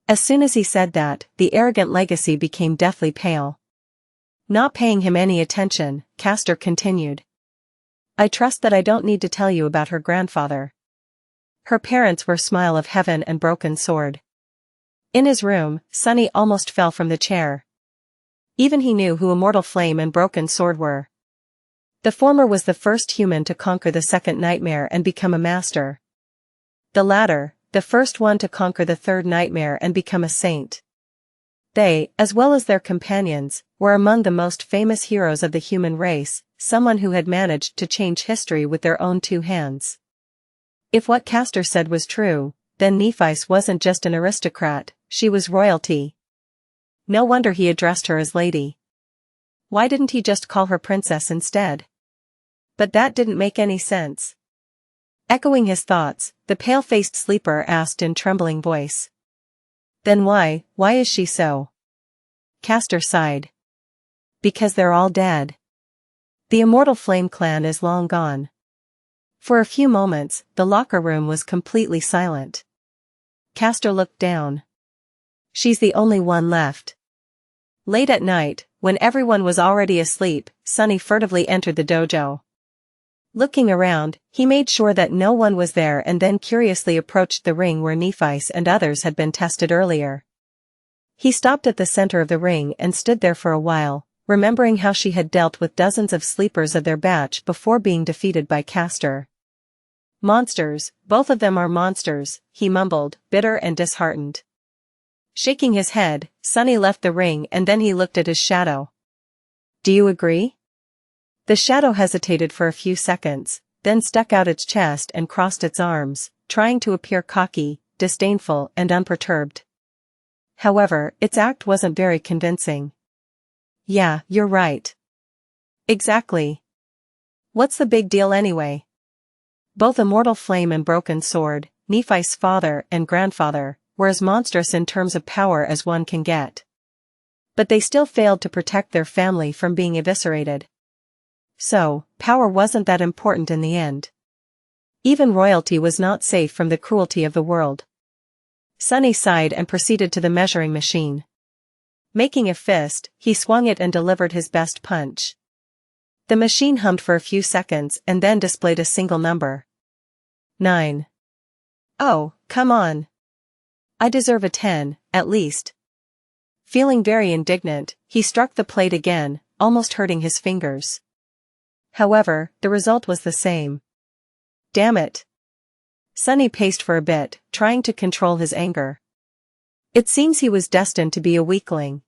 As soon as he said that, the arrogant legacy became deathly pale. Not paying him any attention, Castor continued. "I trust that I don't need to tell you about her grandfather. Her parents were Smile of Heaven and Broken Sword." In his room, Sunny almost fell from the chair. Even he knew who Immortal Flame and Broken Sword were. The former was the first human to conquer the second nightmare and become a master. The latter, the first one to conquer the third nightmare and become a saint. They, as well as their companions, were among the most famous heroes of the human race, someone who had managed to change history with their own two hands. If what Castor said was true, then Nephis wasn't just an aristocrat, she was royalty. No wonder he addressed her as lady. Why didn't he just call her princess instead? But that didn't make any sense. Echoing his thoughts, the pale-faced sleeper asked in trembling voice. "Then why is she so?" Castor sighed. "Because they're all dead. The Immortal Flame clan is long gone." For a few moments, the locker room was completely silent. Castor looked down. "She's the only one left." Late at night, when everyone was already asleep, Sunny furtively entered the dojo. Looking around, he made sure that no one was there and then curiously approached the ring where Nephis and others had been tested earlier. He stopped at the center of the ring and stood there for a while, remembering how she had dealt with dozens of sleepers of their batch before being defeated by Castor. "Monsters, both of them are monsters," he mumbled, bitter and disheartened. Shaking his head, Sunny left the ring and then he looked at his shadow. "Do you agree?" The shadow hesitated for a few seconds, then stuck out its chest and crossed its arms, trying to appear cocky, disdainful and unperturbed. However, its act wasn't very convincing. "Yeah, you're right." "Exactly. What's the big deal anyway?" Both Immortal Flame and Broken Sword, Nephis' father and grandfather, were as monstrous in terms of power as one can get. But they still failed to protect their family from being eviscerated. So, power wasn't that important in the end. Even royalty was not safe from the cruelty of the world. Sunny sighed and proceeded to the measuring machine. Making a fist, he swung it and delivered his best punch. The machine hummed for a few seconds and then displayed a single number. 9. "Oh, come on. I deserve a 10, at least." Feeling very indignant, he struck the plate again, almost hurting his fingers. However, the result was the same. Damn it. Sunny paced for a bit, trying to control his anger. It seems he was destined to be a weakling.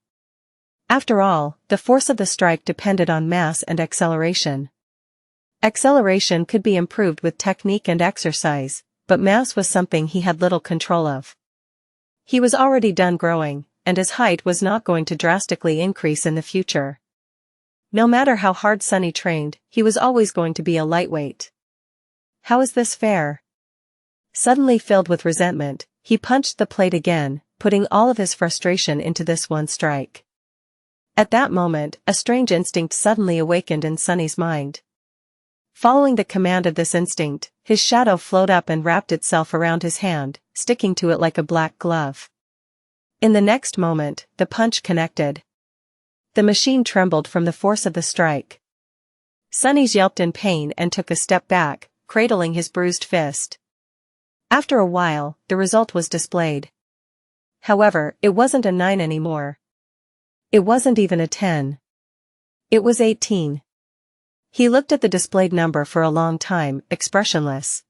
After all, the force of the strike depended on mass and acceleration. Acceleration could be improved with technique and exercise, but mass was something he had little control of. He was already done growing, and his height was not going to drastically increase in the future. No matter how hard Sunny trained, he was always going to be a lightweight. How is this fair? Suddenly filled with resentment, he punched the plate again, putting all of his frustration into this one strike. At that moment, a strange instinct suddenly awakened in Sunny's mind. Following the command of this instinct, his shadow flowed up and wrapped itself around his hand, sticking to it like a black glove. In the next moment, the punch connected. The machine trembled from the force of the strike. Sunny yelped in pain and took a step back, cradling his bruised fist. After a while, the result was displayed. However, it wasn't a 9 anymore. It wasn't even a 10. It was 18. He looked at the displayed number for a long time, expressionless.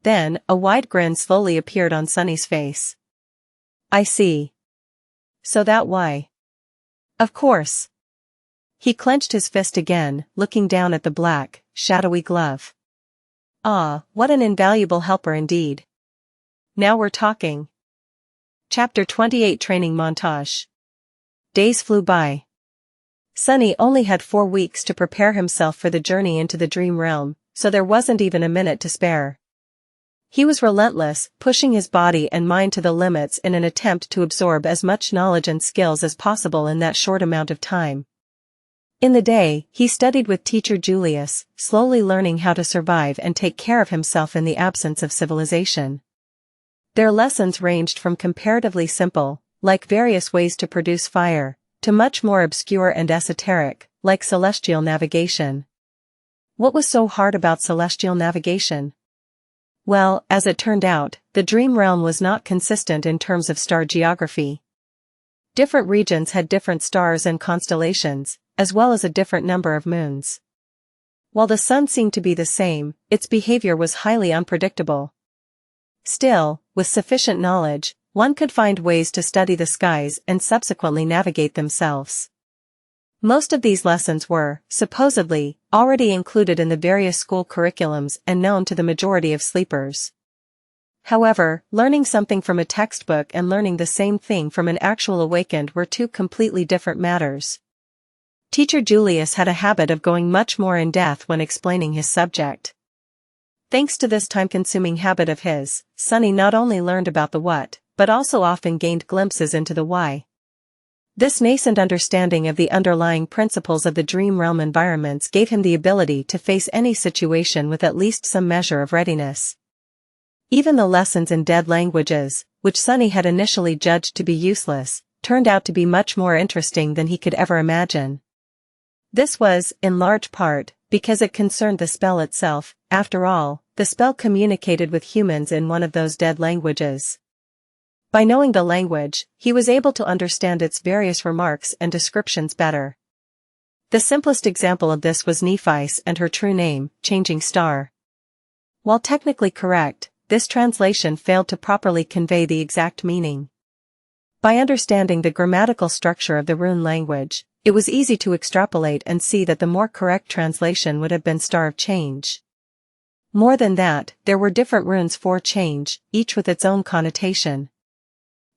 Then, a wide grin slowly appeared on Sunny's face. I see. So that why? Of course. He clenched his fist again, looking down at the black, shadowy glove. Ah, what an invaluable helper indeed. Now we're talking. Chapter 28 Training Montage. Days flew by. Sunny only had 4 weeks to prepare himself for the journey into the dream realm, so there wasn't even a minute to spare. He was relentless, pushing his body and mind to the limits in an attempt to absorb as much knowledge and skills as possible in that short amount of time. In the day, he studied with teacher Julius, slowly learning how to survive and take care of himself in the absence of civilization. Their lessons ranged from comparatively simple, like various ways to produce fire, to much more obscure and esoteric, like celestial navigation. What was so hard about celestial navigation? Well, as it turned out, the dream realm was not consistent in terms of star geography. Different regions had different stars and constellations, as well as a different number of moons. While the sun seemed to be the same, its behavior was highly unpredictable. Still, with sufficient knowledge, one could find ways to study the skies and subsequently navigate themselves. Most of these lessons were, supposedly, already included in the various school curriculums and known to the majority of sleepers. However, learning something from a textbook and learning the same thing from an actual awakened were two completely different matters. Teacher Julius had a habit of going much more in depth when explaining his subject. Thanks to this time-consuming habit of his, Sunny not only learned about the what, but also often gained glimpses into the why. This nascent understanding of the underlying principles of the dream realm environments gave him the ability to face any situation with at least some measure of readiness. Even the lessons in dead languages, which Sunny had initially judged to be useless, turned out to be much more interesting than he could ever imagine. This was, in large part, because it concerned the spell itself. After all, the spell communicated with humans in one of those dead languages. By knowing the language, he was able to understand its various remarks and descriptions better. The simplest example of this was Nephi's and her true name, Changing Star. While technically correct, this translation failed to properly convey the exact meaning. By understanding the grammatical structure of the rune language, it was easy to extrapolate and see that the more correct translation would have been Star of Change. More than that, there were different runes for change, each with its own connotation.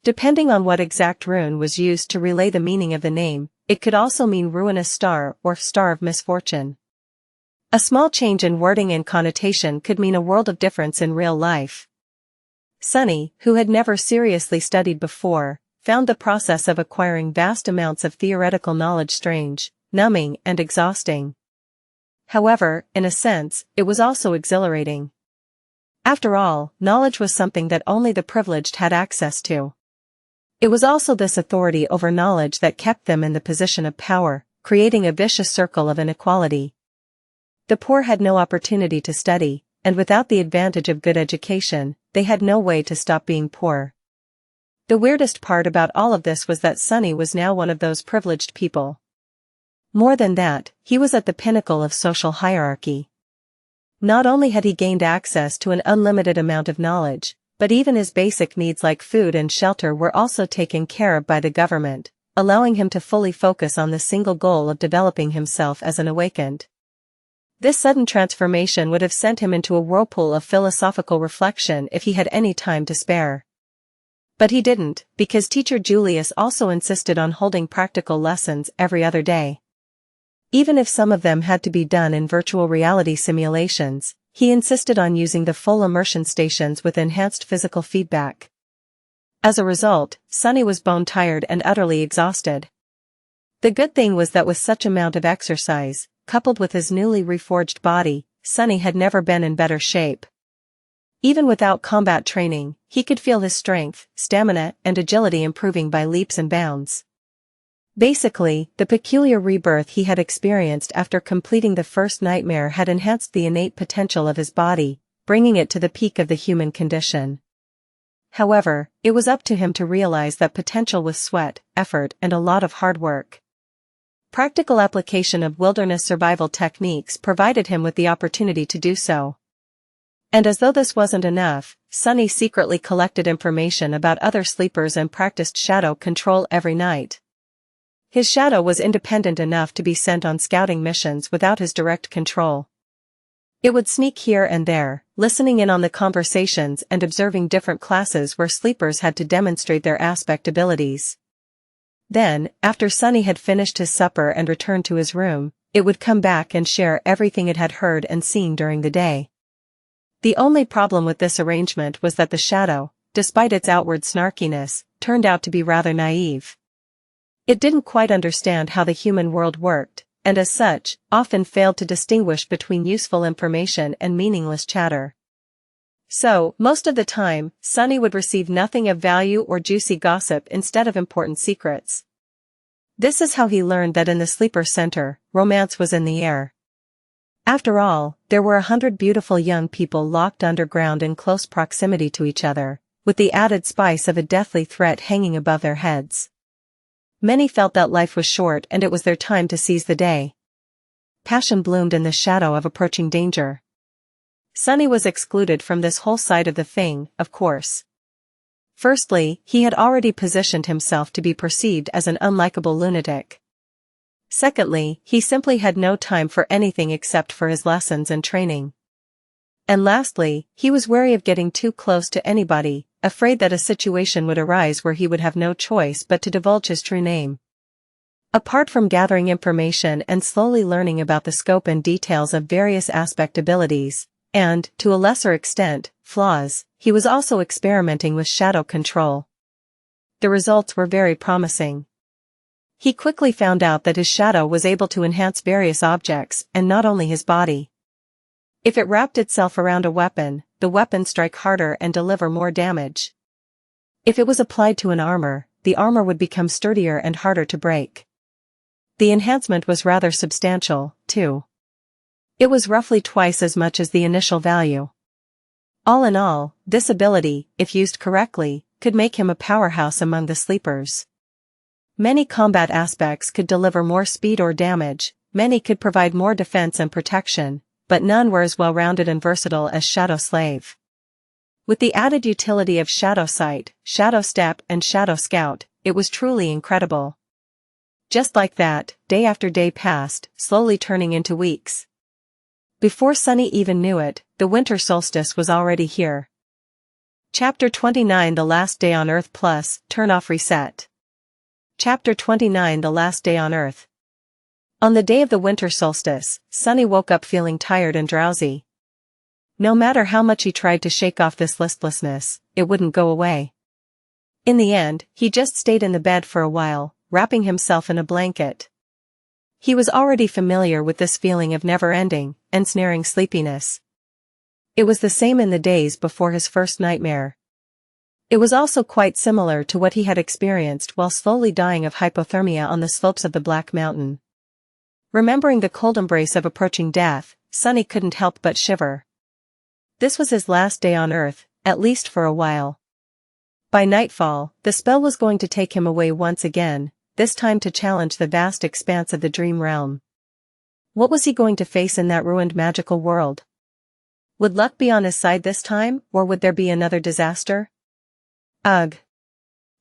Depending on what exact rune was used to relay the meaning of the name, it could also mean ruinous star or star of misfortune. A small change in wording and connotation could mean a world of difference in real life. Sunny, who had never seriously studied before, found the process of acquiring vast amounts of theoretical knowledge strange, numbing, and exhausting. However, in a sense, it was also exhilarating. After all, knowledge was something that only the privileged had access to. It was also this authority over knowledge that kept them in the position of power, creating a vicious circle of inequality. The poor had no opportunity to study, and without the advantage of good education, they had no way to stop being poor. The weirdest part about all of this was that Sunny was now one of those privileged people. More than that, he was at the pinnacle of social hierarchy. Not only had he gained access to an unlimited amount of knowledge, but even his basic needs like food and shelter were also taken care of by the government, allowing him to fully focus on the single goal of developing himself as an awakened. This sudden transformation would have sent him into a whirlpool of philosophical reflection if he had any time to spare. But he didn't, because teacher Julius also insisted on holding practical lessons every other day. Even if some of them had to be done in virtual reality simulations, he insisted on using the full immersion stations with enhanced physical feedback. As a result, Sunny was bone-tired and utterly exhausted. The good thing was that with such amount of exercise, coupled with his newly reforged body, Sunny had never been in better shape. Even without combat training, he could feel his strength, stamina, and agility improving by leaps and bounds. Basically, the peculiar rebirth he had experienced after completing the first nightmare had enhanced the innate potential of his body, bringing it to the peak of the human condition. However, it was up to him to realize that potential with sweat, effort, and a lot of hard work. Practical application of wilderness survival techniques provided him with the opportunity to do so. And as though this wasn't enough, Sunny secretly collected information about other sleepers and practiced shadow control every night. His shadow was independent enough to be sent on scouting missions without his direct control. It would sneak here and there, listening in on the conversations and observing different classes where sleepers had to demonstrate their aspect abilities. Then, after Sunny had finished his supper and returned to his room, it would come back and share everything it had heard and seen during the day. The only problem with this arrangement was that the shadow, despite its outward snarkiness, turned out to be rather naive. It didn't quite understand how the human world worked, and as such, often failed to distinguish between useful information and meaningless chatter. So, most of the time, Sunny would receive nothing of value or juicy gossip instead of important secrets. This is how he learned that in the sleeper center, romance was in the air. After all, there were 100 beautiful young people locked underground in close proximity to each other, with the added spice of a deathly threat hanging above their heads. Many felt that life was short and it was their time to seize the day. Passion bloomed in the shadow of approaching danger. Sunny was excluded from this whole side of the thing, of course. Firstly, he had already positioned himself to be perceived as an unlikable lunatic. Secondly, he simply had no time for anything except for his lessons and training. And lastly, he was wary of getting too close to anybody, afraid that a situation would arise where he would have no choice but to divulge his true name. Apart from gathering information and slowly learning about the scope and details of various aspect abilities, and, to a lesser extent, flaws, he was also experimenting with shadow control. The results were very promising. He quickly found out that his shadow was able to enhance various objects and not only his body. If it wrapped itself around a weapon, the weapon strike harder and deliver more damage. If it was applied to an armor, the armor would become sturdier and harder to break. The enhancement was rather substantial, too. It was roughly twice as much as the initial value. All in all, this ability, if used correctly, could make him a powerhouse among the sleepers. Many combat aspects could deliver more speed or damage, many could provide more defense and protection, but none were as well-rounded and versatile as Shadow Slave. With the added utility of Shadow Sight, Shadow Step and Shadow Scout, it was truly incredible. Just like that, day after day passed, slowly turning into weeks. Before Sunny even knew it, the winter solstice was already here. Chapter 29 The Last Day on Earth Plus, Turn Off Reset. Chapter 29 The Last Day on Earth. On the day of the winter solstice, Sunny woke up feeling tired and drowsy. No matter how much he tried to shake off this listlessness, it wouldn't go away. In the end, he just stayed in the bed for a while, wrapping himself in a blanket. He was already familiar with this feeling of never-ending, ensnaring sleepiness. It was the same in the days before his first nightmare. It was also quite similar to what he had experienced while slowly dying of hypothermia on the slopes of the Black Mountain. Remembering the cold embrace of approaching death, Sunny couldn't help but shiver. This was his last day on Earth, at least for a while. By nightfall, the spell was going to take him away once again, this time to challenge the vast expanse of the dream realm. What was he going to face in that ruined magical world? Would luck be on his side this time, or would there be another disaster? Ugh.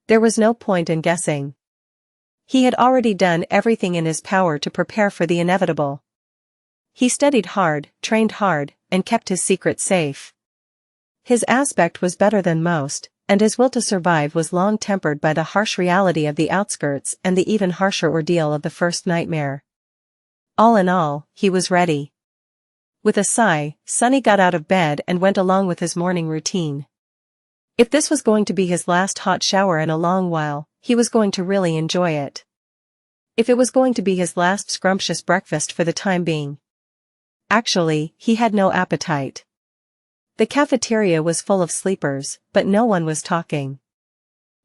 There was no point in guessing. He had already done everything in his power to prepare for the inevitable. He studied hard, trained hard, and kept his secret safe. His aspect was better than most, and his will to survive was long tempered by the harsh reality of the outskirts and the even harsher ordeal of the first nightmare. All in all, he was ready. With a sigh, Sunny got out of bed and went along with his morning routine. If this was going to be his last hot shower in a long while, he was going to really enjoy it. If it was going to be his last scrumptious breakfast for the time being. Actually, he had no appetite. The cafeteria was full of sleepers, but no one was talking.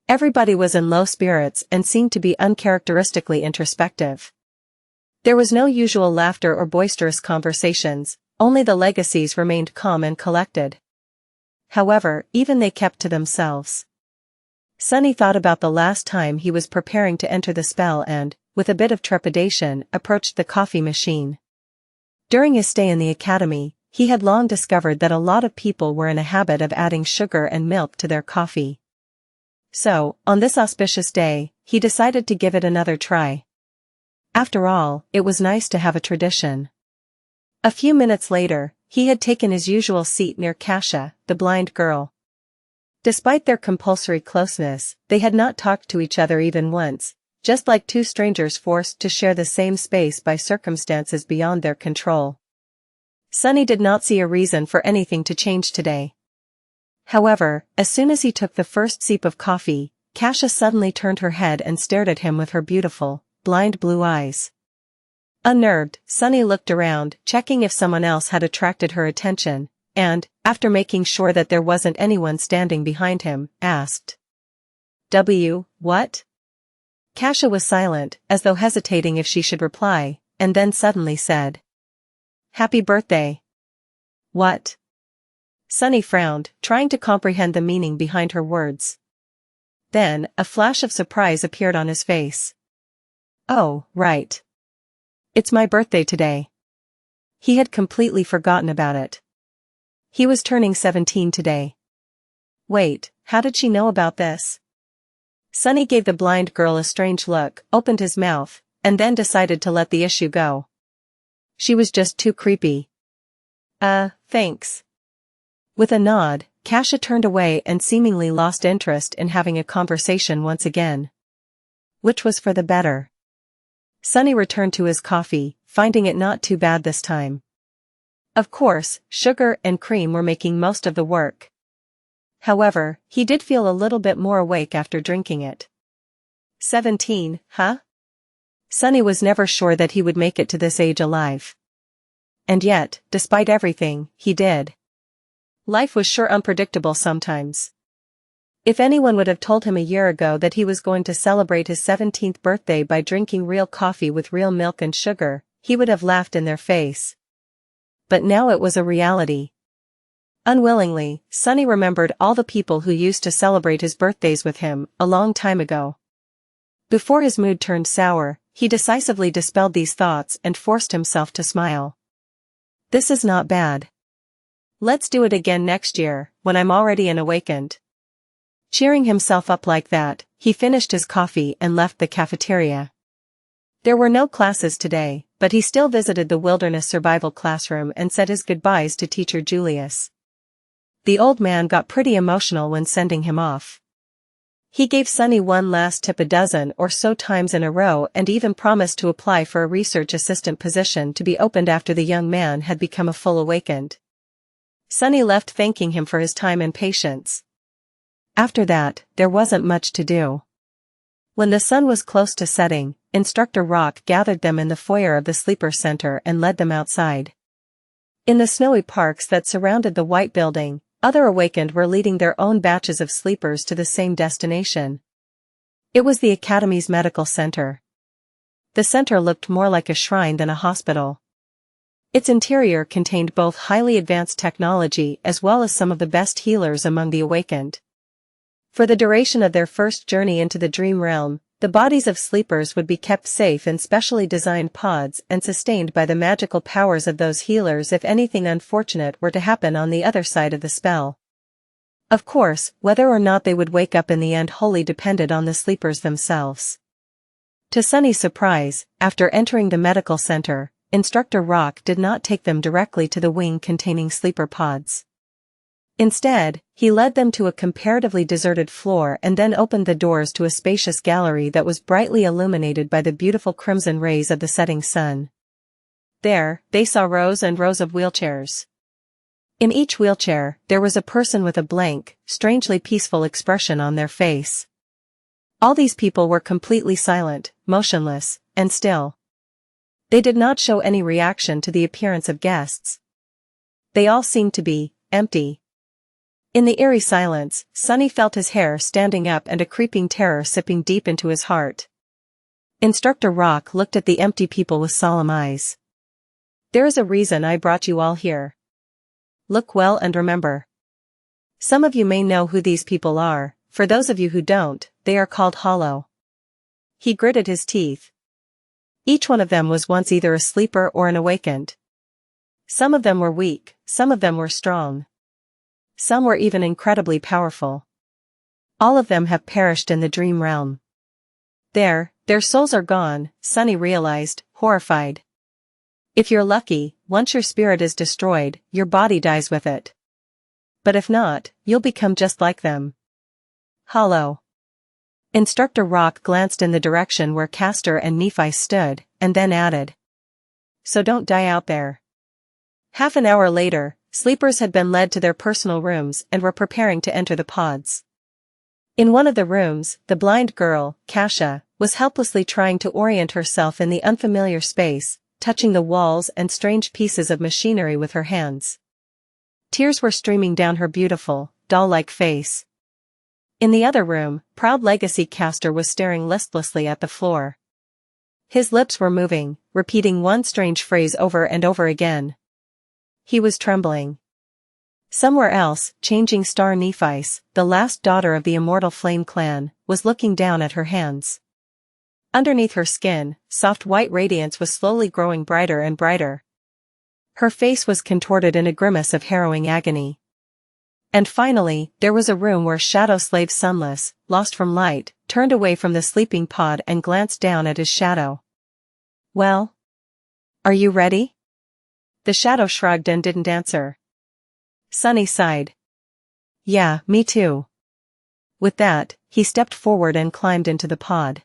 Everybody was in low spirits and seemed to be uncharacteristically introspective. There was no usual laughter or boisterous conversations, only the legacies remained calm and collected. However, even they kept to themselves. Sunny thought about the last time he was preparing to enter the spell and, with a bit of trepidation, approached the coffee machine. During his stay in the academy, he had long discovered that a lot of people were in a habit of adding sugar and milk to their coffee. So, on this auspicious day, he decided to give it another try. After all, it was nice to have a tradition. A few minutes later, he had taken his usual seat near Xianxia, the blind girl. Despite their compulsory closeness, they had not talked to each other even once, just like two strangers forced to share the same space by circumstances beyond their control. Sunny did not see a reason for anything to change today. However, as soon as he took the first sip of coffee, Xianxia suddenly turned her head and stared at him with her beautiful, blind blue eyes. Unnerved, Sunny looked around, checking if someone else had attracted her attention, and, after making sure that there wasn't anyone standing behind him, asked. What? Xianxia was silent, as though hesitating if she should reply, and then suddenly said. Happy birthday. What? Sunny frowned, trying to comprehend the meaning behind her words. Then, a flash of surprise appeared on his face. Oh, right. It's my birthday today. He had completely forgotten about it. He was turning 17 today. Wait, how did she know about this? Sunny gave the blind girl a strange look, opened his mouth, and then decided to let the issue go. She was just too creepy. Thanks. With a nod, Xianxia turned away and seemingly lost interest in having a conversation once again. Which was for the better. Sunny returned to his coffee, finding it not too bad this time. Of course, sugar and cream were making most of the work. However, he did feel a little bit more awake after drinking it. 17, huh? Sunny was never sure that he would make it to this age alive. And yet, despite everything, he did. Life was sure unpredictable sometimes. If anyone would have told him a year ago that he was going to celebrate his 17th birthday by drinking real coffee with real milk and sugar, he would have laughed in their face. But now it was a reality. Unwillingly, Sunny remembered all the people who used to celebrate his birthdays with him, a long time ago. Before his mood turned sour, he decisively dispelled these thoughts and forced himself to smile. This is not bad. Let's do it again next year, when I'm already an awakened. Cheering himself up like that, he finished his coffee and left the cafeteria. There were no classes today, but he still visited the wilderness survival classroom and said his goodbyes to teacher Julius. The old man got pretty emotional when sending him off. He gave Sunny one last tip a dozen or so times in a row and even promised to apply for a research assistant position to be opened after the young man had become a full awakened. Sunny left thanking him for his time and patience. After that, there wasn't much to do. When the sun was close to setting, Instructor Rock gathered them in the foyer of the sleeper center and led them outside. In the snowy parks that surrounded the white building, other awakened were leading their own batches of sleepers to the same destination. It was the Academy's medical center. The center looked more like a shrine than a hospital. Its interior contained both highly advanced technology as well as some of the best healers among the awakened. For the duration of their first journey into the dream realm, the bodies of sleepers would be kept safe in specially designed pods and sustained by the magical powers of those healers if anything unfortunate were to happen on the other side of the spell. Of course, whether or not they would wake up in the end wholly depended on the sleepers themselves. To Sunny's surprise, after entering the medical center, Instructor Rock did not take them directly to the wing containing sleeper pods. Instead, he led them to a comparatively deserted floor and then opened the doors to a spacious gallery that was brightly illuminated by the beautiful crimson rays of the setting sun. There, they saw rows and rows of wheelchairs. In each wheelchair, there was a person with a blank, strangely peaceful expression on their face. All these people were completely silent, motionless, and still. They did not show any reaction to the appearance of guests. They all seemed to be empty. In the eerie silence, Sunny felt his hair standing up and a creeping terror sipping deep into his heart. Instructor Rock looked at the empty people with solemn eyes. "There is a reason I brought you all here. Look well and remember. Some of you may know who these people are, for those of you who don't, they are called Hollow." He gritted his teeth. Each one of them was once either a sleeper or an awakened. Some of them were weak, some of them were strong. Some were even incredibly powerful. All of them have perished in the dream realm. Their souls are gone, Sunny realized, horrified. If you're lucky, once your spirit is destroyed, your body dies with it. But if not, you'll become just like them. Hollow. Instructor Rock glanced in the direction where Castor and Nephi stood, and then added. So don't die out there. Half an hour later, sleepers had been led to their personal rooms and were preparing to enter the pods. In one of the rooms, the blind girl, Xianxia, was helplessly trying to orient herself in the unfamiliar space, touching the walls and strange pieces of machinery with her hands. Tears were streaming down her beautiful, doll-like face. In the other room, proud legacy Castor was staring listlessly at the floor. His lips were moving, repeating one strange phrase over and over again. He was trembling. Somewhere else, Changing Star Nephis, the last daughter of the immortal Flame clan, was looking down at her hands. Underneath her skin, soft white radiance was slowly growing brighter and brighter. Her face was contorted in a grimace of harrowing agony. And finally, there was a room where Shadow Slave Sunless, lost from light, turned away from the sleeping pod and glanced down at his shadow. Well? Are you ready? The shadow shrugged and didn't answer. Sunny sighed. Yeah, me too. With that, he stepped forward and climbed into the pod.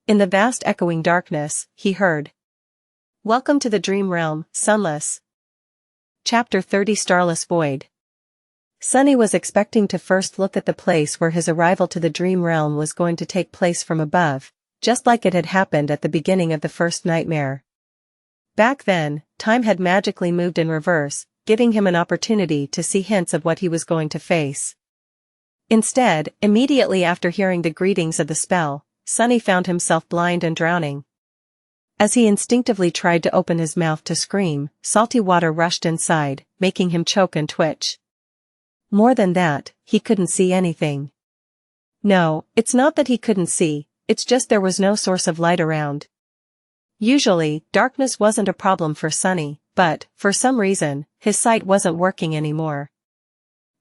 In the vast echoing darkness, he heard. Welcome to the Dream Realm, Sunless. Chapter 30 Starless Void. Sunny was expecting to first look at the place where his arrival to the Dream Realm was going to take place from above, just like it had happened at the beginning of the first nightmare. Back then, time had magically moved in reverse, giving him an opportunity to see hints of what he was going to face. Instead, immediately after hearing the greetings of the spell, Sunny found himself blind and drowning. As he instinctively tried to open his mouth to scream, salty water rushed inside, making him choke and twitch. More than that, he couldn't see anything. No, it's not that he couldn't see, it's just there was no source of light around. Usually, darkness wasn't a problem for Sunny, but, for some reason, his sight wasn't working anymore.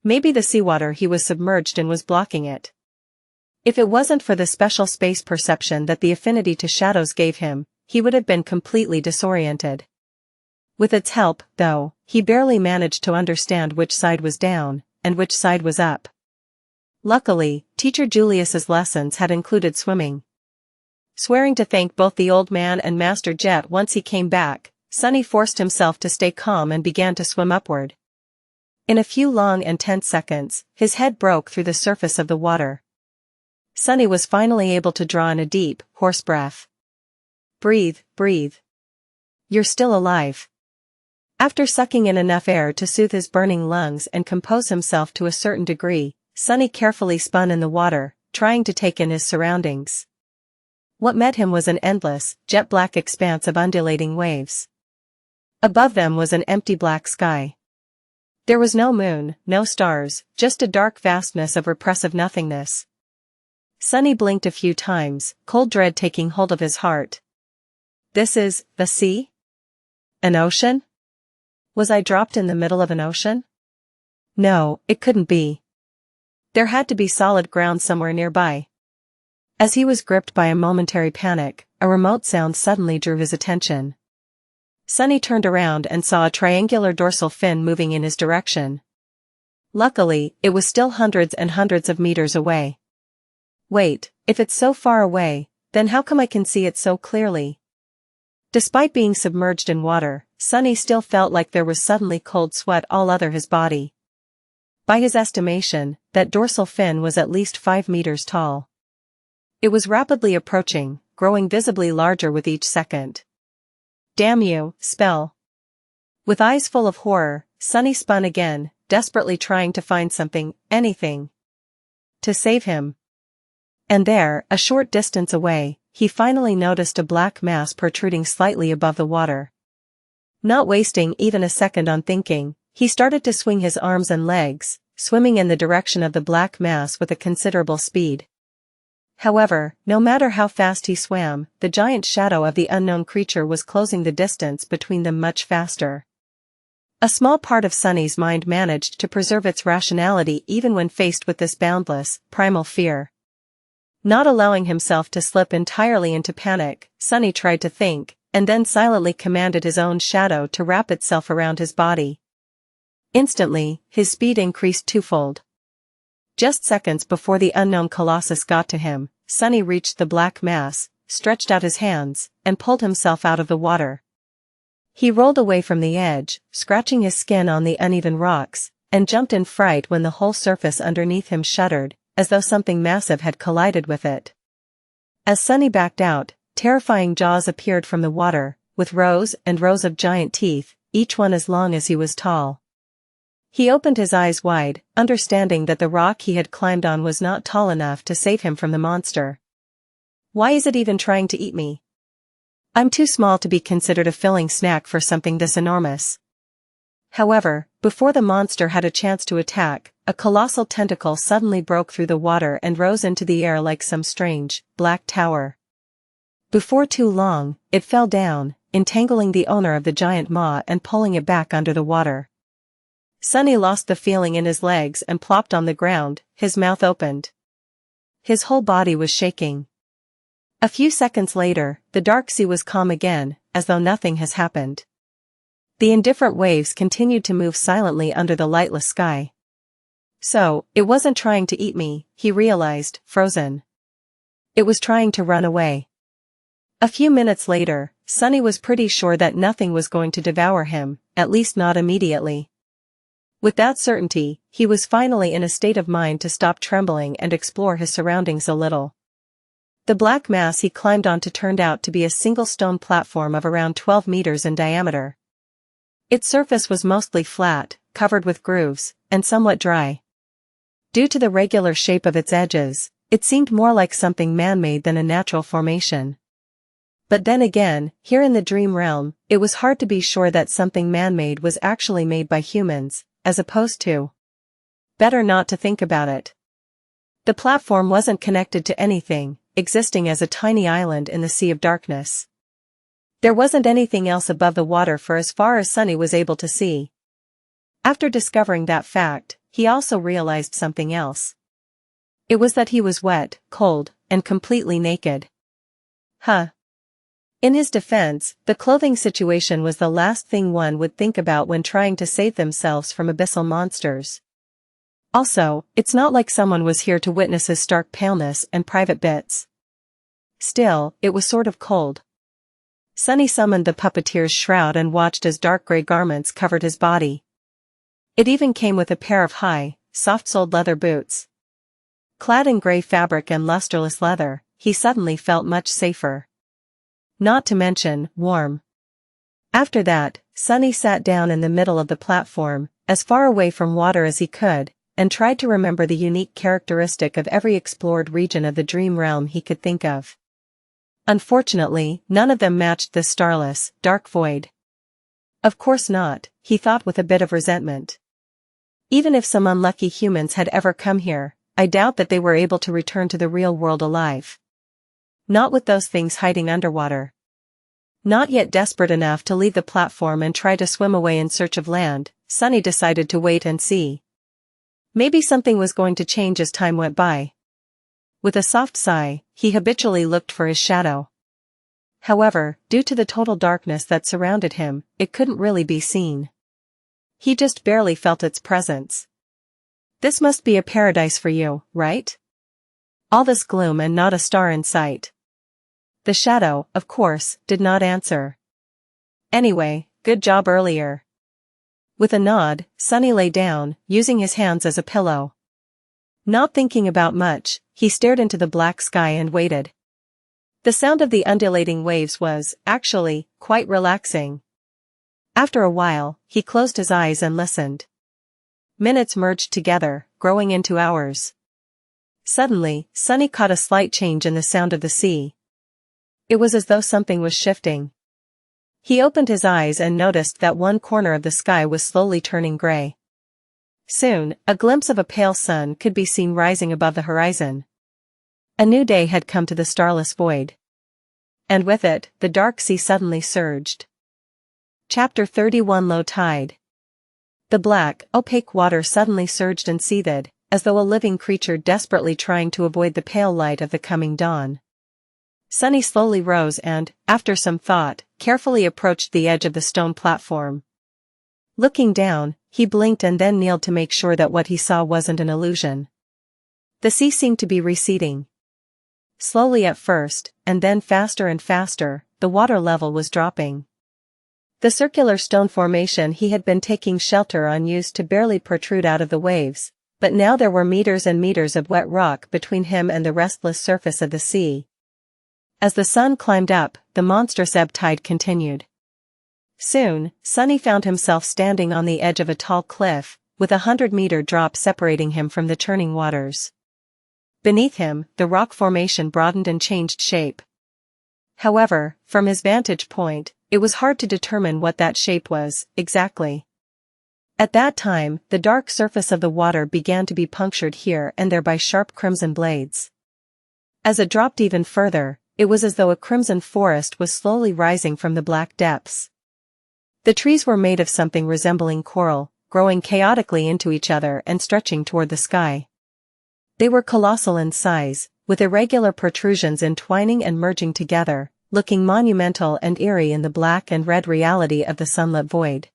Maybe the seawater he was submerged in was blocking it. If it wasn't for the special space perception that the affinity to shadows gave him, he would have been completely disoriented. With its help, though, he barely managed to understand which side was down, and which side was up. Luckily, Teacher Julius's lessons had included swimming. Swearing to thank both the old man and Master Jet once he came back, Sunny forced himself to stay calm and began to swim upward. In a few long and tense seconds, his head broke through the surface of the water. Sunny was finally able to draw in a deep, hoarse breath. Breathe, breathe. You're still alive. After sucking in enough air to soothe his burning lungs and compose himself to a certain degree, Sunny carefully spun in the water, trying to take in his surroundings. What met him was an endless, jet-black expanse of undulating waves. Above them was an empty black sky. There was no moon, no stars, just a dark vastness of repressive nothingness. Sunny blinked a few times, cold dread taking hold of his heart. This is the sea? An ocean? Was I dropped in the middle of an ocean? No, it couldn't be. There had to be solid ground somewhere nearby. As he was gripped by a momentary panic, a remote sound suddenly drew his attention. Sunny turned around and saw a triangular dorsal fin moving in his direction. Luckily, it was still hundreds and hundreds of meters away. Wait, if it's so far away, then how come I can see it so clearly? Despite being submerged in water, Sunny still felt like there was suddenly cold sweat all over his body. By his estimation, that dorsal fin was at least 5 meters tall. It was rapidly approaching, growing visibly larger with each second. Damn you, spell. With eyes full of horror, Sunny spun again, desperately trying to find something, anything, to save him. And there, a short distance away, he finally noticed a black mass protruding slightly above the water. Not wasting even a second on thinking, he started to swing his arms and legs, swimming in the direction of the black mass with a considerable speed. However, no matter how fast he swam, the giant shadow of the unknown creature was closing the distance between them much faster. A small part of Sunny's mind managed to preserve its rationality even when faced with this boundless, primal fear. Not allowing himself to slip entirely into panic, Sunny tried to think, and then silently commanded his own shadow to wrap itself around his body. Instantly, his speed increased twofold. Just seconds before the unknown colossus got to him, Sunny reached the black mass, stretched out his hands, and pulled himself out of the water. He rolled away from the edge, scratching his skin on the uneven rocks, and jumped in fright when the whole surface underneath him shuddered, as though something massive had collided with it. As Sunny backed out, terrifying jaws appeared from the water, with rows and rows of giant teeth, each one as long as he was tall. He opened his eyes wide, understanding that the rock he had climbed on was not tall enough to save him from the monster. Why is it even trying to eat me? I'm too small to be considered a filling snack for something this enormous. However, before the monster had a chance to attack, a colossal tentacle suddenly broke through the water and rose into the air like some strange, black tower. Before too long, it fell down, entangling the owner of the giant maw and pulling it back under the water. Sunny lost the feeling in his legs and plopped on the ground, his mouth opened. His whole body was shaking. A few seconds later, the dark sea was calm again, as though nothing has happened. The indifferent waves continued to move silently under the lightless sky. So, it wasn't trying to eat me, he realized, frozen. It was trying to run away. A few minutes later, Sunny was pretty sure that nothing was going to devour him, at least not immediately. With that certainty, he was finally in a state of mind to stop trembling and explore his surroundings a little. The black mass he climbed onto turned out to be a single stone platform of around 12 meters in diameter. Its surface was mostly flat, covered with grooves, and somewhat dry. Due to the regular shape of its edges, it seemed more like something man-made than a natural formation. But then again, here in the dream realm, it was hard to be sure that something man-made was actually made by humans, as opposed to. Better not to think about it. The platform wasn't connected to anything, existing as a tiny island in the sea of darkness. There wasn't anything else above the water for as far as Sunny was able to see. After discovering that fact, he also realized something else. It was that he was wet, cold, and completely naked. In his defense, the clothing situation was the last thing one would think about when trying to save themselves from abyssal monsters. Also, it's not like someone was here to witness his stark paleness and private bits. Still, it was sort of cold. Sunny summoned the puppeteer's shroud and watched as dark gray garments covered his body. It even came with a pair of high, soft-soled leather boots. Clad in gray fabric and lusterless leather, he suddenly felt much safer. Not to mention, warm. After that, Sunny sat down in the middle of the platform, as far away from water as he could, and tried to remember the unique characteristic of every explored region of the dream realm he could think of. Unfortunately, none of them matched the starless, dark void. Of course not, he thought with a bit of resentment. Even if some unlucky humans had ever come here, I doubt that they were able to return to the real world alive. Not with those things hiding underwater. Not yet desperate enough to leave the platform and try to swim away in search of land, Sunny decided to wait and see. Maybe something was going to change as time went by. With a soft sigh, he habitually looked for his shadow. However, due to the total darkness that surrounded him, it couldn't really be seen. He just barely felt its presence. This must be a paradise for you, right? All this gloom and not a star in sight. The shadow, of course, did not answer. Anyway, good job earlier. With a nod, Sunny lay down, using his hands as a pillow. Not thinking about much, he stared into the black sky and waited. The sound of the undulating waves was, actually, quite relaxing. After a while, he closed his eyes and listened. Minutes merged together, growing into hours. Suddenly, Sunny caught a slight change in the sound of the sea. It was as though something was shifting. He opened his eyes and noticed that one corner of the sky was slowly turning gray. Soon, a glimpse of a pale sun could be seen rising above the horizon. A new day had come to the starless void. And with it, the dark sea suddenly surged. Chapter 31 Low Tide. The black, opaque water suddenly surged and seethed, as though a living creature desperately trying to avoid the pale light of the coming dawn. Sunny slowly rose and, after some thought, carefully approached the edge of the stone platform. Looking down, he blinked and then kneeled to make sure that what he saw wasn't an illusion. The sea seemed to be receding. Slowly at first, and then faster and faster, the water level was dropping. The circular stone formation he had been taking shelter on used to barely protrude out of the waves, but now there were meters and meters of wet rock between him and the restless surface of the sea. As the sun climbed up, the monstrous ebb tide continued. Soon, Sunny found himself standing on the edge of a tall cliff, with a 100-meter drop separating him from the churning waters. Beneath him, the rock formation broadened and changed shape. However, from his vantage point, it was hard to determine what that shape was, exactly. At that time, the dark surface of the water began to be punctured here and there by sharp crimson blades. As it dropped even further, it was as though a crimson forest was slowly rising from the black depths. The trees were made of something resembling coral, growing chaotically into each other and stretching toward the sky. They were colossal in size, with irregular protrusions entwining and merging together, looking monumental and eerie in the black and red reality of the sunlit void.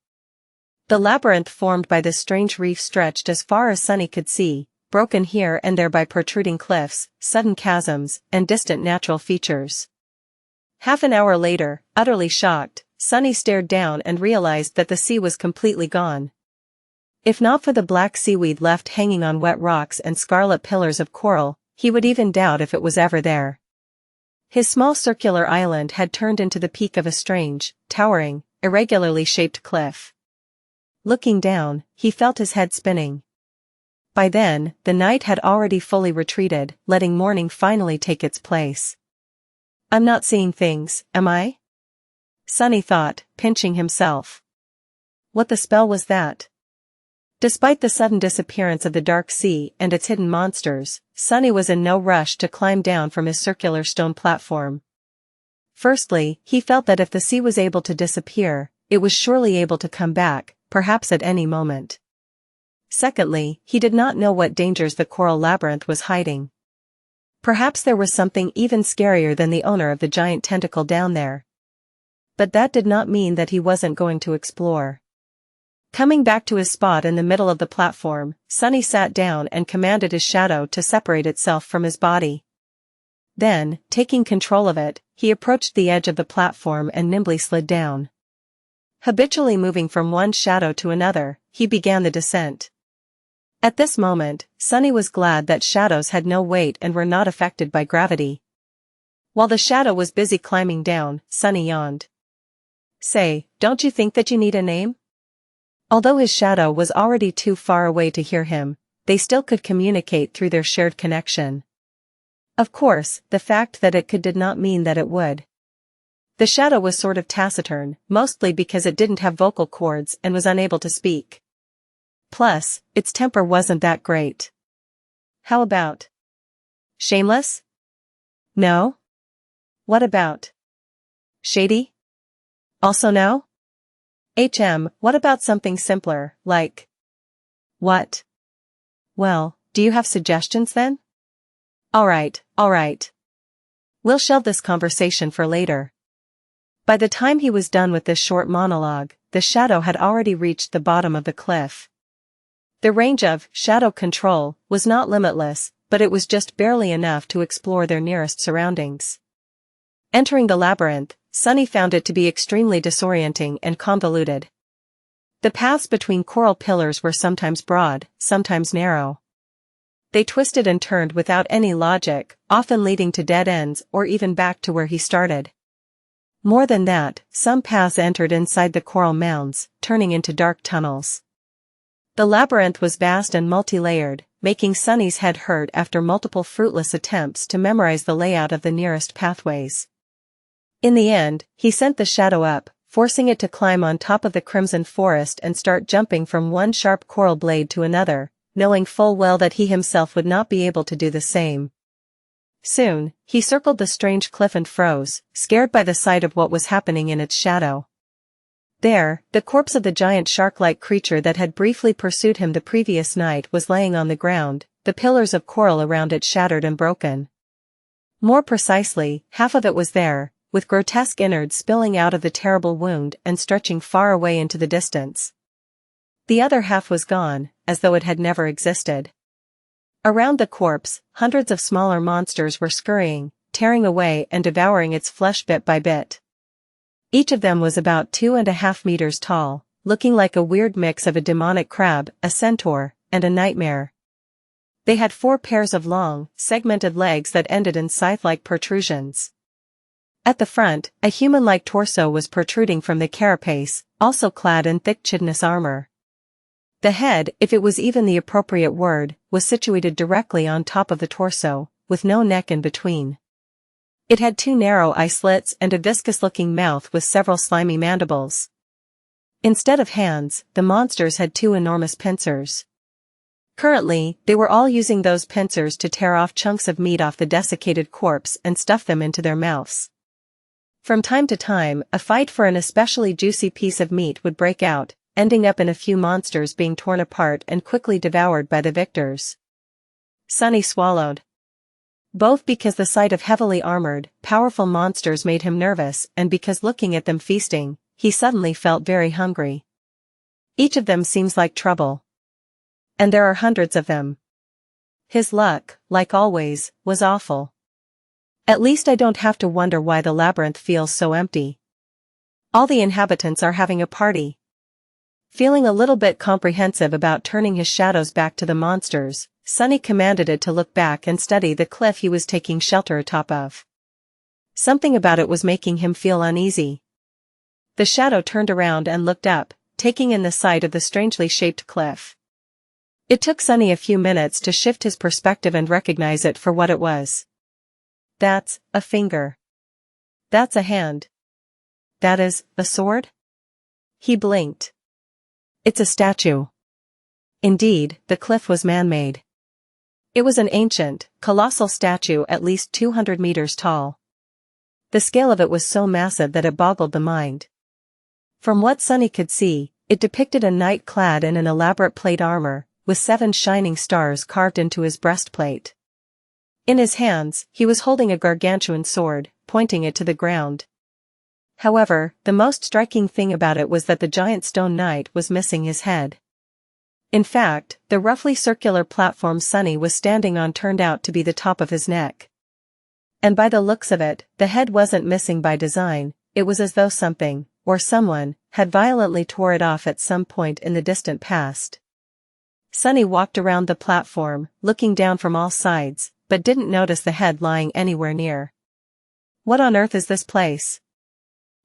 The labyrinth formed by this strange reef stretched as far as Sunny could see, broken here and there by protruding cliffs, sudden chasms, and distant natural features. Half an hour later, utterly shocked, Sunny stared down and realized that the sea was completely gone. If not for the black seaweed left hanging on wet rocks and scarlet pillars of coral, he would even doubt if it was ever there. His small circular island had turned into the peak of a strange, towering, irregularly shaped cliff. Looking down, he felt his head spinning. By then, the night had already fully retreated, letting morning finally take its place. I'm not seeing things, am I? Sunny thought, pinching himself. What the spell was that? Despite the sudden disappearance of the dark sea and its hidden monsters, Sunny was in no rush to climb down from his circular stone platform. Firstly, he felt that if the sea was able to disappear, it was surely able to come back, perhaps at any moment. Secondly, he did not know what dangers the coral labyrinth was hiding. Perhaps there was something even scarier than the owner of the giant tentacle down there. But that did not mean that he wasn't going to explore. Coming back to his spot in the middle of the platform, Sunny sat down and commanded his shadow to separate itself from his body. Then, taking control of it, he approached the edge of the platform and nimbly slid down. Habitually moving from one shadow to another, he began the descent. At this moment, Sunny was glad that shadows had no weight and were not affected by gravity. While the shadow was busy climbing down, Sunny yawned. Say, don't you think that you need a name? Although his shadow was already too far away to hear him, they still could communicate through their shared connection. Of course, the fact that it could did not mean that it would. The shadow was sort of taciturn, mostly because it didn't have vocal cords and was unable to speak. Plus, its temper wasn't that great. How about shameless? No? What about shady? Also no? What about something simpler, like what? Well, do you have suggestions then? Alright. We'll shelve this conversation for later. By the time he was done with this short monologue, the shadow had already reached the bottom of the cliff. The range of shadow control was not limitless, but it was just barely enough to explore their nearest surroundings. Entering the labyrinth, Sunny found it to be extremely disorienting and convoluted. The paths between coral pillars were sometimes broad, sometimes narrow. They twisted and turned without any logic, often leading to dead ends or even back to where he started. More than that, some paths entered inside the coral mounds, turning into dark tunnels. The labyrinth was vast and multi-layered, making Sunny's head hurt after multiple fruitless attempts to memorize the layout of the nearest pathways. In the end, he sent the shadow up, forcing it to climb on top of the crimson forest and start jumping from one sharp coral blade to another, knowing full well that he himself would not be able to do the same. Soon, he circled the strange cliff and froze, scared by the sight of what was happening in its shadow. There, the corpse of the giant shark-like creature that had briefly pursued him the previous night was laying on the ground, the pillars of coral around it shattered and broken. More precisely, half of it was there, with grotesque innards spilling out of the terrible wound and stretching far away into the distance. The other half was gone, as though it had never existed. Around the corpse, hundreds of smaller monsters were scurrying, tearing away and devouring its flesh bit by bit. Each of them was about 2.5 meters tall, looking like a weird mix of a demonic crab, a centaur, and a nightmare. They had 4 pairs of long, segmented legs that ended in scythe-like protrusions. At the front, a human-like torso was protruding from the carapace, also clad in thick chitinous armor. The head, if it was even the appropriate word, was situated directly on top of the torso, with no neck in between. It had 2 narrow eye slits and a viscous-looking mouth with several slimy mandibles. Instead of hands, the monsters had 2 enormous pincers. Currently, they were all using those pincers to tear off chunks of meat off the desiccated corpse and stuff them into their mouths. From time to time, a fight for an especially juicy piece of meat would break out, ending up in a few monsters being torn apart and quickly devoured by the victors. Sunny swallowed. Both because the sight of heavily armored, powerful monsters made him nervous and because looking at them feasting, he suddenly felt very hungry. Each of them seems like trouble. And there are hundreds of them. His luck, like always, was awful. At least I don't have to wonder why the labyrinth feels so empty. All the inhabitants are having a party. Feeling a little bit comprehensive about turning his shadows back to the monsters, Sunny commanded it to look back and study the cliff he was taking shelter atop of. Something about it was making him feel uneasy. The shadow turned around and looked up, taking in the sight of the strangely shaped cliff. It took Sunny a few minutes to shift his perspective and recognize it for what it was. That's a finger. That's a hand. That is a sword? He blinked. It's a statue. Indeed, the cliff was man-made. It was an ancient, colossal statue at least 200 meters tall. The scale of it was so massive that it boggled the mind. From what Sunny could see, it depicted a knight clad in an elaborate plate armor, with 7 shining stars carved into his breastplate. In his hands, he was holding a gargantuan sword, pointing it to the ground. However, the most striking thing about it was that the giant stone knight was missing his head. In fact, the roughly circular platform Sunny was standing on turned out to be the top of his neck. And by the looks of it, the head wasn't missing by design, it was as though something, or someone, had violently tore it off at some point in the distant past. Sunny walked around the platform, looking down from all sides, but didn't notice the head lying anywhere near. What on earth is this place?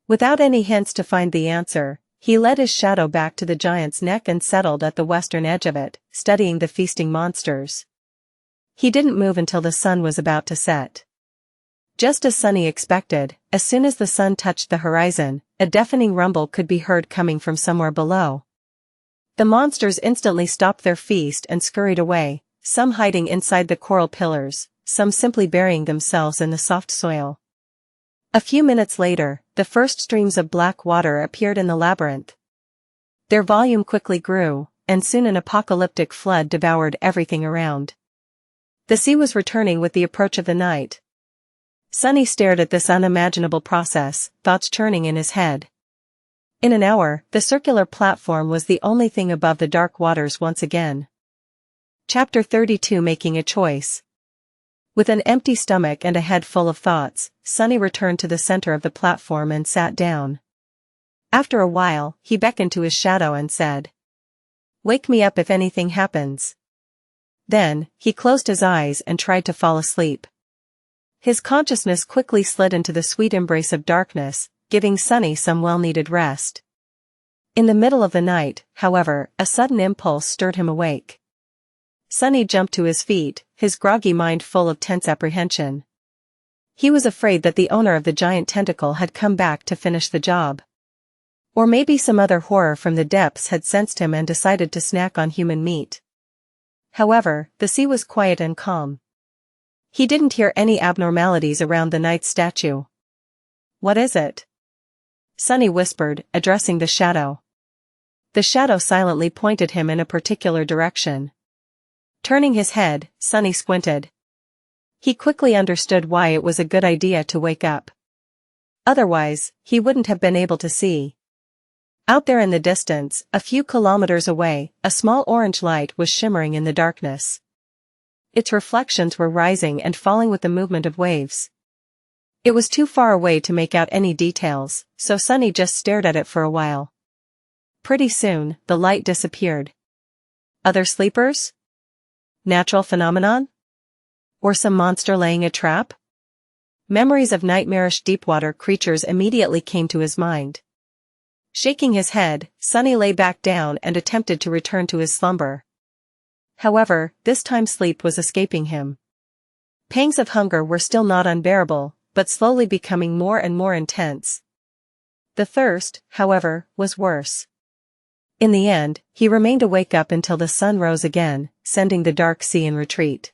Without any hints to find the answer, he led his shadow back to the giant's neck and settled at the western edge of it, studying the feasting monsters. He didn't move until the sun was about to set. Just as Sunny expected, as soon as the sun touched the horizon, a deafening rumble could be heard coming from somewhere below. The monsters instantly stopped their feast and scurried away, some hiding inside the coral pillars, some simply burying themselves in the soft soil. A few minutes later, the first streams of black water appeared in the labyrinth. Their volume quickly grew, and soon an apocalyptic flood devoured everything around. The sea was returning with the approach of the night. Sunny stared at this unimaginable process, thoughts churning in his head. In an hour, the circular platform was the only thing above the dark waters once again. Chapter 32 Making a Choice. With an empty stomach and a head full of thoughts, Sunny returned to the center of the platform and sat down. After a while, he beckoned to his shadow and said, "Wake me up if anything happens." Then, he closed his eyes and tried to fall asleep. His consciousness quickly slid into the sweet embrace of darkness, giving Sunny some well-needed rest. In the middle of the night, however, a sudden impulse stirred him awake. Sunny jumped to his feet, his groggy mind full of tense apprehension. He was afraid that the owner of the giant tentacle had come back to finish the job. Or maybe some other horror from the depths had sensed him and decided to snack on human meat. However, the sea was quiet and calm. He didn't hear any abnormalities around the knight's statue. "What is it?" Sunny whispered, addressing the shadow. The shadow silently pointed him in a particular direction. Turning his head, Sunny squinted. He quickly understood why it was a good idea to wake up. Otherwise, he wouldn't have been able to see. Out there in the distance, a few kilometers away, a small orange light was shimmering in the darkness. Its reflections were rising and falling with the movement of waves. It was too far away to make out any details, so Sunny just stared at it for a while. Pretty soon, the light disappeared. Other sleepers? Natural phenomenon? Or some monster laying a trap? Memories of nightmarish deepwater creatures immediately came to his mind. Shaking his head, Sunny lay back down and attempted to return to his slumber. However, this time sleep was escaping him. Pangs of hunger were still not unbearable, but slowly becoming more and more intense. The thirst, however, was worse. In the end, he remained awake up until the sun rose again, sending the dark sea in retreat.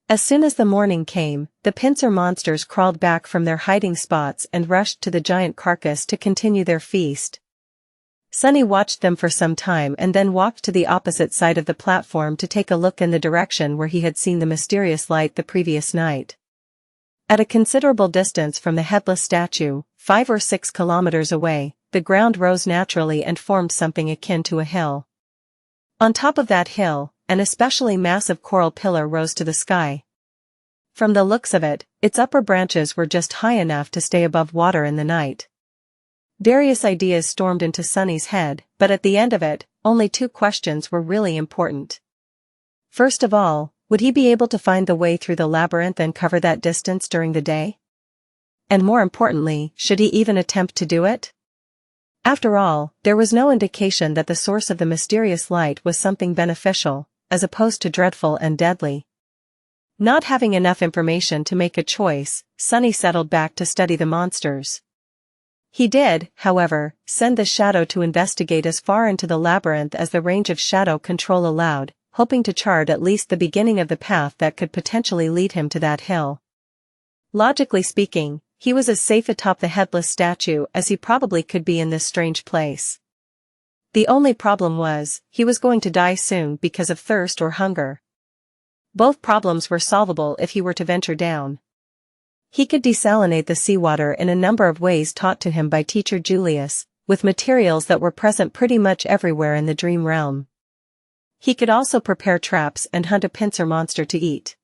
As soon as the morning came, the pincer monsters crawled back from their hiding spots and rushed to the giant carcass to continue their feast. Sunny watched them for some time and then walked to the opposite side of the platform to take a look in the direction where he had seen the mysterious light the previous night. At a considerable distance from the headless statue, 5 or 6 kilometers away, the ground rose naturally and formed something akin to a hill. On top of that hill, an especially massive coral pillar rose to the sky. From the looks of it, its upper branches were just high enough to stay above water in the night. Various ideas stormed into Sunny's head, but at the end of it, only 2 questions were really important. First of all, would he be able to find the way through the labyrinth and cover that distance during the day? And more importantly, should he even attempt to do it? After all, there was no indication that the source of the mysterious light was something beneficial, as opposed to dreadful and deadly. Not having enough information to make a choice, Sunny settled back to study the monsters. He did, however, send the shadow to investigate as far into the labyrinth as the range of shadow control allowed, hoping to chart at least the beginning of the path that could potentially lead him to that hill. Logically speaking, he was as safe atop the headless statue as he probably could be in this strange place. The only problem was, he was going to die soon because of thirst or hunger. Both problems were solvable if he were to venture down. He could desalinate the seawater in a number of ways taught to him by teacher Julius, with materials that were present pretty much everywhere in the dream realm. He could also prepare traps and hunt a pincer monster to eat.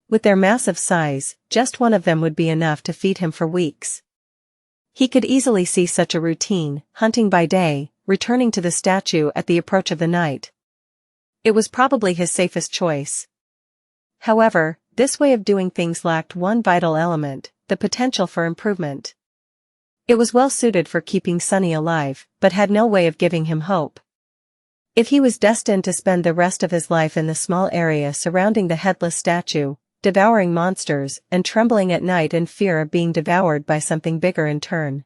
With their massive size, just one of them would be enough to feed him for weeks. He could easily see such a routine, hunting by day, returning to the statue at the approach of the night. It was probably his safest choice. However, this way of doing things lacked one vital element, the potential for improvement. It was well suited for keeping Sunny alive, but had no way of giving him hope. If he was destined to spend the rest of his life in the small area surrounding the headless statue, devouring monsters and trembling at night in fear of being devoured by something bigger in turn,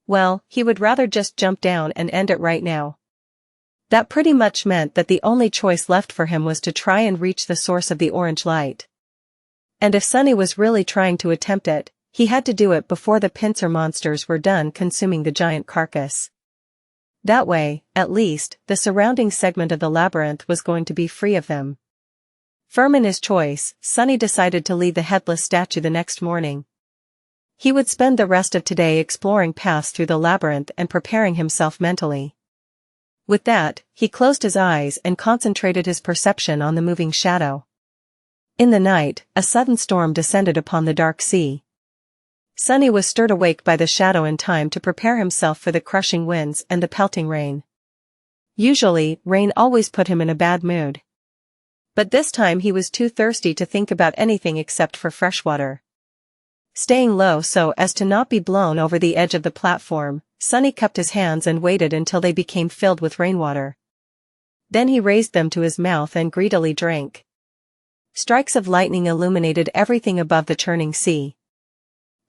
well, he would rather just jump down and end it right now. That pretty much meant that the only choice left for him was to try and reach the source of the orange light. And if Sunny was really trying to attempt it, he had to do it before the pincer monsters were done consuming the giant carcass. That way, at least, the surrounding segment of the labyrinth was going to be free of them. Firm in his choice, Sunny decided to leave the headless statue the next morning. He would spend the rest of today exploring paths through the labyrinth and preparing himself mentally. With that, he closed his eyes and concentrated his perception on the moving shadow. In the night, a sudden storm descended upon the dark sea. Sunny was stirred awake by the shadow in time to prepare himself for the crushing winds and the pelting rain. Usually, rain always put him in a bad mood. But this time he was too thirsty to think about anything except for fresh water. Staying low so as to not be blown over the edge of the platform, Sunny cupped his hands and waited until they became filled with rainwater. Then he raised them to his mouth and greedily drank. Strikes of lightning illuminated everything above the churning sea.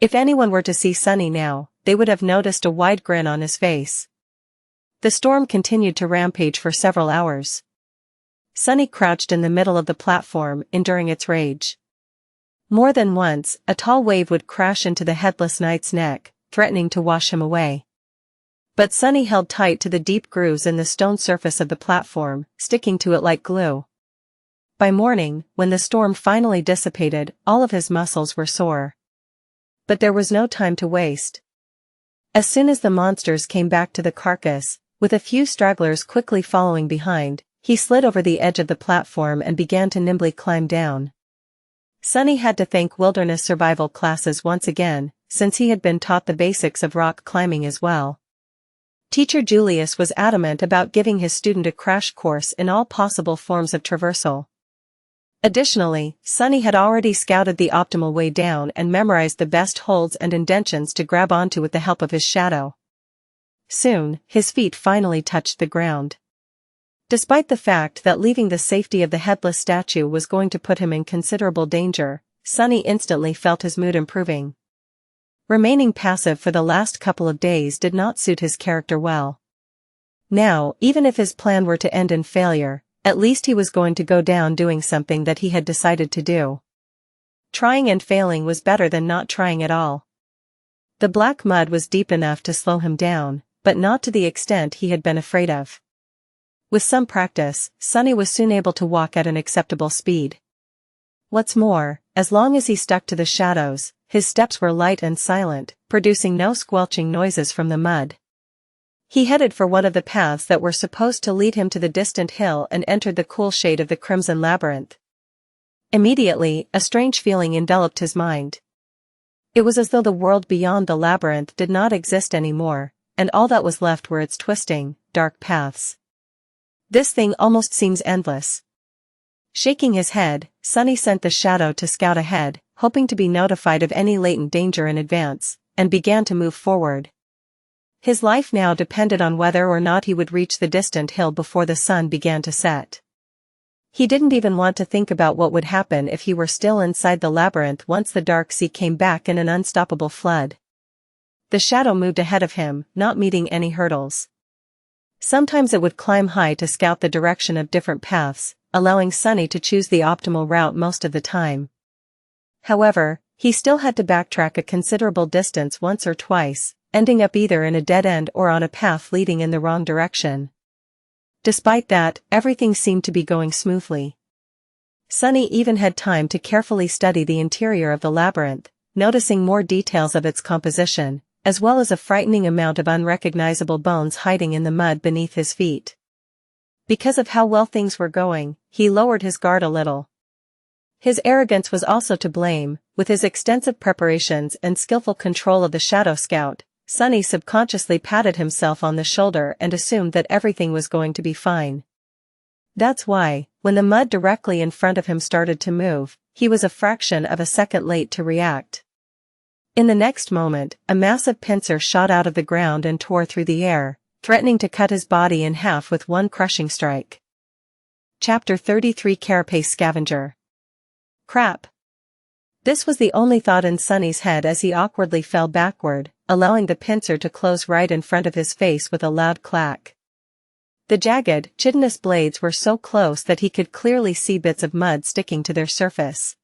If anyone were to see Sunny now, they would have noticed a wide grin on his face. The storm continued to rampage for several hours. Sunny crouched in the middle of the platform, enduring its rage. More than once, a tall wave would crash into the headless knight's neck, threatening to wash him away. But Sunny held tight to the deep grooves in the stone surface of the platform, sticking to it like glue. By morning, when the storm finally dissipated, all of his muscles were sore. But there was no time to waste. As soon as the monsters came back to the carcass, with a few stragglers quickly following behind, he slid over the edge of the platform and began to nimbly climb down. Sunny had to thank wilderness survival classes once again, since he had been taught the basics of rock climbing as well. Teacher Julius was adamant about giving his student a crash course in all possible forms of traversal. Additionally, Sunny had already scouted the optimal way down and memorized the best holds and indentions to grab onto with the help of his shadow. Soon, his feet finally touched the ground. Despite the fact that leaving the safety of the headless statue was going to put him in considerable danger, Sunny instantly felt his mood improving. Remaining passive for the last couple of days did not suit his character well. Now, even if his plan were to end in failure, at least he was going to go down doing something that he had decided to do. Trying and failing was better than not trying at all. The black mud was deep enough to slow him down, but not to the extent he had been afraid of. With some practice, Sunny was soon able to walk at an acceptable speed. What's more, as long as he stuck to the shadows, his steps were light and silent, producing no squelching noises from the mud. He headed for one of the paths that were supposed to lead him to the distant hill and entered the cool shade of the crimson labyrinth. Immediately, a strange feeling enveloped his mind. It was as though the world beyond the labyrinth did not exist anymore, and all that was left were its twisting, dark paths. This thing almost seems endless. Shaking his head, Sunny sent the shadow to scout ahead, hoping to be notified of any latent danger in advance, and began to move forward. His life now depended on whether or not he would reach the distant hill before the sun began to set. He didn't even want to think about what would happen if he were still inside the labyrinth once the dark sea came back in an unstoppable flood. The shadow moved ahead of him, not meeting any hurdles. Sometimes it would climb high to scout the direction of different paths, allowing Sunny to choose the optimal route most of the time. However, he still had to backtrack a considerable distance once or twice, ending up either in a dead end or on a path leading in the wrong direction. Despite that, everything seemed to be going smoothly. Sunny even had time to carefully study the interior of the labyrinth, noticing more details of its composition, as well as a frightening amount of unrecognizable bones hiding in the mud beneath his feet. Because of how well things were going, he lowered his guard a little. His arrogance was also to blame. With his extensive preparations and skillful control of the Shadow Scout, Sunny subconsciously patted himself on the shoulder and assumed that everything was going to be fine. That's why, when the mud directly in front of him started to move, he was a fraction of a second late to react. In the next moment, a massive pincer shot out of the ground and tore through the air, threatening to cut his body in half with one crushing strike. Chapter 33 Carapace Scavenger. Crap. This was the only thought in Sunny's head as he awkwardly fell backward, allowing the pincer to close right in front of his face with a loud clack. The jagged, chitinous blades were so close that he could clearly see bits of mud sticking to their surface.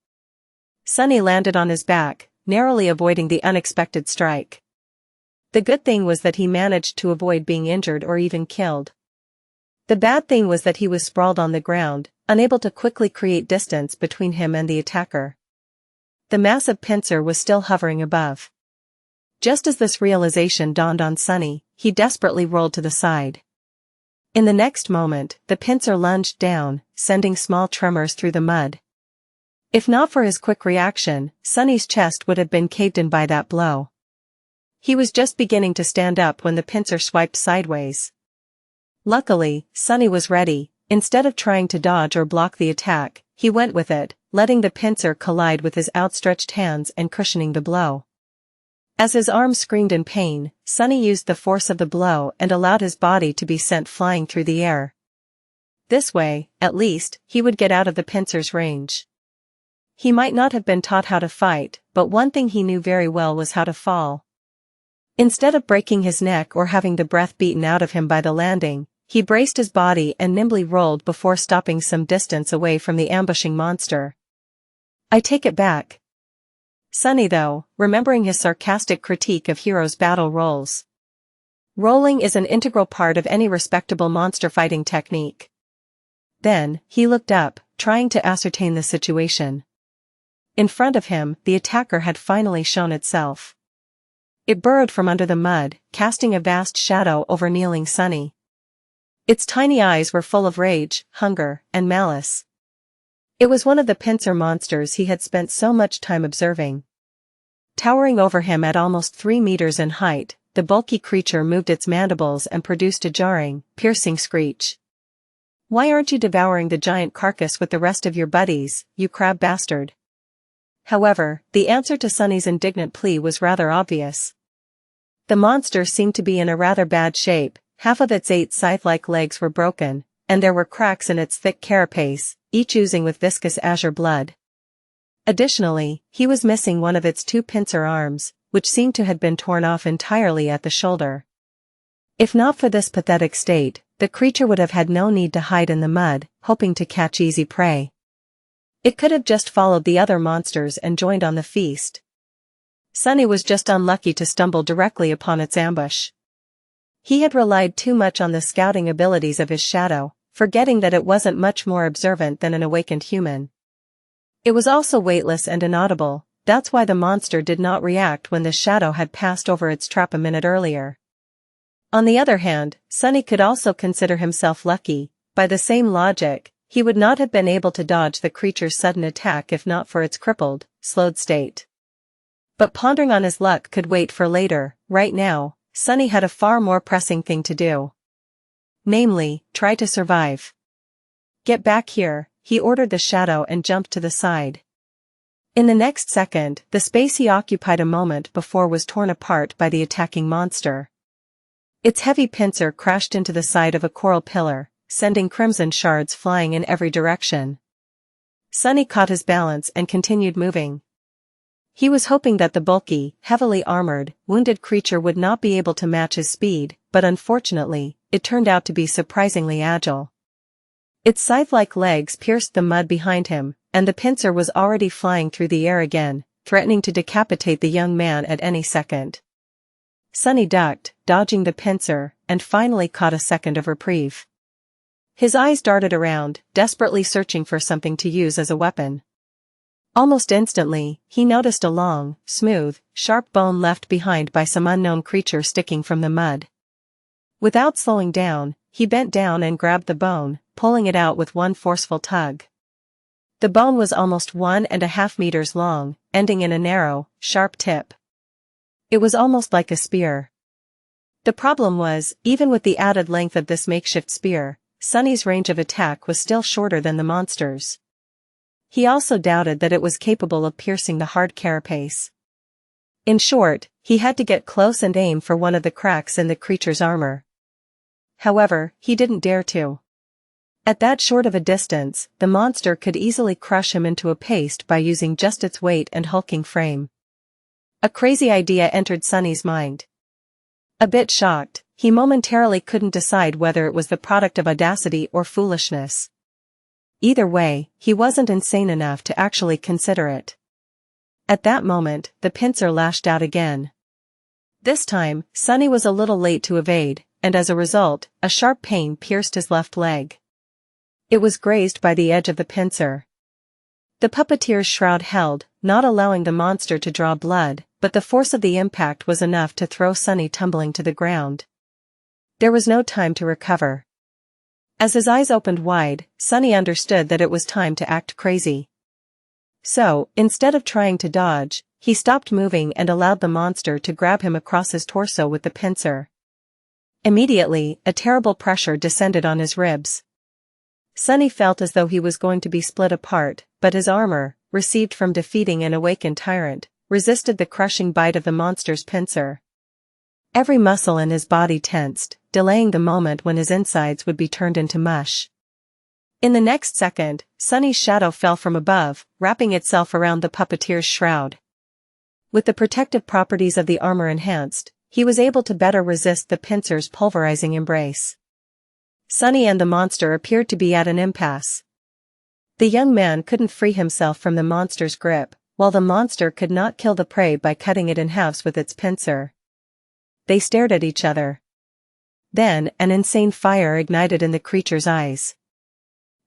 Sunny landed on his back, narrowly avoiding the unexpected strike. The good thing was that he managed to avoid being injured or even killed. The bad thing was that he was sprawled on the ground, unable to quickly create distance between him and the attacker. The massive pincer was still hovering above. Just as this realization dawned on Sunny, he desperately rolled to the side. In the next moment, the pincer lunged down, sending small tremors through the mud. If not for his quick reaction, Sunny's chest would have been caved in by that blow. He was just beginning to stand up when the pincer swiped sideways. Luckily, Sunny was ready. Instead of trying to dodge or block the attack, he went with it, letting the pincer collide with his outstretched hands and cushioning the blow. As his arm screamed in pain, Sunny used the force of the blow and allowed his body to be sent flying through the air. This way, at least, he would get out of the pincer's range. He might not have been taught how to fight, but one thing he knew very well was how to fall. Instead of breaking his neck or having the breath beaten out of him by the landing, he braced his body and nimbly rolled before stopping some distance away from the ambushing monster. I take it back. Sunny, though, remembering his sarcastic critique of heroes' battle rolls. Rolling is an integral part of any respectable monster fighting technique. Then, he looked up, trying to ascertain the situation. In front of him, the attacker had finally shown itself. It burrowed from under the mud, casting a vast shadow over kneeling Sunny. Its tiny eyes were full of rage, hunger, and malice. It was one of the pincer monsters he had spent so much time observing. Towering over him at almost 3 meters in height, the bulky creature moved its mandibles and produced a jarring, piercing screech. "Why aren't you devouring the giant carcass with the rest of your buddies, you crab bastard?" However, the answer to Sunny's indignant plea was rather obvious. The monster seemed to be in a rather bad shape. Half of its 8 scythe-like legs were broken, and there were cracks in its thick carapace, each oozing with viscous azure blood. Additionally, he was missing one of its 2 pincer arms, which seemed to have been torn off entirely at the shoulder. If not for this pathetic state, the creature would have had no need to hide in the mud, hoping to catch easy prey. It could have just followed the other monsters and joined on the feast. Sunny was just unlucky to stumble directly upon its ambush. He had relied too much on the scouting abilities of his shadow, forgetting that it wasn't much more observant than an awakened human. It was also weightless and inaudible, that's why the monster did not react when the shadow had passed over its trap a minute earlier. On the other hand, Sunny could also consider himself lucky. By the same logic, he would not have been able to dodge the creature's sudden attack if not for its crippled, slowed state. But pondering on his luck could wait for later. Right now, Sunny had a far more pressing thing to do. Namely, try to survive. "Get back here," he ordered the shadow and jumped to the side. In the next second, the space he occupied a moment before was torn apart by the attacking monster. Its heavy pincer crashed into the side of a coral pillar, sending crimson shards flying in every direction. Sunny caught his balance and continued moving. He was hoping that the bulky, heavily armored, wounded creature would not be able to match his speed, but unfortunately, it turned out to be surprisingly agile. Its scythe-like legs pierced the mud behind him, and the pincer was already flying through the air again, threatening to decapitate the young man at any second. Sunny ducked, dodging the pincer, and finally caught a second of reprieve. His eyes darted around, desperately searching for something to use as a weapon. Almost instantly, he noticed a long, smooth, sharp bone left behind by some unknown creature sticking from the mud. Without slowing down, he bent down and grabbed the bone, pulling it out with one forceful tug. The bone was almost 1.5 meters long, ending in a narrow, sharp tip. It was almost like a spear. The problem was, even with the added length of this makeshift spear, Sunny's range of attack was still shorter than the monster's. He also doubted that it was capable of piercing the hard carapace. In short, he had to get close and aim for one of the cracks in the creature's armor. However, he didn't dare to. At that short of a distance, the monster could easily crush him into a paste by using just its weight and hulking frame. A crazy idea entered Sunny's mind. A bit shocked, he momentarily couldn't decide whether it was the product of audacity or foolishness. Either way, he wasn't insane enough to actually consider it. At that moment, the pincer lashed out again. This time, Sunny was a little late to evade, and as a result, a sharp pain pierced his left leg. It was grazed by the edge of the pincer. The puppeteer's shroud held, not allowing the monster to draw blood, but the force of the impact was enough to throw Sunny tumbling to the ground. There was no time to recover. As his eyes opened wide, Sunny understood that it was time to act crazy. So, instead of trying to dodge, he stopped moving and allowed the monster to grab him across his torso with the pincer. Immediately, a terrible pressure descended on his ribs. Sunny felt as though he was going to be split apart, but his armor, received from defeating an awakened tyrant, resisted the crushing bite of the monster's pincer. Every muscle in his body tensed, delaying the moment when his insides would be turned into mush. In the next second, Sunny's shadow fell from above, wrapping itself around the puppeteer's shroud. With the protective properties of the armor enhanced, he was able to better resist the pincer's pulverizing embrace. Sunny and the monster appeared to be at an impasse. The young man couldn't free himself from the monster's grip, while the monster could not kill the prey by cutting it in halves with its pincer. They stared at each other. Then, an insane fire ignited in the creature's eyes.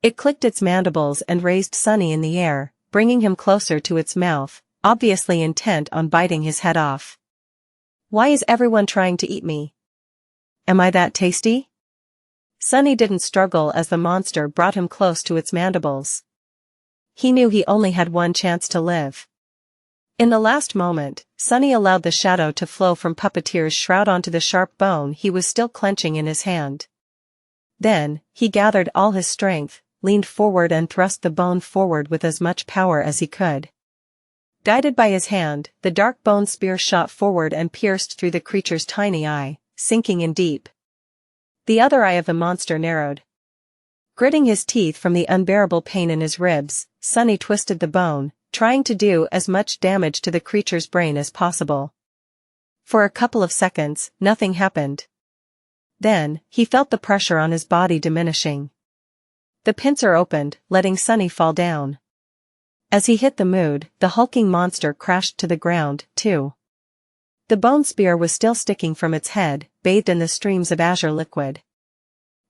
It clicked its mandibles and raised Sunny in the air, bringing him closer to its mouth, obviously intent on biting his head off. "Why is everyone trying to eat me? Am I that tasty?" Sunny didn't struggle as the monster brought him close to its mandibles. He knew he only had one chance to live. In the last moment, Sunny allowed the shadow to flow from Puppeteer's shroud onto the sharp bone he was still clenching in his hand. Then, he gathered all his strength, leaned forward and thrust the bone forward with as much power as he could. Guided by his hand, the dark bone spear shot forward and pierced through the creature's tiny eye, sinking in deep. The other eye of the monster narrowed. Gritting his teeth from the unbearable pain in his ribs, Sunny twisted the bone, trying to do as much damage to the creature's brain as possible. For a couple of seconds, nothing happened. Then, he felt the pressure on his body diminishing. The pincer opened, letting Sunny fall down. As he hit the mood, the hulking monster crashed to the ground, too. The bone spear was still sticking from its head, bathed in the streams of azure liquid.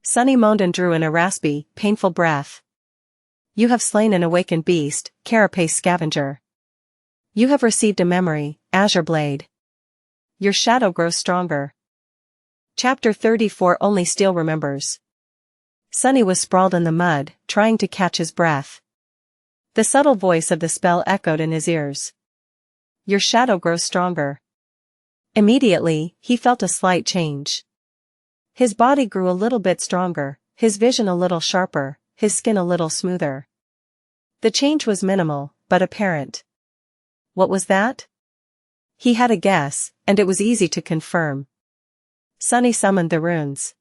Sunny moaned and drew in a raspy, painful breath. "You have slain an awakened beast, Carapace Scavenger. You have received a memory, Azure Blade. Your shadow grows stronger." Chapter 34. Only Steel Remembers. Sunny was sprawled in the mud, trying to catch his breath. The subtle voice of the spell echoed in his ears. "Your shadow grows stronger." Immediately, he felt a slight change. His body grew a little bit stronger, his vision a little sharper, his skin a little smoother. The change was minimal, but apparent. What was that? He had a guess, and it was easy to confirm. Sunny summoned the runes.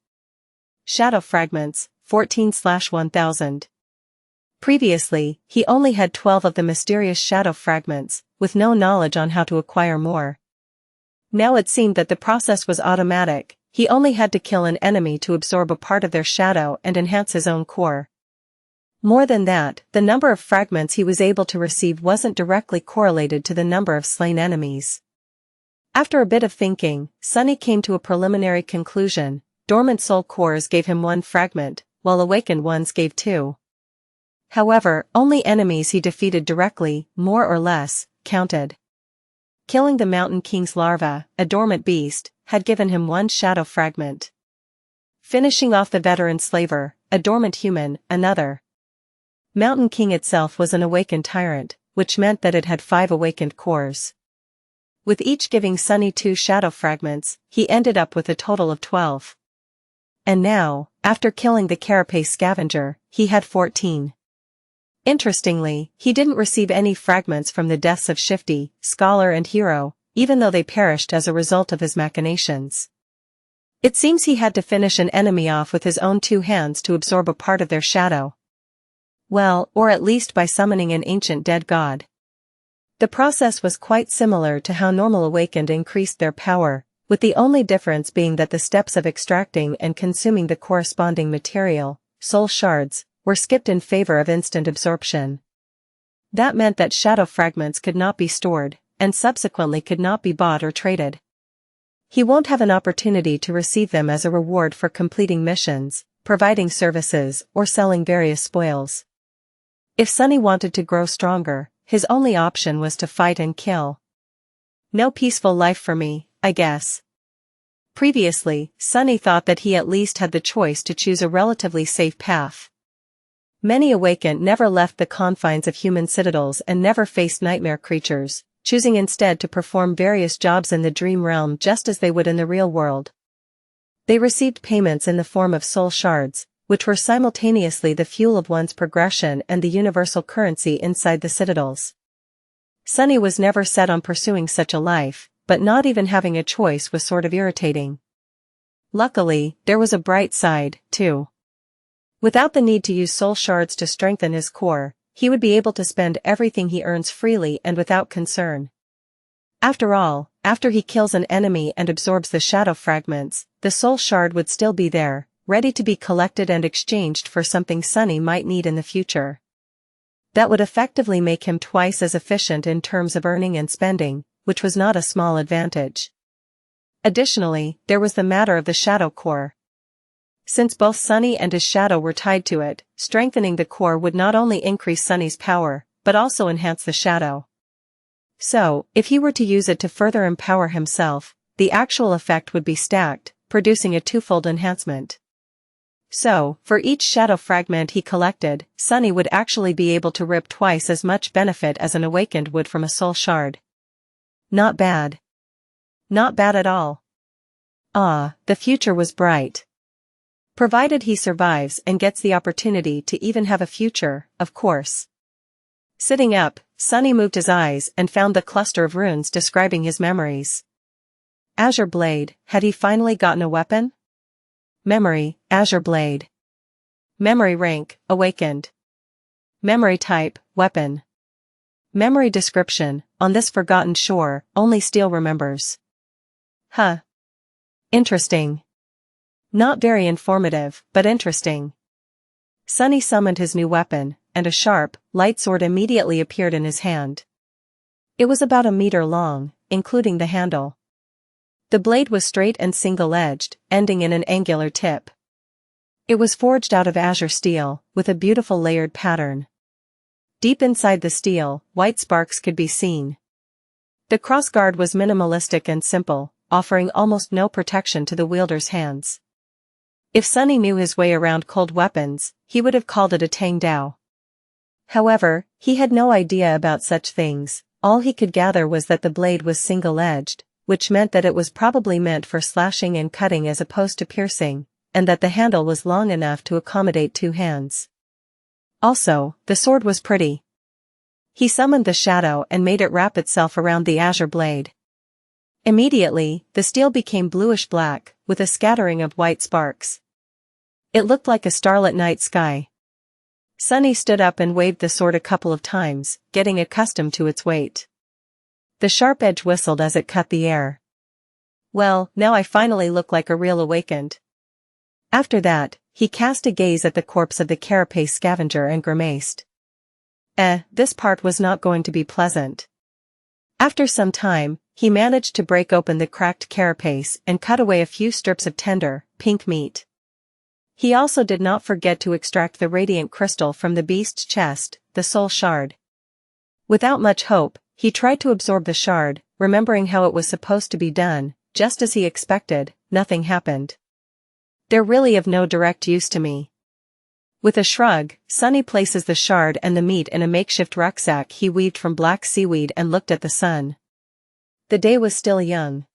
Shadow Fragments, 14/1000. Previously, he only had 12 of the mysterious shadow fragments, with no knowledge on how to acquire more. Now it seemed that the process was automatic. He only had to kill an enemy to absorb a part of their shadow and enhance his own core. More than that, the number of fragments he was able to receive wasn't directly correlated to the number of slain enemies. After a bit of thinking, Sunny came to a preliminary conclusion. Dormant soul cores gave him 1 fragment, while awakened ones gave 2. However, only enemies he defeated directly, more or less, counted. Killing the Mountain King's larva, a dormant beast, had given him 1 shadow fragment. Finishing off the veteran slaver, a dormant human, another. Mountain King itself was an awakened tyrant, which meant that it had 5 awakened cores. With each giving Sunny 2 shadow fragments, he ended up with a total of 12. And now, after killing the Carapace Scavenger, he had 14. Interestingly, he didn't receive any fragments from the deaths of Shifty, Scholar and Hero, even though they perished as a result of his machinations. It seems he had to finish an enemy off with his own 2 hands to absorb a part of their shadow. Well, or at least by summoning an ancient dead god. The process was quite similar to how normal awakened increased their power, with the only difference being that the steps of extracting and consuming the corresponding material, soul shards, were skipped in favor of instant absorption. That meant that shadow fragments could not be stored, and subsequently could not be bought or traded. He won't have an opportunity to receive them as a reward for completing missions, providing services, or selling various spoils. If Sunny wanted to grow stronger, his only option was to fight and kill. No peaceful life for me, I guess. Previously, Sunny thought that he at least had the choice to choose a relatively safe path. Many awakened never left the confines of human citadels and never faced nightmare creatures, choosing instead to perform various jobs in the dream realm just as they would in the real world. They received payments in the form of soul shards, which were simultaneously the fuel of one's progression and the universal currency inside the citadels. Sunny was never set on pursuing such a life, but not even having a choice was sort of irritating. Luckily, there was a bright side, too. Without the need to use soul shards to strengthen his core, he would be able to spend everything he earns freely and without concern. After all, after he kills an enemy and absorbs the shadow fragments, the soul shard would still be there, ready to be collected and exchanged for something Sunny might need in the future. That would effectively make him twice as efficient in terms of earning and spending, which was not a small advantage. Additionally, there was the matter of the shadow core. Since both Sunny and his shadow were tied to it, strengthening the core would not only increase Sunny's power, but also enhance the shadow. So, if he were to use it to further empower himself, the actual effect would be stacked, producing a twofold enhancement. So, for each shadow fragment he collected, Sunny would actually be able to rip twice as much benefit as an awakened would from a soul shard. Not bad. Not bad at all. Ah, the future was bright. Provided he survives and gets the opportunity to even have a future, of course. Sitting up, Sunny moved his eyes and found the cluster of runes describing his memories. Azure Blade, had he finally gotten a weapon? Memory, Azure Blade. Memory rank, Awakened. Memory type, Weapon. Memory description, on this forgotten shore, only steel remembers. Huh. Interesting. Not very informative, but interesting. Sunny summoned his new weapon, and a sharp, light sword immediately appeared in his hand. It was about a meter long, including the handle. The blade was straight and single-edged, ending in an angular tip. It was forged out of azure steel, with a beautiful layered pattern. Deep inside the steel, white sparks could be seen. The crossguard was minimalistic and simple, offering almost no protection to the wielder's hands. If Sunny knew his way around cold weapons, he would have called it a Tang Dao. However, he had no idea about such things. All he could gather was that the blade was single-edged, which meant that it was probably meant for slashing and cutting as opposed to piercing, and that the handle was long enough to accommodate two hands. Also, the sword was pretty. He summoned the shadow and made it wrap itself around the azure blade. Immediately, the steel became bluish-black, with a scattering of white sparks. It looked like a starlit night sky. Sunny stood up and waved the sword a couple of times, getting accustomed to its weight. The sharp edge whistled as it cut the air. Well, now I finally look like a real awakened. After that, he cast a gaze at the corpse of the Carapace Scavenger and grimaced. This part was not going to be pleasant. After some time, he managed to break open the cracked carapace and cut away a few strips of tender, pink meat. He also did not forget to extract the radiant crystal from the beast's chest, the soul shard. Without much hope, he tried to absorb the shard, remembering how it was supposed to be done. Just as he expected, nothing happened. They're really of no direct use to me. With a shrug, Sunny places the shard and the meat in a makeshift rucksack he weaved from black seaweed and looked at the sun. The day was still young.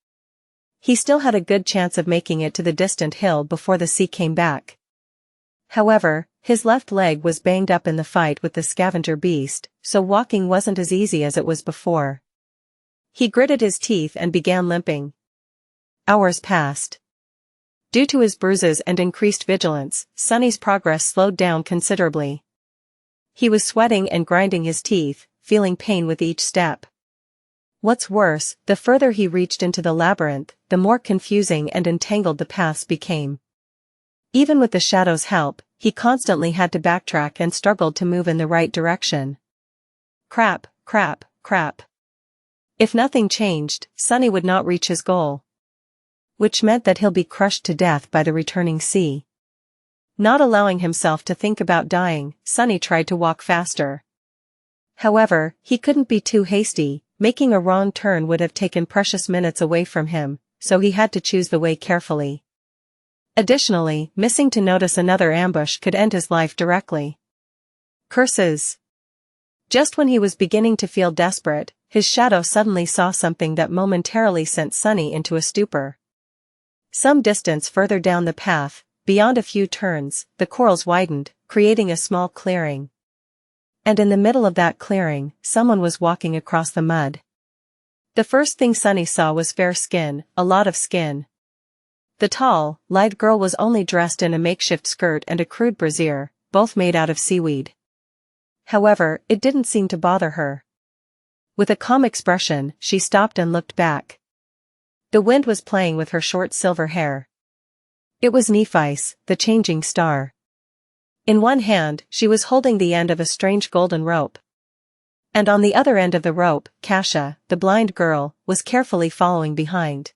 He still had a good chance of making it to the distant hill before the sea came back. However, his left leg was banged up in the fight with the scavenger beast, so walking wasn't as easy as it was before. He gritted his teeth and began limping. Hours passed. Due to his bruises and increased vigilance, Sunny's progress slowed down considerably. He was sweating and grinding his teeth, feeling pain with each step. What's worse, the further he reached into the labyrinth, the more confusing and entangled the paths became. Even with the shadow's help, he constantly had to backtrack and struggled to move in the right direction. Crap, crap, crap. If nothing changed, Sunny would not reach his goal. Which meant that he'll be crushed to death by the returning sea. Not allowing himself to think about dying, Sunny tried to walk faster. However, he couldn't be too hasty. Making a wrong turn would have taken precious minutes away from him, so he had to choose the way carefully. Additionally, missing to notice another ambush could end his life directly. Curses. Just when he was beginning to feel desperate, his shadow suddenly saw something that momentarily sent Sunny into a stupor. Some distance further down the path, beyond a few turns, the corals widened, creating a small clearing. And in the middle of that clearing, someone was walking across the mud. The first thing Sunny saw was fair skin, a lot of skin. The tall, lithe girl was only dressed in a makeshift skirt and a crude brassiere, both made out of seaweed. However, it didn't seem to bother her. With a calm expression, she stopped and looked back. The wind was playing with her short silver hair. It was Nephice, the changing star. In one hand, she was holding the end of a strange golden rope. And on the other end of the rope, Xianxia, the blind girl, was carefully following behind.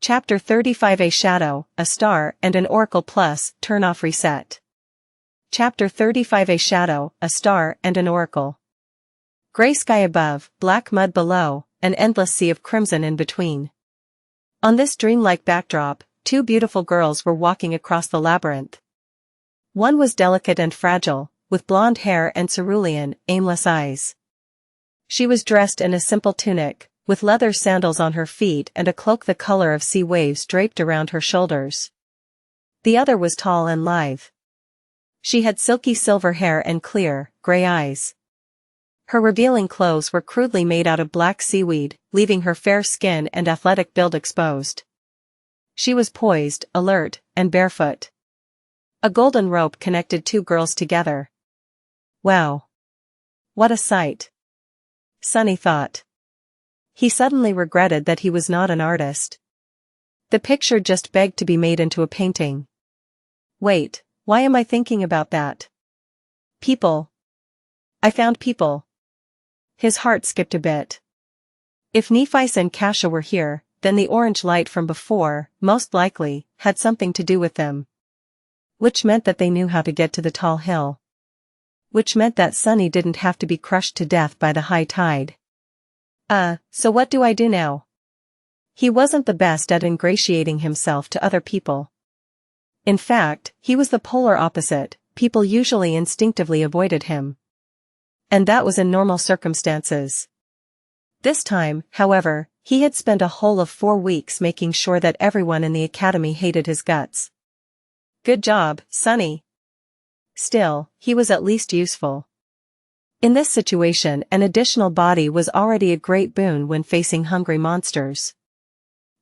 Chapter 35. A Shadow, a Star, and an Oracle plus, Turn off reset. Chapter 35. A Shadow, a Star, and an Oracle. Gray sky above, black mud below, an endless sea of crimson in between. On this dreamlike backdrop, two beautiful girls were walking across the labyrinth. One was delicate and fragile, with blonde hair and cerulean, aimless eyes. She was dressed in a simple tunic, with leather sandals on her feet and a cloak the color of sea waves draped around her shoulders. The other was tall and lithe. She had silky silver hair and clear, gray eyes. Her revealing clothes were crudely made out of black seaweed, leaving her fair skin and athletic build exposed. She was poised, alert, and barefoot. A golden rope connected two girls together. Wow! What a sight! Sunny thought. He suddenly regretted that he was not an artist. The picture just begged to be made into a painting. Wait, why am I thinking about that? People. I found people. His heart skipped a bit. If Nephice and Xianxia were here, then the orange light from before, most likely, had something to do with them. Which meant that they knew how to get to the tall hill. Which meant that Sunny didn't have to be crushed to death by the high tide. So what do I do now? He wasn't the best at ingratiating himself to other people. In fact, he was the polar opposite, people usually instinctively avoided him. And that was in normal circumstances. This time, however, he had spent a whole of 4 weeks making sure that everyone in the academy hated his guts. Good job, Sunny. Still, he was at least useful. In this situation, an additional body was already a great boon when facing hungry monsters.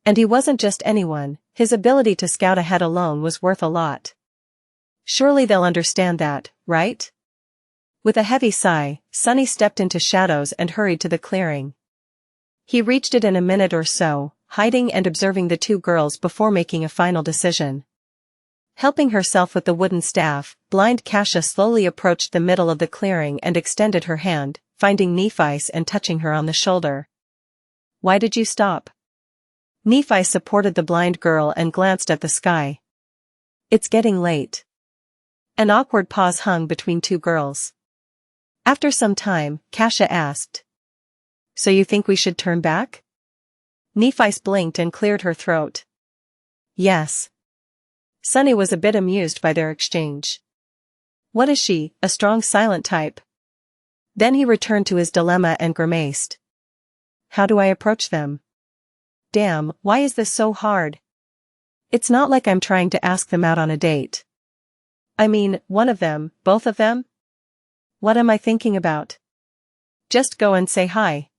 And he wasn't just anyone, his ability to scout ahead alone was worth a lot. Surely they'll understand that, right? With a heavy sigh, Sunny stepped into shadows and hurried to the clearing. He reached it in a minute or so, hiding and observing the two girls before making a final decision. Helping herself with the wooden staff, blind Xianxia slowly approached the middle of the clearing and extended her hand, finding Nephice and touching her on the shoulder. Why did you stop? Nephice supported the blind girl and glanced at the sky. It's getting late. An awkward pause hung between two girls. After some time, Xianxia asked. So you think we should turn back? Nephice blinked and cleared her throat. Yes. Sunny was a bit amused by their exchange. What is she, a strong silent type? Then he returned to his dilemma and grimaced. How do I approach them? Damn, why is this so hard? It's not like I'm trying to ask them out on a date. I mean, one of them, both of them? What am I thinking about? Just go and say hi.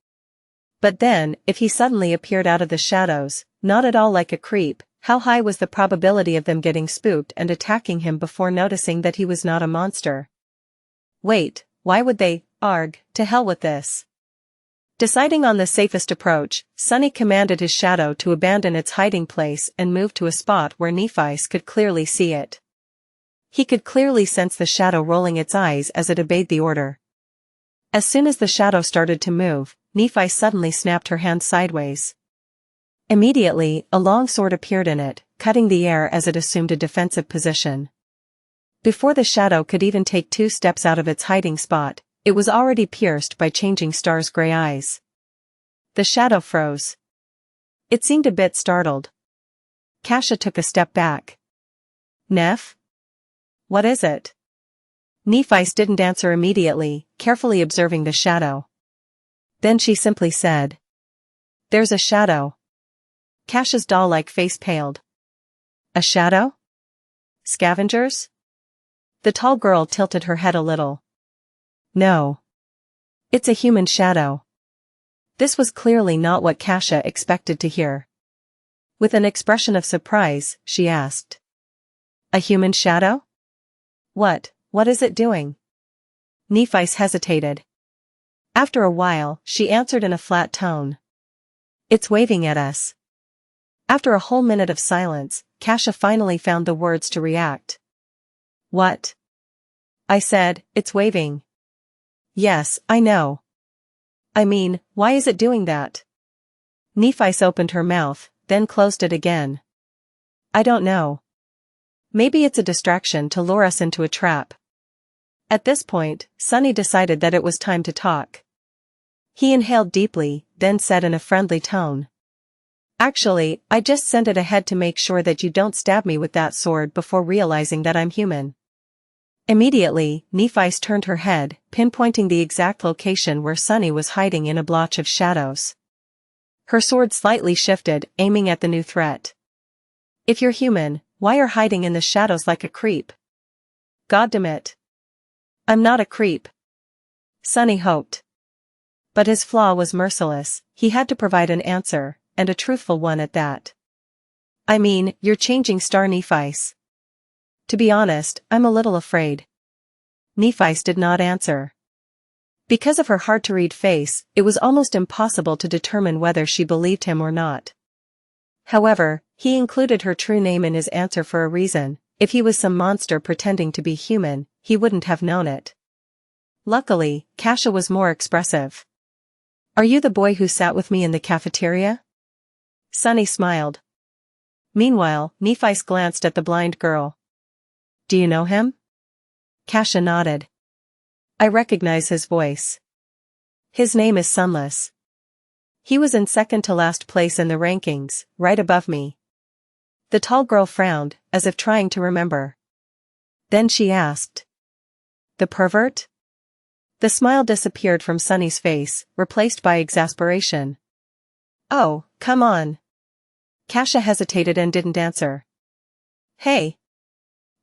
But then, if he suddenly appeared out of the shadows, not at all like a creep, how high was the probability of them getting spooked and attacking him before noticing that he was not a monster? Wait, why would they? Arg, to hell with this. Deciding on the safest approach, Sunny commanded his shadow to abandon its hiding place and move to a spot where Nephice could clearly see it. He could clearly sense the shadow rolling its eyes as it obeyed the order. As soon as the shadow started to move, Nephice suddenly snapped her hand sideways. Immediately, a long sword appeared in it, cutting the air as it assumed a defensive position. Before the shadow could even take 2 steps out of its hiding spot, it was already pierced by Changing Star's gray eyes. The shadow froze. It seemed a bit startled. Xianxia took a step back. Neph? What is it? Nephi didn't answer immediately, carefully observing the shadow. Then she simply said, "There's a shadow." Cassia's doll-like face paled. "A shadow? Scavengers?" The tall girl tilted her head a little. "No. It's a human shadow." This was clearly not what Cassia expected to hear. With an expression of surprise, she asked, "A human shadow? What is it doing?" Nephi hesitated. After a while, she answered in a flat tone. "It's waving at us." After a whole minute of silence, Cassia finally found the words to react. "What?" "I said, it's waving." "Yes, I know. I mean, why is it doing that?" Nephi opened her mouth, then closed it again. "I don't know. Maybe it's a distraction to lure us into a trap." At this point, Sunny decided that it was time to talk. He inhaled deeply, then said in a friendly tone, "Actually, I just sent it ahead to make sure that you don't stab me with that sword before realizing that I'm human." Immediately, Nephi turned her head, pinpointing the exact location where Sunny was hiding in a blotch of shadows. Her sword slightly shifted, aiming at the new threat. "If you're human, why are hiding in the shadows like a creep?" "Goddamn. I'm not a creep," Sunny hoped. But his flaw was merciless. He had to provide an answer, and a truthful one at that. "I mean, you're changing star Nephi. To be honest, I'm a little afraid." Nephi did not answer. Because of her hard-to-read face, it was almost impossible to determine whether she believed him or not. However, he included her true name in his answer for a reason. If he was some monster pretending to be human, he wouldn't have known it. Luckily, Cassia was more expressive. "Are you the boy who sat with me in the cafeteria?" Sunny smiled. Meanwhile, Nephi glanced at the blind girl. "Do you know him?" Cassia nodded. "I recognize his voice. His name is Sunless. He was in second to last place in the rankings, right above me." The tall girl frowned, as if trying to remember. Then she asked, "The pervert?" The smile disappeared from Sunny's face, replaced by exasperation. "Oh, come on." Cassia hesitated and didn't answer. "Hey.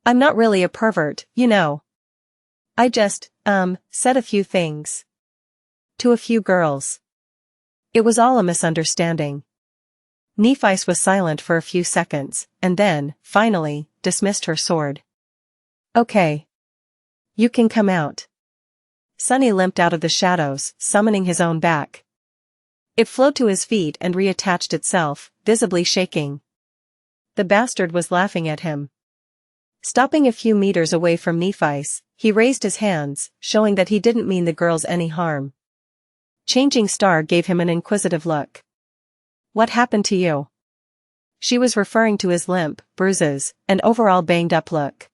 I'm not really a pervert, you know. I just, said a few things. To a few girls. It was all a misunderstanding." Nephi was silent for a few seconds, and then, finally, dismissed her sword. "Okay. You can come out." Sunny limped out of the shadows, summoning his own back. It flowed to his feet and reattached itself, visibly shaking. The bastard was laughing at him. Stopping a few meters away from Nephi, he raised his hands, showing that he didn't mean the girls any harm. Changing Star gave him an inquisitive look. "What happened to you?" She was referring to his limp, bruises, and overall banged-up look.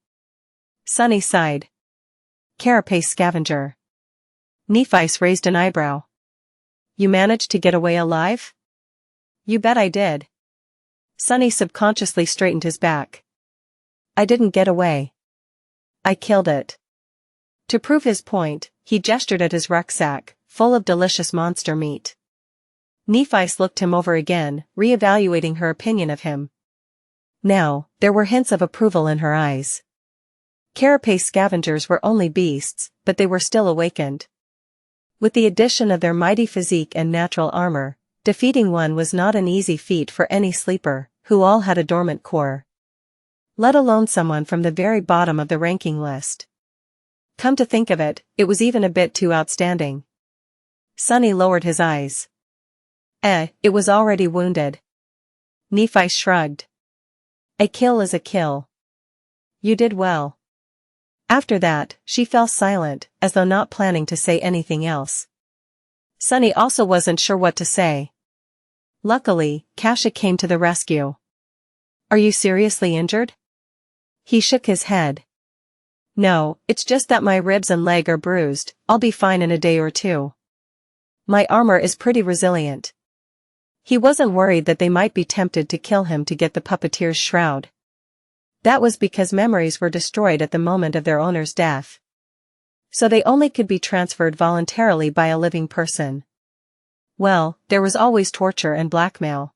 Sunny sighed. "Carapace Scavenger." Nephi raised an eyebrow. "You managed to get away alive?" "You bet I did." Sunny subconsciously straightened his back. "I didn't get away. I killed it." To prove his point, he gestured at his rucksack, full of delicious monster meat. Nephi looked him over again, re-evaluating her opinion of him. Now, there were hints of approval in her eyes. Carapace scavengers were only beasts, but they were still awakened. With the addition of their mighty physique and natural armor, defeating one was not an easy feat for any sleeper, who all had a dormant core. Let alone someone from the very bottom of the ranking list. Come to think of it, it was even a bit too outstanding. Sunny lowered his eyes. It was already wounded." Nephi shrugged. "A kill is a kill. You did well." After that, she fell silent, as though not planning to say anything else. Sunny also wasn't sure what to say. Luckily, Cassia came to the rescue. "Are you seriously injured?" He shook his head. "No, it's just that my ribs and leg are bruised. I'll be fine in a day or two. My armor is pretty resilient." He wasn't worried that they might be tempted to kill him to get the puppeteer's shroud. That was because memories were destroyed at the moment of their owner's death. So they only could be transferred voluntarily by a living person. Well, there was always torture and blackmail.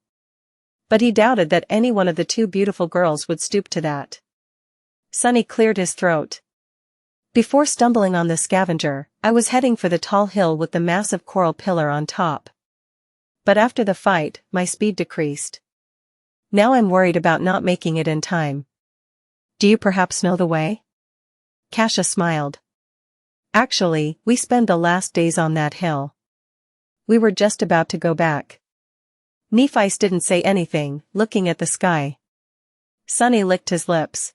But he doubted that any one of the two beautiful girls would stoop to that. Sunny cleared his throat. Before stumbling on the Scavenger, I was heading for the tall hill with the massive coral pillar on top. But after the fight, my speed decreased. Now I'm worried about not making it in time. Do you perhaps know the way? Xianxia smiled. Actually, we spent the last days on that hill. We were just about to go back. Nephi's didn't say anything, looking at the sky. Sunny licked his lips.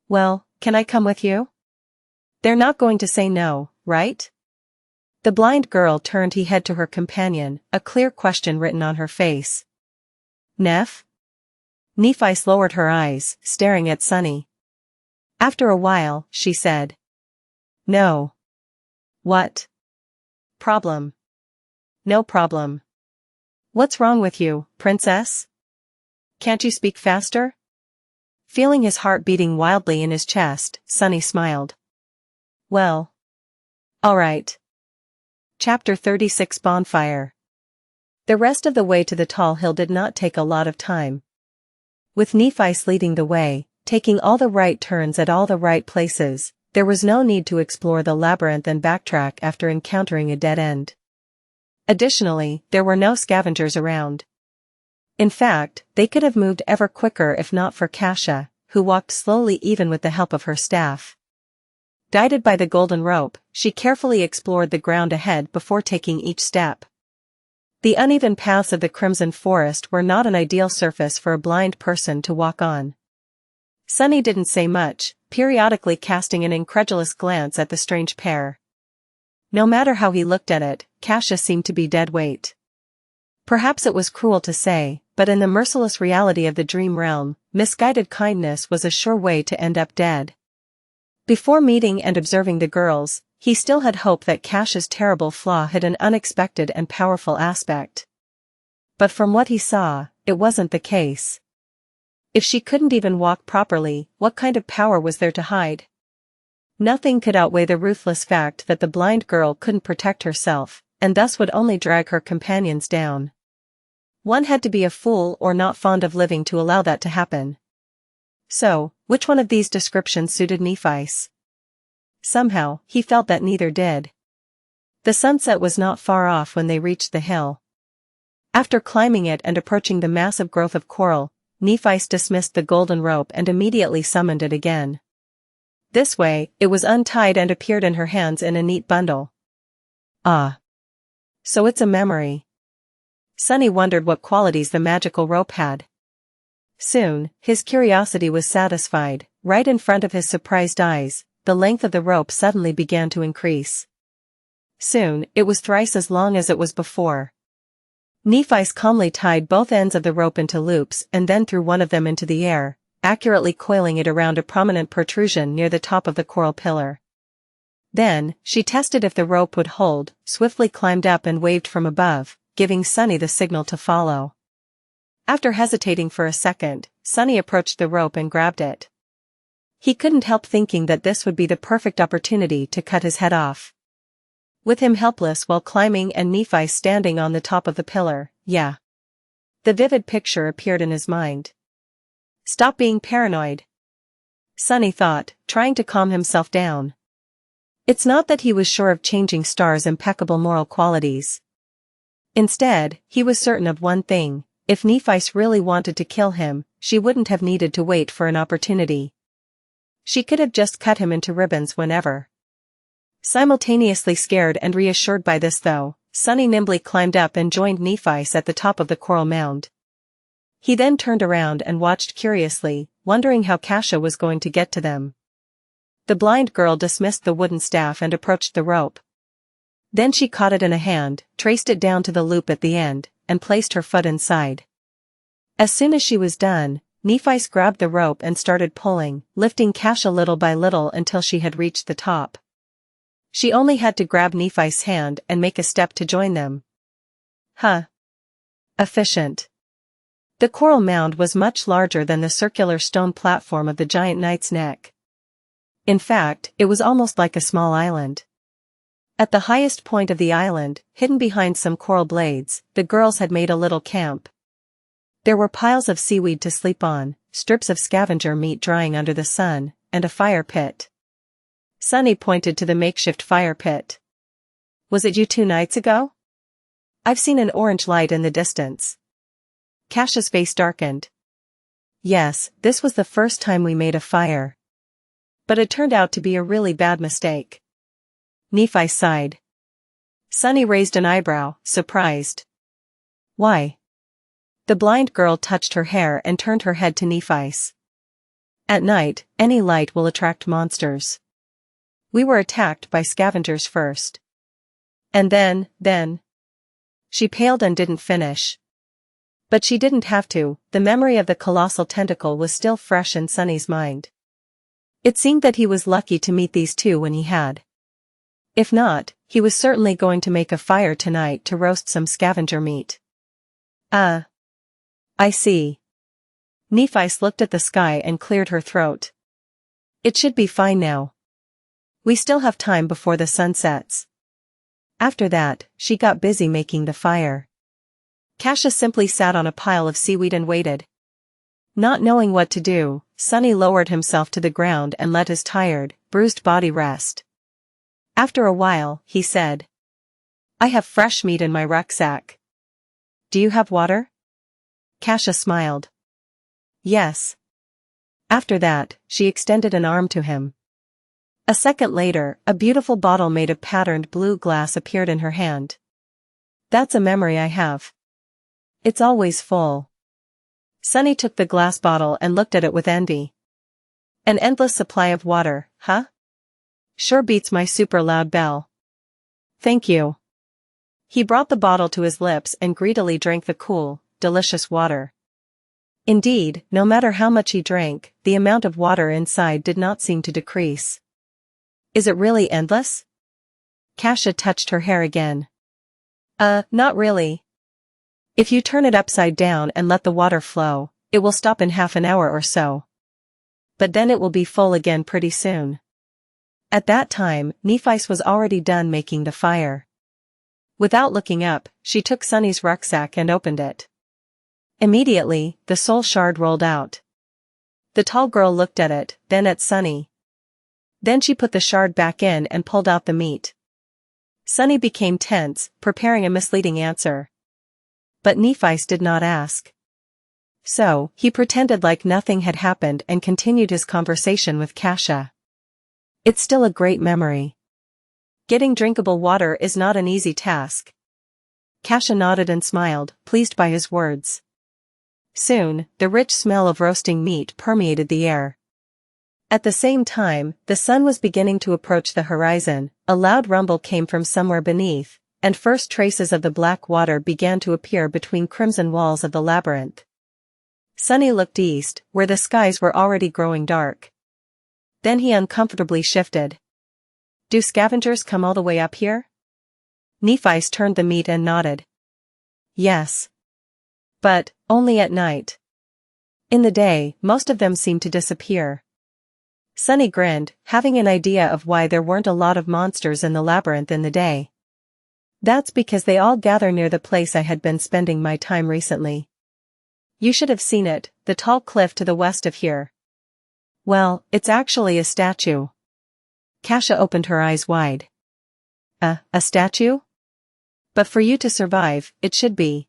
Well, can I come with you? They're not going to say no, right? The blind girl turned her head to her companion, a clear question written on her face. Neph? Nephi lowered her eyes, staring at Sunny. After a while, she said. No. What? Problem. No problem. What's wrong with you, princess? Can't you speak faster? Feeling his heart beating wildly in his chest, Sunny smiled. Well. All right. Chapter 36 Bonfire. The rest of the way to the tall hill did not take a lot of time. With Nephi leading the way, taking all the right turns at all the right places, there was no need to explore the labyrinth and backtrack after encountering a dead end. Additionally, there were no scavengers around. In fact, they could have moved ever quicker if not for Xianxia, who walked slowly even with the help of her staff. Guided by the golden rope, she carefully explored the ground ahead before taking each step. The uneven paths of the Crimson Forest were not an ideal surface for a blind person to walk on. Sunny didn't say much, periodically casting an incredulous glance at the strange pair. No matter how he looked at it, Xianxia seemed to be dead weight. Perhaps it was cruel to say, but in the merciless reality of the dream realm, misguided kindness was a sure way to end up dead. Before meeting and observing the girls, he still had hope that Xianxia's terrible flaw had an unexpected and powerful aspect. But from what he saw, it wasn't the case. If she couldn't even walk properly, what kind of power was there to hide? Nothing could outweigh the ruthless fact that the blind girl couldn't protect herself, and thus would only drag her companions down. One had to be a fool or not fond of living to allow that to happen. So, which one of these descriptions suited Nephi's? Somehow, he felt that neither did. The sunset was not far off when they reached the hill. After climbing it and approaching the massive growth of coral, Nephi dismissed the golden rope and immediately summoned it again. This way, it was untied and appeared in her hands in a neat bundle. Ah. So it's a memory. Sunny wondered what qualities the magical rope had. Soon, his curiosity was satisfied. Right in front of his surprised eyes, the length of the rope suddenly began to increase. Soon, it was thrice as long as it was before. Nephi calmly tied both ends of the rope into loops and then threw one of them into the air, accurately coiling it around a prominent protrusion near the top of the coral pillar. Then, she tested if the rope would hold, swiftly climbed up and waved from above, giving Sunny the signal to follow. After hesitating for a second, Sunny approached the rope and grabbed it. He couldn't help thinking that this would be the perfect opportunity to cut his head off. With him helpless while climbing and Nephi standing on the top of the pillar, yeah. The vivid picture appeared in his mind. Stop being paranoid. Sunny thought, trying to calm himself down. It's not that he was sure of changing Star's impeccable moral qualities. Instead, he was certain of one thing: if Nephi really wanted to kill him, she wouldn't have needed to wait for an opportunity. She could have just cut him into ribbons whenever. Simultaneously scared and reassured by this though, Sunny nimbly climbed up and joined Nephi at the top of the coral mound. He then turned around and watched curiously, wondering how Xianxia was going to get to them. The blind girl dismissed the wooden staff and approached the rope. Then she caught it in a hand, traced it down to the loop at the end, and placed her foot inside. As soon as she was done, Nephi grabbed the rope and started pulling, lifting Xianxia little by little until she had reached the top. She only had to grab Nephi's hand and make a step to join them. Huh. Efficient. The coral mound was much larger than the circular stone platform of the giant knight's neck. In fact, it was almost like a small island. At the highest point of the island, hidden behind some coral blades, the girls had made a little camp. There were piles of seaweed to sleep on, strips of scavenger meat drying under the sun, and a fire pit. Sunny pointed to the makeshift fire pit. "Was it you 2 nights ago? I've seen an orange light in the distance." Cassia's face darkened. "Yes, this was the first time we made a fire. But it turned out to be a really bad mistake." Nephi sighed. Sunny raised an eyebrow, surprised. "Why?" The blind girl touched her hair and turned her head to Nephi's. "At night, any light will attract monsters. We were attacked by scavengers first. And then. She paled and didn't finish. But she didn't have to, the memory of the colossal tentacle was still fresh in Sunny's mind. It seemed that he was lucky to meet these two when he had. If not, he was certainly going to make a fire tonight to roast some scavenger meat. I see." Nephi looked at the sky and cleared her throat. "It should be fine now. We still have time before the sun sets." After that, she got busy making the fire. Cassia simply sat on a pile of seaweed and waited. Not knowing what to do, Sunny lowered himself to the ground and let his tired, bruised body rest. After a while, he said, "I have fresh meat in my rucksack. Do you have water?" Cassia smiled. "Yes." After that, she extended an arm to him. A second later, a beautiful bottle made of patterned blue glass appeared in her hand. "That's a memory I have. It's always full." Sunny took the glass bottle and looked at it with envy. "An endless supply of water, huh? Sure beats my super loud bell." "Thank you." He brought the bottle to his lips and greedily drank the cool, delicious water. Indeed, no matter how much he drank, the amount of water inside did not seem to decrease. "Is it really endless?" Cassia touched her hair again. Not really. If you turn it upside down and let the water flow, it will stop in half an hour or so. But then it will be full again pretty soon." At that time, Nephi was already done making the fire. Without looking up, she took Sunny's rucksack and opened it. Immediately, the soul shard rolled out. The tall girl looked at it, then at Sunny. Then she put the shard back in and pulled out the meat. Sunny became tense, preparing a misleading answer. But Nephi did not ask. So, he pretended like nothing had happened and continued his conversation with Cassia. "It's still a great memory. Getting drinkable water is not an easy task." Cassia nodded and smiled, pleased by his words. Soon, the rich smell of roasting meat permeated the air. At the same time, the sun was beginning to approach the horizon. A loud rumble came from somewhere beneath, and first traces of the black water began to appear between crimson walls of the labyrinth. Sunny looked east, where the skies were already growing dark. Then he uncomfortably shifted. "Do scavengers come all the way up here?" Nephi turned the meat and nodded. "Yes. But, only at night. In the day, most of them seem to disappear." Sunny grinned, having an idea of why there weren't a lot of monsters in the labyrinth in the day. "That's because they all gather near the place I had been spending my time recently. You should have seen it, the tall cliff to the west of here. Well, it's actually a statue." Cassia opened her eyes wide. A statue? But for you to survive, it should be."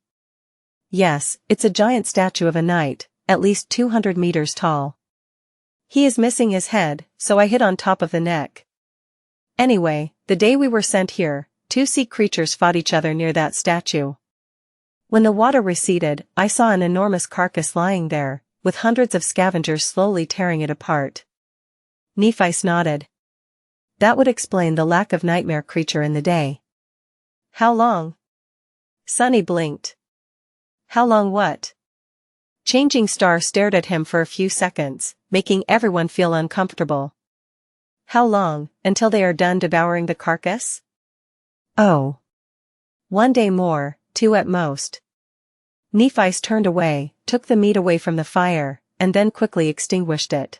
"Yes, it's a giant statue of a knight, at least 200 meters tall. He is missing his head, so I hid on top of the neck. Anyway, the day we were sent here, 2 sea creatures fought each other near that statue. When the water receded, I saw an enormous carcass lying there, with hundreds of scavengers slowly tearing it apart." Nephi nodded. That would explain the lack of nightmare creature in the day. "How long?" Sunny blinked. "How long what?" Changing Star stared at him for a few seconds, making everyone feel uncomfortable. "How long, until they are done devouring the carcass?" "Oh. 1 day more, 2 at most." Nephi turned away, took the meat away from the fire, and then quickly extinguished it.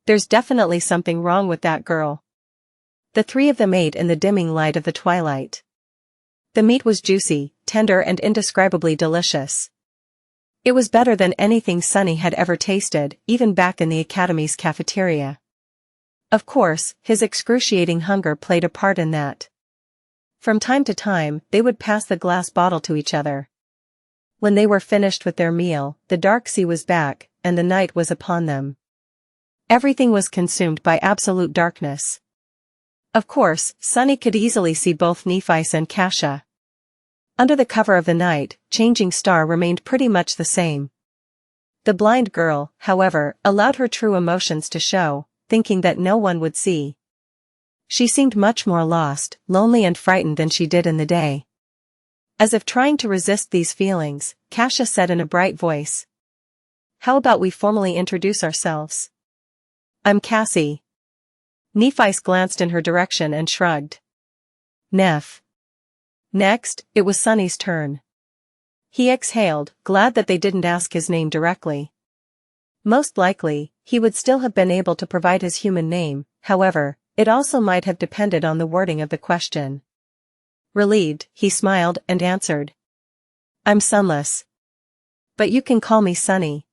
There's definitely something wrong with that girl. The three of them ate in the dimming light of the twilight. The meat was juicy, tender and indescribably delicious. It was better than anything Sunny had ever tasted, even back in the Academy's cafeteria. Of course, his excruciating hunger played a part in that. From time to time, they would pass the glass bottle to each other. When they were finished with their meal, the dark sea was back, and the night was upon them. Everything was consumed by absolute darkness. Of course, Sunny could easily see both Nephice and Xianxia. Under the cover of the night, Changing Star remained pretty much the same. The blind girl, however, allowed her true emotions to show, thinking that no one would see. She seemed much more lost, lonely and frightened than she did in the day. As if trying to resist these feelings, Xianxia said in a bright voice. "How about we formally introduce ourselves? I'm Cassie." Nephice glanced in her direction and shrugged. Neph. Next, it was Sunny's turn. He exhaled, glad that they didn't ask his name directly. Most likely, he would still have been able to provide his human name, however, it also might have depended on the wording of the question. Relieved, he smiled and answered. "I'm Sunless. But you can call me Sunny."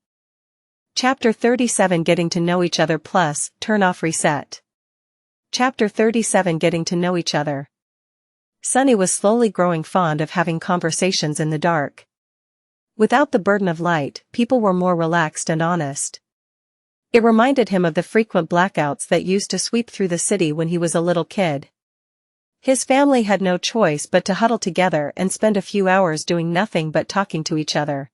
Chapter 37 Getting to Know Each Other Plus, Turn Off Reset. Chapter 37 Getting to Know Each Other. Sunny was slowly growing fond of having conversations in the dark. Without the burden of light, people were more relaxed and honest. It reminded him of the frequent blackouts that used to sweep through the city when he was a little kid. His family had no choice but to huddle together and spend a few hours doing nothing but talking to each other.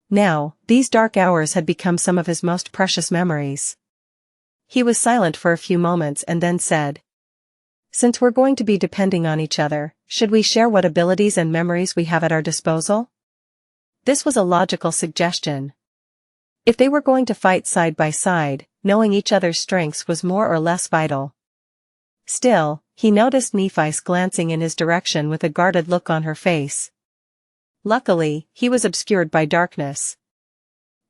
Now, these dark hours had become some of his most precious memories. He was silent for a few moments and then said, "Since we're going to be depending on each other, should we share what abilities and memories we have at our disposal?" This was a logical suggestion. If they were going to fight side by side, knowing each other's strengths was more or less vital. Still, he noticed Nephice glancing in his direction with a guarded look on her face. Luckily, he was obscured by darkness.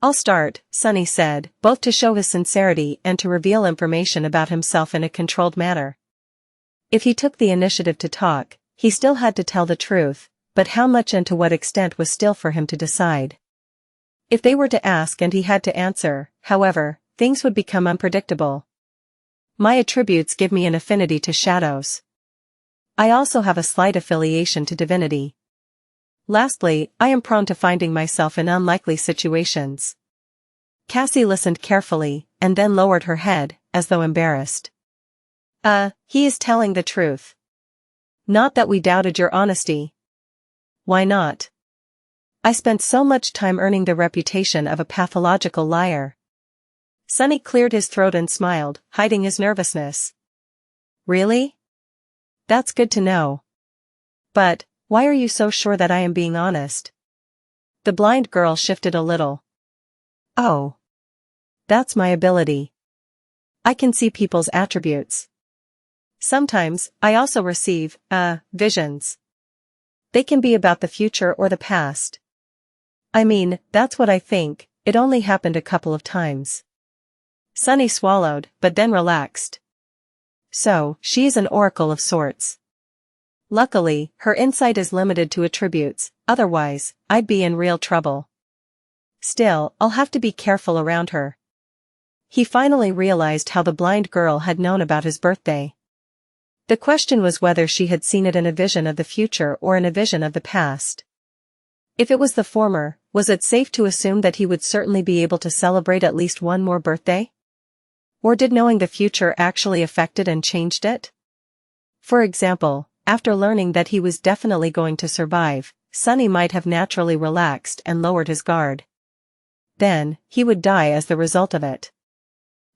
"I'll start," Sunny said, both to show his sincerity and to reveal information about himself in a controlled manner. If he took the initiative to talk, he still had to tell the truth, but how much and to what extent was still for him to decide. If they were to ask and he had to answer, however, things would become unpredictable. "My attributes give me an affinity to shadows. I also have a slight affiliation to divinity. Lastly, I am prone to finding myself in unlikely situations." Cassie listened carefully, and then lowered her head, as though embarrassed. He is telling the truth. Not that we doubted your honesty." "Why not? I spent so much time earning the reputation of a pathological liar." Sunny cleared his throat and smiled, hiding his nervousness. "Really? That's good to know. But, why are you so sure that I am being honest?" The blind girl shifted a little. "Oh. That's my ability. I can see people's attributes. Sometimes, I also receive, visions. They can be about the future or the past. I mean, that's what I think, it only happened a couple of times." Sunny swallowed, but then relaxed. "So, she is an oracle of sorts. Luckily, her insight is limited to attributes, otherwise, I'd be in real trouble. Still, I'll have to be careful around her." He finally realized how the blind girl had known about his birthday. The question was whether she had seen it in a vision of the future or in a vision of the past. If it was the former, was it safe to assume that he would certainly be able to celebrate at least one more birthday? Or did knowing the future actually affect it and changed it? For example, after learning that he was definitely going to survive, Sunny might have naturally relaxed and lowered his guard. Then, he would die as the result of it.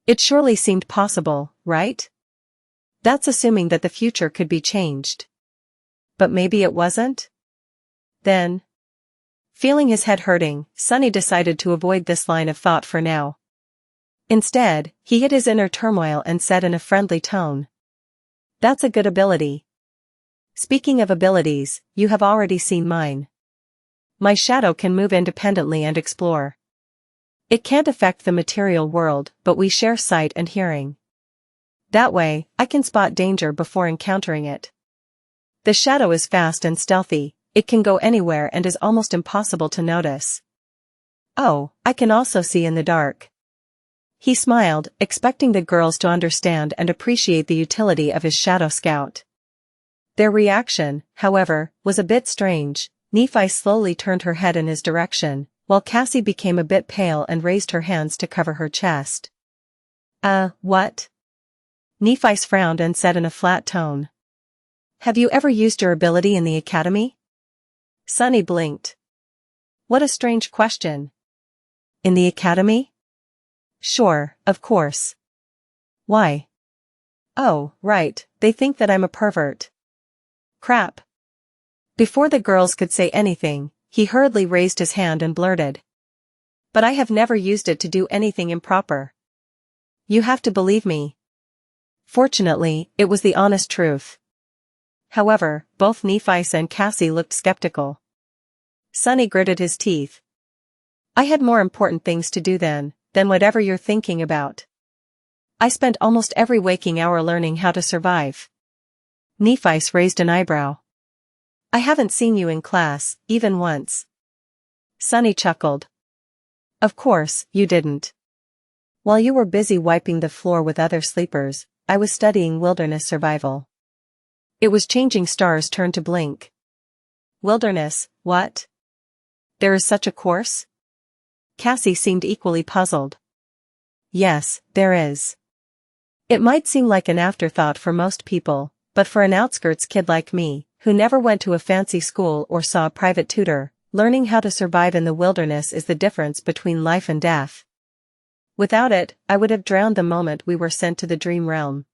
It surely seemed possible, right? That's assuming that the future could be changed. But maybe it wasn't? Then, feeling his head hurting, Sunny decided to avoid this line of thought for now. Instead, he hid his inner turmoil and said in a friendly tone, "That's a good ability. Speaking of abilities, you have already seen mine. My shadow can move independently and explore. It can't affect the material world, but we share sight and hearing. That way, I can spot danger before encountering it. The shadow is fast and stealthy, it can go anywhere and is almost impossible to notice. Oh, I can also see in the dark. He smiled, expecting the girls to understand and appreciate the utility of his shadow scout. Their reaction, however, was a bit strange. Nephi slowly turned her head in his direction, while Cassie became a bit pale and raised her hands to cover her chest. What? Nephi frowned and said in a flat tone. Have you ever used your ability in the academy? Sunny blinked. What a strange question. In the academy? Sure, of course. Why? Oh, right, they think that I'm a pervert. Crap. Before the girls could say anything, he hurriedly raised his hand and blurted. But I have never used it to do anything improper. You have to believe me. Fortunately, it was the honest truth. However, both Nephi and Cassie looked skeptical. Sunny gritted his teeth. I had more important things to do than whatever you're thinking about. I spent almost every waking hour learning how to survive. Nephi raised an eyebrow. I haven't seen you in class, even once. Sunny chuckled. Of course, you didn't. While you were busy wiping the floor with other sleepers, I was studying wilderness survival. It was Changing Star's turn to blink. Wilderness, what? There is such a course? Cassie seemed equally puzzled. Yes, there is. It might seem like an afterthought for most people, but for an outskirts kid like me, who never went to a fancy school or saw a private tutor, learning how to survive in the wilderness is the difference between life and death. Without it, I would have drowned the moment we were sent to the dream realm.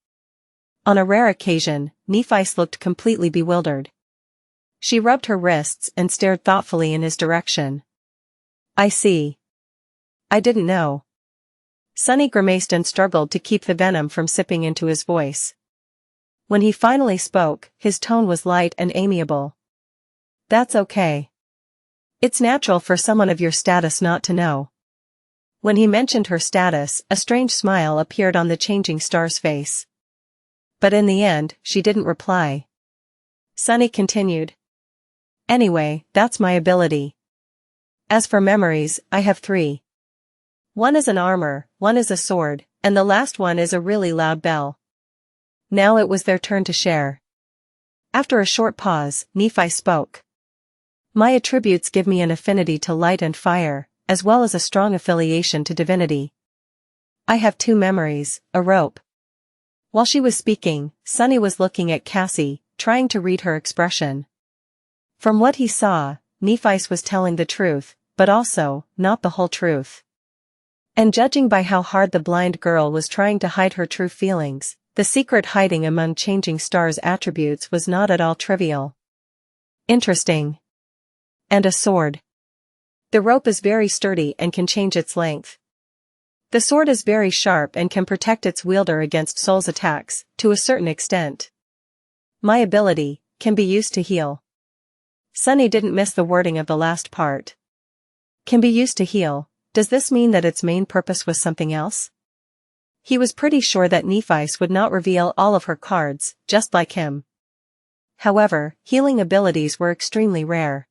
On a rare occasion, Nephi looked completely bewildered. She rubbed her wrists and stared thoughtfully in his direction. I see. I didn't know. Sunny grimaced and struggled to keep the venom from sipping into his voice. When he finally spoke, his tone was light and amiable. That's okay. It's natural for someone of your status not to know. When he mentioned her status, a strange smile appeared on the Changing Star's face. But in the end, she didn't reply. Sunny continued. Anyway, that's my ability. As for memories, I have 3. One is an armor, one is a sword, and the last one is a really loud bell. Now it was their turn to share. After a short pause, Nephi spoke. My attributes give me an affinity to light and fire, as well as a strong affiliation to divinity. I have 2 memories, a rope. While she was speaking, Sunny was looking at Cassie, trying to read her expression. From what he saw, Nephi was telling the truth, but also, not the whole truth. And judging by how hard the blind girl was trying to hide her true feelings, the secret hiding among Changing Star's attributes was not at all trivial. Interesting. And a sword. The rope is very sturdy and can change its length. The sword is very sharp and can protect its wielder against soul's attacks, to a certain extent. My ability can be used to heal. Sunny didn't miss the wording of the last part. Can be used to heal. Does this mean that its main purpose was something else? He was pretty sure that Nephi would not reveal all of her cards, just like him. However, healing abilities were extremely rare.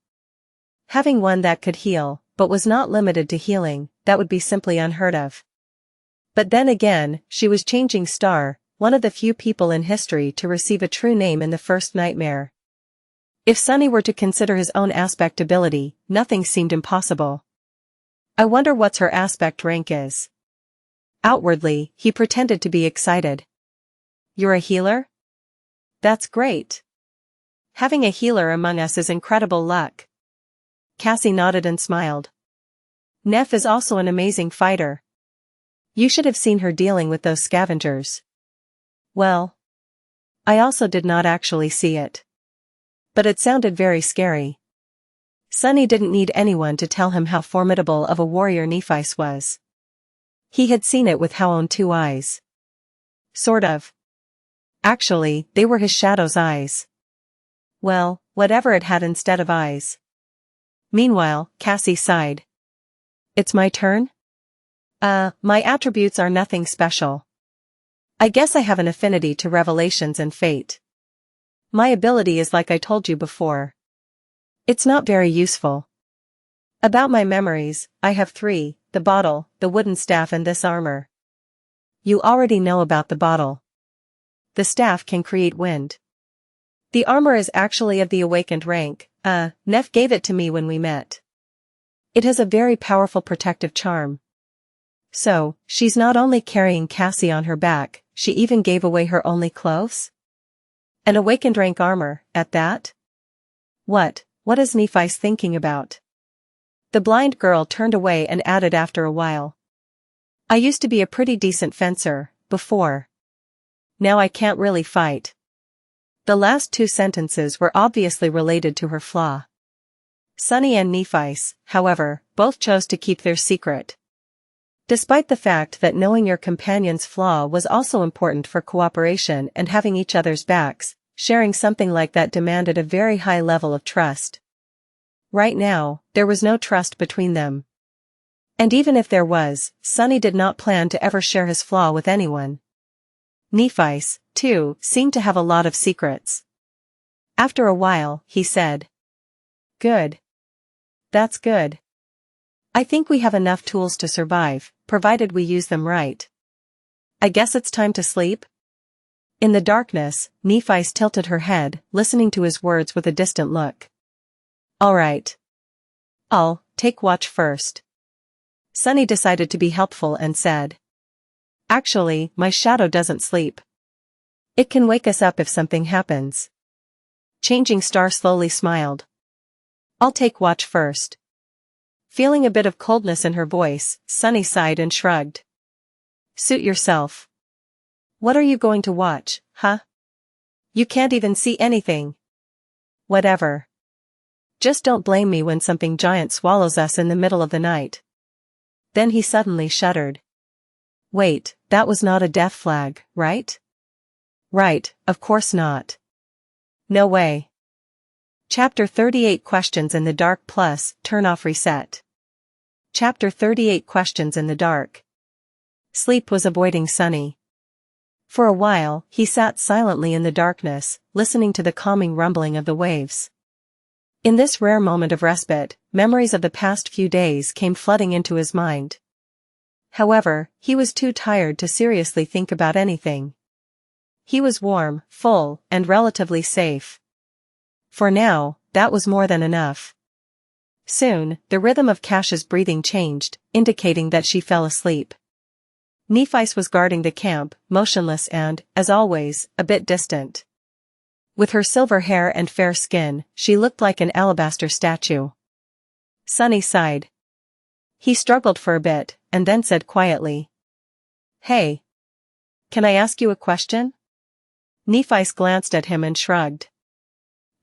Having one that could heal, but was not limited to healing, that would be simply unheard of. But then again, she was Changing Star, one of the few people in history to receive a true name in the first nightmare. If Sunny were to consider his own aspect ability, nothing seemed impossible. I wonder what's her aspect rank is. Outwardly, he pretended to be excited. You're a healer? That's great. Having a healer among us is incredible luck. Cassie nodded and smiled. Neff is also an amazing fighter. You should have seen her dealing with those scavengers. Well, I also did not actually see it. But it sounded very scary. Sunny didn't need anyone to tell him how formidable of a warrior Nephi was. He had seen it with his own 2 eyes. Sort of. Actually, they were his shadow's eyes. Well, whatever it had instead of eyes. Meanwhile, Cassie sighed. It's my turn? My attributes are nothing special. I guess I have an affinity to revelations and fate. My ability is like I told you before. It's not very useful. About my memories, I have 3, the bottle, the wooden staff and this armor. You already know about the bottle. The staff can create wind. The armor is actually of the awakened rank, Neff gave it to me when we met. It has a very powerful protective charm. So, she's not only carrying Cassie on her back, she even gave away her only clothes? An awakened rank armor, at that? What is Nephi's thinking about? The blind girl turned away and added after a while. I used to be a pretty decent fencer, before. Now I can't really fight. The last 2 sentences were obviously related to her flaw. Sunny and Nephi, however, both chose to keep their secret. Despite the fact that knowing your companion's flaw was also important for cooperation and having each other's backs, sharing something like that demanded a very high level of trust. Right now, there was no trust between them. And even if there was, Sunny did not plan to ever share his flaw with anyone. Nephi, too, seemed to have a lot of secrets. After a while, he said. Good. That's good. I think we have enough tools to survive, provided we use them right. I guess it's time to sleep? In the darkness, Nephi tilted her head, listening to his words with a distant look. All right. I'll take watch first. Sunny decided to be helpful and said. Actually, my shadow doesn't sleep. It can wake us up if something happens. Changing Star slowly smiled. I'll take watch first. Feeling a bit of coldness in her voice, Sunny sighed and shrugged. Suit yourself. What are you going to watch, huh? You can't even see anything. Whatever. Just don't blame me when something giant swallows us in the middle of the night. Then he suddenly shuddered. Wait, that was not a death flag, right? Right, of course not. No way. Chapter 38 Questions in the Dark plus Turn off reset. Chapter 38 Questions in the Dark. Sleep was avoiding Sunny. For a while, he sat silently in the darkness, listening to the calming rumbling of the waves. In this rare moment of respite, memories of the past few days came flooding into his mind. However, he was too tired to seriously think about anything. He was warm, full, and relatively safe. For now, that was more than enough. Soon, the rhythm of Cash's breathing changed, indicating that she fell asleep. Nephi was guarding the camp, motionless and, as always, a bit distant. With her silver hair and fair skin, she looked like an alabaster statue. Sunny sighed. He struggled for a bit, and then said quietly. Hey. Can I ask you a question? Nephi glanced at him and shrugged.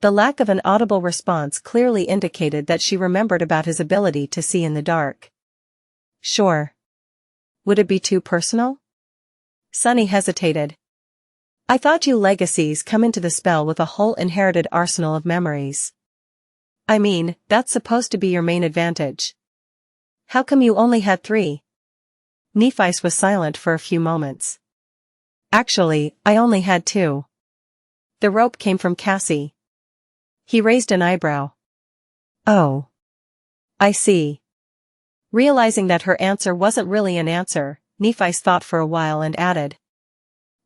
The lack of an audible response clearly indicated that she remembered about his ability to see in the dark. Sure. Would it be too personal? Sunny hesitated. I thought you legacies come into the spell with a whole inherited arsenal of memories. I mean, that's supposed to be your main advantage. How come you only had 3? Nephi was silent for a few moments. Actually, I only had 2. The rope came from Cassie. He raised an eyebrow. Oh. I see. Realizing that her answer wasn't really an answer, Nephi thought for a while and added.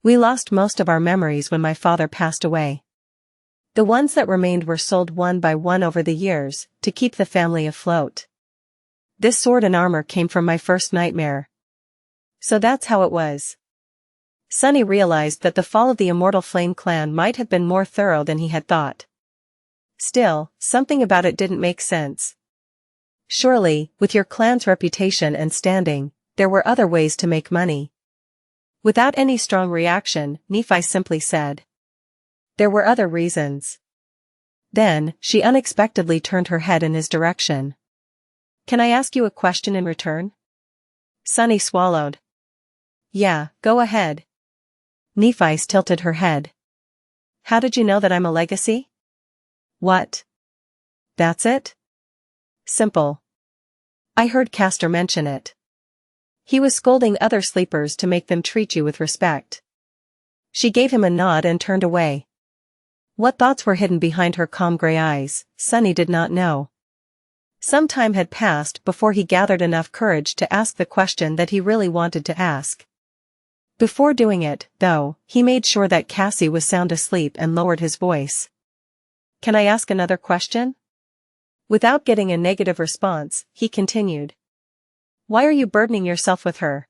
We lost most of our memories when my father passed away. The ones that remained were sold one by one over the years, to keep the family afloat. This sword and armor came from my first nightmare. So that's how it was. Sunny realized that the fall of the Immortal Flame clan might have been more thorough than he had thought. Still, something about it didn't make sense. Surely, with your clan's reputation and standing, there were other ways to make money. Without any strong reaction, Nephi simply said. There were other reasons. Then, she unexpectedly turned her head in his direction. Can I ask you a question in return? Sunny swallowed. Yeah, go ahead. Nephi tilted her head. How did you know that I'm a legacy? What? That's it? Simple. I heard Castor mention it. He was scolding other sleepers to make them treat you with respect. She gave him a nod and turned away. What thoughts were hidden behind her calm gray eyes, Sunny did not know. Some time had passed before he gathered enough courage to ask the question that he really wanted to ask. Before doing it, though, he made sure that Cassie was sound asleep and lowered his voice. "Can I ask another question?" Without getting a negative response, he continued. "Why are you burdening yourself with her?"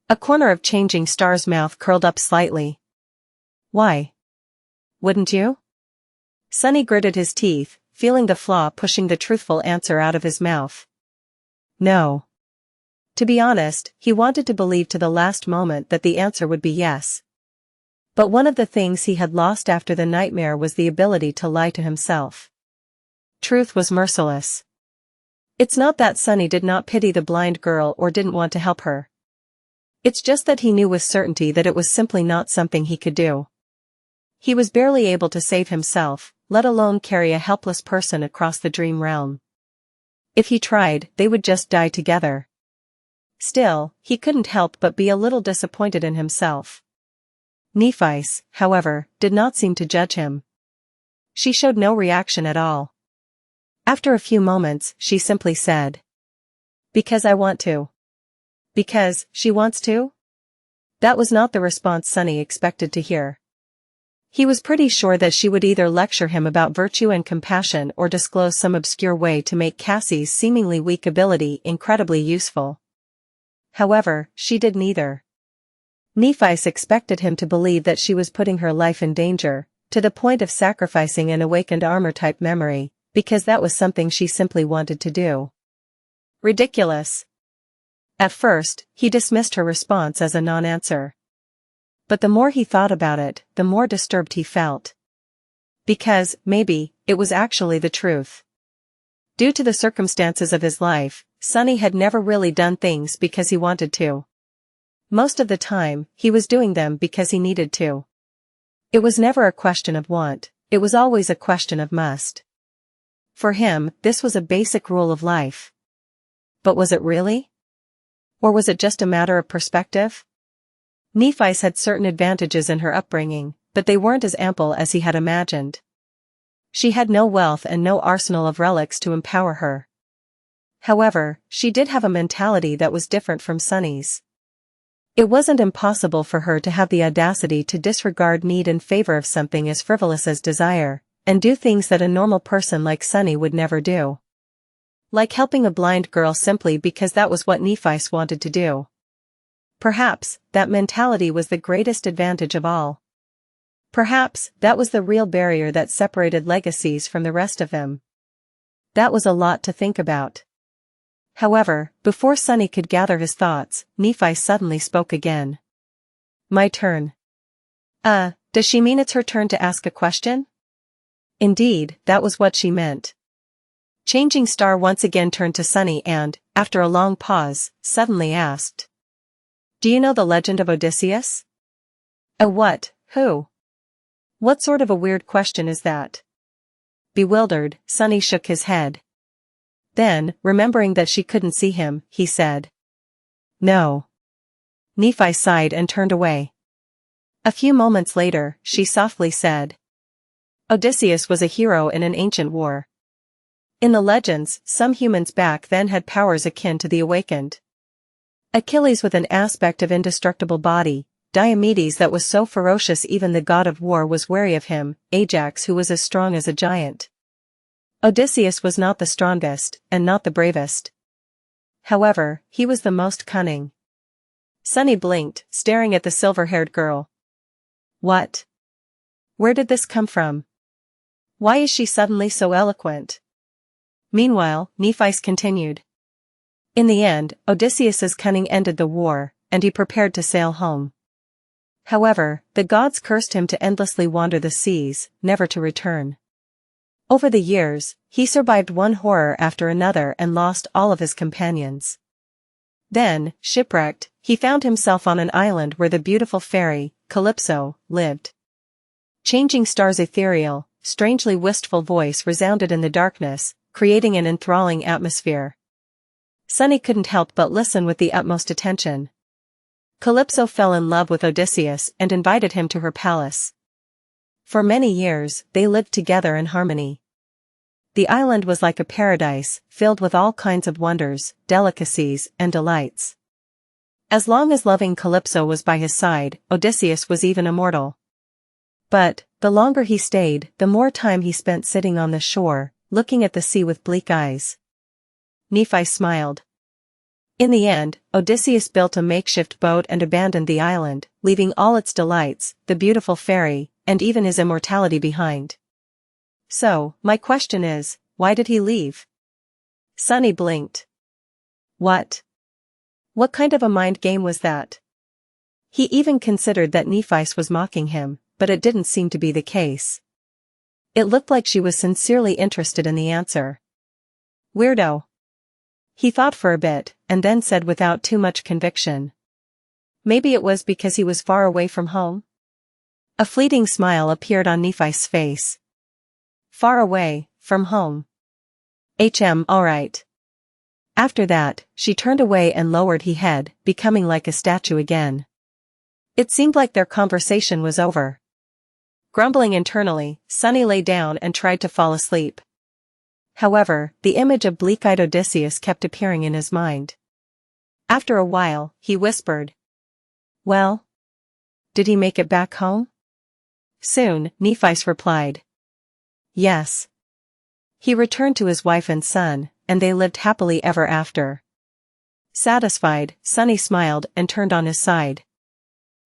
A corner of Changing Star's mouth curled up slightly. "Why? Wouldn't you?" Sunny gritted his teeth, feeling the flaw pushing the truthful answer out of his mouth. No. To be honest, he wanted to believe to the last moment that the answer would be yes. But one of the things he had lost after the nightmare was the ability to lie to himself. Truth was merciless. It's not that Sunny did not pity the blind girl or didn't want to help her. It's just that he knew with certainty that it was simply not something he could do. He was barely able to save himself, let alone carry a helpless person across the dream realm. If he tried, they would just die together. Still, he couldn't help but be a little disappointed in himself. Nephice, however, did not seem to judge him. She showed no reaction at all. After a few moments, she simply said, "Because I want to." Because she wants to? That was not the response Sunny expected to hear. He was pretty sure that she would either lecture him about virtue and compassion or disclose some obscure way to make Cassie's seemingly weak ability incredibly useful. However, she did neither. Nephice expected him to believe that she was putting her life in danger, to the point of sacrificing an awakened armor-type memory, because that was something she simply wanted to do. Ridiculous. At first, he dismissed her response as a non-answer. But the more he thought about it, the more disturbed he felt. Because, maybe, it was actually the truth. Due to the circumstances of his life, Sunny had never really done things because he wanted to. Most of the time, he was doing them because he needed to. It was never a question of want, it was always a question of must. For him, this was a basic rule of life. But was it really? Or was it just a matter of perspective? Nephice had certain advantages in her upbringing, but they weren't as ample as he had imagined. She had no wealth and no arsenal of relics to empower her. However, she did have a mentality that was different from Sunny's. It wasn't impossible for her to have the audacity to disregard need in favor of something as frivolous as desire, and do things that a normal person like Sunny would never do. Like helping a blind girl simply because that was what Nephice wanted to do. Perhaps, that mentality was the greatest advantage of all. Perhaps, that was the real barrier that separated legacies from the rest of them. That was a lot to think about. However, before Sunny could gather his thoughts, Nephice suddenly spoke again. "My turn." Does she mean it's her turn to ask a question? Indeed, that was what she meant. Changing Star once again turned to Sunny and, after a long pause, suddenly asked. "Do you know the legend of Odysseus?" "A what? Who? What sort of a weird question is that?" Bewildered, Sunny shook his head. Then, remembering that she couldn't see him, he said. "No." Nephi sighed and turned away. A few moments later, she softly said. Odysseus was a hero in an ancient war. In the legends, some humans back then had powers akin to the awakened. Achilles with an aspect of indestructible body, Diomedes that was so ferocious even the god of war was wary of him, Ajax who was as strong as a giant. Odysseus was not the strongest, and not the bravest. However, he was the most cunning. Sunny blinked, staring at the silver-haired girl. What? Where did this come from? Why is she suddenly so eloquent? Meanwhile, Nephice continued. In the end, Odysseus's cunning ended the war, and he prepared to sail home. However, the gods cursed him to endlessly wander the seas, never to return. Over the years, he survived one horror after another and lost all of his companions. Then, shipwrecked, he found himself on an island where the beautiful fairy, Calypso, lived. Changing Star's ethereal, strangely wistful voice resounded in the darkness, creating an enthralling atmosphere. Sunny couldn't help but listen with the utmost attention. Calypso fell in love with Odysseus and invited him to her palace. For many years, they lived together in harmony. The island was like a paradise, filled with all kinds of wonders, delicacies, and delights. As long as loving Calypso was by his side, Odysseus was even immortal. But, the longer he stayed, the more time he spent sitting on the shore, looking at the sea with bleak eyes. Nephi smiled. In the end, Odysseus built a makeshift boat and abandoned the island, leaving all its delights, the beautiful fairy, and even his immortality behind. So, my question is, why did he leave? Sunny blinked. What? What kind of a mind game was that? He even considered that Nephi was mocking him, but it didn't seem to be the case. It looked like she was sincerely interested in the answer. Weirdo. He thought for a bit, and then said without too much conviction. Maybe it was because he was far away from home? A fleeting smile appeared on Nephi's face. Far away, from home. Alright. After that, she turned away and lowered her head, becoming like a statue again. It seemed like their conversation was over. Grumbling internally, Sunny lay down and tried to fall asleep. However, the image of bleak-eyed Odysseus kept appearing in his mind. After a while, he whispered. Well? Did he make it back home? Soon, Nephi replied. Yes. He returned to his wife and son, and they lived happily ever after. Satisfied, Sunny smiled and turned on his side.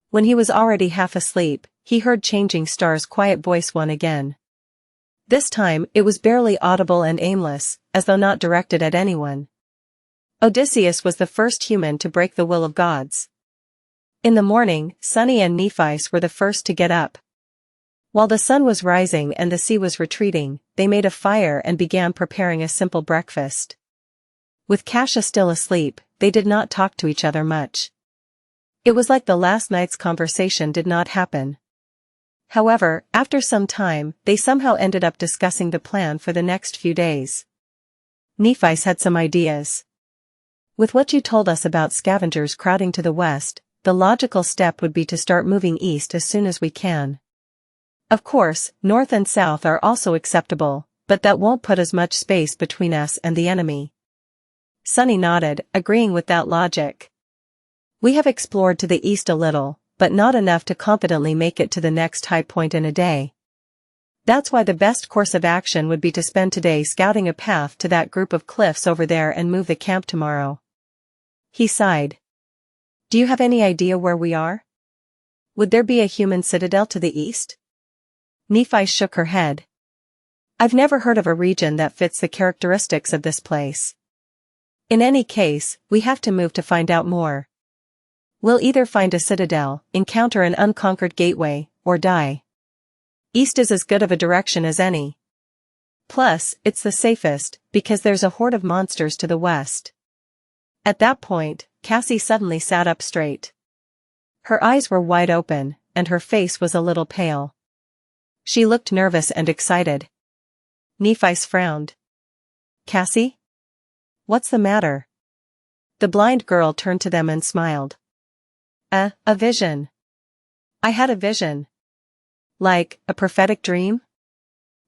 When he was already half asleep, he heard Changing Star's quiet voice once again. This time, it was barely audible and aimless, as though not directed at anyone. Odysseus was the first human to break the will of gods. In the morning, Sunny and Nephi were the first to get up. While the sun was rising and the sea was retreating, they made a fire and began preparing a simple breakfast. With Cassia still asleep, they did not talk to each other much. It was like the last night's conversation did not happen. However, after some time, they somehow ended up discussing the plan for the next few days. Nephi had some ideas. With what you told us about scavengers crowding to the west, the logical step would be to start moving east as soon as we can. Of course, north and south are also acceptable, but that won't put as much space between us and the enemy. Sunny nodded, agreeing with that logic. We have explored to the east a little, but not enough to confidently make it to the next high point in a day. That's why the best course of action would be to spend today scouting a path to that group of cliffs over there and move the camp tomorrow. He sighed. Do you have any idea where we are? Would there be a human citadel to the east? Nephi shook her head. I've never heard of a region that fits the characteristics of this place. In any case, we have to move to find out more. We'll either find a citadel, encounter an unconquered gateway, or die. East is as good of a direction as any. Plus, it's the safest, because there's a horde of monsters to the west. At that point, Cassie suddenly sat up straight. Her eyes were wide open, and her face was a little pale. She looked nervous and excited. Nephi frowned. Cassie? What's the matter? The blind girl turned to them and smiled. A vision. I had a vision. Like, a prophetic dream?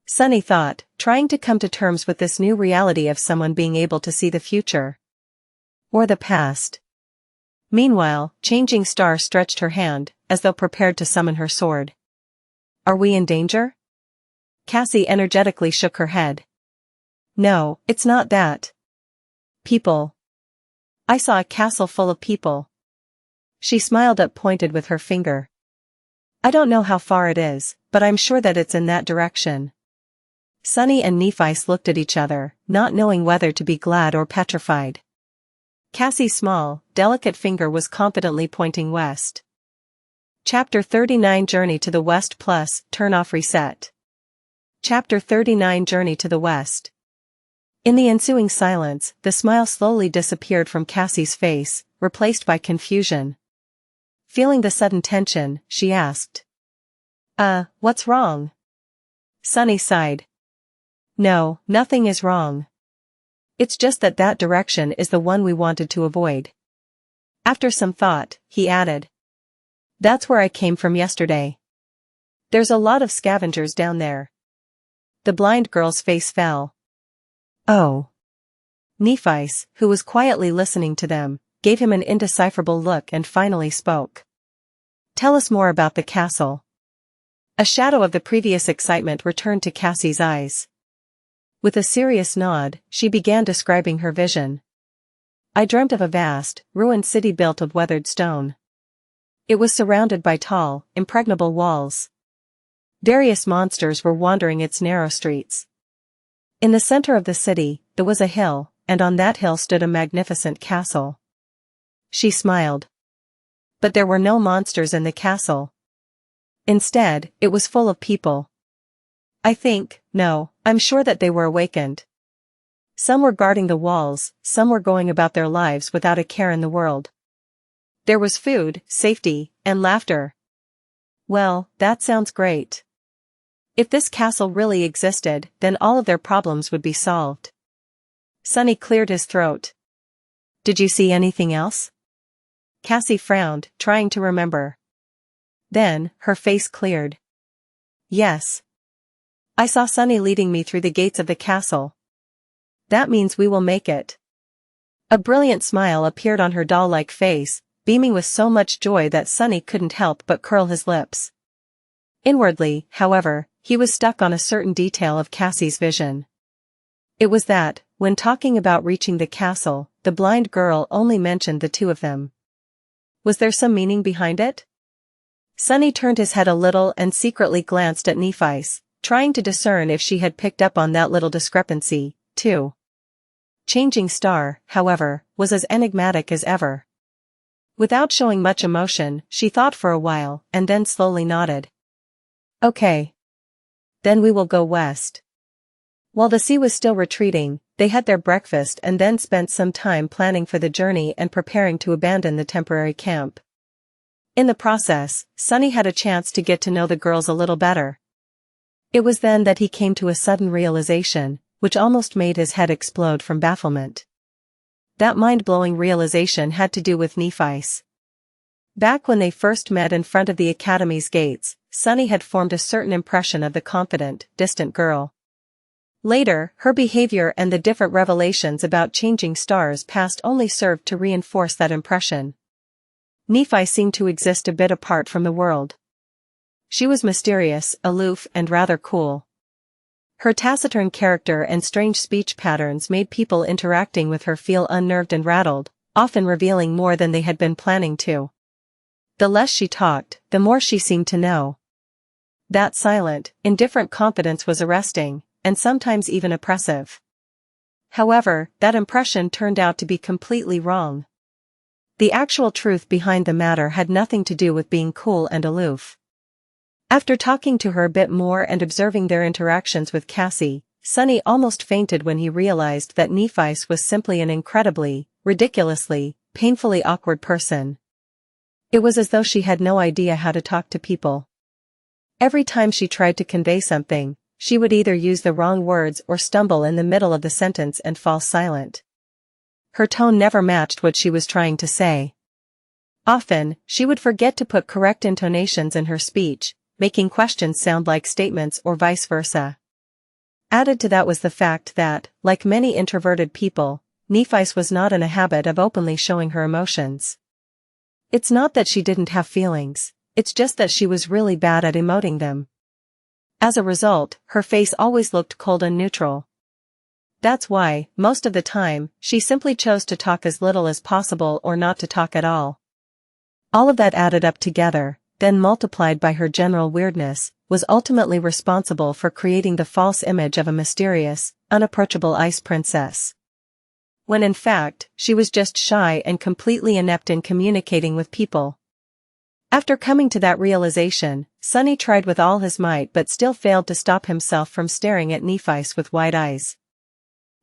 Sunny thought, trying to come to terms with this new reality of someone being able to see the future. Or the past. Meanwhile, Changing Star stretched her hand, as though prepared to summon her sword. Are we in danger? Cassie energetically shook her head. No, it's not that. People. I saw a castle full of people. She smiled up pointed with her finger. I don't know how far it is, but I'm sure that it's in that direction. Sunny and Nephi looked at each other, not knowing whether to be glad or petrified. Cassie's small, delicate finger was confidently pointing west. Chapter 39 Journey to the West plus, Turn off reset. Chapter 39 Journey to the West. In the ensuing silence, the smile slowly disappeared from Cassie's face, replaced by confusion. Feeling the sudden tension, she asked. What's wrong? Sunny sighed. No, nothing is wrong. It's just that that direction is the one we wanted to avoid. After some thought, he added. That's where I came from yesterday. There's a lot of scavengers down there. The blind girl's face fell. Oh. Nephi's, who was quietly listening to them, gave him an indecipherable look and finally spoke. Tell us more about the castle. A shadow of the previous excitement returned to Cassie's eyes. With a serious nod, she began describing her vision. I dreamt of a vast, ruined city built of weathered stone. It was surrounded by tall, impregnable walls. Various monsters were wandering its narrow streets. In the center of the city, there was a hill, and on that hill stood a magnificent castle. She smiled. But there were no monsters in the castle. Instead, it was full of people. I'm sure that they were awakened. Some were guarding the walls, some were going about their lives without a care in the world. There was food, safety, and laughter. Well, that sounds great. If this castle really existed, then all of their problems would be solved. Sunny cleared his throat. Did you see anything else? Cassie frowned, trying to remember. Then, her face cleared. Yes. I saw Sunny leading me through the gates of the castle. That means we will make it. A brilliant smile appeared on her doll-like face, beaming with so much joy that Sunny couldn't help but curl his lips. Inwardly, however, he was stuck on a certain detail of Cassie's vision. It was that, when talking about reaching the castle, the blind girl only mentioned the two of them. Was there some meaning behind it? Sunny turned his head a little and secretly glanced at Nephi's, trying to discern if she had picked up on that little discrepancy, too. Changing Star, however, was as enigmatic as ever. Without showing much emotion, she thought for a while, and then slowly nodded. Okay. Then we will go west. While the sea was still retreating, they had their breakfast and then spent some time planning for the journey and preparing to abandon the temporary camp. In the process, Sunny had a chance to get to know the girls a little better. It was then that he came to a sudden realization, which almost made his head explode from bafflement. That mind-blowing realization had to do with Nephi's. Back when they first met in front of the academy's gates, Sunny had formed a certain impression of the confident, distant girl. Later, her behavior and the different revelations about changing stars past only served to reinforce that impression. Nephi seemed to exist a bit apart from the world. She was mysterious, aloof, and rather cool. Her taciturn character and strange speech patterns made people interacting with her feel unnerved and rattled, often revealing more than they had been planning to. The less she talked, the more she seemed to know. That silent, indifferent confidence was arresting, and sometimes even oppressive. However, that impression turned out to be completely wrong. The actual truth behind the matter had nothing to do with being cool and aloof. After talking to her a bit more and observing their interactions with Cassie, Sunny almost fainted when he realized that Nephi was simply an incredibly, ridiculously, painfully awkward person. It was as though she had no idea how to talk to people. Every time she tried to convey something, she would either use the wrong words or stumble in the middle of the sentence and fall silent. Her tone never matched what she was trying to say. Often, she would forget to put correct intonations in her speech, making questions sound like statements or vice versa. Added to that was the fact that, like many introverted people, Nephi was not in a habit of openly showing her emotions. It's not that she didn't have feelings, it's just that she was really bad at emoting them. As a result, her face always looked cold and neutral. That's why, most of the time, she simply chose to talk as little as possible or not to talk at all. All of that added up together, then multiplied by her general weirdness, was ultimately responsible for creating the false image of a mysterious, unapproachable ice princess. When in fact, she was just shy and completely inept in communicating with people. After coming to that realization, Sunny tried with all his might but still failed to stop himself from staring at Nephi with wide eyes.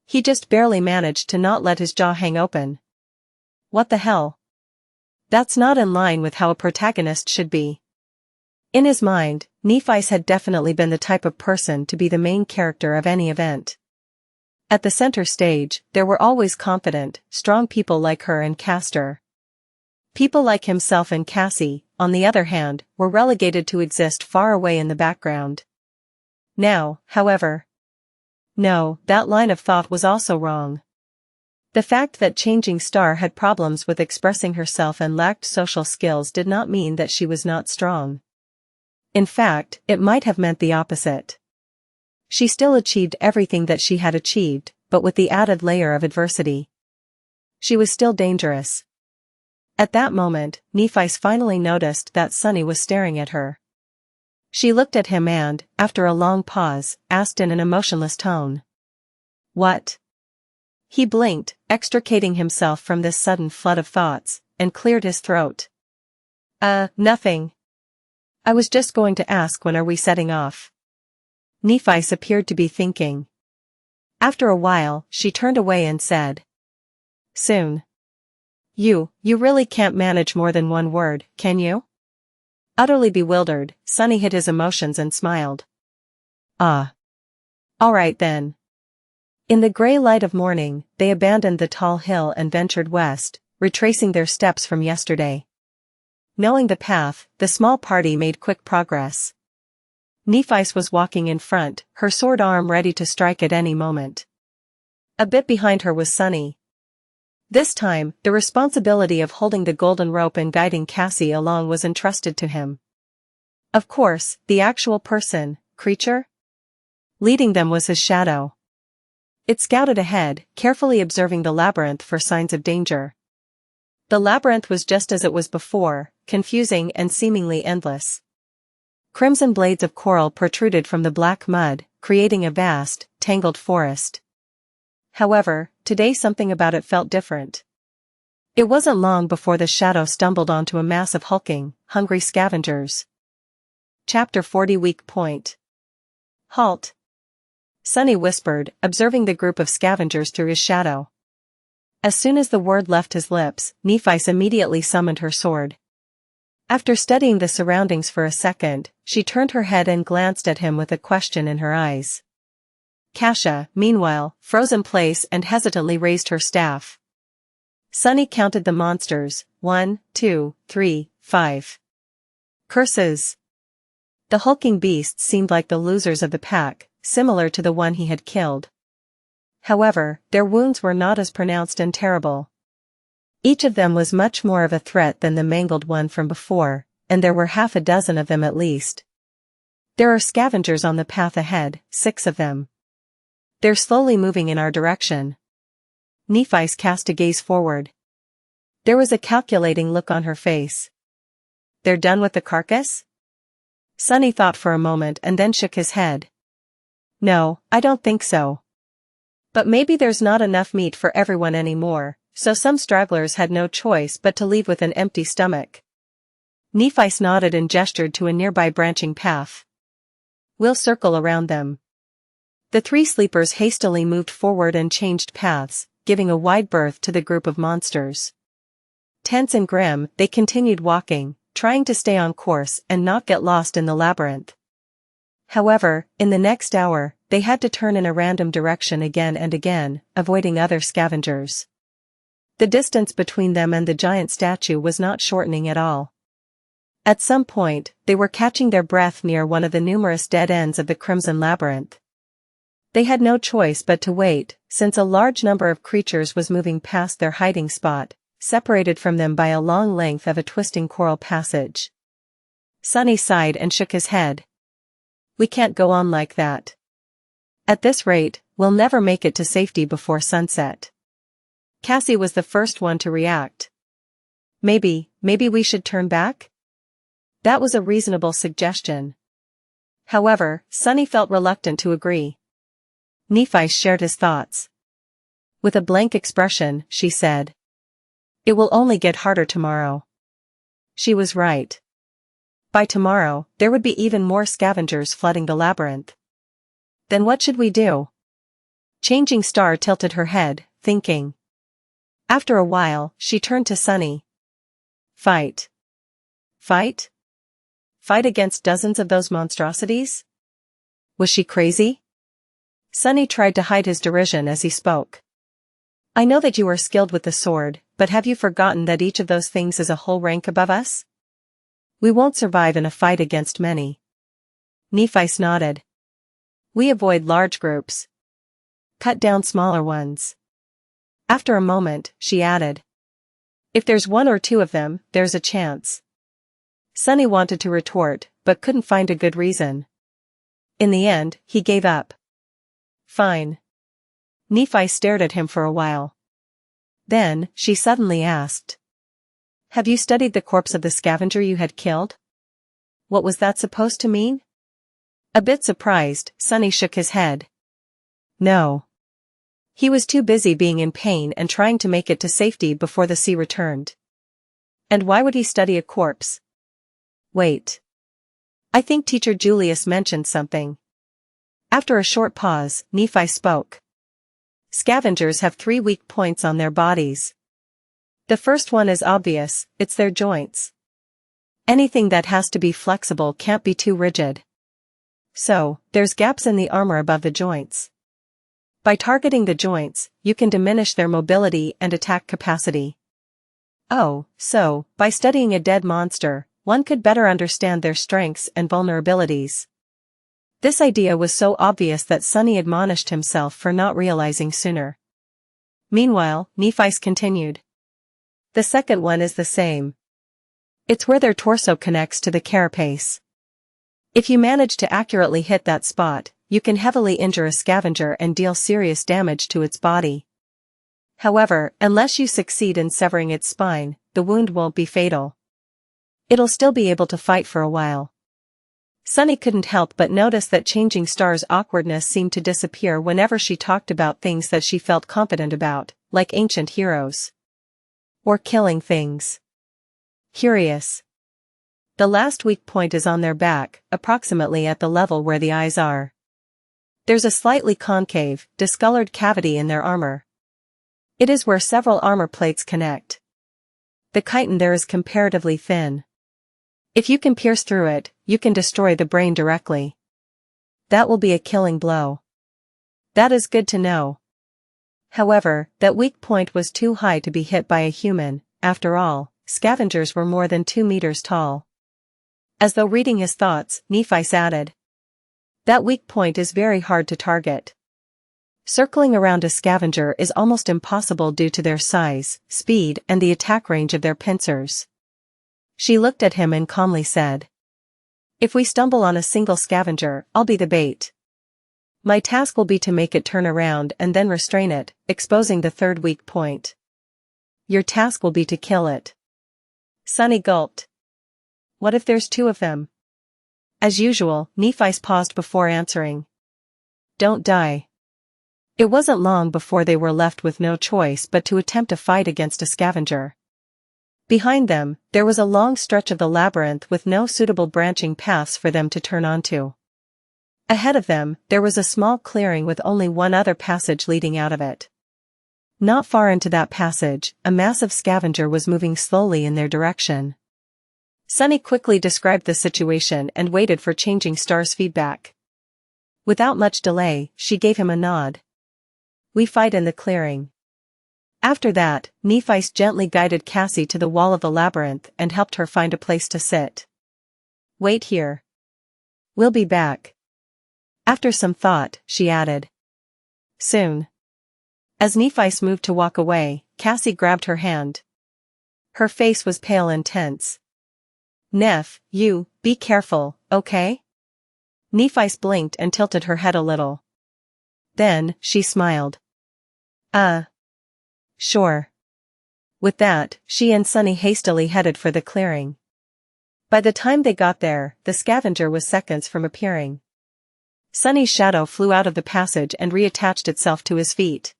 He just barely managed to not let his jaw hang open. What the hell? That's not in line with how a protagonist should be. In his mind, Nephi had definitely been the type of person to be the main character of any event. At the center stage, there were always confident, strong people like her and Castor. People like himself and Cassie, on the other hand, were relegated to exist far away in the background. Now, however. No, that line of thought was also wrong. The fact that Changing Star had problems with expressing herself and lacked social skills did not mean that she was not strong. In fact, it might have meant the opposite. She still achieved everything that she had achieved, but with the added layer of adversity. She was still dangerous. At that moment, Nephi's finally noticed that Sunny was staring at her. She looked at him and, after a long pause, asked in an emotionless tone. "What?" He blinked, extricating himself from this sudden flood of thoughts, and cleared his throat. Nothing. I was just going to ask when are we setting off." Nephi appeared to be thinking. After a while, she turned away and said. "Soon." You really can't manage more than one word, can you?" Utterly bewildered, Sunny hid his emotions and smiled. "Ah. All right then." In the gray light of morning, they abandoned the tall hill and ventured west, retracing their steps from yesterday. Knowing the path, the small party made quick progress. Nephi was walking in front, her sword arm ready to strike at any moment. A bit behind her was Sunny. This time, the responsibility of holding the golden rope and guiding Cassie along was entrusted to him. Of course, the actual creature leading them was his shadow. It scouted ahead, carefully observing the labyrinth for signs of danger. The labyrinth was just as it was before, confusing and seemingly endless. Crimson blades of coral protruded from the black mud, creating a vast, tangled forest. However, today something about it felt different. It wasn't long before the shadow stumbled onto a mass of hulking, hungry scavengers. Chapter 40 Weak Point. "Halt!" Sunny whispered, observing the group of scavengers through his shadow. As soon as the word left his lips, Nephi immediately summoned her sword. After studying the surroundings for a second, she turned her head and glanced at him with a question in her eyes. Xianxia, meanwhile, froze in place and hesitantly raised her staff. Sunny counted the monsters, 1, 2, 3, 5. Curses! The hulking beasts seemed like the losers of the pack, similar to the one he had killed. However, their wounds were not as pronounced and terrible. Each of them was much more of a threat than the mangled one from before, and there were half a dozen of them at least. "There are scavengers on the path ahead, 6 of them. They're slowly moving in our direction." Nephi cast a gaze forward. There was a calculating look on her face. "They're done with the carcass?" Sunny thought for a moment and then shook his head. "No, I don't think so. But maybe there's not enough meat for everyone anymore, so some stragglers had no choice but to leave with an empty stomach." Nephi nodded and gestured to a nearby branching path. "We'll circle around them." The 3 sleepers hastily moved forward and changed paths, giving a wide berth to the group of monsters. Tense and grim, they continued walking, trying to stay on course and not get lost in the labyrinth. However, in the next hour, they had to turn in a random direction again and again, avoiding other scavengers. The distance between them and the giant statue was not shortening at all. At some point, they were catching their breath near one of the numerous dead ends of the Crimson Labyrinth. They had no choice but to wait, since a large number of creatures was moving past their hiding spot, separated from them by a long length of a twisting coral passage. Sunny sighed and shook his head. "We can't go on like that. At this rate, we'll never make it to safety before sunset." Cassie was the first one to react. Maybe we should turn back?" That was a reasonable suggestion. However, Sunny felt reluctant to agree. Nephi shared his thoughts. With a blank expression, she said. "It will only get harder tomorrow." She was right. By tomorrow, there would be even more scavengers flooding the labyrinth. Then what should we do? Changing Star tilted her head, thinking. After a while, she turned to Sunny. Fight. Fight? Fight against dozens of those monstrosities? Was she crazy? Sunny tried to hide his derision as he spoke. I know that you are skilled with the sword, but have you forgotten that each of those things is a whole rank above us? We won't survive in a fight against many. Nephice nodded. We avoid large groups. Cut down smaller ones. After a moment, she added. If there's one or two of them, there's a chance. Sunny wanted to retort, but couldn't find a good reason. In the end, he gave up. Fine. Nephi stared at him for a while. Then, she suddenly asked. Have you studied the corpse of the scavenger you had killed? What was that supposed to mean? A bit surprised, Sunny shook his head. No. He was too busy being in pain and trying to make it to safety before the sea returned. And why would he study a corpse? Wait. I think Teacher Julius mentioned something. After a short pause, Nephi spoke. Scavengers have 3 weak points on their bodies. The first one is obvious, it's their joints. Anything that has to be flexible can't be too rigid. So, there's gaps in the armor above the joints. By targeting the joints, you can diminish their mobility and attack capacity. Oh, so, by studying a dead monster, one could better understand their strengths and vulnerabilities. This idea was so obvious that Sunny admonished himself for not realizing sooner. Meanwhile, Nephice continued. The second one is the same. It's where their torso connects to the carapace. If you manage to accurately hit that spot, you can heavily injure a scavenger and deal serious damage to its body. However, unless you succeed in severing its spine, the wound won't be fatal. It'll still be able to fight for a while. Sunny couldn't help but notice that Changing Star's awkwardness seemed to disappear whenever she talked about things that she felt confident about, like ancient heroes. Or killing things. Curious. The last weak point is on their back, approximately at the level where the eyes are. There's a slightly concave, discolored cavity in their armor. It is where several armor plates connect. The chitin there is comparatively thin. If you can pierce through it, you can destroy the brain directly. That will be a killing blow. That is good to know. However, that weak point was too high to be hit by a human. After all, scavengers were more than 2 meters tall. As though reading his thoughts, Nephice added. That weak point is very hard to target. Circling around a scavenger is almost impossible due to their size, speed, and the attack range of their pincers. She looked at him and calmly said. If we stumble on a single scavenger, I'll be the bait. My task will be to make it turn around and then restrain it, exposing the third weak point. Your task will be to kill it. Sunny gulped. What if there's 2 of them? As usual, Nephice paused before answering. Don't die. It wasn't long before they were left with no choice but to attempt a fight against a scavenger. Behind them, there was a long stretch of the labyrinth with no suitable branching paths for them to turn onto. Ahead of them, there was a small clearing with only one other passage leading out of it. Not far into that passage, a massive scavenger was moving slowly in their direction. Sunny quickly described the situation and waited for Changing Star's feedback. Without much delay, she gave him a nod. We fight in the clearing. After that, Nephice gently guided Cassie to the wall of the labyrinth and helped her find a place to sit. Wait here. We'll be back. After some thought, she added. Soon. As Nephice moved to walk away, Cassie grabbed her hand. Her face was pale and tense. Neph, you, be careful, okay? Nephice blinked and tilted her head a little. Then, she smiled. Sure. With that, she and Sunny hastily headed for the clearing. By the time they got there, the scavenger was seconds from appearing. Sunny's shadow flew out of the passage and reattached itself to his feet.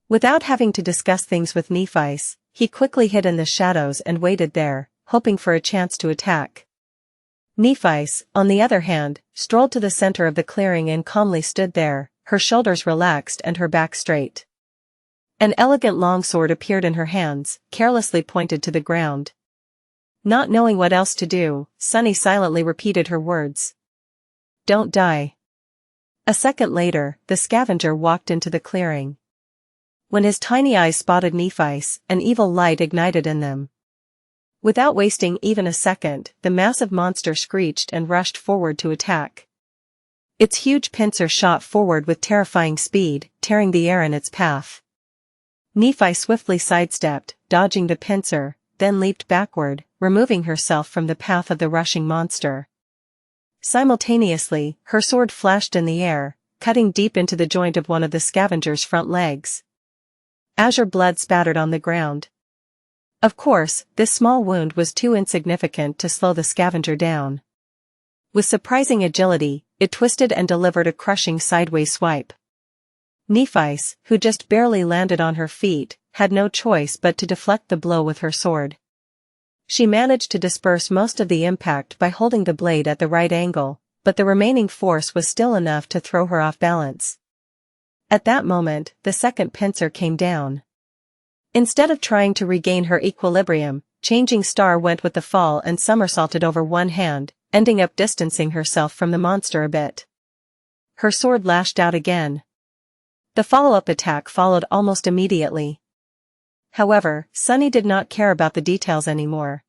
Without having to discuss things with Nephice, he quickly hid in the shadows and waited there, hoping for a chance to attack. Nephice, on the other hand, strolled to the center of the clearing and calmly stood there, her shoulders relaxed and her back straight. An elegant longsword appeared in her hands, carelessly pointed to the ground. Not knowing what else to do, Sunny silently repeated her words. Don't die. A second later, the scavenger walked into the clearing. When his tiny eyes spotted Nephi's, an evil light ignited in them. Without wasting even a second, the massive monster screeched and rushed forward to attack. Its huge pincer shot forward with terrifying speed, tearing the air in its path. Nephi swiftly sidestepped, dodging the pincer, then leaped backward, removing herself from the path of the rushing monster. Simultaneously, her sword flashed in the air, cutting deep into the joint of one of the scavenger's front legs. Azure blood spattered on the ground. Of course, this small wound was too insignificant to slow the scavenger down. With surprising agility, it twisted and delivered a crushing sideways swipe. Nephi's, who just barely landed on her feet, had no choice but to deflect the blow with her sword. She managed to disperse most of the impact by holding the blade at the right angle, but the remaining force was still enough to throw her off balance. At that moment, the second pincer came down. Instead of trying to regain her equilibrium, Changing Star went with the fall and somersaulted over one hand, ending up distancing herself from the monster a bit. Her sword lashed out again. The follow-up attack followed almost immediately. However, Sunny did not care about the details anymore.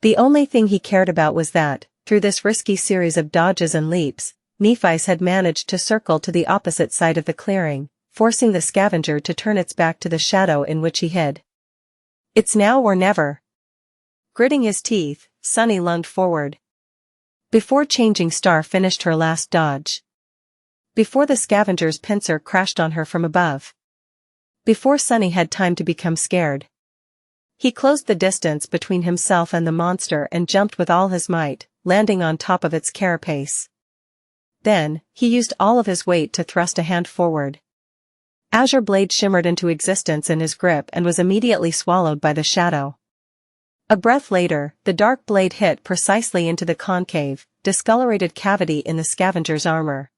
The only thing he cared about was that, through this risky series of dodges and leaps, Nephi's had managed to circle to the opposite side of the clearing, forcing the scavenger to turn its back to the shadow in which he hid. It's now or never. Gritting his teeth, Sunny lunged forward. Before Changing Star finished her last dodge. Before the scavenger's pincer crashed on her from above. Before Sunny had time to become scared. He closed the distance between himself and the monster and jumped with all his might, landing on top of its carapace. Then, he used all of his weight to thrust a hand forward. Azure blade shimmered into existence in his grip and was immediately swallowed by the shadow. A breath later, the dark blade hit precisely into the concave, discolorated cavity in the scavenger's armor.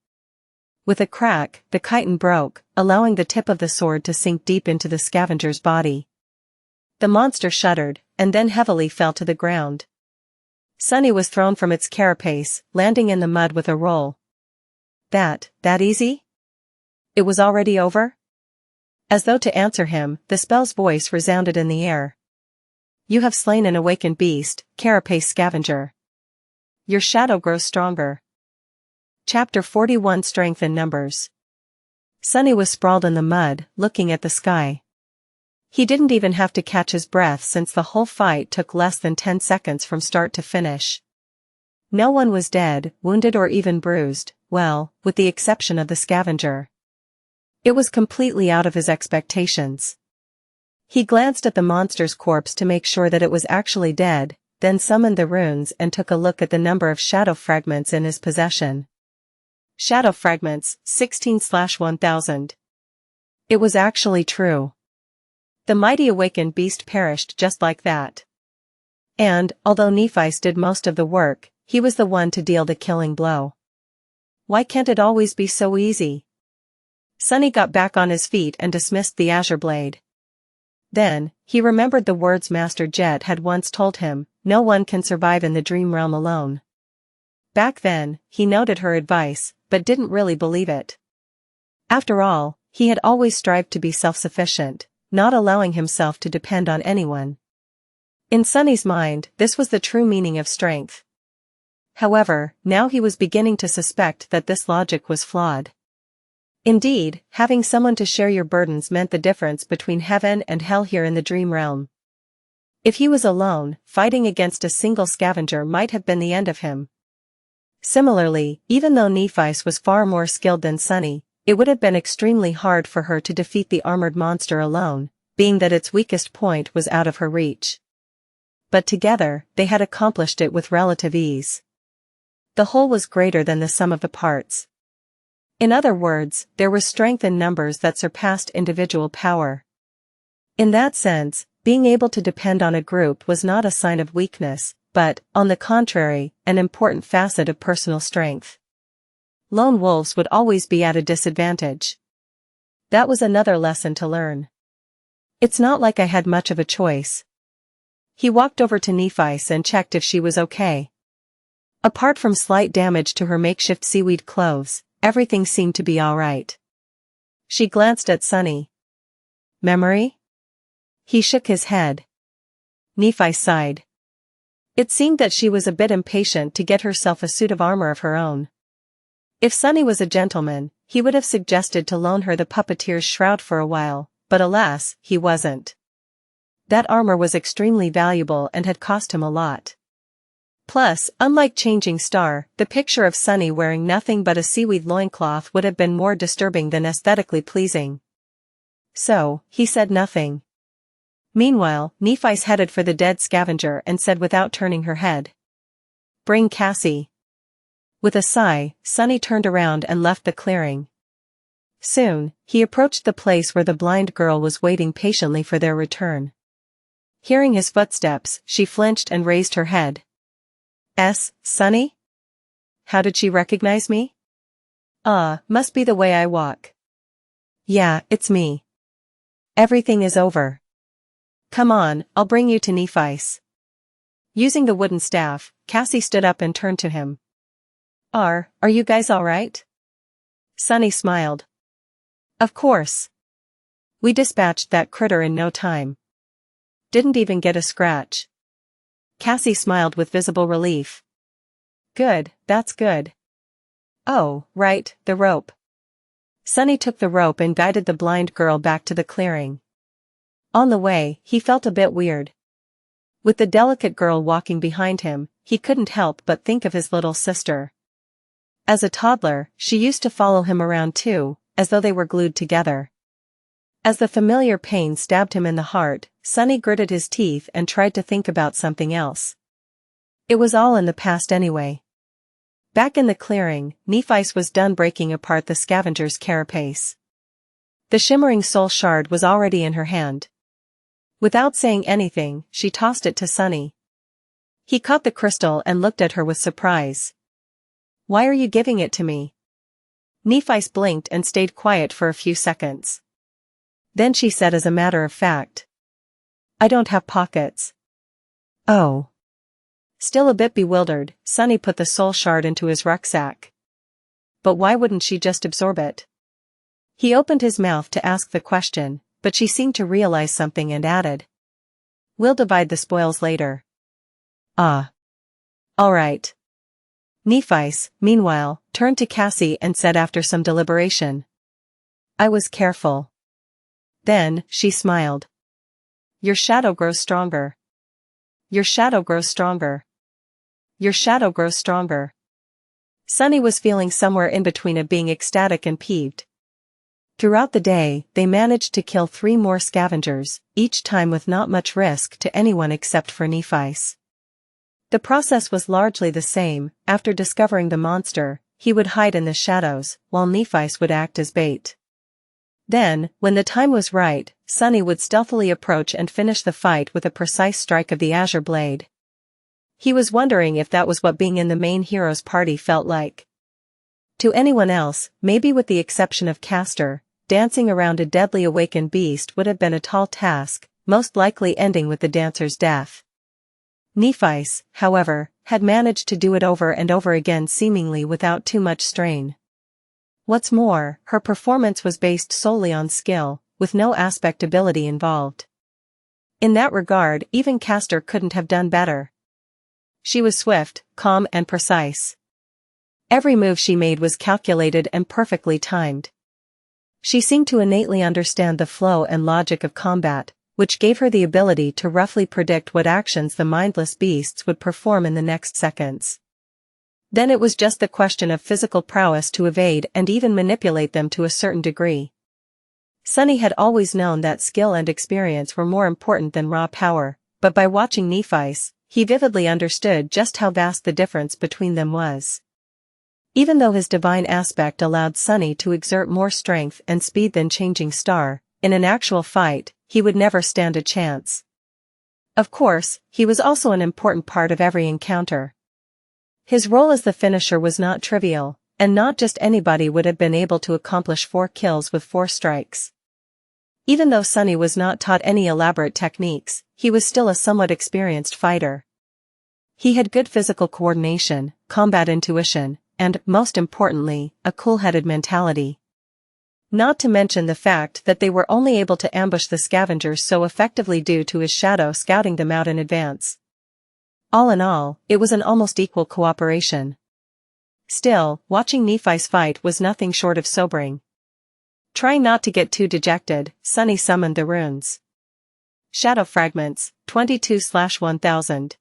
With a crack, the chitin broke, allowing the tip of the sword to sink deep into the scavenger's body. The monster shuddered, and then heavily fell to the ground. Sunny was thrown from its carapace, landing in the mud with a roll. That easy? It was already over? As though to answer him, the spell's voice resounded in the air. You have slain an awakened beast, Carapace Scavenger. Your shadow grows stronger. Chapter 41 Strength in Numbers. Sunny was sprawled in the mud, looking at the sky. He didn't even have to catch his breath since the whole fight took less than 10 seconds from start to finish. No one was dead, wounded or even bruised, well, with the exception of the scavenger. It was completely out of his expectations. He glanced at the monster's corpse to make sure that it was actually dead, then summoned the runes and took a look at the number of shadow fragments in his possession. Shadow fragments, 16/1000. It was actually true. The mighty awakened beast perished just like that. And, although Nephi's did most of the work, he was the one to deal the killing blow. Why can't it always be so easy? Sunny got back on his feet and dismissed the azure blade. Then, he remembered the words Master Jet had once told him, no one can survive in the dream realm alone. Back then, he noted her advice, but didn't really believe it. After all, he had always strived to be self-sufficient, not allowing himself to depend on anyone. In Sunny's mind, this was the true meaning of strength. However, now he was beginning to suspect that this logic was flawed. Indeed, having someone to share your burdens meant the difference between heaven and hell here in the dream realm. If he was alone, fighting against a single scavenger might have been the end of him. Similarly, even though Nephi's was far more skilled than Sunny, it would have been extremely hard for her to defeat the armored monster alone, being that its weakest point was out of her reach. But together, they had accomplished it with relative ease. The whole was greater than the sum of the parts. In other words, there was strength in numbers that surpassed individual power. In that sense, being able to depend on a group was not a sign of weakness, but, on the contrary, an important facet of personal strength. Lone wolves would always be at a disadvantage. That was another lesson to learn. It's not like I had much of a choice. He walked over to Nephi's and checked if she was okay. Apart from slight damage to her makeshift seaweed clothes, everything seemed to be alright. She glanced at Sunny. Memory? He shook his head. Nephi sighed. It seemed that she was a bit impatient to get herself a suit of armor of her own. If Sunny was a gentleman, he would have suggested to loan her the puppeteer's shroud for a while, but alas, he wasn't. That armor was extremely valuable and had cost him a lot. Plus, unlike Changing Star, the picture of Sunny wearing nothing but a seaweed loincloth would have been more disturbing than aesthetically pleasing. So, he said nothing. Meanwhile, Nephi's headed for the dead scavenger and said without turning her head. Bring Cassie. With a sigh, Sunny turned around and left the clearing. Soon, he approached the place where the blind girl was waiting patiently for their return. Hearing his footsteps, she flinched and raised her head. Sunny? How did she recognize me? Must be the way I walk. Yeah, it's me. Everything is over. Come on, I'll bring you to Nephi's. Using the wooden staff, Cassie stood up and turned to him. Are you guys alright? Sunny smiled. Of course. We dispatched that critter in no time. Didn't even get a scratch. Cassie smiled with visible relief. Good, that's good. Oh, right, the rope. Sunny took the rope and guided the blind girl back to the clearing. On the way, he felt a bit weird. With the delicate girl walking behind him, he couldn't help but think of his little sister. As a toddler, she used to follow him around too, as though they were glued together. As the familiar pain stabbed him in the heart, Sunny gritted his teeth and tried to think about something else. It was all in the past anyway. Back in the clearing, Nephi was done breaking apart the scavenger's carapace. The shimmering soul shard was already in her hand. Without saying anything, she tossed it to Sunny. He caught the crystal and looked at her with surprise. Why are you giving it to me? Nephi blinked and stayed quiet for a few seconds. Then she said as a matter of fact. I don't have pockets. Oh. Still a bit bewildered, Sunny put the soul shard into his rucksack. But why wouldn't she just absorb it? He opened his mouth to ask the question, but she seemed to realize something and added. We'll divide the spoils later. All right. Nephi, meanwhile, turned to Cassie and said after some deliberation. I was careful. Then, she smiled. Your shadow grows stronger. Your shadow grows stronger. Your shadow grows stronger. Sunny was feeling somewhere in between of being ecstatic and peeved. Throughout the day, they managed to kill 3 more scavengers, each time with not much risk to anyone except for Nephi. The process was largely the same. After discovering the monster, he would hide in the shadows, while Nephi would act as bait. Then, when the time was right, Sunny would stealthily approach and finish the fight with a precise strike of the azure blade. He was wondering if that was what being in the main hero's party felt like. To anyone else, maybe with the exception of Castor, dancing around a deadly awakened beast would have been a tall task, most likely ending with the dancer's death. Nephi, however, had managed to do it over and over again seemingly without too much strain. What's more, her performance was based solely on skill, with no aspect ability involved. In that regard, even Castor couldn't have done better. She was swift, calm and precise. Every move she made was calculated and perfectly timed. She seemed to innately understand the flow and logic of combat, which gave her the ability to roughly predict what actions the mindless beasts would perform in the next seconds. Then it was just the question of physical prowess to evade and even manipulate them to a certain degree. Sunny had always known that skill and experience were more important than raw power, but by watching Nephi, he vividly understood just how vast the difference between them was. Even though his divine aspect allowed Sunny to exert more strength and speed than Changing Star, in an actual fight, he would never stand a chance. Of course, he was also an important part of every encounter. His role as the finisher was not trivial, and not just anybody would have been able to accomplish 4 kills with 4 strikes. Even though Sunny was not taught any elaborate techniques, he was still a somewhat experienced fighter. He had good physical coordination, combat intuition, and, most importantly, a cool-headed mentality. Not to mention the fact that they were only able to ambush the scavengers so effectively due to his shadow scouting them out in advance. All in all, it was an almost equal cooperation. Still, watching Nephi's fight was nothing short of sobering. Trying not to get too dejected, Sunny summoned the runes. Shadow fragments, 22/1000.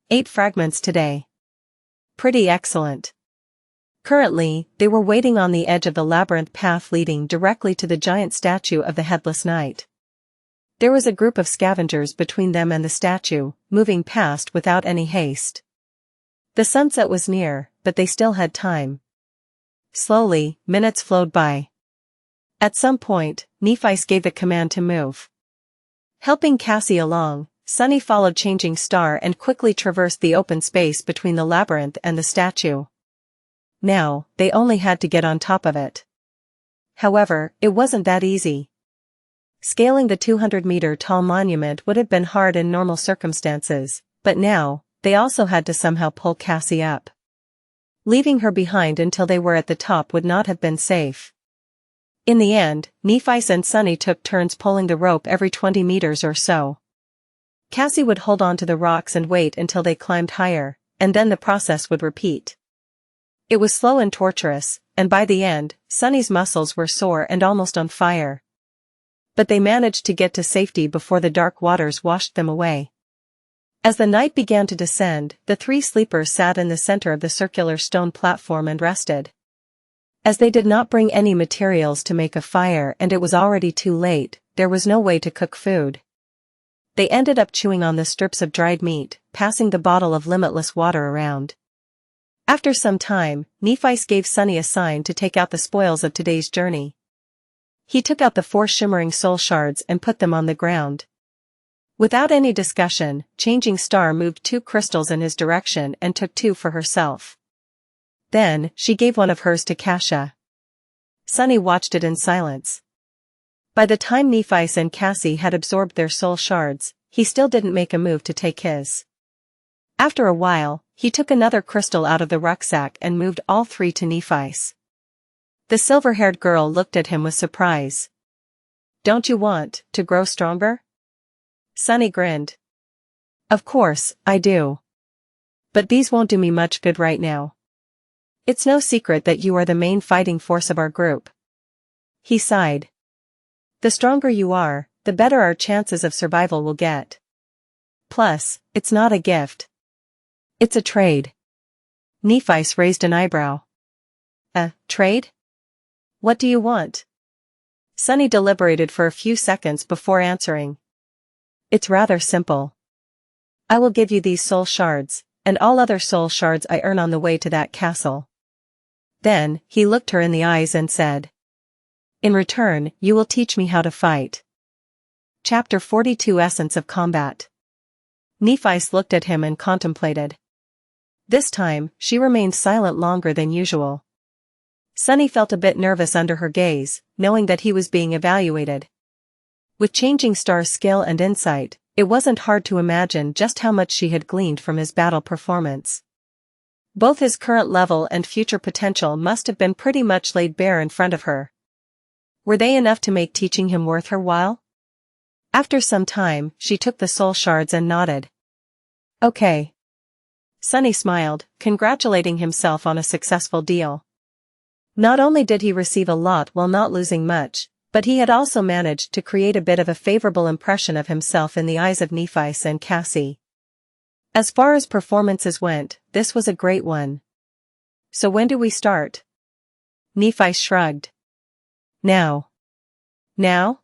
8 fragments today. Pretty excellent. Currently, they were waiting on the edge of the labyrinth path leading directly to the giant statue of the Headless Knight. There was a group of scavengers between them and the statue, moving past without any haste. The sunset was near, but they still had time. Slowly, minutes flowed by. At some point, Nephi gave the command to move. Helping Cassie along, Sunny followed Changing Star and quickly traversed the open space between the labyrinth and the statue. Now, they only had to get on top of it. However, it wasn't that easy. Scaling the 200-meter-tall monument would have been hard in normal circumstances, but now, they also had to somehow pull Cassie up. Leaving her behind until they were at the top would not have been safe. In the end, Nephi and Sunny took turns pulling the rope every 20 meters or so. Cassie would hold on to the rocks and wait until they climbed higher, and then the process would repeat. It was slow and torturous, and by the end, Sunny's muscles were sore and almost on fire. But they managed to get to safety before the dark waters washed them away. As the night began to descend, the 3 sleepers sat in the center of the circular stone platform and rested. As they did not bring any materials to make a fire and it was already too late, there was no way to cook food. They ended up chewing on the strips of dried meat, passing the bottle of limitless water around. After some time, Nephi gave Sunny a sign to take out the spoils of today's journey. He took out the 4 shimmering soul shards and put them on the ground. Without any discussion, Changing Star moved 2 crystals in his direction and took 2 for herself. Then, she gave one of hers to Xianxia. Sunny watched it in silence. By the time Nephi and Cassie had absorbed their soul shards, he still didn't make a move to take his. After a while, he took another crystal out of the rucksack and moved all 3 to Nephi. The silver-haired girl looked at him with surprise. "Don't you want to grow stronger?" Sunny grinned. "Of course, I do. But these won't do me much good right now. It's no secret that you are the main fighting force of our group." He sighed. "The stronger you are, the better our chances of survival will get. Plus, it's not a gift. It's a trade." Nephi raised an eyebrow. "A trade? What do you want?" Sunny deliberated for a few seconds before answering. "It's rather simple. I will give you these soul shards, and all other soul shards I earn on the way to that castle." Then, he looked her in the eyes and said, "In return, you will teach me how to fight." Chapter 42 Essence of Combat. Nephi looked at him and contemplated. This time, she remained silent longer than usual. Sunny felt a bit nervous under her gaze, knowing that he was being evaluated. With Changing Star's skill and insight, it wasn't hard to imagine just how much she had gleaned from his battle performance. Both his current level and future potential must have been pretty much laid bare in front of her. Were they enough to make teaching him worth her while? After some time, she took the soul shards and nodded. "Okay." Sunny smiled, congratulating himself on a successful deal. Not only did he receive a lot while not losing much, but he had also managed to create a bit of a favorable impression of himself in the eyes of Nephi and Cassie. As far as performances went, this was a great one. "So when do we start?" Nephi shrugged. Now. Now?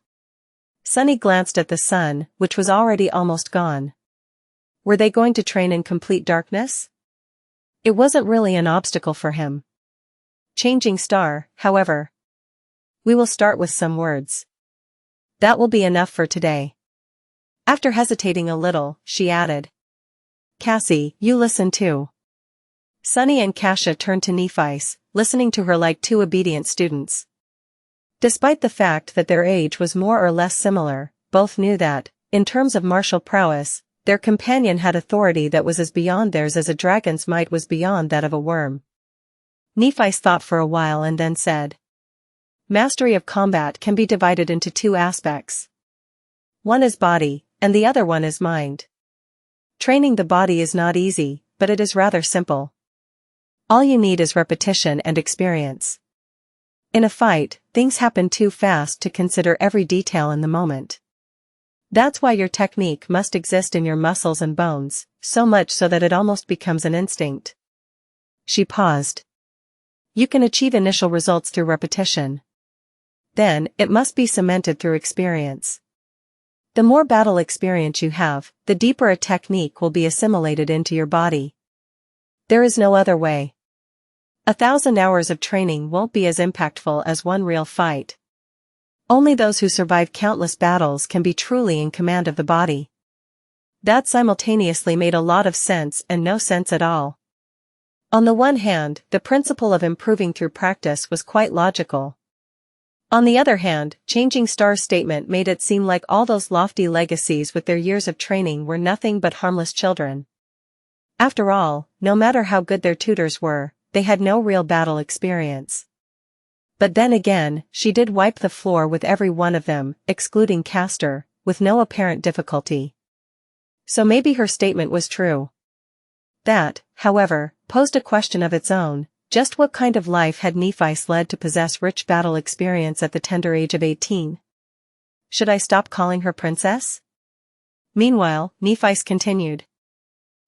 Sunny glanced at the sun, which was already almost gone. Were they going to train in complete darkness? It wasn't really an obstacle for him. Changing Star, however. "We will start with some words. That will be enough for today." After hesitating a little, she added. "Cassie, you listen too." Sunny and Xianxia turned to Nephi, listening to her like 2 obedient students. Despite the fact that their age was more or less similar, both knew that, in terms of martial prowess, their companion had authority that was as beyond theirs as a dragon's might was beyond that of a worm. Nephi thought for a while and then said. Mastery of combat can be divided into two aspects. One is body, and the other one is mind. Training the body is not easy, but it is rather simple. All you need is repetition and experience. In a fight, things happen too fast to consider every detail in the moment. That's why your technique must exist in your muscles and bones, so much so that it almost becomes an instinct. She paused. You can achieve initial results through repetition. Then, it must be cemented through experience. The more battle experience you have, the deeper a technique will be assimilated into your body. There is no other way. 1,000 hours of training won't be as impactful as one real fight. Only those who survive countless battles can be truly in command of the body. That simultaneously made a lot of sense and no sense at all. On the one hand, the principle of improving through practice was quite logical. On the other hand, changing Star's statement made it seem like all those lofty legacies with their years of training were nothing but harmless children. After all, no matter how good their tutors were, they had no real battle experience. But then again, she did wipe the floor with every one of them, excluding Castor, with no apparent difficulty. So maybe her statement was true. That, however, posed a question of its own. Just what kind of life had Nephi led to possess rich battle experience at the tender age of 18? Should I stop calling her princess? Meanwhile, Nephi continued.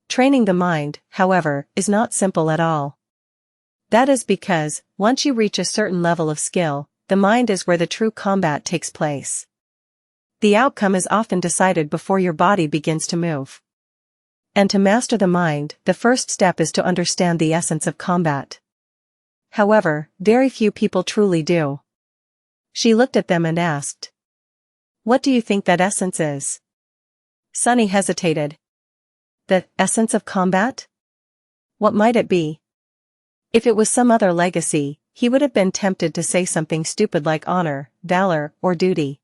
Training the mind, however, is not simple at all. That is because, once you reach a certain level of skill, the mind is where the true combat takes place. The outcome is often decided before your body begins to move. And to master the mind, the first step is to understand the essence of combat. However, very few people truly do. She looked at them and asked. What do you think that essence is? Sunny hesitated. The essence of combat? What might it be? If it was some other legacy, he would have been tempted to say something stupid like honor, valor, or duty.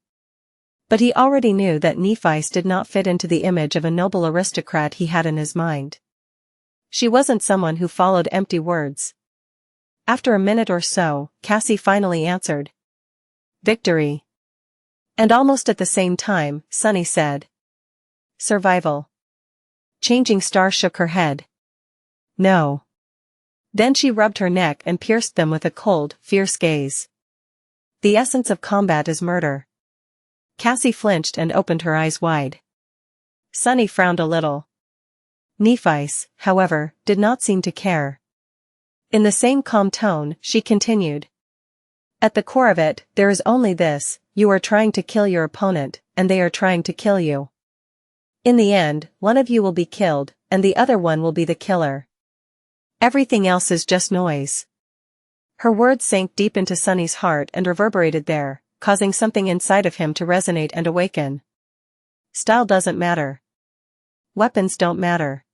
But he already knew that Nephi did not fit into the image of a noble aristocrat he had in his mind. She wasn't someone who followed empty words. After a minute or so, Cassie finally answered. Victory. And almost at the same time, Sunny said. Survival. Changing Star shook her head. No. Then she rubbed her neck and pierced them with a cold, fierce gaze. The essence of combat is murder. Cassie flinched and opened her eyes wide. Sunny frowned a little. Nephi, however, did not seem to care. In the same calm tone, she continued. At the core of it, there is only this: you are trying to kill your opponent, and they are trying to kill you. In the end, one of you will be killed, and the other one will be the killer. Everything else is just noise. Her words sank deep into Sunny's heart and reverberated there, causing something inside of him to resonate and awaken. Style doesn't matter. Weapons don't matter.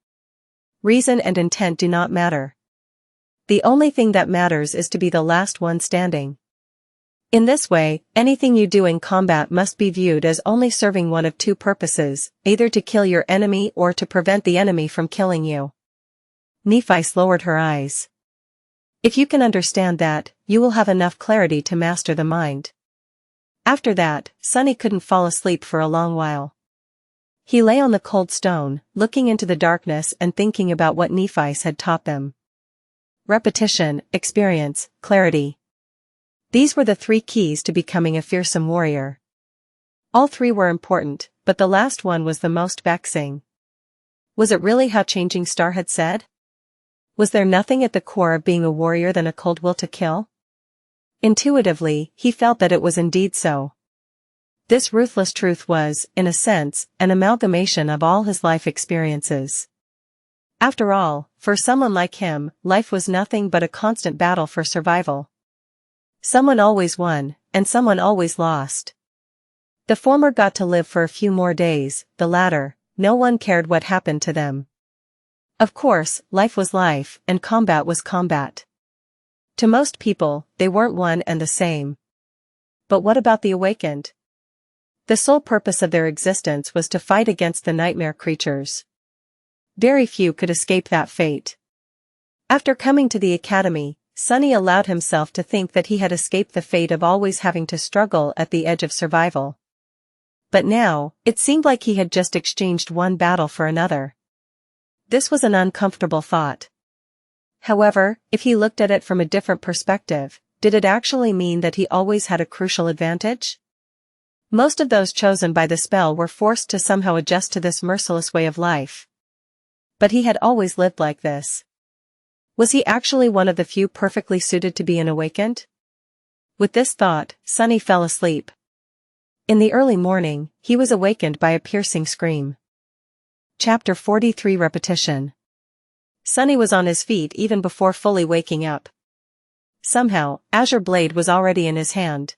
Reason and intent do not matter. The only thing that matters is to be the last one standing. In this way, anything you do in combat must be viewed as only serving one of two purposes, either to kill your enemy or to prevent the enemy from killing you. Nephi lowered her eyes. If you can understand that, you will have enough clarity to master the mind. After that, Sunny couldn't fall asleep for a long while. He lay on the cold stone, looking into the darkness and thinking about what Nephi had taught them. Repetition, experience, clarity. These were the three keys to becoming a fearsome warrior. All three were important, but the last one was the most vexing. Was it really how Changing Star had said? Was there nothing at the core of being a warrior than a cold will to kill? Intuitively, he felt that it was indeed so. This ruthless truth was, in a sense, an amalgamation of all his life experiences. After all, for someone like him, life was nothing but a constant battle for survival. Someone always won, and someone always lost. The former got to live for a few more days, the latter, no one cared what happened to them. Of course, life was life, and combat was combat. To most people, they weren't one and the same. But what about the awakened? The sole purpose of their existence was to fight against the nightmare creatures. Very few could escape that fate. After coming to the academy, Sunny allowed himself to think that he had escaped the fate of always having to struggle at the edge of survival. But now, it seemed like he had just exchanged one battle for another. This was an uncomfortable thought. However, if he looked at it from a different perspective, did it actually mean that he always had a crucial advantage? Most of those chosen by the spell were forced to somehow adjust to this merciless way of life. But he had always lived like this. Was he actually one of the few perfectly suited to be an awakened? With this thought, Sunny fell asleep. In the early morning, he was awakened by a piercing scream. Chapter 43 Repetition. Sunny was on his feet even before fully waking up. Somehow, Azure Blade was already in his hand.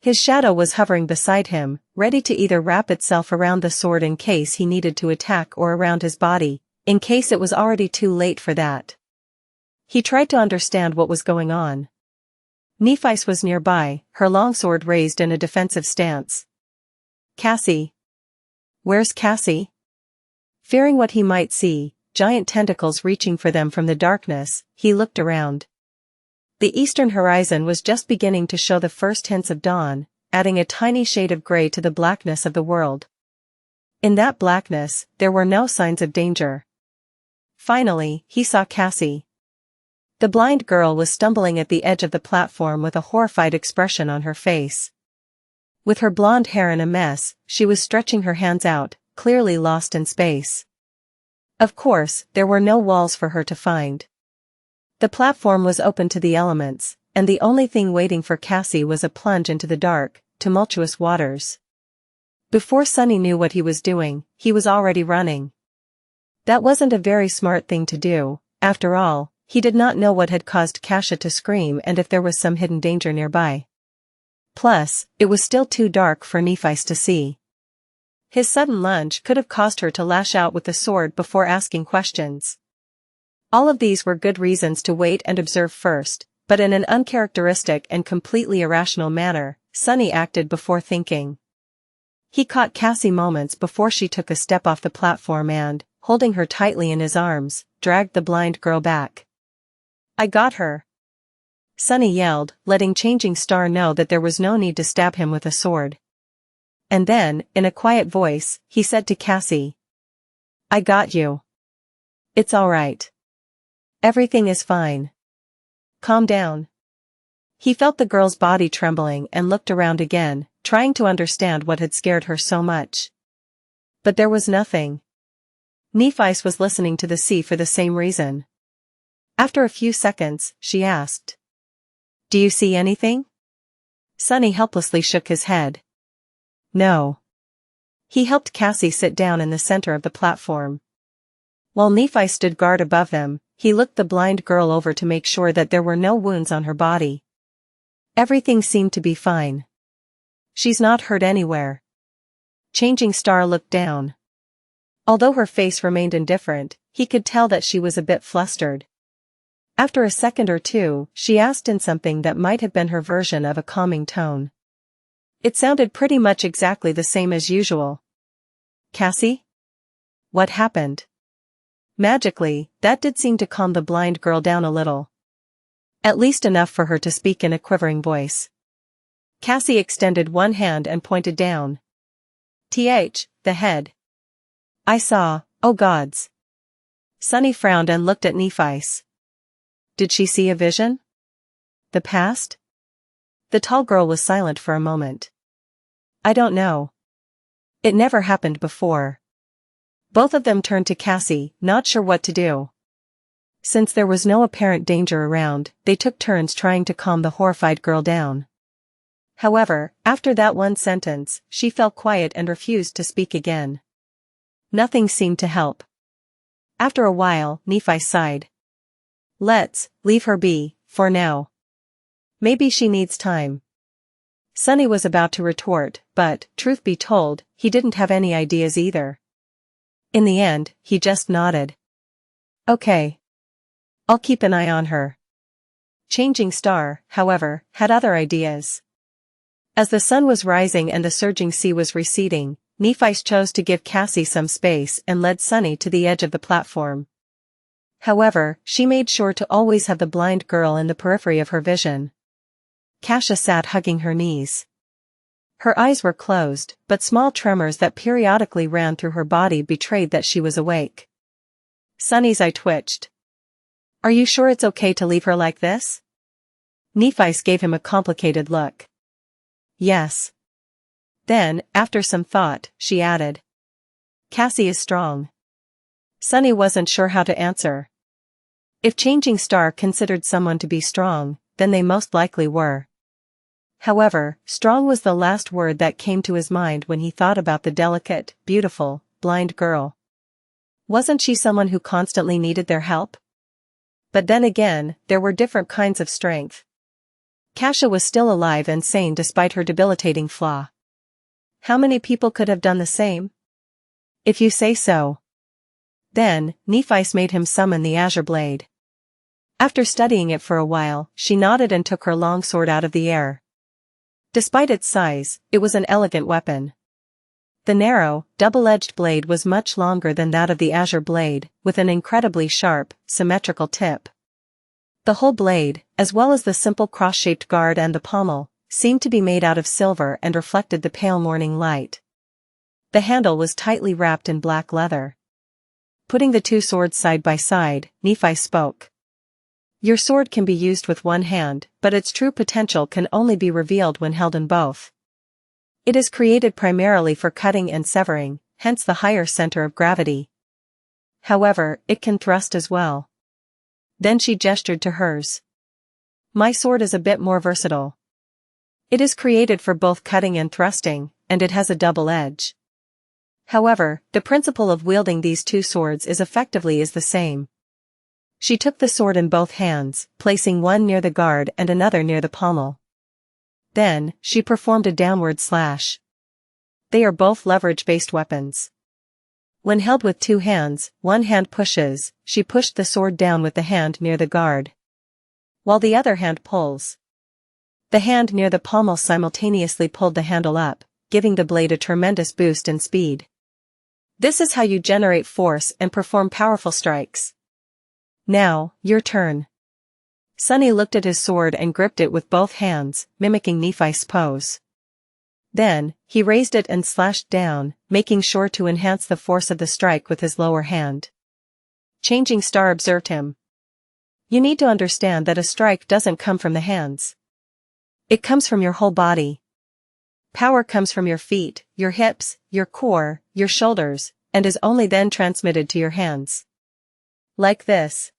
His shadow was hovering beside him, ready to either wrap itself around the sword in case he needed to attack or around his body, in case it was already too late for that. He tried to understand what was going on. Nephice was nearby, her longsword raised in a defensive stance. Cassie. Where's Cassie? Fearing what he might see, giant tentacles reaching for them from the darkness, he looked around. The eastern horizon was just beginning to show the first hints of dawn, adding a tiny shade of gray to the blackness of the world. In that blackness, there were no signs of danger. Finally, he saw Cassie. The blind girl was stumbling at the edge of the platform with a horrified expression on her face. With her blonde hair in a mess, she was stretching her hands out, clearly lost in space. Of course, there were no walls for her to find. The platform was open to the elements, and the only thing waiting for Cassie was a plunge into the dark, tumultuous waters. Before Sunny knew what he was doing, he was already running. That wasn't a very smart thing to do. After all, he did not know what had caused Cassia to scream and if there was some hidden danger nearby. Plus, it was still too dark for Nephice to see. His sudden lunge could have caused her to lash out with the sword before asking questions. All of these were good reasons to wait and observe first, but in an uncharacteristic and completely irrational manner, Sunny acted before thinking. He caught Cassie moments before she took a step off the platform and, holding her tightly in his arms, dragged the blind girl back. I got her! Sunny yelled, letting Changing Star know that there was no need to stab him with a sword. And then, in a quiet voice, he said to Cassie. I got you. It's all right. Everything is fine. Calm down. He felt the girl's body trembling and looked around again, trying to understand what had scared her so much. But there was nothing. Nephice was listening to the sea for the same reason. After a few seconds, she asked. Do you see anything? Sunny helplessly shook his head. No. He helped Cassie sit down in the center of the platform. While Nephice stood guard above them, he looked the blind girl over to make sure that there were no wounds on her body. Everything seemed to be fine. She's not hurt anywhere. Changing Star looked down. Although her face remained indifferent, he could tell that she was a bit flustered. After a second or two, she asked in something that might have been her version of a calming tone. It sounded pretty much exactly the same as usual. Cassie? What happened? Magically, that did seem to calm the blind girl down a little. At least enough for her to speak in a quivering voice. Cassie extended one hand and pointed down. The head. I saw, oh gods. Sunny frowned and looked at Nephice. Did she see a vision? The past? The tall girl was silent for a moment. I don't know. It never happened before. Both of them turned to Cassie, not sure what to do. Since there was no apparent danger around, they took turns trying to calm the horrified girl down. However, after that one sentence, she fell quiet and refused to speak again. Nothing seemed to help. After a while, Nephi sighed. Let's leave her be, for now. Maybe she needs time. Sunny was about to retort, but, truth be told, he didn't have any ideas either. In the end, he just nodded. Okay. I'll keep an eye on her. Changing Star, however, had other ideas. As the sun was rising and the surging sea was receding, Nephice chose to give Cassie some space and led Sunny to the edge of the platform. However, she made sure to always have the blind girl in the periphery of her vision. Xianxia sat hugging her knees. Her eyes were closed, but small tremors that periodically ran through her body betrayed that she was awake. Sunny's eye twitched. "Are you sure it's okay to leave her like this?" Nephi's gave him a complicated look. "Yes." Then, after some thought, she added, "Cassie is strong." Sunny wasn't sure how to answer. If Changing Star considered someone to be strong, then they most likely were. However, strong was the last word that came to his mind when he thought about the delicate, beautiful, blind girl. Wasn't she someone who constantly needed their help? But then again, there were different kinds of strength. Xianxia was still alive and sane despite her debilitating flaw. How many people could have done the same? If you say so. Then, Nephi made him summon the azure blade. After studying it for a while, she nodded and took her long sword out of the air. Despite its size, it was an elegant weapon. The narrow, double-edged blade was much longer than that of the azure blade, with an incredibly sharp, symmetrical tip. The whole blade, as well as the simple cross-shaped guard and the pommel, seemed to be made out of silver and reflected the pale morning light. The handle was tightly wrapped in black leather. Putting the two swords side by side, Nephi spoke. "Your sword can be used with one hand, but its true potential can only be revealed when held in both. It is created primarily for cutting and severing, hence the higher center of gravity. However, it can thrust as well." Then she gestured to hers. "My sword is a bit more versatile. It is created for both cutting and thrusting, and it has a double edge. However, the principle of wielding these two swords is effectively the same." She took the sword in both hands, placing one near the guard and another near the pommel. Then, she performed a downward slash. They are both leverage-based weapons. When held with two hands, one hand pushes, she pushed the sword down with the hand near the guard, while the other hand pulls. The hand near the pommel simultaneously pulled the handle up, giving the blade a tremendous boost in speed. This is how you generate force and perform powerful strikes. Now, your turn. Sunny looked at his sword and gripped it with both hands, mimicking Nephi's pose. Then, he raised it and slashed down, making sure to enhance the force of the strike with his lower hand. Changing Star observed him. "You need to understand that a strike doesn't come from the hands. It comes from your whole body. Power comes from your feet, your hips, your core, your shoulders, and is only then transmitted to your hands. Like this."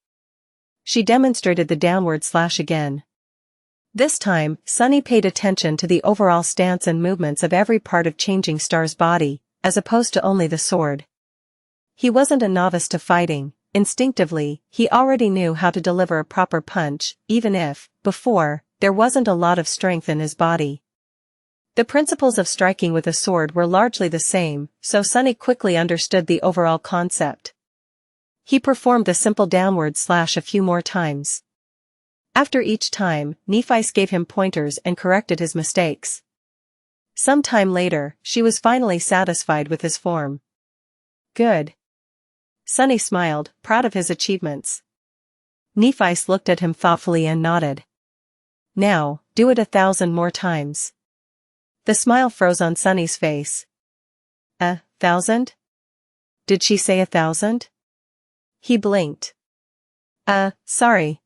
She demonstrated the downward slash again. This time, Sunny paid attention to the overall stance and movements of every part of Changing Star's body, as opposed to only the sword. He wasn't a novice to fighting. Instinctively, he already knew how to deliver a proper punch, even if, before, there wasn't a lot of strength in his body. The principles of striking with a sword were largely the same, so Sunny quickly understood the overall concept. He performed the simple downward slash a few more times. After each time, Nephi gave him pointers and corrected his mistakes. Some time later, she was finally satisfied with his form. "Good." Sunny smiled, proud of his achievements. Nephi looked at him thoughtfully and nodded. "Now, do it 1,000 more times." The smile froze on Sunny's face. 1,000? Did she say 1,000? He blinked. Sorry.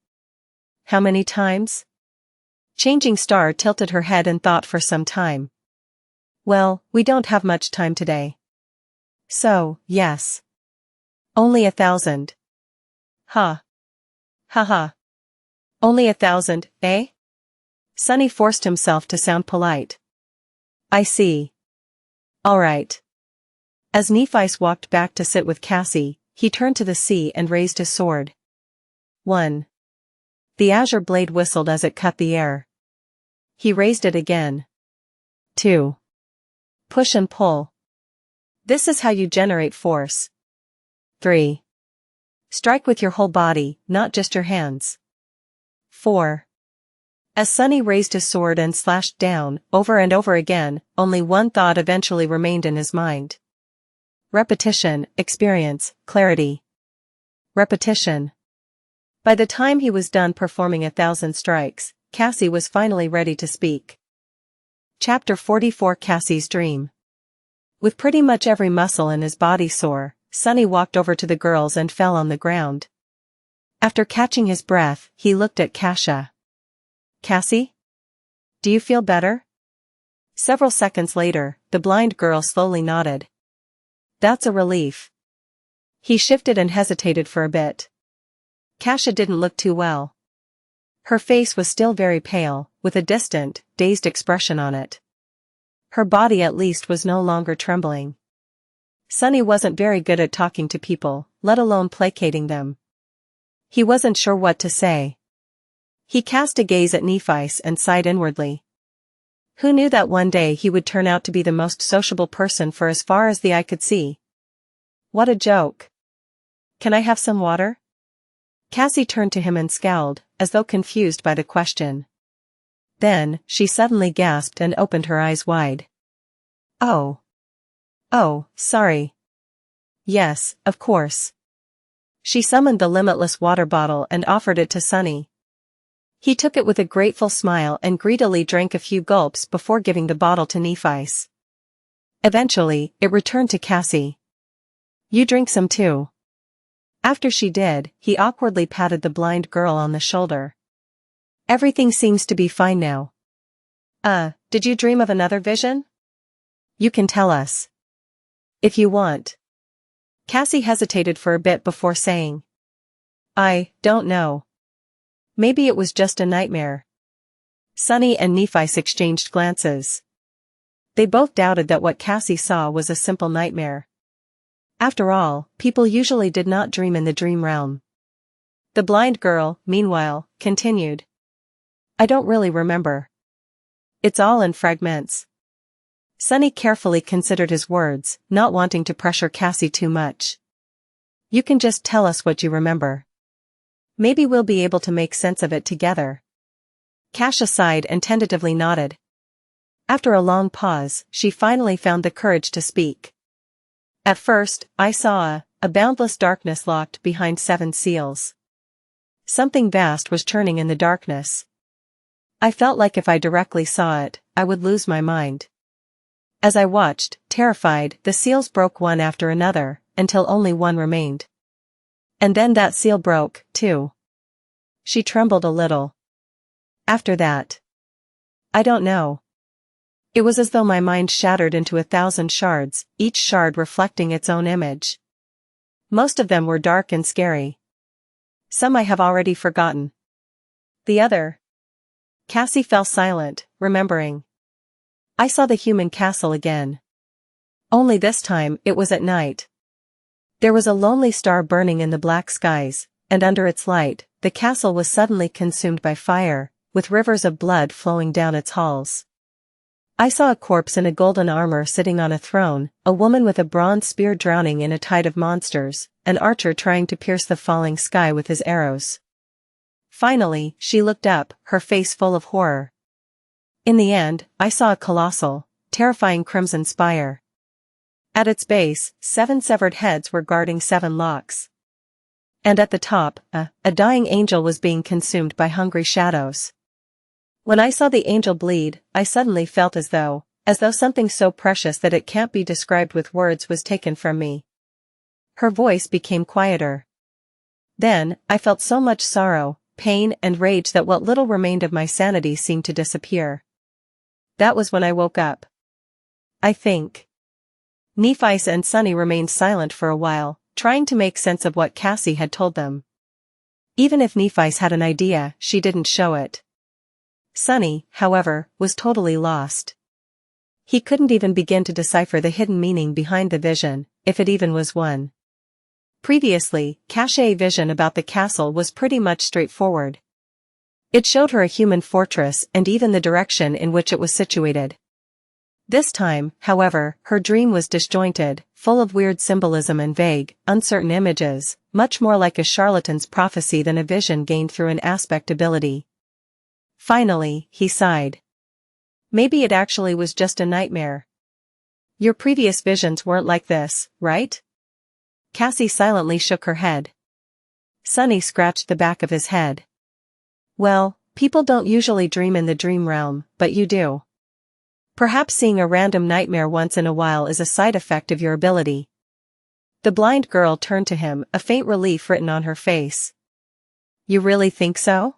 How many times?" Changing Star tilted her head and thought for some time. "Well, we don't have much time today. So, yes. Only 1,000. Ha. Ha ha. Only 1,000, eh?" Sunny forced himself to sound polite. "I see. All right." As Nephi walked back to sit with Cassie, he turned to the sea and raised his sword. 1. The azure blade whistled as it cut the air. He raised it again. 2. Push and pull. This is how you generate force. 3. Strike with your whole body, not just your hands. 4. As Sunny raised his sword and slashed down, over and over again, only one thought eventually remained in his mind. Repetition, experience, clarity. Repetition. By the time he was done performing 1,000 strikes, Cassie was finally ready to speak. Chapter 44 Cassie's Dream. With pretty much every muscle in his body sore, Sonny walked over to the girls and fell on the ground. After catching his breath, he looked at Xianxia. "Cassie? Do you feel better?" Several seconds later, the blind girl slowly nodded. "That's a relief." He shifted and hesitated for a bit. Xianxia didn't look too well. Her face was still very pale, with a distant, dazed expression on it. Her body at least was no longer trembling. Sonny wasn't very good at talking to people, let alone placating them. He wasn't sure what to say. He cast a gaze at Nephice and sighed inwardly. Who knew that one day he would turn out to be the most sociable person for as far as the eye could see? What a joke. "Can I have some water?" Cassie turned to him and scowled, as though confused by the question. Then, she suddenly gasped and opened her eyes wide. Oh. Oh, sorry. Yes, of course. She summoned the limitless water bottle and offered it to Sonny. He took it with a grateful smile and greedily drank a few gulps before giving the bottle to Nephice. Eventually, it returned to Cassie. "You drink some too." After she did, he awkwardly patted the blind girl on the shoulder. "Everything seems to be fine now." Did you dream of another vision?" "You can tell us. If you want." Cassie hesitated for a bit before saying. "I don't know. Maybe it was just a nightmare." Sonny and Nephice exchanged glances. They both doubted that what Cassie saw was a simple nightmare. After all, people usually did not dream in the dream realm. The blind girl, meanwhile, continued. "I don't really remember. It's all in fragments." Sonny carefully considered his words, not wanting to pressure Cassie too much. "You can just tell us what you remember. Maybe we'll be able to make sense of it together." Xianxia sighed and tentatively nodded. After a long pause, she finally found the courage to speak. "At first, I saw a boundless darkness locked behind 7 seals. Something vast was churning in the darkness. I felt like if I directly saw it, I would lose my mind. As I watched, terrified, the seals broke one after another, until only one remained. And then that seal broke, too." She trembled a little. "After that? I don't know. It was as though my mind shattered into 1,000 shards, each shard reflecting its own image. Most of them were dark and scary. Some I have already forgotten. The other..." Cassie fell silent, remembering. "I saw the human castle again. Only this time it was at night. There was a lonely star burning in the black skies, and under its light, the castle was suddenly consumed by fire, with rivers of blood flowing down its halls. I saw a corpse in a golden armor sitting on a throne, a woman with a bronze spear drowning in a tide of monsters, an archer trying to pierce the falling sky with his arrows." Finally, she looked up, her face full of horror. "In the end, I saw a colossal, terrifying crimson spire. At its base, 7 severed heads were guarding 7 locks. And at the top, a dying angel was being consumed by hungry shadows. When I saw the angel bleed, I suddenly felt as though something so precious that it can't be described with words was taken from me." Her voice became quieter. "Then, I felt so much sorrow, pain and rage that what little remained of my sanity seemed to disappear. That was when I woke up. I think." Nephice and Sonny remained silent for a while, trying to make sense of what Cassie had told them. Even if Nephice had an idea, she didn't show it. Sonny, however, was totally lost. He couldn't even begin to decipher the hidden meaning behind the vision, if it even was one. Previously, Cassie's vision about the castle was pretty much straightforward. It showed her a human fortress and even the direction in which it was situated. This time, however, her dream was disjointed, full of weird symbolism and vague, uncertain images, much more like a charlatan's prophecy than a vision gained through an aspect ability. Finally, he sighed. "Maybe it actually was just a nightmare. Your previous visions weren't like this, right?" Cassie silently shook her head. Sunny scratched the back of his head. Well, people don't usually dream in the dream realm, but you do. Perhaps seeing a random nightmare once in a while is a side effect of your ability. The blind girl turned to him, a faint relief written on her face. You really think so?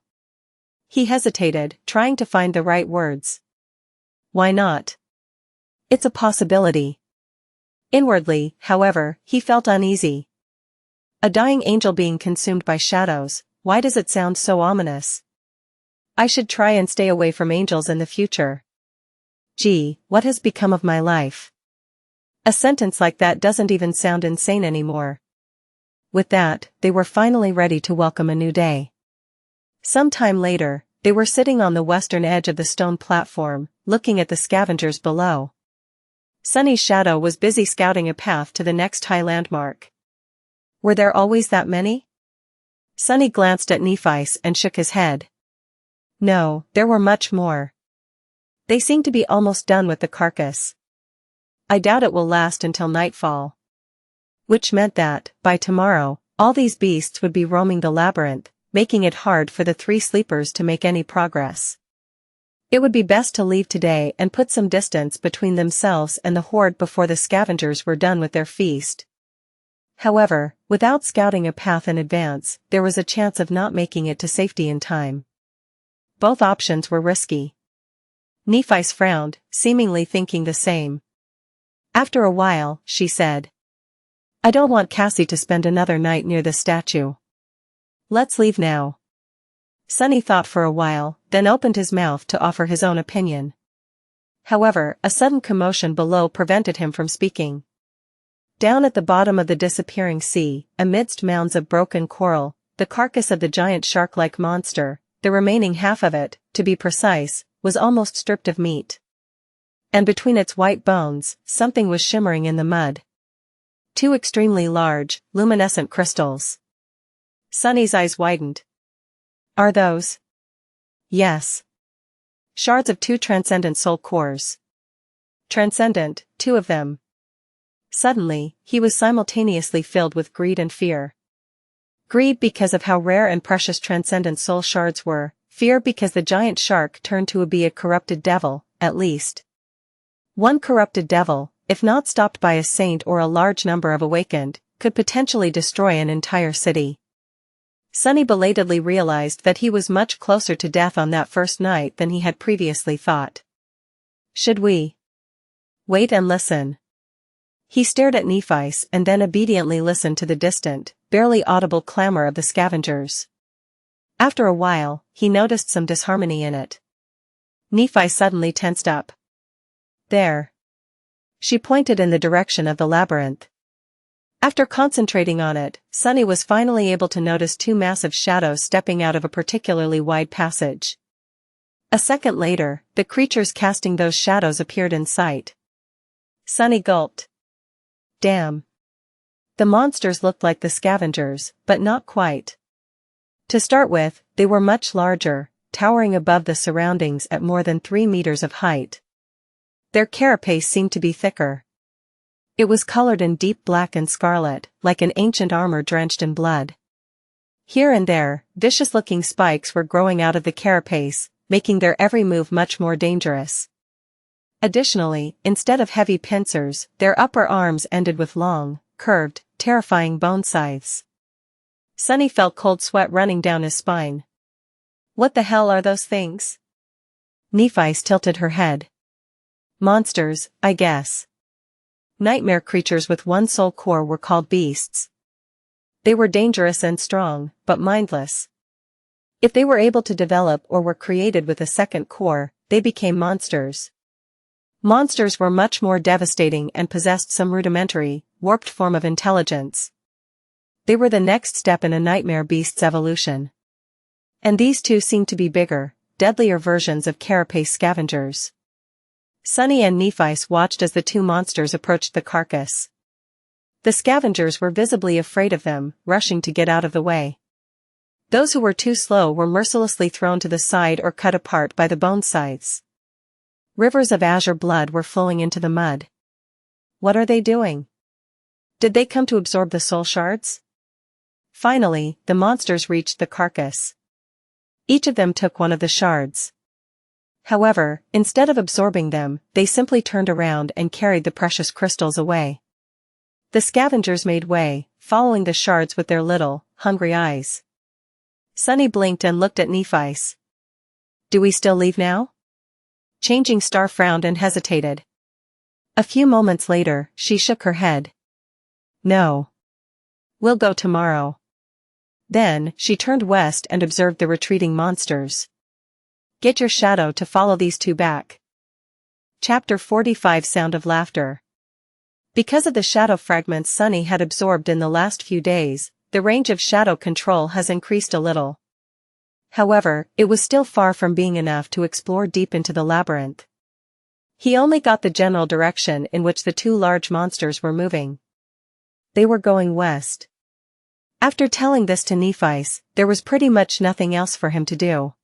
He hesitated, trying to find the right words. Why not? It's a possibility. Inwardly, however, he felt uneasy. A dying angel being consumed by shadows, why does it sound so ominous? I should try and stay away from angels in the future. Gee, what has become of my life? A sentence like that doesn't even sound insane anymore. With that, they were finally ready to welcome a new day. Some time later, they were sitting on the western edge of the stone platform, looking at the scavengers below. Sunny's shadow was busy scouting a path to the next high landmark. Were there always that many? Sunny glanced at Nephi's and shook his head. No, there were much more. They seem to be almost done with the carcass. I doubt it will last until nightfall. Which meant that, by tomorrow, all these beasts would be roaming the labyrinth, making it hard for the three sleepers to make any progress. It would be best to leave today and put some distance between themselves and the horde before the scavengers were done with their feast. However, without scouting a path in advance, there was a chance of not making it to safety in time. Both options were risky. Nephi frowned, seemingly thinking the same. After a while, she said, I don't want Cassie to spend another night near the statue. Let's leave now. Sunny thought for a while, then opened his mouth to offer his own opinion. However, a sudden commotion below prevented him from speaking. Down at the bottom of the disappearing sea, amidst mounds of broken coral, the carcass of the giant shark-like monster, the remaining half of it, to be precise, was almost stripped of meat. And between its white bones, something was shimmering in the mud. Two extremely large, luminescent crystals. Sunny's eyes widened. Are those? Yes. Shards of two transcendent soul cores. Transcendent, two of them. Suddenly, he was simultaneously filled with greed and fear. Greed because of how rare and precious transcendent soul shards were, fear because the giant shark turned to be a corrupted devil, at least. One corrupted devil, if not stopped by a saint or a large number of awakened, could potentially destroy an entire city. Sunny belatedly realized that he was much closer to death on that first night than he had previously thought. Should we wait and listen? He stared at Nephi's and then obediently listened to the distant, barely audible clamor of the scavengers. After a while, he noticed some disharmony in it. Nephi suddenly tensed up. There. She pointed in the direction of the labyrinth. After concentrating on it, Sunny was finally able to notice two massive shadows stepping out of a particularly wide passage. A second later, the creatures casting those shadows appeared in sight. Sunny gulped. Damn. The monsters looked like the scavengers, but not quite. To start with, they were much larger, towering above the surroundings at more than 3 meters of height. Their carapace seemed to be thicker. It was colored in deep black and scarlet, like an ancient armor drenched in blood. Here and there, vicious-looking spikes were growing out of the carapace, making their every move much more dangerous. Additionally, instead of heavy pincers, their upper arms ended with long, curved, terrifying bone scythes. Sunny felt cold sweat running down his spine. What the hell are those things? Nephi tilted her head. Monsters, I guess. Nightmare creatures with one soul core were called beasts. They were dangerous and strong, but mindless. If they were able to develop or were created with a second core, they became monsters. Monsters were much more devastating and possessed some rudimentary, warped form of intelligence. They were the next step in a nightmare beast's evolution. And these two seemed to be bigger, deadlier versions of Carapace scavengers. Sunny and Nephi watched as the two monsters approached the carcass. The scavengers were visibly afraid of them, rushing to get out of the way. Those who were too slow were mercilessly thrown to the side or cut apart by the bone scythes. Rivers of azure blood were flowing into the mud. What are they doing? Did they come to absorb the soul shards? Finally, the monsters reached the carcass. Each of them took one of the shards. However, instead of absorbing them, they simply turned around and carried the precious crystals away. The scavengers made way, following the shards with their little, hungry eyes. Sunny blinked and looked at Nephi's. "Do we still leave now?" Changing Star frowned and hesitated. A few moments later, she shook her head. "No. We'll go tomorrow." Then, she turned west and observed the retreating monsters. "Get your shadow to follow these two back." Chapter 45 Sound of Laughter. Because of the shadow fragments Sunny had absorbed in the last few days, the range of shadow control has increased a little. However, it was still far from being enough to explore deep into the labyrinth. He only got the general direction in which the two large monsters were moving. They were going west. After telling this to Nephi, there was pretty much nothing else for him to do.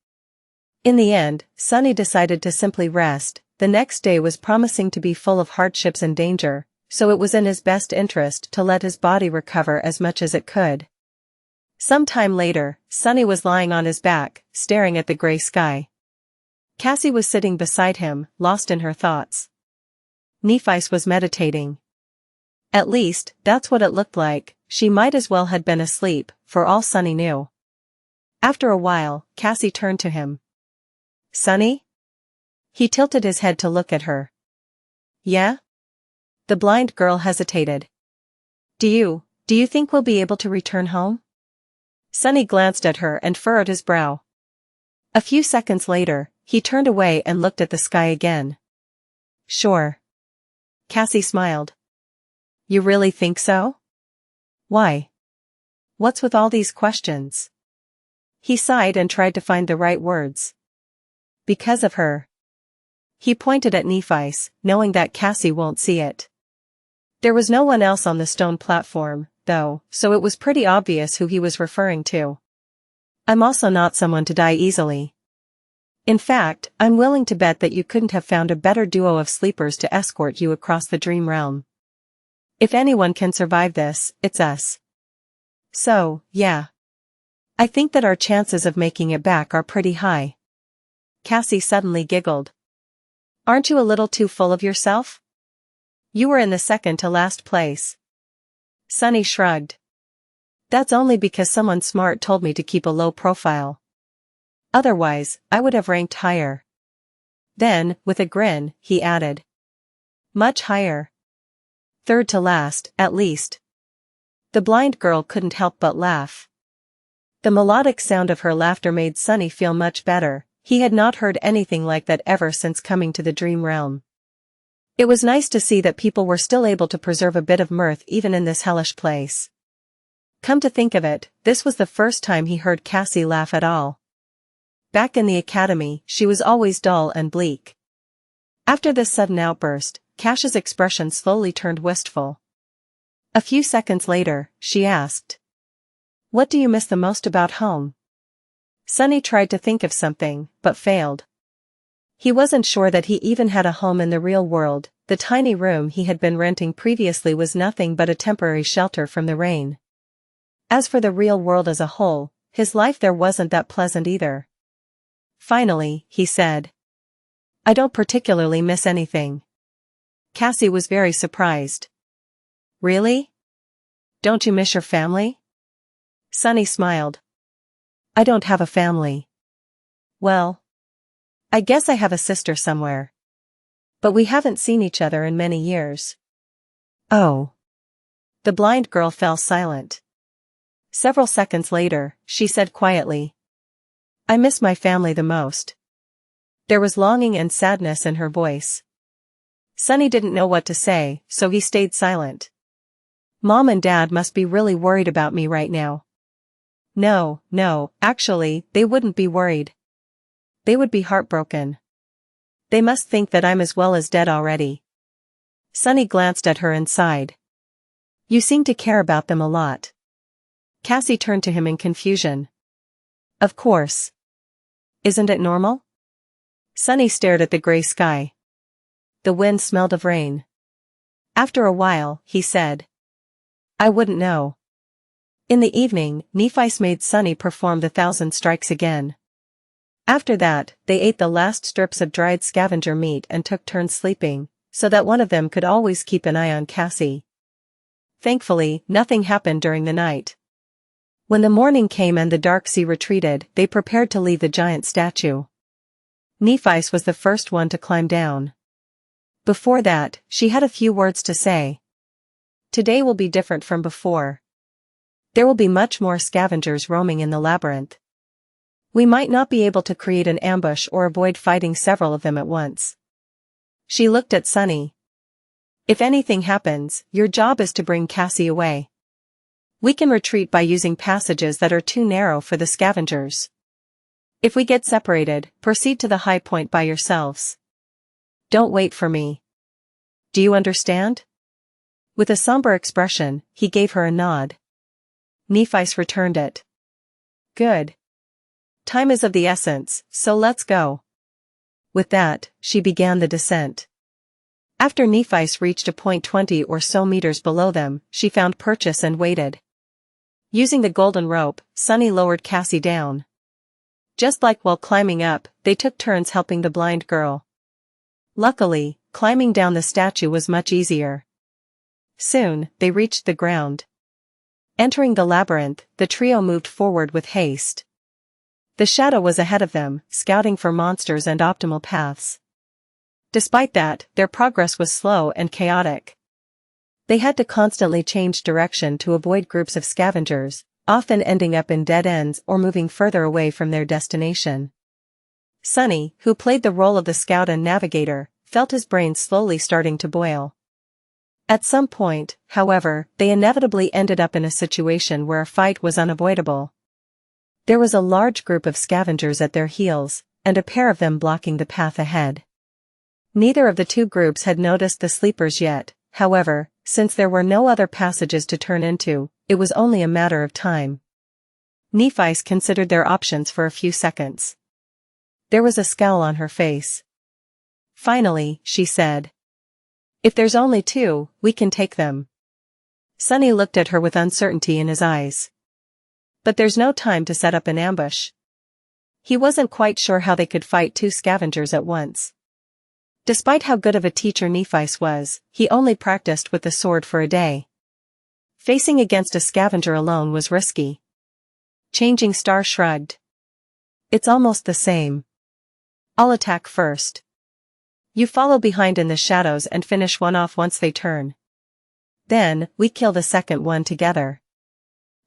In the end, Sunny decided to simply rest. The next day was promising to be full of hardships and danger, so it was in his best interest to let his body recover as much as it could. Some time later, Sunny was lying on his back, staring at the gray sky. Cassie was sitting beside him, lost in her thoughts. Nephi was meditating. At least, that's what it looked like. She might as well had been asleep, for all Sunny knew. After a while, Cassie turned to him. "Sunny?" He tilted his head to look at her. "Yeah?" The blind girl hesitated. Do you think we'll be able to return home?" Sunny glanced at her and furrowed his brow. A few seconds later, he turned away and looked at the sky again. "Sure." Cassie smiled. "You really think so?" "Why? What's with all these questions?" He sighed and tried to find the right words. "Because of her." He pointed at Nephi, knowing that Cassie won't see it. There was no one else on the stone platform, though, so it was pretty obvious who he was referring to. "I'm also not someone to die easily. In fact, I'm willing to bet that you couldn't have found a better duo of sleepers to escort you across the dream realm. If anyone can survive this, it's us. So, yeah. I think that our chances of making it back are pretty high." Cassie suddenly giggled. "Aren't you a little too full of yourself? You were in the second to last place." Sunny shrugged. "That's only because someone smart told me to keep a low profile. Otherwise, I would have ranked higher." Then, with a grin, he added. "Much higher. Third to last, at least." The blind girl couldn't help but laugh. The melodic sound of her laughter made Sunny feel much better. He had not heard anything like that ever since coming to the dream realm. It was nice to see that people were still able to preserve a bit of mirth even in this hellish place. Come to think of it, this was the first time he heard Cassie laugh at all. Back in the academy, she was always dull and bleak. After this sudden outburst, Cassia's expression slowly turned wistful. A few seconds later, she asked, "What do you miss the most about home?" Sunny tried to think of something, but failed. He wasn't sure that he even had a home in the real world. The tiny room he had been renting previously was nothing but a temporary shelter from the rain. As for the real world as a whole, his life there wasn't that pleasant either. Finally, he said, "I don't particularly miss anything." Cassie was very surprised. "Really? Don't you miss your family?" Sunny smiled. "I don't have a family. Well, I guess I have a sister somewhere. But we haven't seen each other in many years." "Oh." The blind girl fell silent. Several seconds later, she said quietly, "I miss my family the most." There was longing and sadness in her voice. Sunny didn't know what to say, so he stayed silent. "Mom and Dad must be really worried about me right now." No, actually, they wouldn't be worried. They would be heartbroken. They must think that I'm as well as dead already. Sunny glanced at her and sighed. "You seem to care about them a lot." Cassie turned to him in confusion. "Of course. Isn't it normal?" Sunny stared at the gray sky. The wind smelled of rain. After a while, he said, "I wouldn't know. In the evening, Nephi's made Sunny perform the 1,000 strikes again. After that, they ate the last strips of dried scavenger meat and took turns sleeping, so that one of them could always keep an eye on Cassie. Thankfully, nothing happened during the night. When the morning came and the dark sea retreated, they prepared to leave the giant statue. Nephi was the first one to climb down. Before that, she had a few words to say. Today will be different from before. There will be much more scavengers roaming in the labyrinth. We might not be able to create an ambush or avoid fighting several of them at once. She looked at Sunny. If anything happens, your job is to bring Cassie away. We can retreat by using passages that are too narrow for the scavengers. If we get separated, proceed to the high point by yourselves. Don't wait for me. Do you understand? With a somber expression, he gave her a nod. Nephi returned it. Good. Time is of the essence, so let's go. With that, she began the descent. After Nephi reached a point 20 or so meters below them, she found purchase and waited. Using the golden rope, Sunny lowered Cassie down. Just like while climbing up, they took turns helping the blind girl. Luckily, climbing down the statue was much easier. Soon, they reached the ground. Entering the labyrinth, the trio moved forward with haste. The shadow was ahead of them, scouting for monsters and optimal paths. Despite that, their progress was slow and chaotic. They had to constantly change direction to avoid groups of scavengers, often ending up in dead ends or moving further away from their destination. Sunny, who played the role of the scout and navigator, felt his brain slowly starting to boil. At some point, however, they inevitably ended up in a situation where a fight was unavoidable. There was a large group of scavengers at their heels, and a pair of them blocking the path ahead. Neither of the two groups had noticed the sleepers yet, however, since there were no other passages to turn into, it was only a matter of time. Nephi considered their options for a few seconds. There was a scowl on her face. Finally, she said. If there's only two, we can take them. Sunny looked at her with uncertainty in his eyes. But there's no time to set up an ambush. He wasn't quite sure how they could fight two scavengers at once. Despite how good of a teacher Nephi was, he only practiced with the sword for a day. Facing against a scavenger alone was risky. Changing Star shrugged. It's almost the same. I'll attack first. You follow behind in the shadows and finish one off once they turn. Then, we kill the second one together.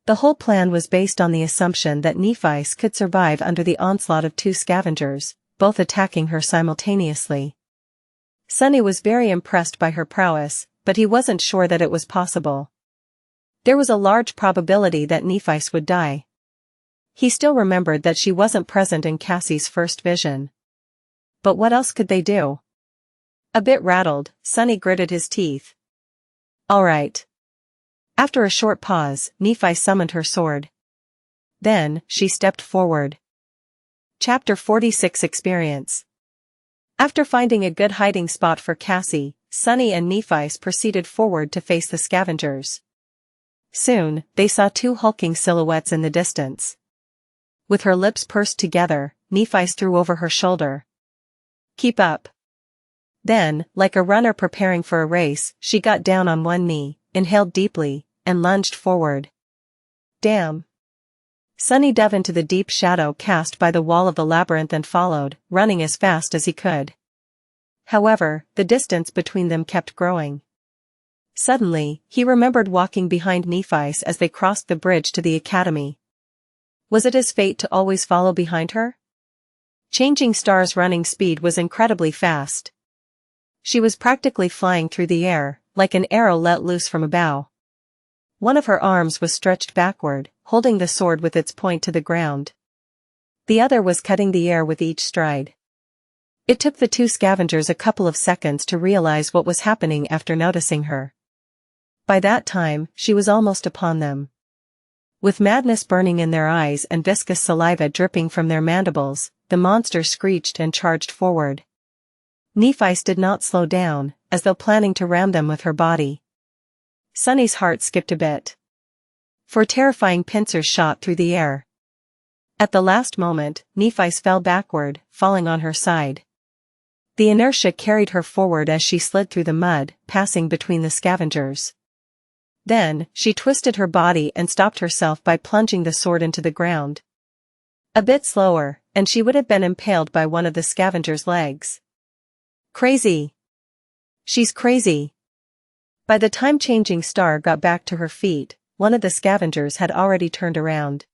The whole plan was based on the assumption that Nephi could survive under the onslaught of two scavengers, both attacking her simultaneously. Sunny was very impressed by her prowess, but he wasn't sure that it was possible. There was a large probability that Nephi would die. He still remembered that she wasn't present in Cassie's first vision. But what else could they do? A bit rattled, Sunny gritted his teeth. All right. After a short pause, Nephi summoned her sword. Then, she stepped forward. Chapter 46 Experience. After finding a good hiding spot for Cassie, Sunny and Nephi proceeded forward to face the scavengers. Soon, they saw two hulking silhouettes in the distance. With her lips pursed together, Nephi threw over her shoulder. Keep up. Then, like a runner preparing for a race, she got down on one knee, inhaled deeply, and lunged forward. Damn. Sunny dove into the deep shadow cast by the wall of the labyrinth and followed, running as fast as he could. However, the distance between them kept growing. Suddenly, he remembered walking behind Nephi as they crossed the bridge to the academy. Was it his fate to always follow behind her? Changing Star's running speed was incredibly fast. She was practically flying through the air, like an arrow let loose from a bow. One of her arms was stretched backward, holding the sword with its point to the ground. The other was cutting the air with each stride. It took the two scavengers a couple of seconds to realize what was happening after noticing her. By that time, she was almost upon them. With madness burning in their eyes and viscous saliva dripping from their mandibles, the monster screeched and charged forward. Nephi did not slow down, as though planning to ram them with her body. Sunny's heart skipped a bit. Four terrifying pincers shot through the air. At the last moment, Nephi's fell backward, falling on her side. The inertia carried her forward as she slid through the mud, passing between the scavengers. Then, she twisted her body and stopped herself by plunging the sword into the ground. A bit slower, and she would have been impaled by one of the scavenger's legs. Crazy. She's crazy. By the time Changing Star got back to her feet, one of the scavengers had already turned around.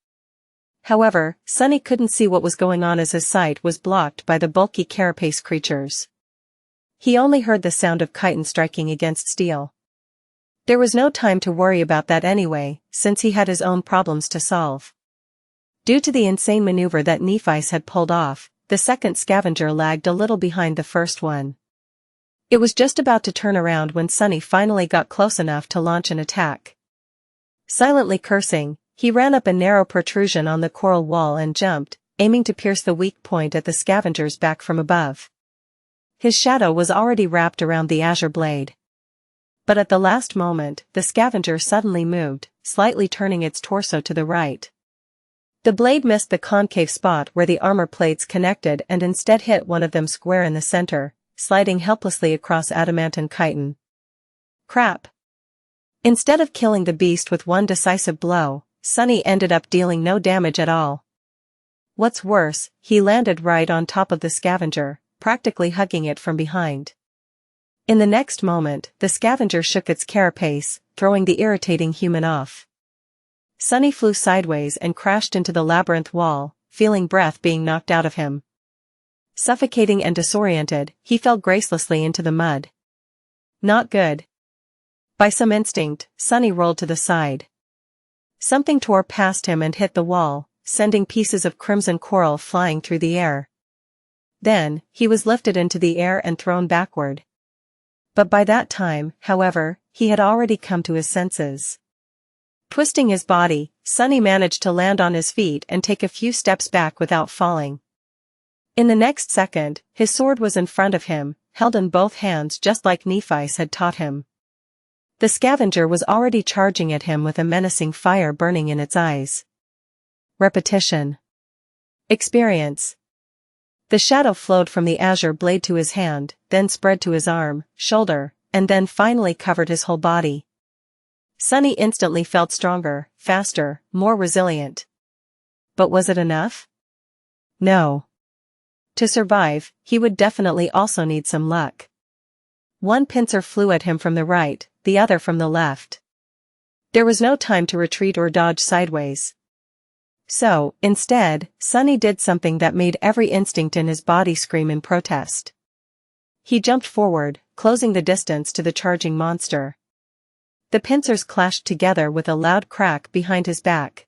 However, Sunny couldn't see what was going on as his sight was blocked by the bulky Carapace creatures. He only heard the sound of chitin striking against steel. There was no time to worry about that anyway, since he had his own problems to solve. Due to the insane maneuver that Nephi had pulled off, the second scavenger lagged a little behind the first one. It was just about to turn around when Sunny finally got close enough to launch an attack. Silently cursing, he ran up a narrow protrusion on the coral wall and jumped, aiming to pierce the weak point at the scavenger's back from above. His shadow was already wrapped around the azure blade. But at the last moment, the scavenger suddenly moved, slightly turning its torso to the right. The blade missed the concave spot where the armor plates connected and instead hit one of them square in the center, sliding helplessly across adamantine chitin. Crap. Instead of killing the beast with one decisive blow, Sunny ended up dealing no damage at all. What's worse, he landed right on top of the scavenger, practically hugging it from behind. In the next moment, the scavenger shook its carapace, throwing the irritating human off. Sunny flew sideways and crashed into the labyrinth wall, feeling breath being knocked out of him. Suffocating and disoriented, he fell gracelessly into the mud. Not good. By some instinct, Sunny rolled to the side. Something tore past him and hit the wall, sending pieces of crimson coral flying through the air. Then, he was lifted into the air and thrown backward. But by that time, however, he had already come to his senses. Twisting his body, Sunny managed to land on his feet and take a few steps back without falling. In the next second, his sword was in front of him, held in both hands just like Nephi's had taught him. The scavenger was already charging at him with a menacing fire burning in its eyes. Repetition. Experience. The shadow flowed from the azure blade to his hand, then spread to his arm, shoulder, and then finally covered his whole body. Sunny instantly felt stronger, faster, more resilient. But was it enough? No. To survive, he would definitely also need some luck. One pincer flew at him from the right, the other from the left. There was no time to retreat or dodge sideways. So, instead, Sunny did something that made every instinct in his body scream in protest. He jumped forward, closing the distance to the charging monster. The pincers clashed together with a loud crack behind his back.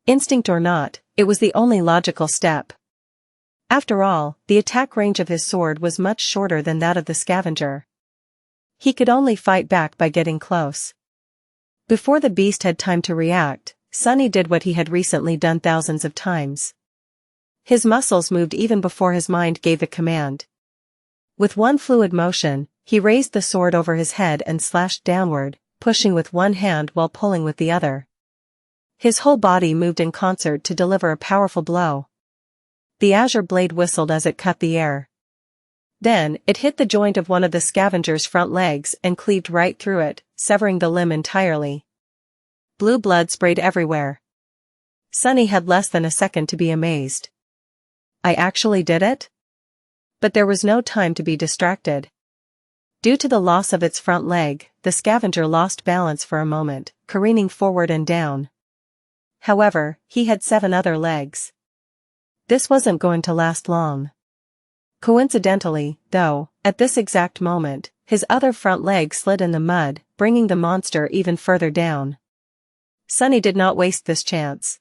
Instinct or not, it was the only logical step. After all, the attack range of his sword was much shorter than that of the scavenger. He could only fight back by getting close. Before the beast had time to react, Sunny did what he had recently done thousands of times. His muscles moved even before his mind gave the command. With one fluid motion, he raised the sword over his head and slashed downward, pushing with one hand while pulling with the other. His whole body moved in concert to deliver a powerful blow. The azure blade whistled as it cut the air. Then, it hit the joint of one of the scavenger's front legs and cleaved right through it, severing the limb entirely. Blue blood sprayed everywhere. Sunny had less than a second to be amazed. I actually did it? But there was no time to be distracted. Due to the loss of its front leg, the scavenger lost balance for a moment, careening forward and down. However, he had 7 other legs. This wasn't going to last long. Coincidentally, though, at this exact moment, his other front leg slid in the mud, bringing the monster even further down. Sunny did not waste this chance.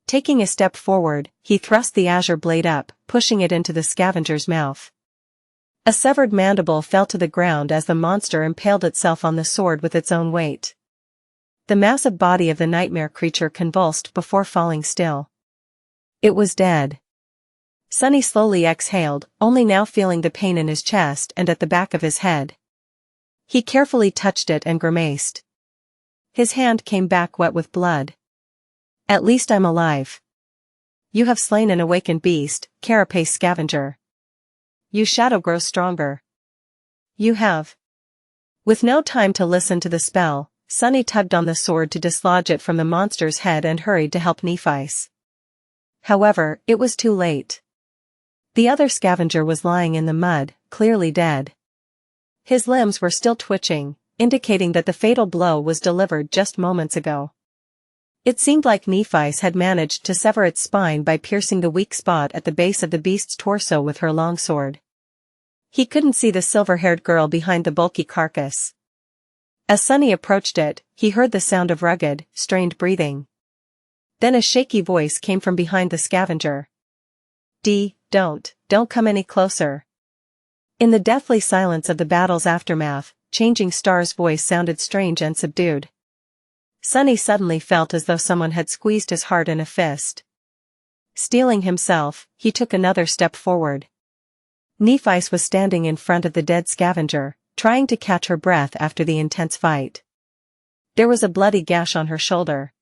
Taking a step forward, he thrust the azure blade up, pushing it into the scavenger's mouth. A severed mandible fell to the ground as the monster impaled itself on the sword with its own weight. The massive body of the nightmare creature convulsed before falling still. It was dead. Sunny slowly exhaled, only now feeling the pain in his chest and at the back of his head. He carefully touched it and grimaced. His hand came back wet with blood. At least I'm alive. You have slain an awakened beast, Carapace Scavenger. Your shadow grows stronger. You have. With no time to listen to the spell, Sunny tugged on the sword to dislodge it from the monster's head and hurried to help Nephice. However, it was too late. The other scavenger was lying in the mud, clearly dead. His limbs were still twitching, indicating that the fatal blow was delivered just moments ago. It seemed like Nephice had managed to sever its spine by piercing the weak spot at the base of the beast's torso with her longsword. He couldn't see the silver-haired girl behind the bulky carcass. As Sunny approached it, he heard the sound of rugged, strained breathing. Then a shaky voice came from behind the scavenger. Don't come any closer. In the deathly silence of the battle's aftermath, Changing Star's voice sounded strange and subdued. Sunny suddenly felt as though someone had squeezed his heart in a fist. Steeling himself, he took another step forward. Nephice was standing in front of the dead scavenger, trying to catch her breath after the intense fight. There was a bloody gash on her shoulder.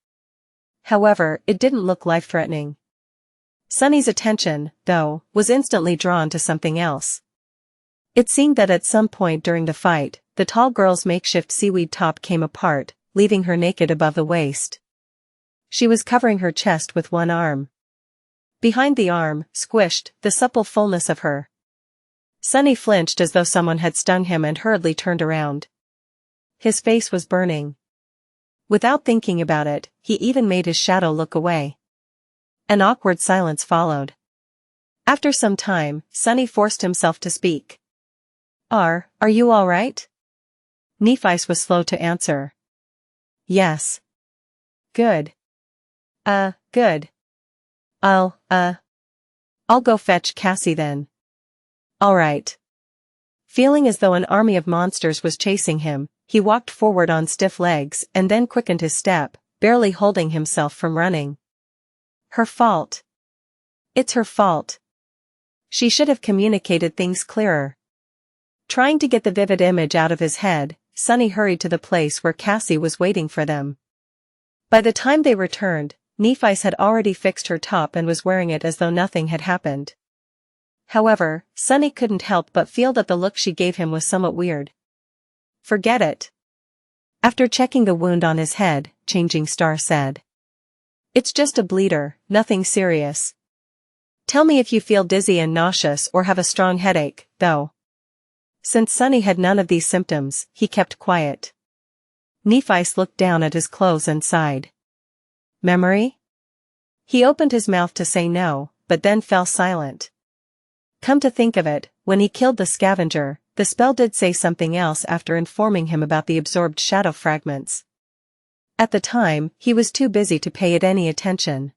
However, it didn't look life-threatening. Sunny's attention, though, was instantly drawn to something else. It seemed that at some point during the fight, the tall girl's makeshift seaweed top came apart, leaving her naked above the waist. She was covering her chest with one arm. Behind the arm, squished, the supple fullness of her. Sunny flinched as though someone had stung him and hurriedly turned around. His face was burning. Without thinking about it, he even made his shadow look away. An awkward silence followed. After some time, Sunny forced himself to speak. Are you all right? Nephice was slow to answer. Yes. Good. Good. I'll go fetch Cassie then. All right. Feeling as though an army of monsters was chasing him, he walked forward on stiff legs and then quickened his step, barely holding himself from running. Her fault. It's her fault. She should have communicated things clearer. Trying to get the vivid image out of his head, Sunny hurried to the place where Cassie was waiting for them. By the time they returned, Nephice had already fixed her top and was wearing it as though nothing had happened. However, Sunny couldn't help but feel that the look she gave him was somewhat weird. Forget it. After checking the wound on his head, Changing Star said. It's just a bleeder, nothing serious. Tell me if you feel dizzy and nauseous or have a strong headache, though. Since Sunny had none of these symptoms, he kept quiet. Nephice looked down at his clothes and sighed. Memory? He opened his mouth to say no, but then fell silent. Come to think of it, when he killed the scavenger, the spell did say something else after informing him about the absorbed shadow fragments. At the time, he was too busy to pay it any attention.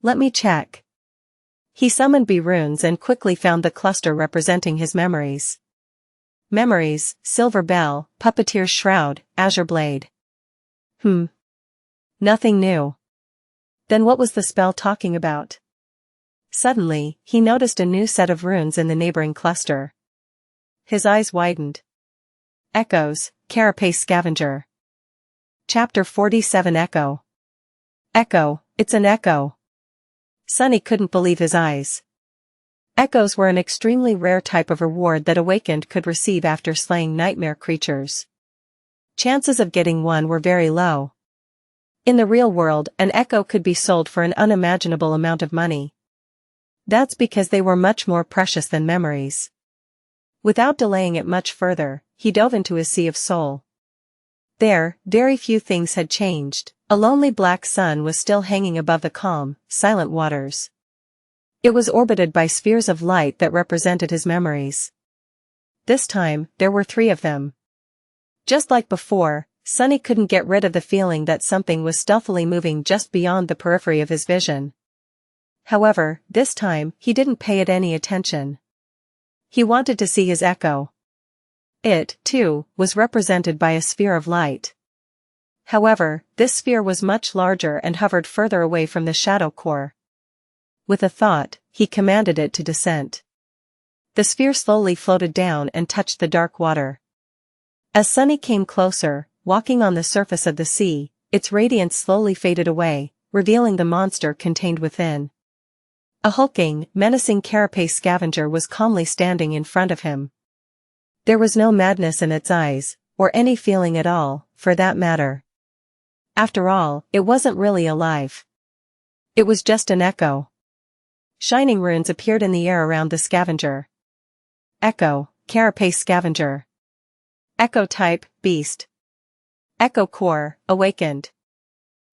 Let me check. He summoned B runes and quickly found the cluster representing his memories. Memories, Silver Bell, Puppeteer's Shroud, Azure Blade. Nothing new. Then what was the spell talking about? Suddenly, he noticed a new set of runes in the neighboring cluster. His eyes widened. Echoes, Carapace Scavenger. Chapter 47 Echo. Echo, it's an echo. Sunny couldn't believe his eyes. Echoes were an extremely rare type of reward that Awakened could receive after slaying nightmare creatures. Chances of getting one were very low. In the real world, an echo could be sold for an unimaginable amount of money. That's because they were much more precious than memories. Without delaying it much further, he dove into his sea of soul. There, very few things had changed. A lonely black sun was still hanging above the calm, silent waters. It was orbited by spheres of light that represented his memories. This time, there were 3 of them. Just like before, Sunny couldn't get rid of the feeling that something was stealthily moving just beyond the periphery of his vision. However, this time, he didn't pay it any attention. He wanted to see his echo. It, too, was represented by a sphere of light. However, this sphere was much larger and hovered further away from the shadow core. With a thought, he commanded it to descend. The sphere slowly floated down and touched the dark water. As Sunny came closer, walking on the surface of the sea, its radiance slowly faded away, revealing the monster contained within. A hulking, menacing Carapace scavenger was calmly standing in front of him. There was no madness in its eyes, or any feeling at all, for that matter. After all, it wasn't really alive. It was just an echo. Shining runes appeared in the air around the scavenger. Echo, Carapace scavenger. Echo type, beast. Echo core, awakened.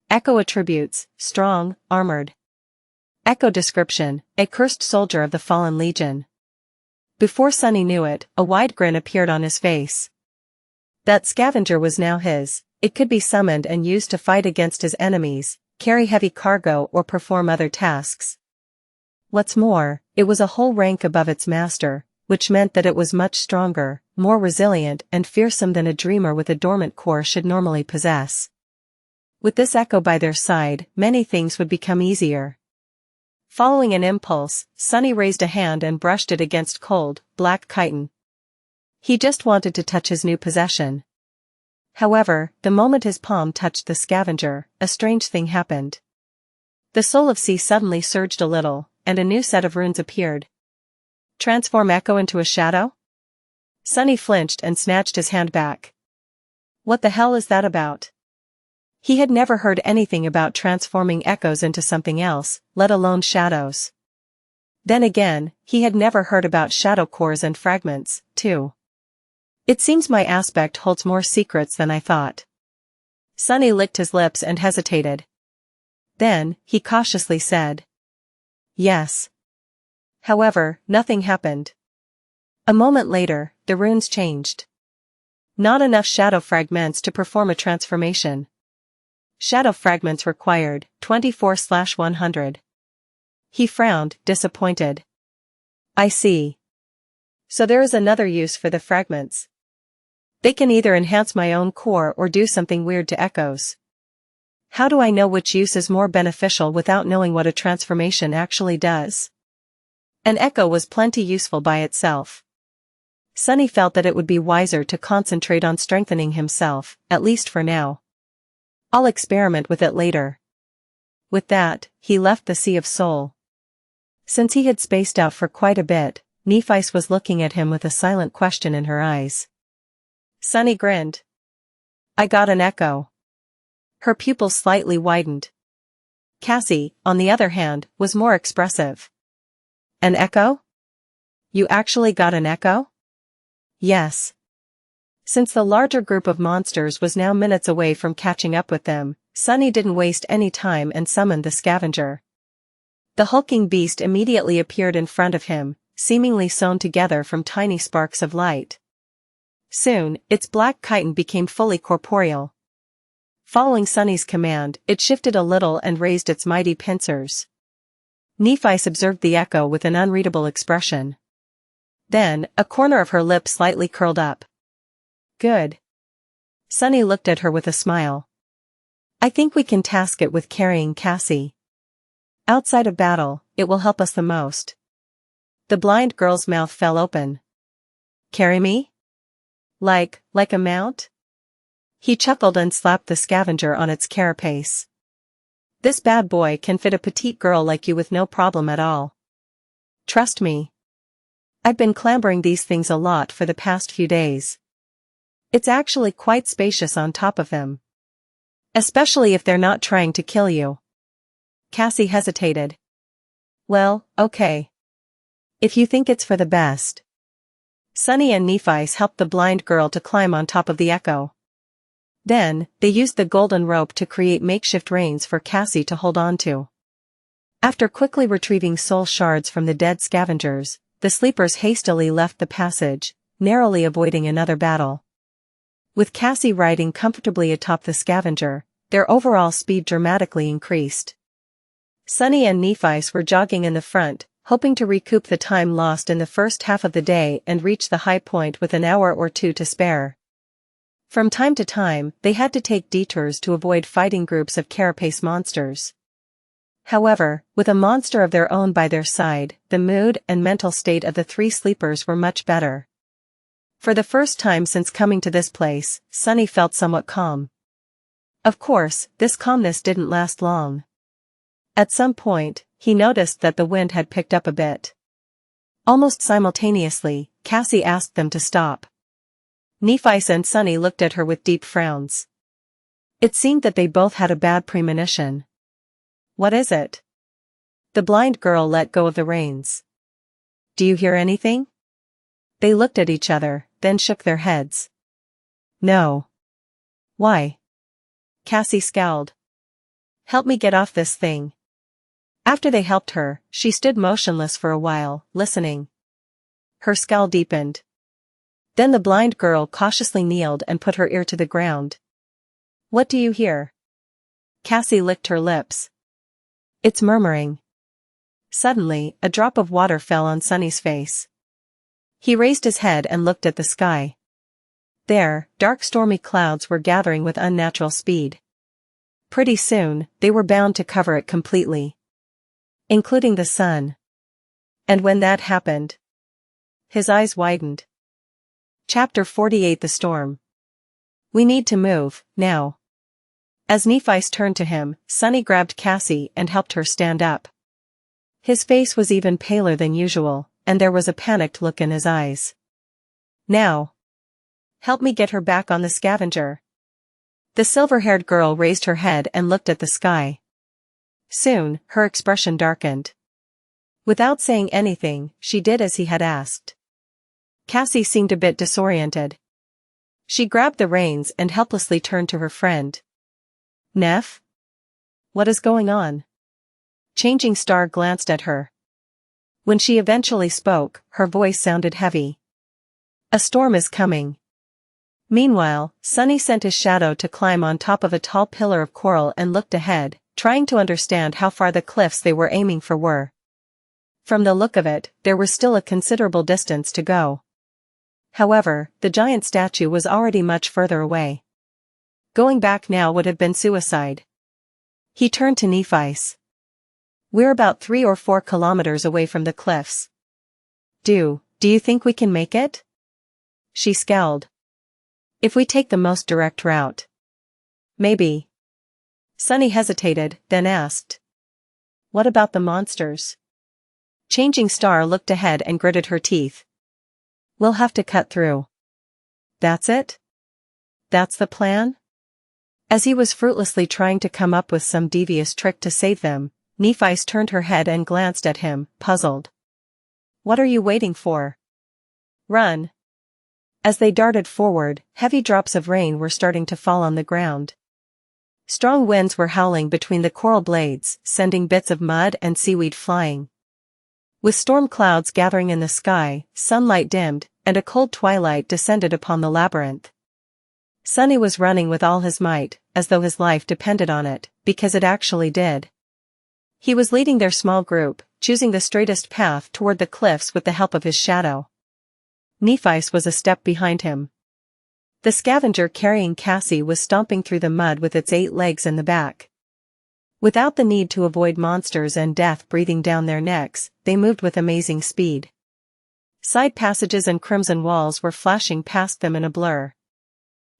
Echo attributes, strong, armored. Echo description, a cursed soldier of the Fallen Legion. Before Sunny knew it, a wide grin appeared on his face. That scavenger was now his. It could be summoned and used to fight against his enemies, carry heavy cargo or perform other tasks. What's more, it was a whole rank above its master, which meant that it was much stronger, more resilient and fearsome than a dreamer with a dormant core should normally possess. With this echo by their side, many things would become easier. Following an impulse, Sunny raised a hand and brushed it against cold, black chitin. He just wanted to touch his new possession. However, the moment his palm touched the scavenger, a strange thing happened. The soul of sea suddenly surged a little, and a new set of runes appeared. Transform Echo into a shadow? Sunny flinched and snatched his hand back. What the hell is that about? He had never heard anything about transforming echoes into something else, let alone shadows. Then again, he had never heard about shadow cores and fragments, too. It seems my aspect holds more secrets than I thought. Sunny licked his lips and hesitated. Then, he cautiously said. Yes. However, nothing happened. A moment later, the runes changed. Not enough shadow fragments to perform a transformation. Shadow fragments required, 24/100. He frowned, disappointed. I see. So there is another use for the fragments. They can either enhance my own core or do something weird to echoes. How do I know which use is more beneficial without knowing what a transformation actually does? An echo was plenty useful by itself. Sunny felt that it would be wiser to concentrate on strengthening himself, at least for now. I'll experiment with it later. With that, he left the Sea of Soul. Since he had spaced out for quite a bit, Nephice was looking at him with a silent question in her eyes. Sunny grinned. I got an echo. Her pupils slightly widened. Cassie, on the other hand, was more expressive. An echo? You actually got an echo? Yes. Since the larger group of monsters was now minutes away from catching up with them, Sunny didn't waste any time and summoned the scavenger. The hulking beast immediately appeared in front of him, seemingly sewn together from tiny sparks of light. Soon, its black chitin became fully corporeal. Following Sunny's command, it shifted a little and raised its mighty pincers. Nephice observed the echo with an unreadable expression. Then, a corner of her lip slightly curled up. Good. Sunny looked at her with a smile. I think we can task it with carrying Cassie. Outside of battle, it will help us the most. The blind girl's mouth fell open. Carry me? Like a mount? He chuckled and slapped the scavenger on its carapace. This bad boy can fit a petite girl like you with no problem at all. Trust me. I've been clambering these things a lot for the past few days. It's actually quite spacious on top of them. Especially if they're not trying to kill you. Cassie hesitated. Well, okay. If you think it's for the best. Sunny and Nephice helped the blind girl to climb on top of the echo. Then, they used the golden rope to create makeshift reins for Cassie to hold on to. After quickly retrieving soul shards from the dead scavengers, the sleepers hastily left the passage, narrowly avoiding another battle. With Cassie riding comfortably atop the scavenger, their overall speed dramatically increased. Sunny and Nephice were jogging in the front, hoping to recoup the time lost in the first half of the day and reach the high point with an hour or two to spare. From time to time, they had to take detours to avoid fighting groups of Carapace monsters. However, with a monster of their own by their side, the mood and mental state of the three sleepers were much better. For the first time since coming to this place, Sunny felt somewhat calm. Of course, this calmness didn't last long. At some point, he noticed that the wind had picked up a bit. Almost simultaneously, Cassie asked them to stop. Nephi and Sunny looked at her with deep frowns. It seemed that they both had a bad premonition. What is it? The blind girl let go of the reins. Do you hear anything? They looked at each other, then shook their heads. No. Why? Cassie scowled. Help me get off this thing. After they helped her, she stood motionless for a while, listening. Her scowl deepened. Then the blind girl cautiously kneeled and put her ear to the ground. What do you hear? Cassie licked her lips. It's murmuring. Suddenly, a drop of water fell on Sunny's face. He raised his head and looked at the sky. There, dark stormy clouds were gathering with unnatural speed. Pretty soon, they were bound to cover it completely. Including the sun. And when that happened, his eyes widened. Chapter 48 The Storm. We need to move, now. As Nephi turned to him, Sunny grabbed Cassie and helped her stand up. His face was even paler than usual, and there was a panicked look in his eyes. Now. Help me get her back on the Scavenger. The silver-haired girl raised her head and looked at the sky. Soon, her expression darkened. Without saying anything, she did as he had asked. Cassie seemed a bit disoriented. She grabbed the reins and helplessly turned to her friend. Neff? What is going on? Changing Star glanced at her. When she eventually spoke, her voice sounded heavy. A storm is coming. Meanwhile, Sunny sent his shadow to climb on top of a tall pillar of coral and looked ahead, trying to understand how far the cliffs they were aiming for were. From the look of it, there was still a considerable distance to go. However, the giant statue was already much further away. Going back now would have been suicide. He turned to Nephi. We're about 3 or 4 kilometers away from the cliffs. Do you think we can make it? She scowled. If we take the most direct route. Maybe. Sunny hesitated, then asked. What about the monsters? Changing Star looked ahead and gritted her teeth. We'll have to cut through. That's it? That's the plan? As he was fruitlessly trying to come up with some devious trick to save them, Nephi turned her head and glanced at him, puzzled. What are you waiting for? Run. As they darted forward, heavy drops of rain were starting to fall on the ground. Strong winds were howling between the coral blades, sending bits of mud and seaweed flying. With storm clouds gathering in the sky, sunlight dimmed, and a cold twilight descended upon the labyrinth. Sunny was running with all his might, as though his life depended on it, because it actually did. He was leading their small group, choosing the straightest path toward the cliffs with the help of his shadow. Nephi was a step behind him. The Scavenger carrying Cassie was stomping through the mud with its 8 legs in the back. Without the need to avoid monsters and death breathing down their necks, they moved with amazing speed. Side passages and crimson walls were flashing past them in a blur.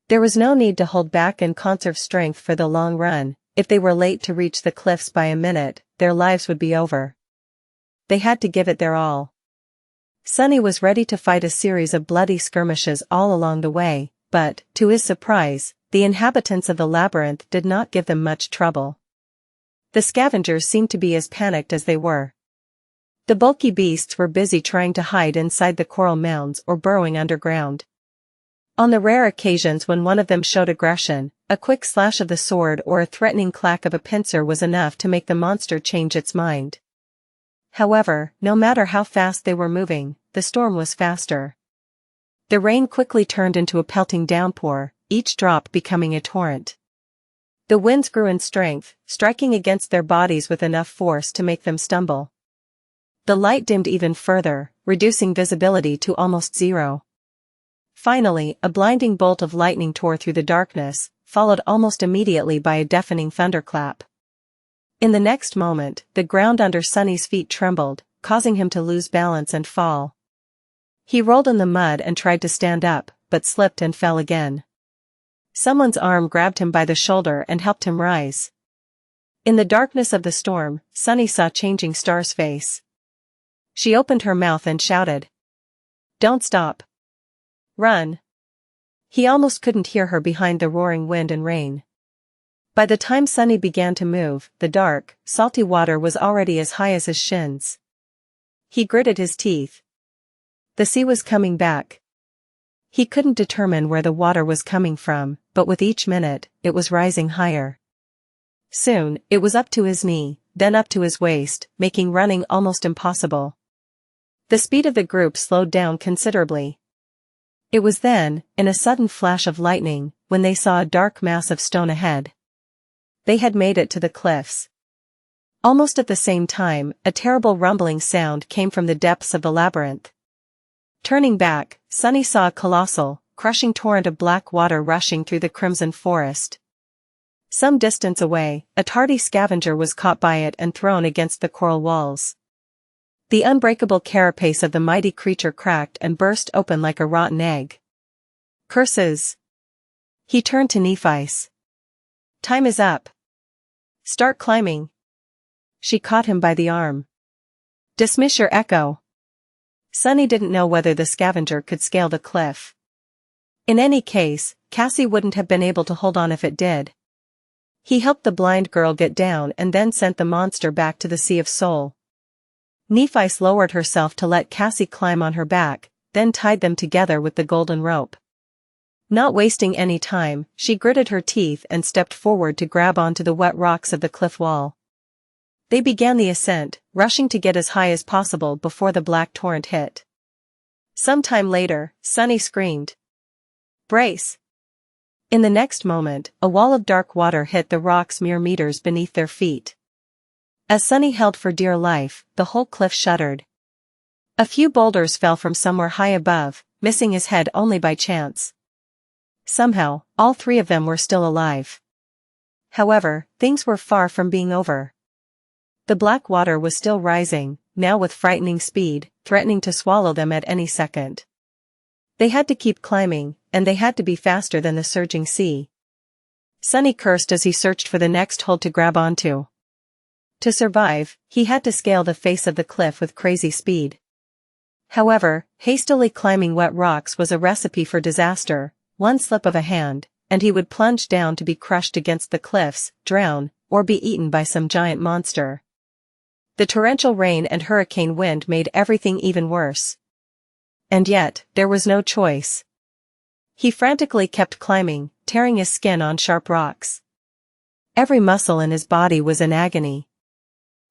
There was no need to hold back and conserve strength for the long run. If they were late to reach the cliffs by a minute, their lives would be over. They had to give it their all. Sunny was ready to fight a series of bloody skirmishes all along the way, but, to his surprise, the inhabitants of the labyrinth did not give them much trouble. The scavengers seemed to be as panicked as they were. The bulky beasts were busy trying to hide inside the coral mounds or burrowing underground. On the rare occasions when one of them showed aggression, a quick slash of the sword or a threatening clack of a pincer was enough to make the monster change its mind. However, no matter how fast they were moving, the storm was faster. The rain quickly turned into a pelting downpour, each drop becoming a torrent. The winds grew in strength, striking against their bodies with enough force to make them stumble. The light dimmed even further, reducing visibility to almost zero. Finally, a blinding bolt of lightning tore through the darkness, followed almost immediately by a deafening thunderclap. In the next moment, the ground under Sunny's feet trembled, causing him to lose balance and fall. He rolled in the mud and tried to stand up, but slipped and fell again. Someone's arm grabbed him by the shoulder and helped him rise. In the darkness of the storm, Sunny saw Changing Star's face. She opened her mouth and shouted, "Don't stop. Run." He almost couldn't hear her behind the roaring wind and rain. By the time Sunny began to move, the dark, salty water was already as high as his shins. He gritted his teeth. The sea was coming back. He couldn't determine where the water was coming from, but with each minute, it was rising higher. Soon, it was up to his knee, then up to his waist, making running almost impossible. The speed of the group slowed down considerably. It was then, in a sudden flash of lightning, when they saw a dark mass of stone ahead. They had made it to the cliffs. Almost at the same time, a terrible rumbling sound came from the depths of the labyrinth. Turning back, Sunny saw a colossal, crushing torrent of black water rushing through the crimson forest. Some distance away, a tardy scavenger was caught by it and thrown against the coral walls. The unbreakable carapace of the mighty creature cracked and burst open like a rotten egg. Curses! He turned to Nephice. "Time is up. Start climbing." She caught him by the arm. "Dismiss your echo." Sunny didn't know whether the scavenger could scale the cliff. In any case, Cassie wouldn't have been able to hold on if it did. He helped the blind girl get down and then sent the monster back to the Sea of Soul. Nephice lowered herself to let Cassie climb on her back, then tied them together with the golden rope. Not wasting any time, she gritted her teeth and stepped forward to grab onto the wet rocks of the cliff wall. They began the ascent, rushing to get as high as possible before the black torrent hit. Some time later, Sunny screamed, "Brace!" In the next moment, a wall of dark water hit the rocks mere meters beneath their feet. As Sunny held for dear life, the whole cliff shuddered. A few boulders fell from somewhere high above, missing his head only by chance. Somehow, all three of them were still alive. However, things were far from being over. The black water was still rising, now with frightening speed, threatening to swallow them at any second. They had to keep climbing, and they had to be faster than the surging sea. Sunny cursed as he searched for the next hold to grab onto. To survive, he had to scale the face of the cliff with crazy speed. However, hastily climbing wet rocks was a recipe for disaster. One slip of a hand, and he would plunge down to be crushed against the cliffs, drown, or be eaten by some giant monster. The torrential rain and hurricane wind made everything even worse. And yet, there was no choice. He frantically kept climbing, tearing his skin on sharp rocks. Every muscle in his body was in agony.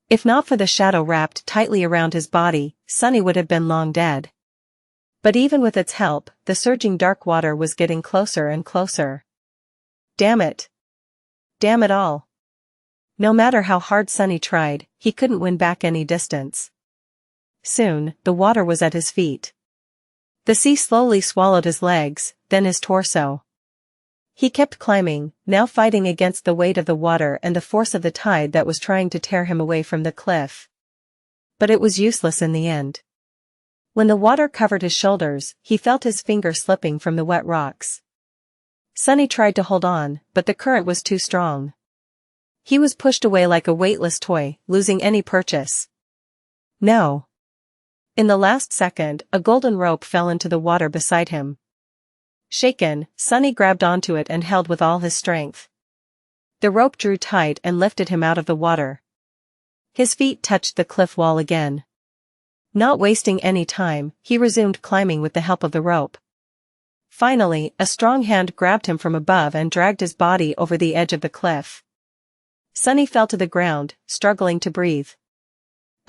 If not for the shadow wrapped tightly around his body, Sunny would have been long dead. But even with its help, the surging dark water was getting closer and closer. Damn it! Damn it all! No matter how hard Sunny tried, he couldn't win back any distance. Soon, the water was at his feet. The sea slowly swallowed his legs, then his torso. He kept climbing, now fighting against the weight of the water and the force of the tide that was trying to tear him away from the cliff. But it was useless in the end. When the water covered his shoulders, he felt his fingers slipping from the wet rocks. Sunny tried to hold on, but the current was too strong. He was pushed away like a weightless toy, losing any purchase. No. In the last second, a golden rope fell into the water beside him. Shaken, Sunny grabbed onto it and held with all his strength. The rope drew tight and lifted him out of the water. His feet touched the cliff wall again. Not wasting any time, he resumed climbing with the help of the rope. Finally, a strong hand grabbed him from above and dragged his body over the edge of the cliff. Sunny fell to the ground, struggling to breathe.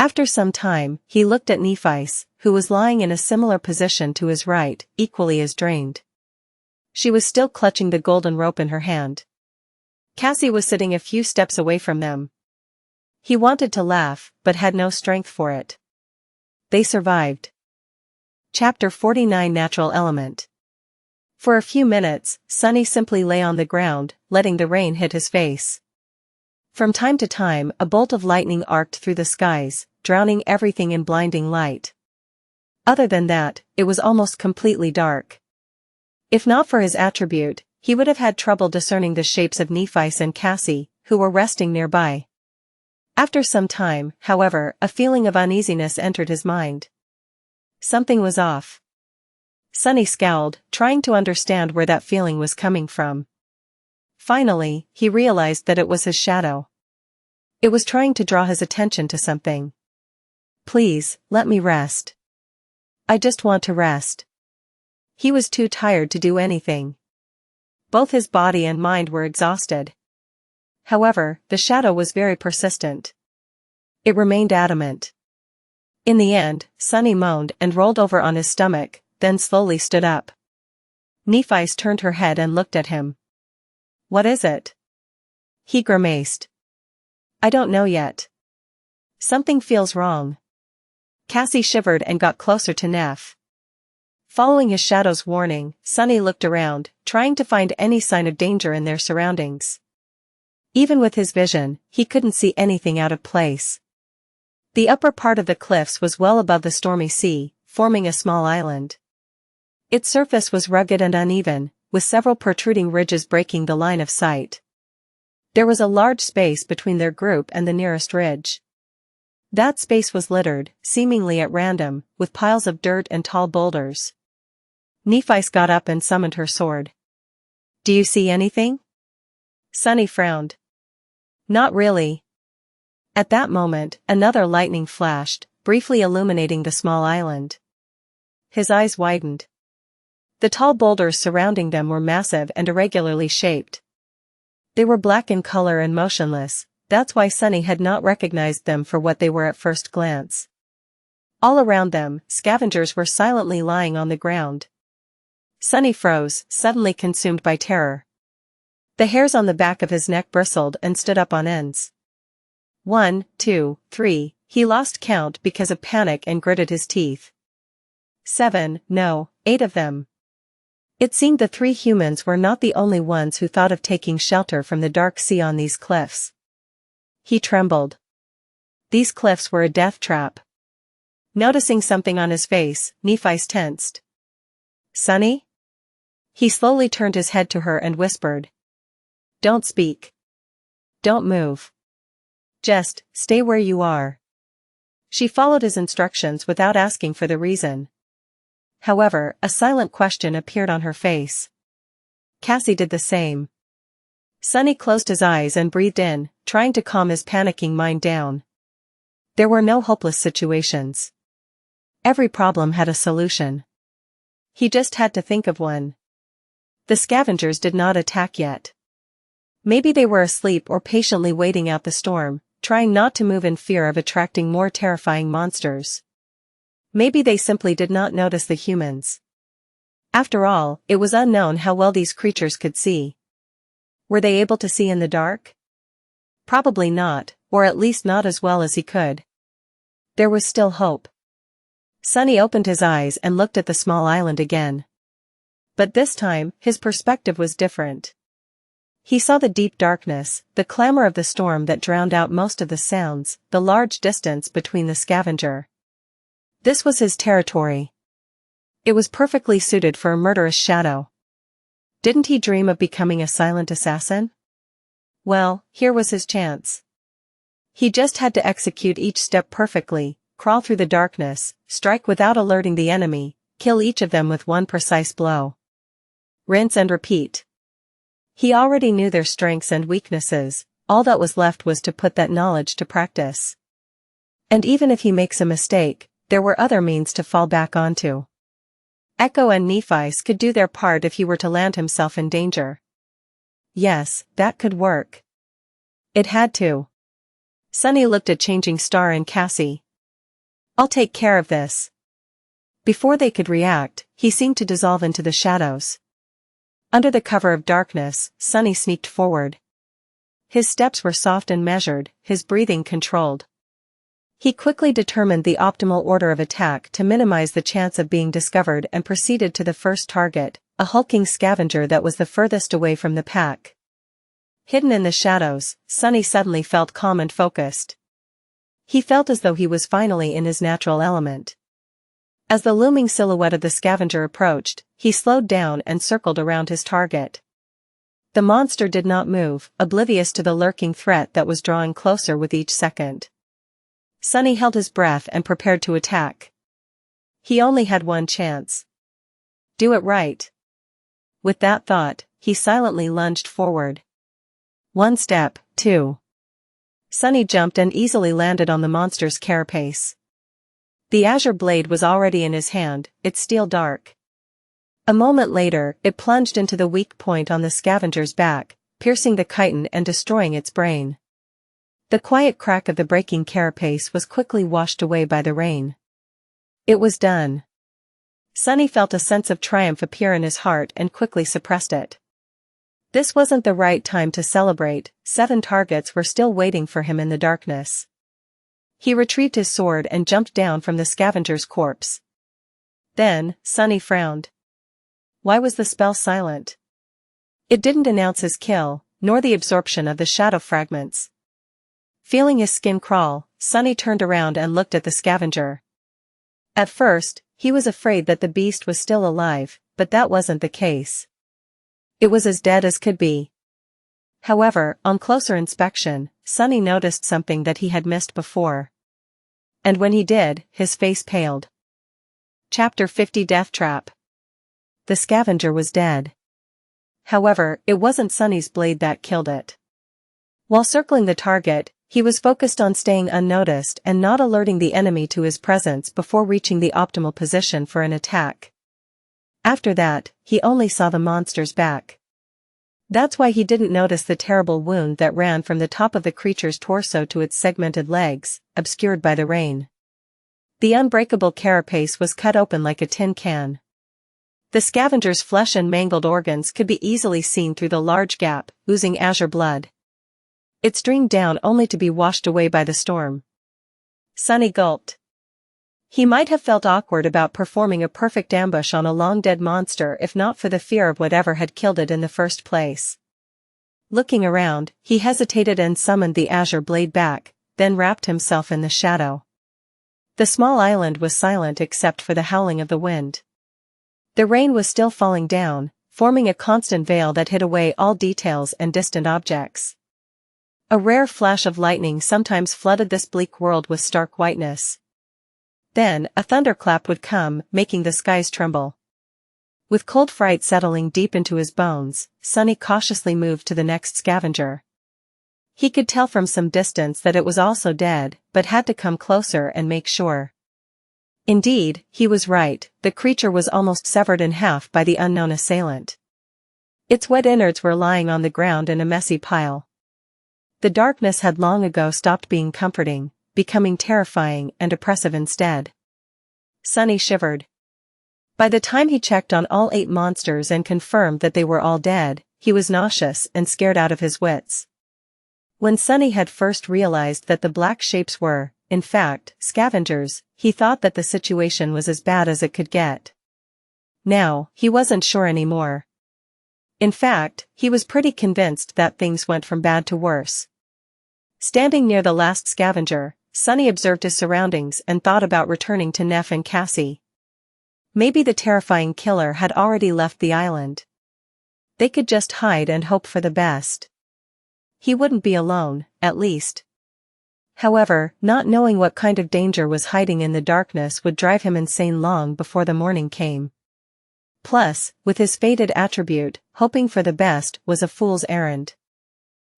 After some time, he looked at Nephice, who was lying in a similar position to his right, equally as drained. She was still clutching the golden rope in her hand. Cassie was sitting a few steps away from them. He wanted to laugh, but had no strength for it. They survived. Chapter 49 Natural Element. For a few minutes, Sunny simply lay on the ground, letting the rain hit his face. From time to time, a bolt of lightning arced through the skies, drowning everything in blinding light. Other than that, it was almost completely dark. If not for his attribute, he would have had trouble discerning the shapes of Nephice and Cassie, who were resting nearby. After some time, however, a feeling of uneasiness entered his mind. Something was off. Sunny scowled, trying to understand where that feeling was coming from. Finally, he realized that it was his shadow. It was trying to draw his attention to something. "Please, let me rest. I just want to rest." He was too tired to do anything. Both his body and mind were exhausted. However, the shadow was very persistent. It remained adamant. In the end, Sunny moaned and rolled over on his stomach, then slowly stood up. Nephice turned her head and looked at him. "What is it?" He grimaced. "I don't know yet. Something feels wrong." Cassie shivered and got closer to Neph. Following his shadow's warning, Sunny looked around, trying to find any sign of danger in their surroundings. Even with his vision, he couldn't see anything out of place. The upper part of the cliffs was well above the stormy sea, forming a small island. Its surface was rugged and uneven, with several protruding ridges breaking the line of sight. There was a large space between their group and the nearest ridge. That space was littered, seemingly at random, with piles of dirt and tall boulders. Nephice got up and summoned her sword. "Do you see anything?" Sunny frowned. "Not really." At that moment, another lightning flashed, briefly illuminating the small island. His eyes widened. The tall boulders surrounding them were massive and irregularly shaped. They were black in color and motionless. That's why Sunny had not recognized them for what they were at first glance. All around them, scavengers were silently lying on the ground. Sunny froze, suddenly consumed by terror. The hairs on the back of his neck bristled and stood up on ends. 1, 2, 3, he lost count because of panic and gritted his teeth. 7, no, 8 of them. It seemed the 3 humans were not the only ones who thought of taking shelter from the dark sea on these cliffs. He trembled. These cliffs were a death trap. Noticing something on his face, Nephice tensed. "Sunny?" He slowly turned his head to her and whispered. "Don't speak. Don't move. Just stay where you are." She followed his instructions without asking for the reason. However, a silent question appeared on her face. Cassie did the same. Sunny closed his eyes and breathed in, trying to calm his panicking mind down. There were no hopeless situations. Every problem had a solution. He just had to think of one. The scavengers did not attack yet. Maybe they were asleep or patiently waiting out the storm, trying not to move in fear of attracting more terrifying monsters. Maybe they simply did not notice the humans. After all, it was unknown how well these creatures could see. Were they able to see in the dark? Probably not, or at least not as well as he could. There was still hope. Sunny opened his eyes and looked at the small island again. But this time, his perspective was different. He saw the deep darkness, the clamor of the storm that drowned out most of the sounds, the large distance between the scavenger. This was his territory. It was perfectly suited for a murderous shadow. Didn't he dream of becoming a silent assassin? Well, here was his chance. He just had to execute each step perfectly, crawl through the darkness, strike without alerting the enemy, kill each of them with one precise blow. Rinse and repeat. He already knew their strengths and weaknesses, all that was left was to put that knowledge to practice. And even if he makes a mistake, there were other means to fall back onto. Echo and Nephice could do their part if he were to land himself in danger. Yes, that could work. It had to. Sunny looked at Changing Star and Cassie. "I'll take care of this." Before they could react, he seemed to dissolve into the shadows. Under the cover of darkness, Sunny sneaked forward. His steps were soft and measured, his breathing controlled. He quickly determined the optimal order of attack to minimize the chance of being discovered and proceeded to the first target, a hulking scavenger that was the furthest away from the pack. Hidden in the shadows, Sunny suddenly felt calm and focused. He felt as though he was finally in his natural element. As the looming silhouette of the scavenger approached, he slowed down and circled around his target. The monster did not move, oblivious to the lurking threat that was drawing closer with each second. Sunny held his breath and prepared to attack. He only had one chance. Do it right. With that thought, he silently lunged forward. One step, two. Sunny jumped and easily landed on the monster's carapace. The azure blade was already in his hand, its steel dark. A moment later, it plunged into the weak point on the scavenger's back, piercing the chitin and destroying its brain. The quiet crack of the breaking carapace was quickly washed away by the rain. It was done. Sunny felt a sense of triumph appear in his heart and quickly suppressed it. This wasn't the right time to celebrate, 7 targets were still waiting for him in the darkness. He retrieved his sword and jumped down from the scavenger's corpse. Then, Sunny frowned. Why was the spell silent? It didn't announce his kill, nor the absorption of the shadow fragments. Feeling his skin crawl, Sunny turned around and looked at the scavenger. At first, he was afraid that the beast was still alive, but that wasn't the case. It was as dead as could be. However, on closer inspection, Sunny noticed something that he had missed before. And when he did, his face paled. Chapter 50 Death Trap. The scavenger was dead. However, it wasn't Sunny's blade that killed it. While circling the target, he was focused on staying unnoticed and not alerting the enemy to his presence before reaching the optimal position for an attack. After that, he only saw the monster's back. That's why he didn't notice the terrible wound that ran from the top of the creature's torso to its segmented legs, obscured by the rain. The unbreakable carapace was cut open like a tin can. The scavenger's flesh and mangled organs could be easily seen through the large gap, oozing azure blood. It streamed down only to be washed away by the storm. Sunny gulped. He might have felt awkward about performing a perfect ambush on a long-dead monster if not for the fear of whatever had killed it in the first place. Looking around, he hesitated and summoned the azure blade back, then wrapped himself in the shadow. The small island was silent except for the howling of the wind. The rain was still falling down, forming a constant veil that hid away all details and distant objects. A rare flash of lightning sometimes flooded this bleak world with stark whiteness. Then, a thunderclap would come, making the skies tremble. With cold fright settling deep into his bones, Sunny cautiously moved to the next scavenger. He could tell from some distance that it was also dead, but had to come closer and make sure. Indeed, he was right, the creature was almost severed in half by the unknown assailant. Its wet innards were lying on the ground in a messy pile. The darkness had long ago stopped being comforting, becoming terrifying and oppressive instead. Sunny shivered. By the time he checked on all 8 monsters and confirmed that they were all dead, he was nauseous and scared out of his wits. When Sunny had first realized that the black shapes were, in fact, scavengers, he thought that the situation was as bad as it could get. Now, he wasn't sure anymore. In fact, he was pretty convinced that things went from bad to worse. Standing near the last scavenger, Sunny observed his surroundings and thought about returning to Neff and Cassie. Maybe the terrifying killer had already left the island. They could just hide and hope for the best. He wouldn't be alone, at least. However, not knowing what kind of danger was hiding in the darkness would drive him insane long before the morning came. Plus, with his fated attribute, hoping for the best was a fool's errand.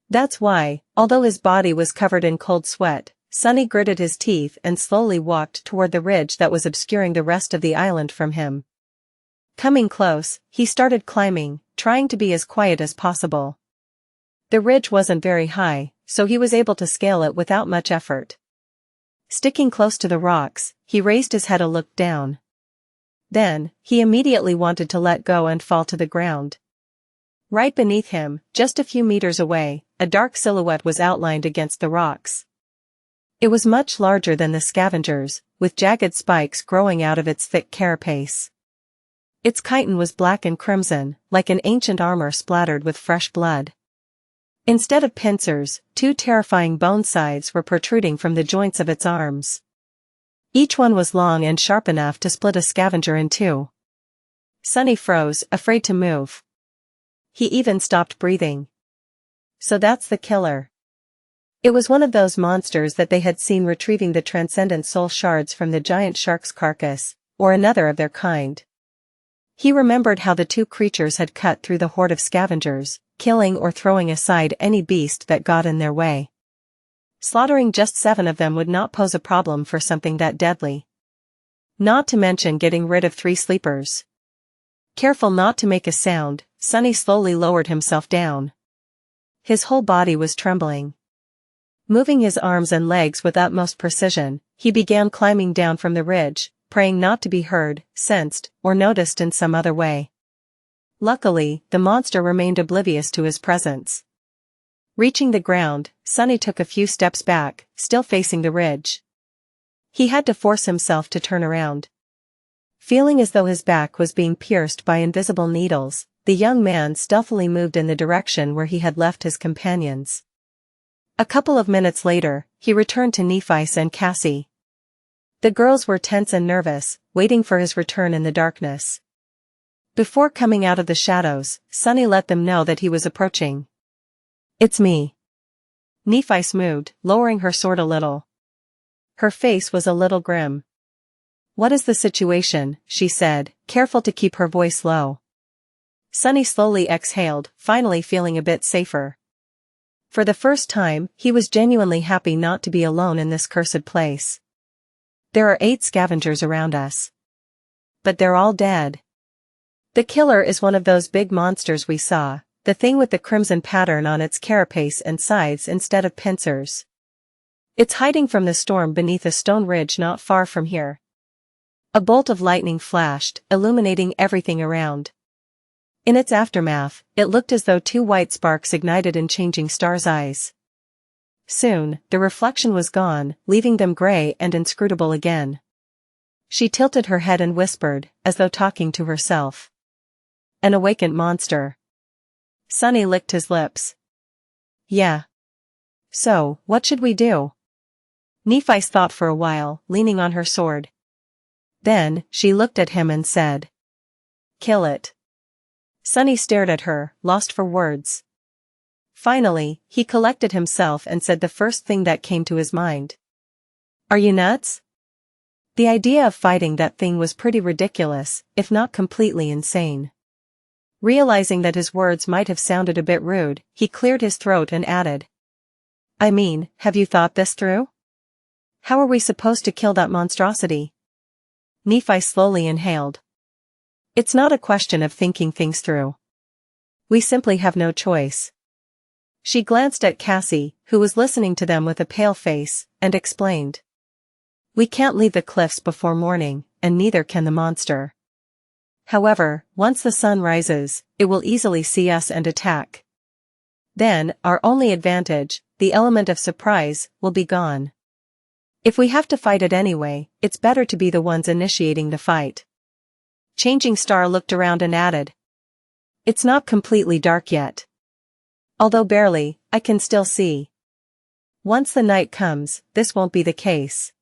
That's why, although his body was covered in cold sweat, Sunny gritted his teeth and slowly walked toward the ridge that was obscuring the rest of the island from him. Coming close, he started climbing, trying to be as quiet as possible. The ridge wasn't very high, so he was able to scale it without much effort. Sticking close to the rocks, he raised his head to look down. Then, he immediately wanted to let go and fall to the ground. Right beneath him, just a few meters away, a dark silhouette was outlined against the rocks. It was much larger than the scavengers, with jagged spikes growing out of its thick carapace. Its chitin was black and crimson, like an ancient armor splattered with fresh blood. Instead of pincers, 2 terrifying bone scythes were protruding from the joints of its arms. Each one was long and sharp enough to split a scavenger in two. Sunny froze, afraid to move. He even stopped breathing. So that's the killer. It was one of those monsters that they had seen retrieving the transcendent soul shards from the giant shark's carcass, or another of their kind. He remembered how the two creatures had cut through the horde of scavengers, killing or throwing aside any beast that got in their way. Slaughtering just 7 of them would not pose a problem for something that deadly. Not to mention getting rid of 3 sleepers. Careful not to make a sound, Sunny slowly lowered himself down. His whole body was trembling. Moving his arms and legs with utmost precision, he began climbing down from the ridge, praying not to be heard, sensed, or noticed in some other way. Luckily, the monster remained oblivious to his presence. Reaching the ground, Sunny took a few steps back, still facing the ridge. He had to force himself to turn around. Feeling as though his back was being pierced by invisible needles, the young man stealthily moved in the direction where he had left his companions. A couple of minutes later, he returned to Nephi and Cassie. The girls were tense and nervous, waiting for his return in the darkness. Before coming out of the shadows, Sunny let them know that he was approaching. "It's me." Nephi moved, lowering her sword a little. Her face was a little grim. "What is the situation?" she said, careful to keep her voice low. Sunny slowly exhaled, finally feeling a bit safer. For the first time, he was genuinely happy not to be alone in this cursed place. "There are 8 scavengers around us. But they're all dead. The killer is one of those big monsters we saw, the thing with the crimson pattern on its carapace and sides instead of pincers. It's hiding from the storm beneath a stone ridge not far from here." A bolt of lightning flashed, illuminating everything around. In its aftermath, it looked as though 2 white sparks ignited in Changing Star's eyes. Soon, the reflection was gone, leaving them gray and inscrutable again. She tilted her head and whispered, as though talking to herself. "An awakened monster." Sunny licked his lips. "Yeah. So, what should we do?" Nephi thought for a while, leaning on her sword. Then, she looked at him and said, "Kill it." Sunny stared at her, lost for words. Finally, he collected himself and said the first thing that came to his mind. "Are you nuts?" The idea of fighting that thing was pretty ridiculous, if not completely insane. Realizing that his words might have sounded a bit rude, he cleared his throat and added, "I mean, have you thought this through? How are we supposed to kill that monstrosity?" Nephi slowly inhaled. "It's not a question of thinking things through. We simply have no choice." She glanced at Cassie, who was listening to them with a pale face, and explained. "We can't leave the cliffs before morning, and neither can the monster. However, once the sun rises, it will easily see us and attack. Then, our only advantage, the element of surprise, will be gone. If we have to fight it anyway, it's better to be the ones initiating the fight." Changing Star looked around and added, "It's not completely dark yet. Although barely, I can still see. Once the night comes, this won't be the case.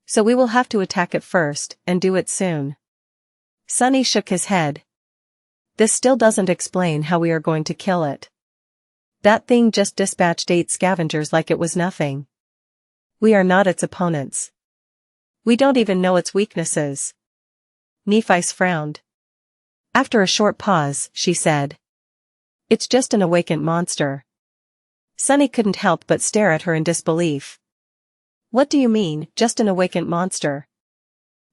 So we will have to attack it first, and do it soon." Sunny shook his head. "This still doesn't explain how we are going to kill it. That thing just dispatched 8 scavengers like it was nothing. We are not its opponents. We don't even know its weaknesses." Nephi frowned. After a short pause, she said, "It's just an awakened monster." Sunny couldn't help but stare at her in disbelief. "What do you mean, just an awakened monster?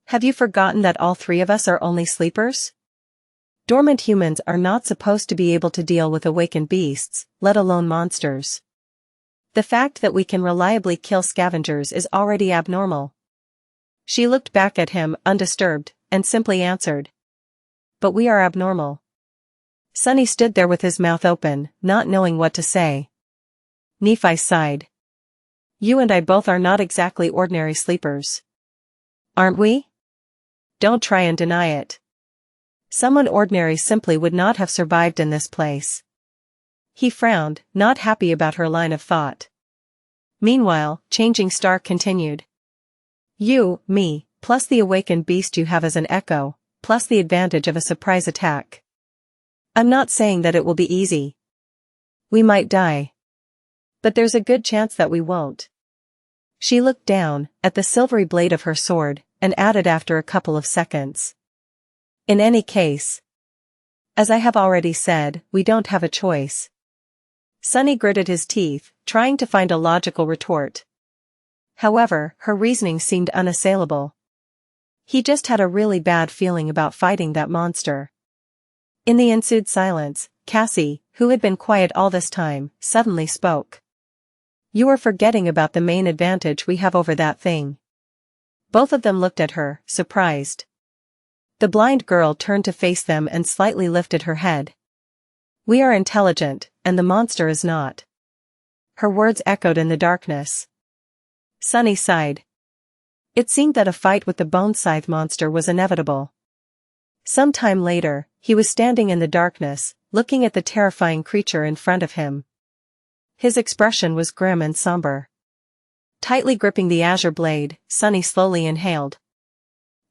Have you forgotten that all 3 of us are only sleepers? Dormant humans are not supposed to be able to deal with awakened beasts, let alone monsters. The fact that we can reliably kill scavengers is already abnormal." She looked back at him, undisturbed, and simply answered, "But we are abnormal." Sunny stood there with his mouth open, not knowing what to say. Nephi sighed. "You and I both are not exactly ordinary sleepers. Aren't we? Don't try and deny it. Someone ordinary simply would not have survived in this place." He frowned, not happy about her line of thought. Meanwhile, Changing Star continued. You, me, plus the awakened beast you have as an echo, plus the advantage of a surprise attack. I'm not saying that it will be easy. We might die. But there's a good chance that we won't. She looked down at the silvery blade of her sword, and added after a couple of seconds. In any case, as I have already said, we don't have a choice. Sunny gritted his teeth, trying to find a logical retort. However, her reasoning seemed unassailable. He just had a really bad feeling about fighting that monster. In the ensued silence, Cassie, who had been quiet all this time, suddenly spoke. You are forgetting about the main advantage we have over that thing. Both of them looked at her, surprised. The blind girl turned to face them and slightly lifted her head. We are intelligent, and the monster is not. Her words echoed in the darkness. Sunny sighed. It seemed that a fight with the bone scythe monster was inevitable. Some time later, he was standing in the darkness, looking at the terrifying creature in front of him. His expression was grim and somber. Tightly gripping the azure blade, Sunny slowly inhaled.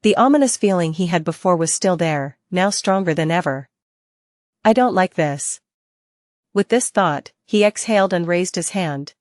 The ominous feeling he had before was still there, now stronger than ever. I don't like this. With this thought, he exhaled and raised his hand,